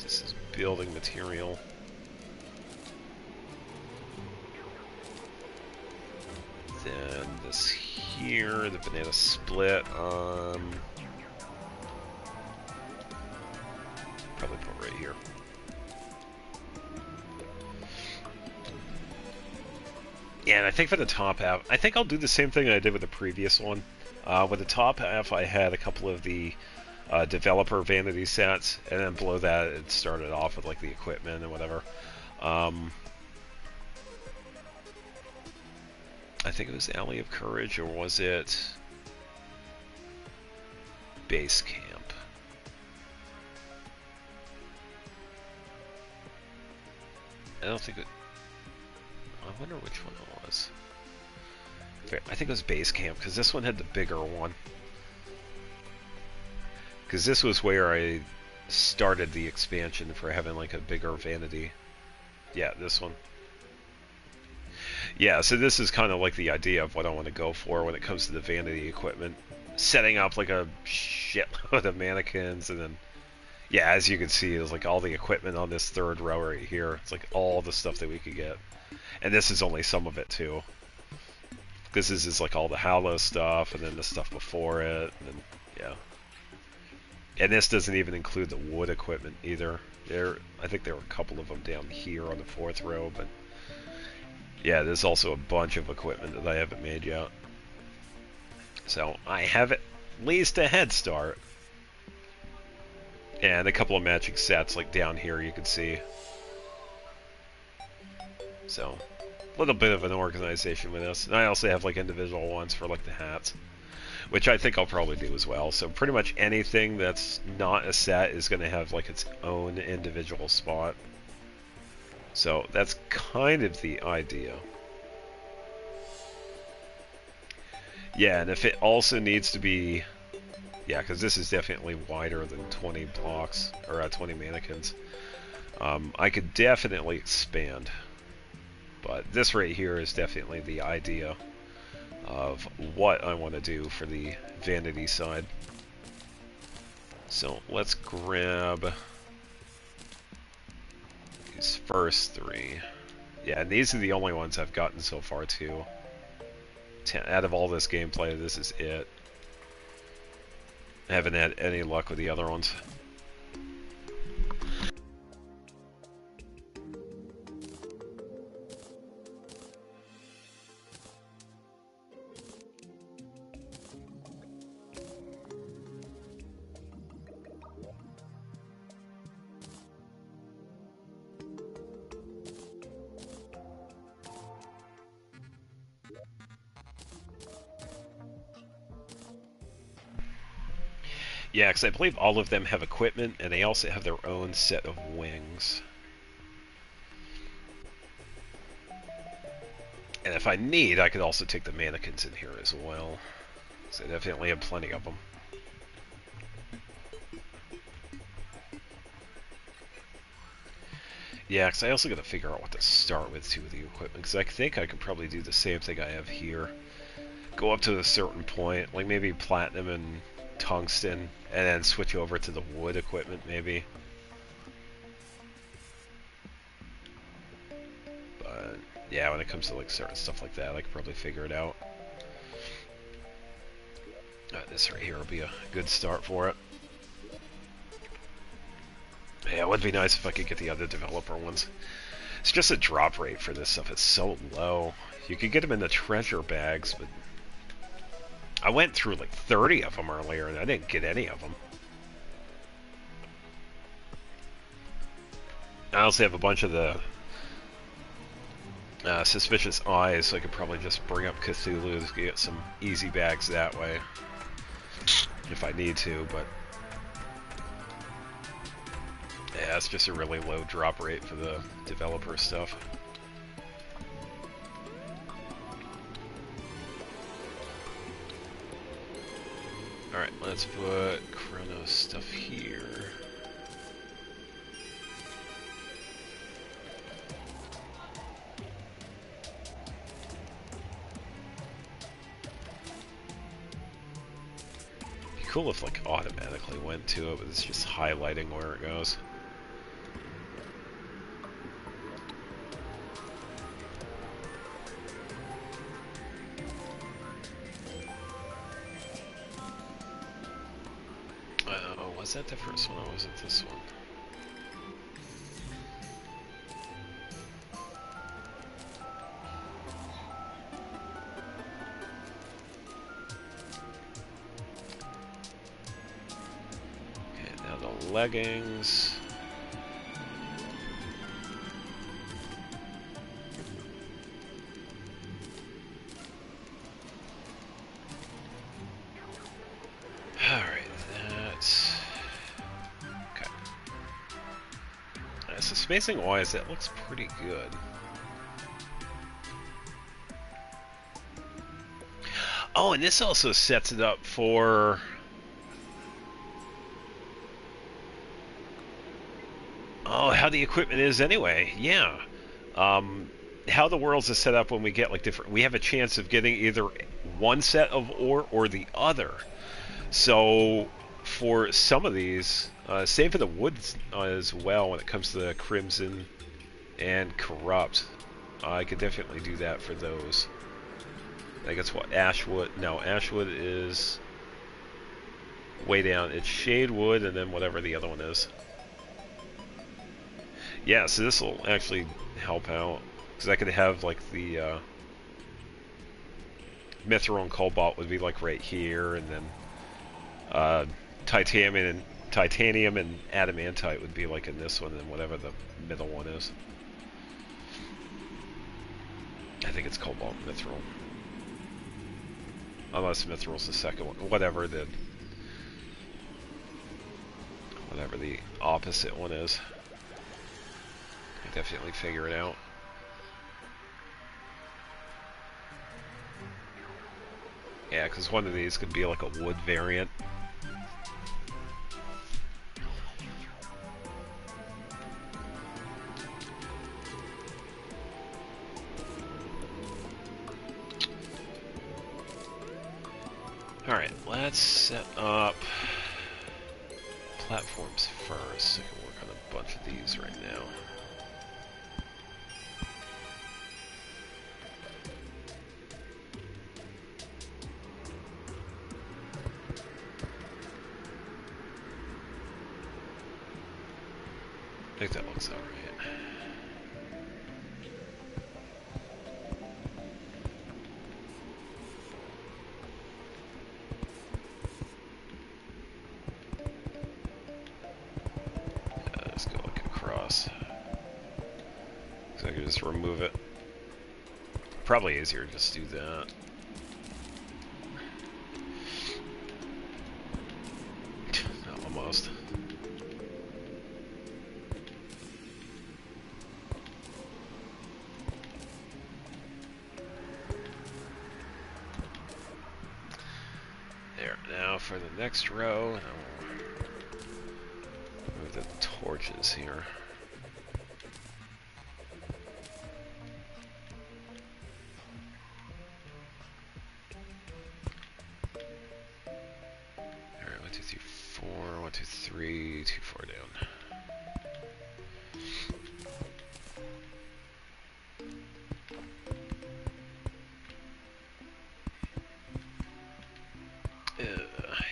This is building material. Then this here, the banana split. Probably put right here. Yeah, and I think for the top half, I think I'll do the same thing I did with the previous one. With the top half, I had a couple of the developer vanity sets, and then below that, it started off with like the equipment and whatever. I think it was Alley of Courage, or was it Base Camp? I don't think it... I wonder which one it was. I think it was Base Camp, because this one had the bigger one. Because this was where I started the expansion for having like a bigger vanity. Yeah, this one. Yeah, so this is kind of like the idea of what I want to go for when it comes to the vanity equipment. Setting up like a shitload of mannequins, and then Yeah, as you can see, there's like all the equipment on this third row right here. It's like all the stuff that we could get. And this is only some of it too. This is like all the Hallow stuff, and then the stuff before it, and then, yeah. And this doesn't even include the wood equipment either. I think there were a couple of them down here on the fourth row, but yeah, there's also a bunch of equipment that I haven't made yet. So I have at least a head start. And a couple of matching sets like down here you can see. So a little bit of an organization with this. And I also have like individual ones for like the hats, which I think I'll probably do as well. So pretty much anything that's not a set is going to have like its own individual spot. So that's kind of the idea. Yeah, and if it also needs to be... Yeah, because this is definitely wider than 20 blocks, or 20 mannequins. I could definitely expand. But this right here is definitely the idea of what I want to do for the vanity side. So let's grab these first three. Yeah, and these are the only ones I've gotten so far too. Out of all this gameplay, this is it. I haven't had any luck with the other ones. Yeah, because I believe all of them have equipment, and they also have their own set of wings. And if I need, I could also take the mannequins in here as well. So I definitely have plenty of them. Yeah, because I also got to figure out what to start with, too, with the equipment. Because I think I could probably do the same thing I have here. Go up to a certain point, like maybe platinum and tungsten, and then switch over to the wood equipment, maybe. But, yeah, when it comes to, like, certain stuff like that, I could probably figure it out. This right here will be a good start for it. Yeah, it would be nice if I could get the other developer ones. It's just a drop rate for this stuff. It's so low. You could get them in the treasure bags, but I went through like 30 of them earlier, and I didn't get any of them. I also have a bunch of the suspicious eyes, so I could probably just bring up Cthulhu to get some easy bags that way. If I need to, but... yeah, it's just a really low drop rate for the developer stuff. Alright, let's put Chronos stuff here. Be cool if like automatically went to it, but it's just highlighting where it goes. Was that the first one, or was it this one? Okay, now the leggings. Spacing wise, that looks pretty good. Oh, and this also sets it up for... oh, how the equipment is anyway. Yeah. How the worlds is set up when we get like different... we have a chance of getting either one set of ore or the other. So for some of these, same for the woods as well when it comes to the Crimson and Corrupt. I could definitely do that for those. I guess what, Ashwood? No, Ashwood is way down. It's Shadewood and then whatever the other one is. Yeah, so this will actually help out. Because I could have like the Mithril and Cobalt would be like right here, and then titanium and adamantite would be like in this one, and whatever the middle one is. I think it's Cobalt and Mithril. Unless Mithril's the second one. Whatever the opposite one is. I definitely figure it out. Yeah, because one of these could be like a wood variant. Alright, let's set up platforms first. I can work on a bunch of these right now. I think that looks alright. Let's go like across. So I can just remove it. Probably easier to just do that. Almost. Now for the next row, and I'll move the torches here. Alright, 1, 2, 3, 4, 1, 2, 3, 2, 4 down.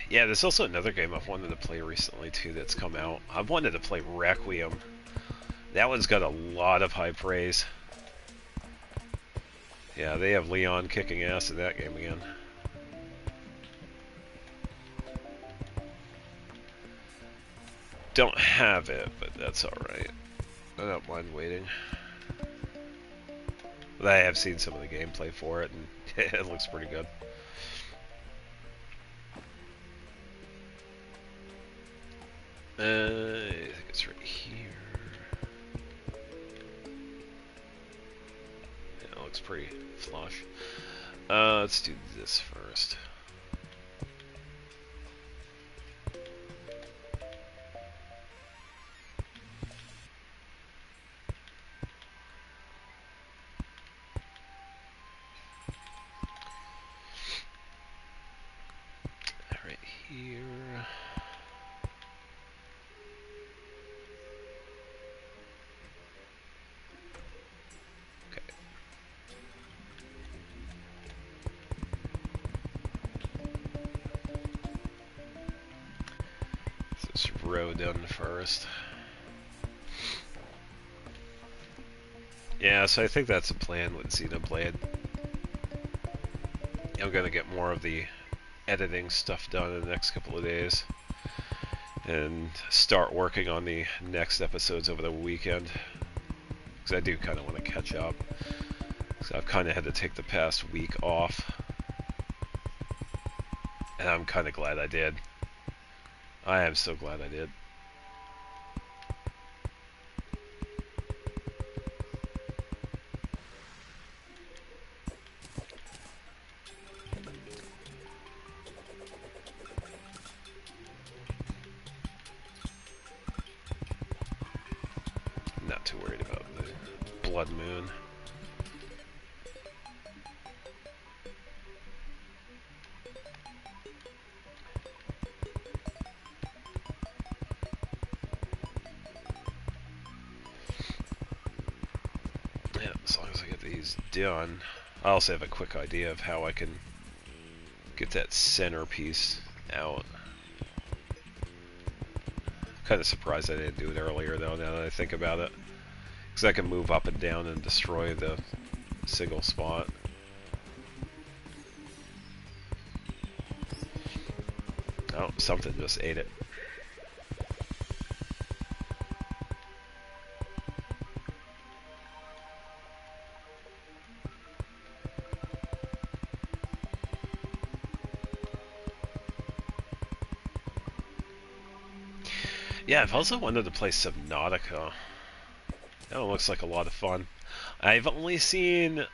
Yeah, there's also another game I've wanted to play recently too that's come out. I've wanted to play Requiem. That one's got a lot of high praise. Yeah, they have Leon kicking ass in that game again. Don't have it, but that's alright. I don't mind waiting. But I have seen some of the gameplay for it, and it looks pretty good. I think it's right here. Yeah, it looks pretty flush. Let's do this first. Right here. Row done first. Yeah, so I think that's the plan with Xenoblade. I'm gonna get more of the editing stuff done in the next couple of days and start working on the next episodes over the weekend, because I do kind of want to catch up. So I've kind of had to take the past week off, and I'm kind of glad I did. I am so glad I did. Not too worried about the blood moon. Yeah, as long as I get these done. I also have a quick idea of how I can get that centerpiece out. Kind of surprised I didn't do it earlier, though, now that I think about it. Because I can move up and down and destroy the single spot. Oh, something just ate it. Yeah, I've also wanted to play Subnautica. That one looks like a lot of fun. I've only seen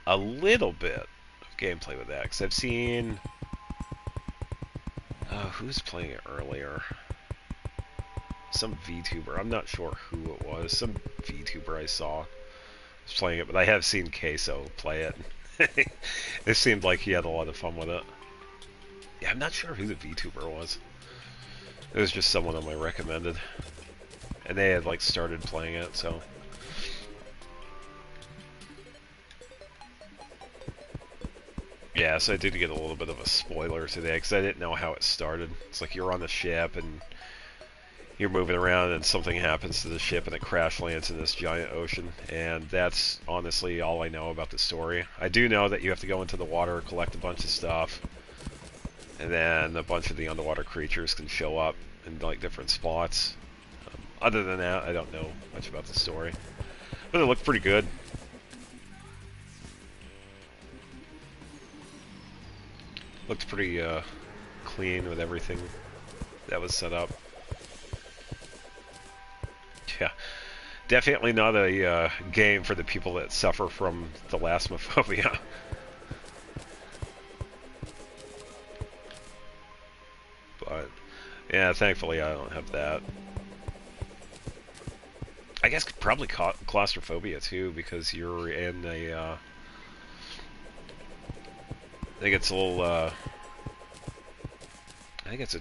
a little bit of gameplay with that, because I've seen... who's playing it earlier? Some VTuber. I'm not sure who it was. Some VTuber I saw was playing it, but I have seen Queso play it. It seemed like he had a lot of fun with it. Yeah, I'm not sure who the VTuber was. It was just someone on my recommended. And they had, like, started playing it, so... Yeah, so I did get a little bit of a spoiler today, because I didn't know how it started. It's like you're on the ship, and you're moving around, and something happens to the ship, and it crash lands in this giant ocean. And that's honestly all I know about the story. I do know that you have to go into the water, collect a bunch of stuff, and then a bunch of the underwater creatures can show up in, like, different spots. Other than that, I don't know much about the story. But it looked pretty good. Looked pretty clean with everything that was set up. Yeah, definitely not a game for the people that suffer from thalassophobia. But yeah, thankfully I don't have that. I guess probably claustrophobia too, because you're in a. I think it's a little. I think it's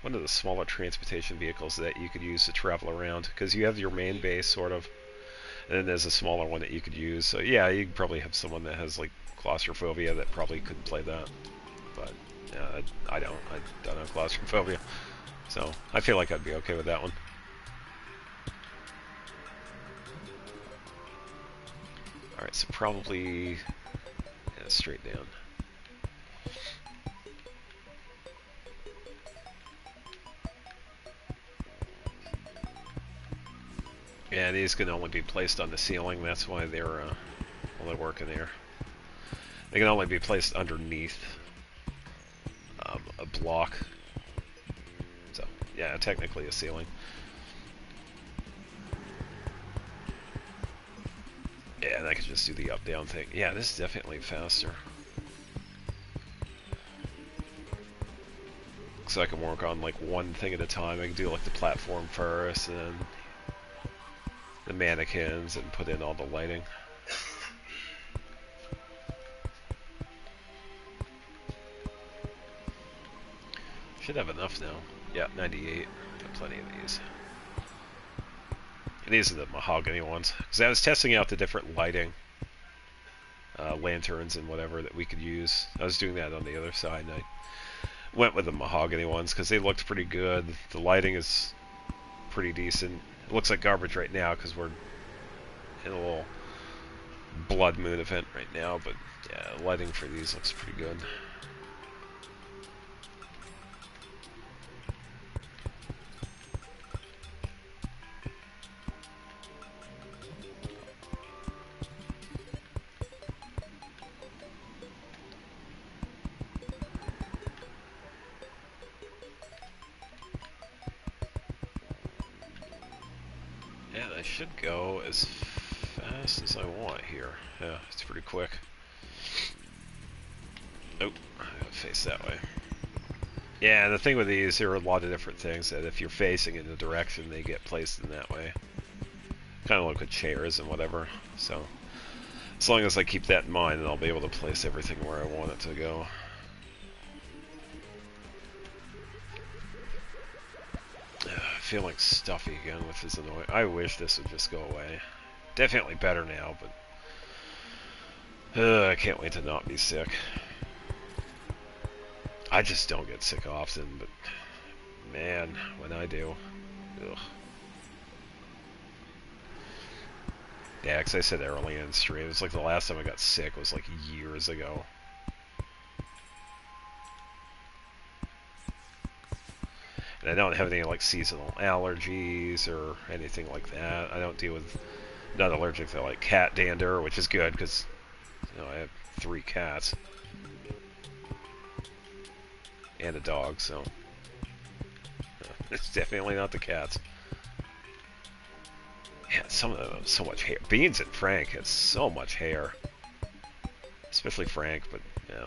one of the smaller transportation vehicles that you could use to travel around, because you have your main base sort of, and then there's a smaller one that you could use. So yeah, you probably have someone that has like claustrophobia that probably could play that, but I don't. I don't have claustrophobia, so I feel like I'd be okay with that one. Alright, so probably straight down. Yeah, these can only be placed on the ceiling, that's why they're working there. They can only be placed underneath a block. So, yeah, technically a ceiling. Yeah, and I could just do the up-down thing. Yeah, this is definitely faster. So I can work on like one thing at a time. I can do like the platform first, and then the mannequins, and put in all the lighting. Should have enough now. Yeah, 98. Got plenty of these. And these are the mahogany ones. Because I was testing out the different lighting, lanterns and whatever that we could use. I was doing that on the other side, and I went with the mahogany ones because they looked pretty good. The lighting is pretty decent. It looks like garbage right now because we're in a little blood moon event right now, but yeah, the lighting for these looks pretty good. Yeah, I should go as fast as I want here. Yeah, it's pretty quick. Oh, I gotta face that way. Yeah, the thing with these, there are a lot of different things that if you're facing in a direction, they get placed in that way. Kind of like with chairs and whatever. So, as long as I keep that in mind, then I'll be able to place everything where I want it to go. Feeling stuffy again, which is annoying. I wish this would just go away. Definitely better now, but I can't wait to not be sick. I just don't get sick often, but man, when I do, ugh. Yeah, because I said early in the stream, it's like the last time I got sick was like years ago. And I don't have any like seasonal allergies or anything like that. I don't deal with, not allergic to like cat dander, which is good because, you know, I have 3 cats and a dog, so it's definitely not the cats. Yeah, some of them have so much hair. Beans and Frank has so much hair, especially Frank, but yeah,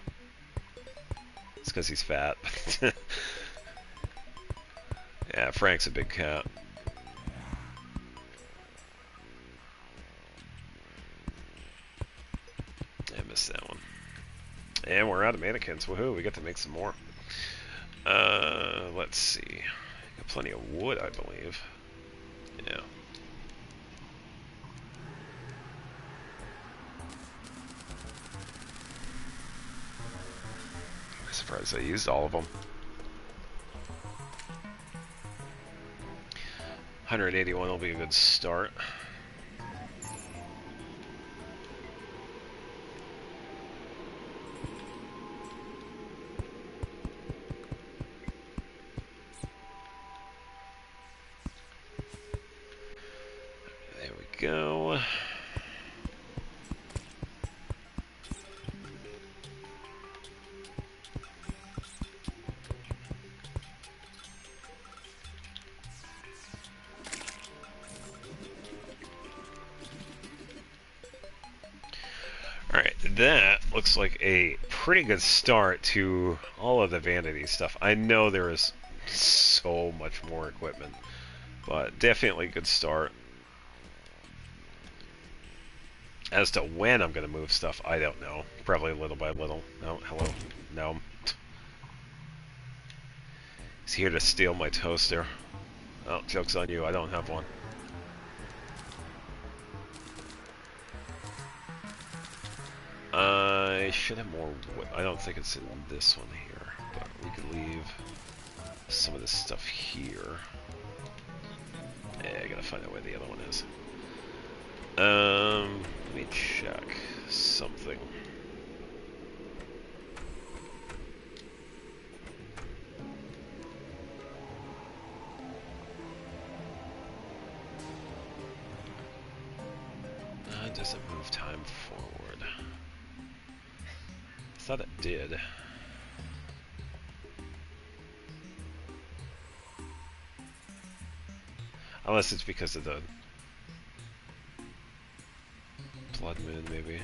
it's because he's fat. Yeah, Frank's a big cat. I missed that one. And we're out of mannequins. Woohoo, we get to make some more. Let's see. Got plenty of wood, I believe. Yeah. I'm surprised I used all of them. 181 will be a good start. There we go. Alright, that looks like a pretty good start to all of the vanity stuff. I know there is so much more equipment, but definitely a good start. As to when I'm going to move stuff, I don't know. Probably little by little. No, hello. No. He's here to steal my toaster. Oh, joke's on you. I don't have one. I should have more wood. I don't think it's in this one here, but we could leave some of this stuff here. Yeah, I gotta find out where the other one is. Let me check something. It doesn't move time forward. I thought it did. Unless it's because of the blood moon, maybe.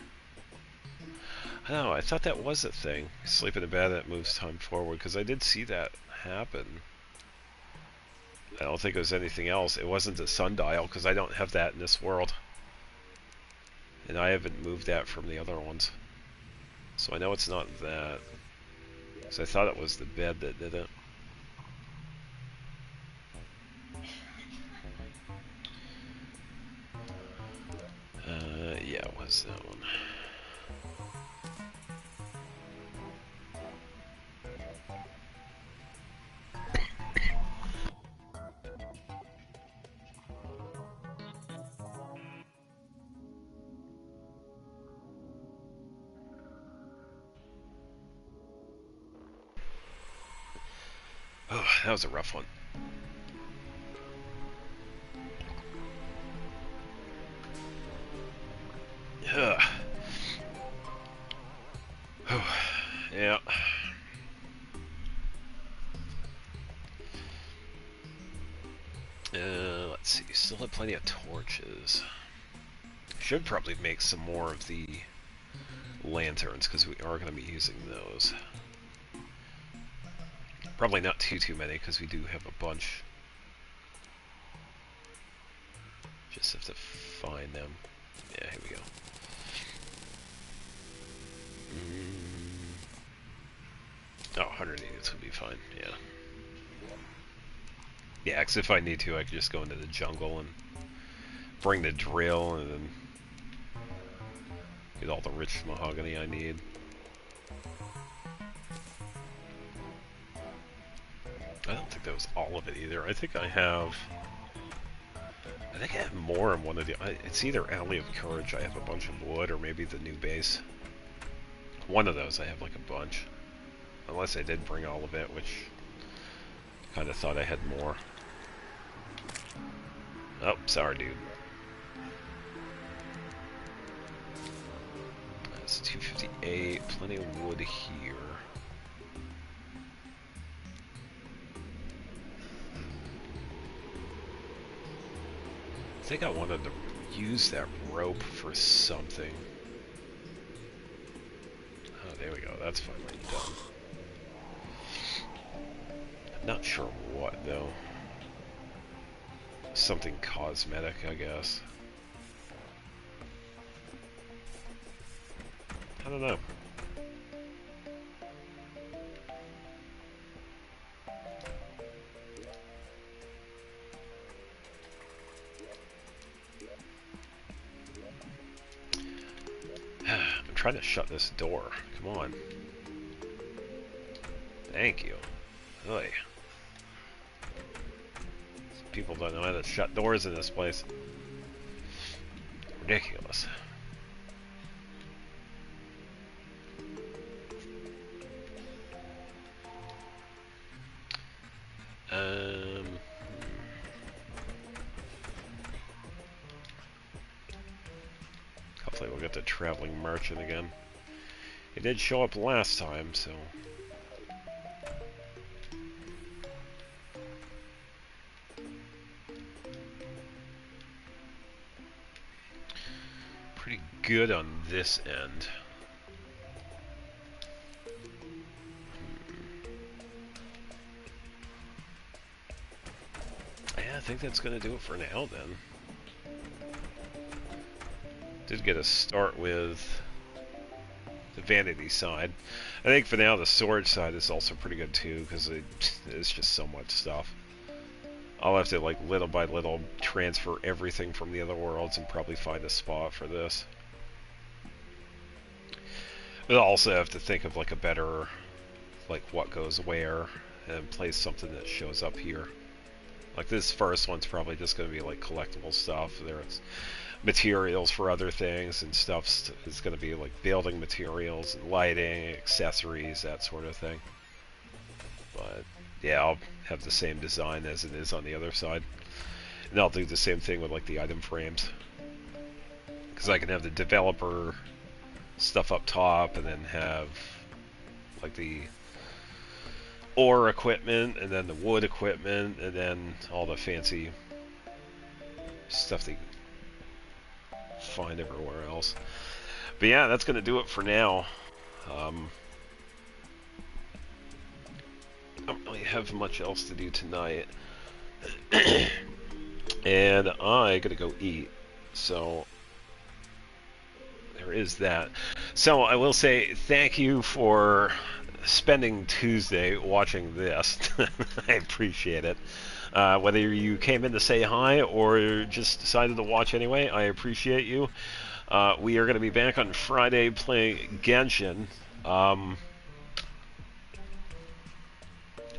I don't know, I thought that was a thing. Sleep in a bed that moves time forward, because I did see that happen. I don't think it was anything else. It wasn't a sundial, because I don't have that in this world. And I haven't moved that from the other ones. So I know it's not that. So I thought it was the bed that did it. Yeah, it was that one. Oh, that was a rough one. Ugh. Oh, yeah. Let's see. Still have plenty of torches. Should probably make some more of the lanterns because we are going to be using those. Probably not too many because we do have a bunch. Just have to find them. Yeah, here we go. Oh, 180, this would be fine, yeah. Yeah, because if I need to, I could just go into the jungle and bring the drill and then Get all the rich mahogany I need. I don't think that was all of it either. I think I have more in one of the... it's either Alley of Courage, I have a bunch of wood, or maybe the new base. One of those I have like a bunch. Unless I did bring all of it, which... kind of thought I had more. Oh, sorry, dude. That's 258. Plenty of wood here. I think I wanted to use that rope for something. Oh, there we go. That's finally done. Not sure what, though. Something cosmetic, I guess. I don't know. I'm trying to shut this door. Come on. Thank you. Really. People don't know how to shut doors in this place. Ridiculous. Hopefully we'll get the traveling merchant again. He did show up last time, so... pretty good on this end. Yeah, I think that's going to do it for now, then. Did get a start with the vanity side. I think for now the storage side is also pretty good too, because it's just so much stuff. I'll have to, like, little by little transfer everything from the other worlds and probably find a spot for this. But I'll also have to think of, like, a better, like, what goes where, and place something that shows up here. Like, this first one's probably just going to be, like, collectible stuff. There's materials for other things, and stuff is going to be, like, building materials and lighting, accessories, that sort of thing. But yeah, I'll have the same design as it is on the other side. And I'll do the same thing with, like, the item frames. Because I can have the developer stuff up top, and then have, like, the ore equipment, and then the wood equipment, and then all the fancy stuff that you find everywhere else. But yeah, that's going to do it for now. I don't really have much else to do tonight. And I gotta go eat. So there is that. So I will say thank you for spending Tuesday watching this. I appreciate it. Whether you came in to say hi or just decided to watch anyway, I appreciate you. We are going to be back on Friday playing Genshin.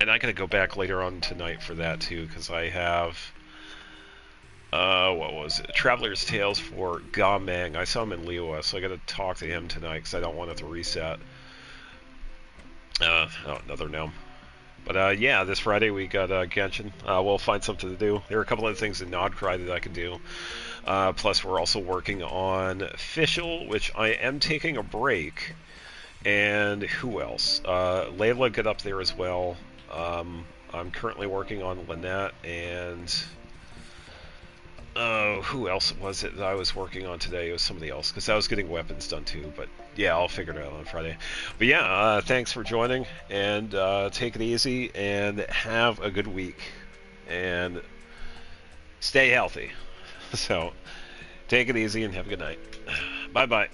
And I gotta go back later on tonight for that too, because I have what was it? Traveler's Tales for Gameng. I saw him in Liyue, so I gotta talk to him tonight because I don't want it to reset. Oh, another gnome. But yeah, this Friday we got Genshin. We'll find something to do. There are a couple of things in Nodcry that I can do. Plus, we're also working on Fischl, which I am taking a break. And who else? Layla got up there as well. I'm currently working on Lynette, and who else was it that I was working on today? It was somebody else, because I was getting weapons done too, but yeah, I'll figure it out on Friday. But yeah, thanks for joining, and take it easy, and have a good week, and stay healthy. So, take it easy, and have a good night. Bye-bye.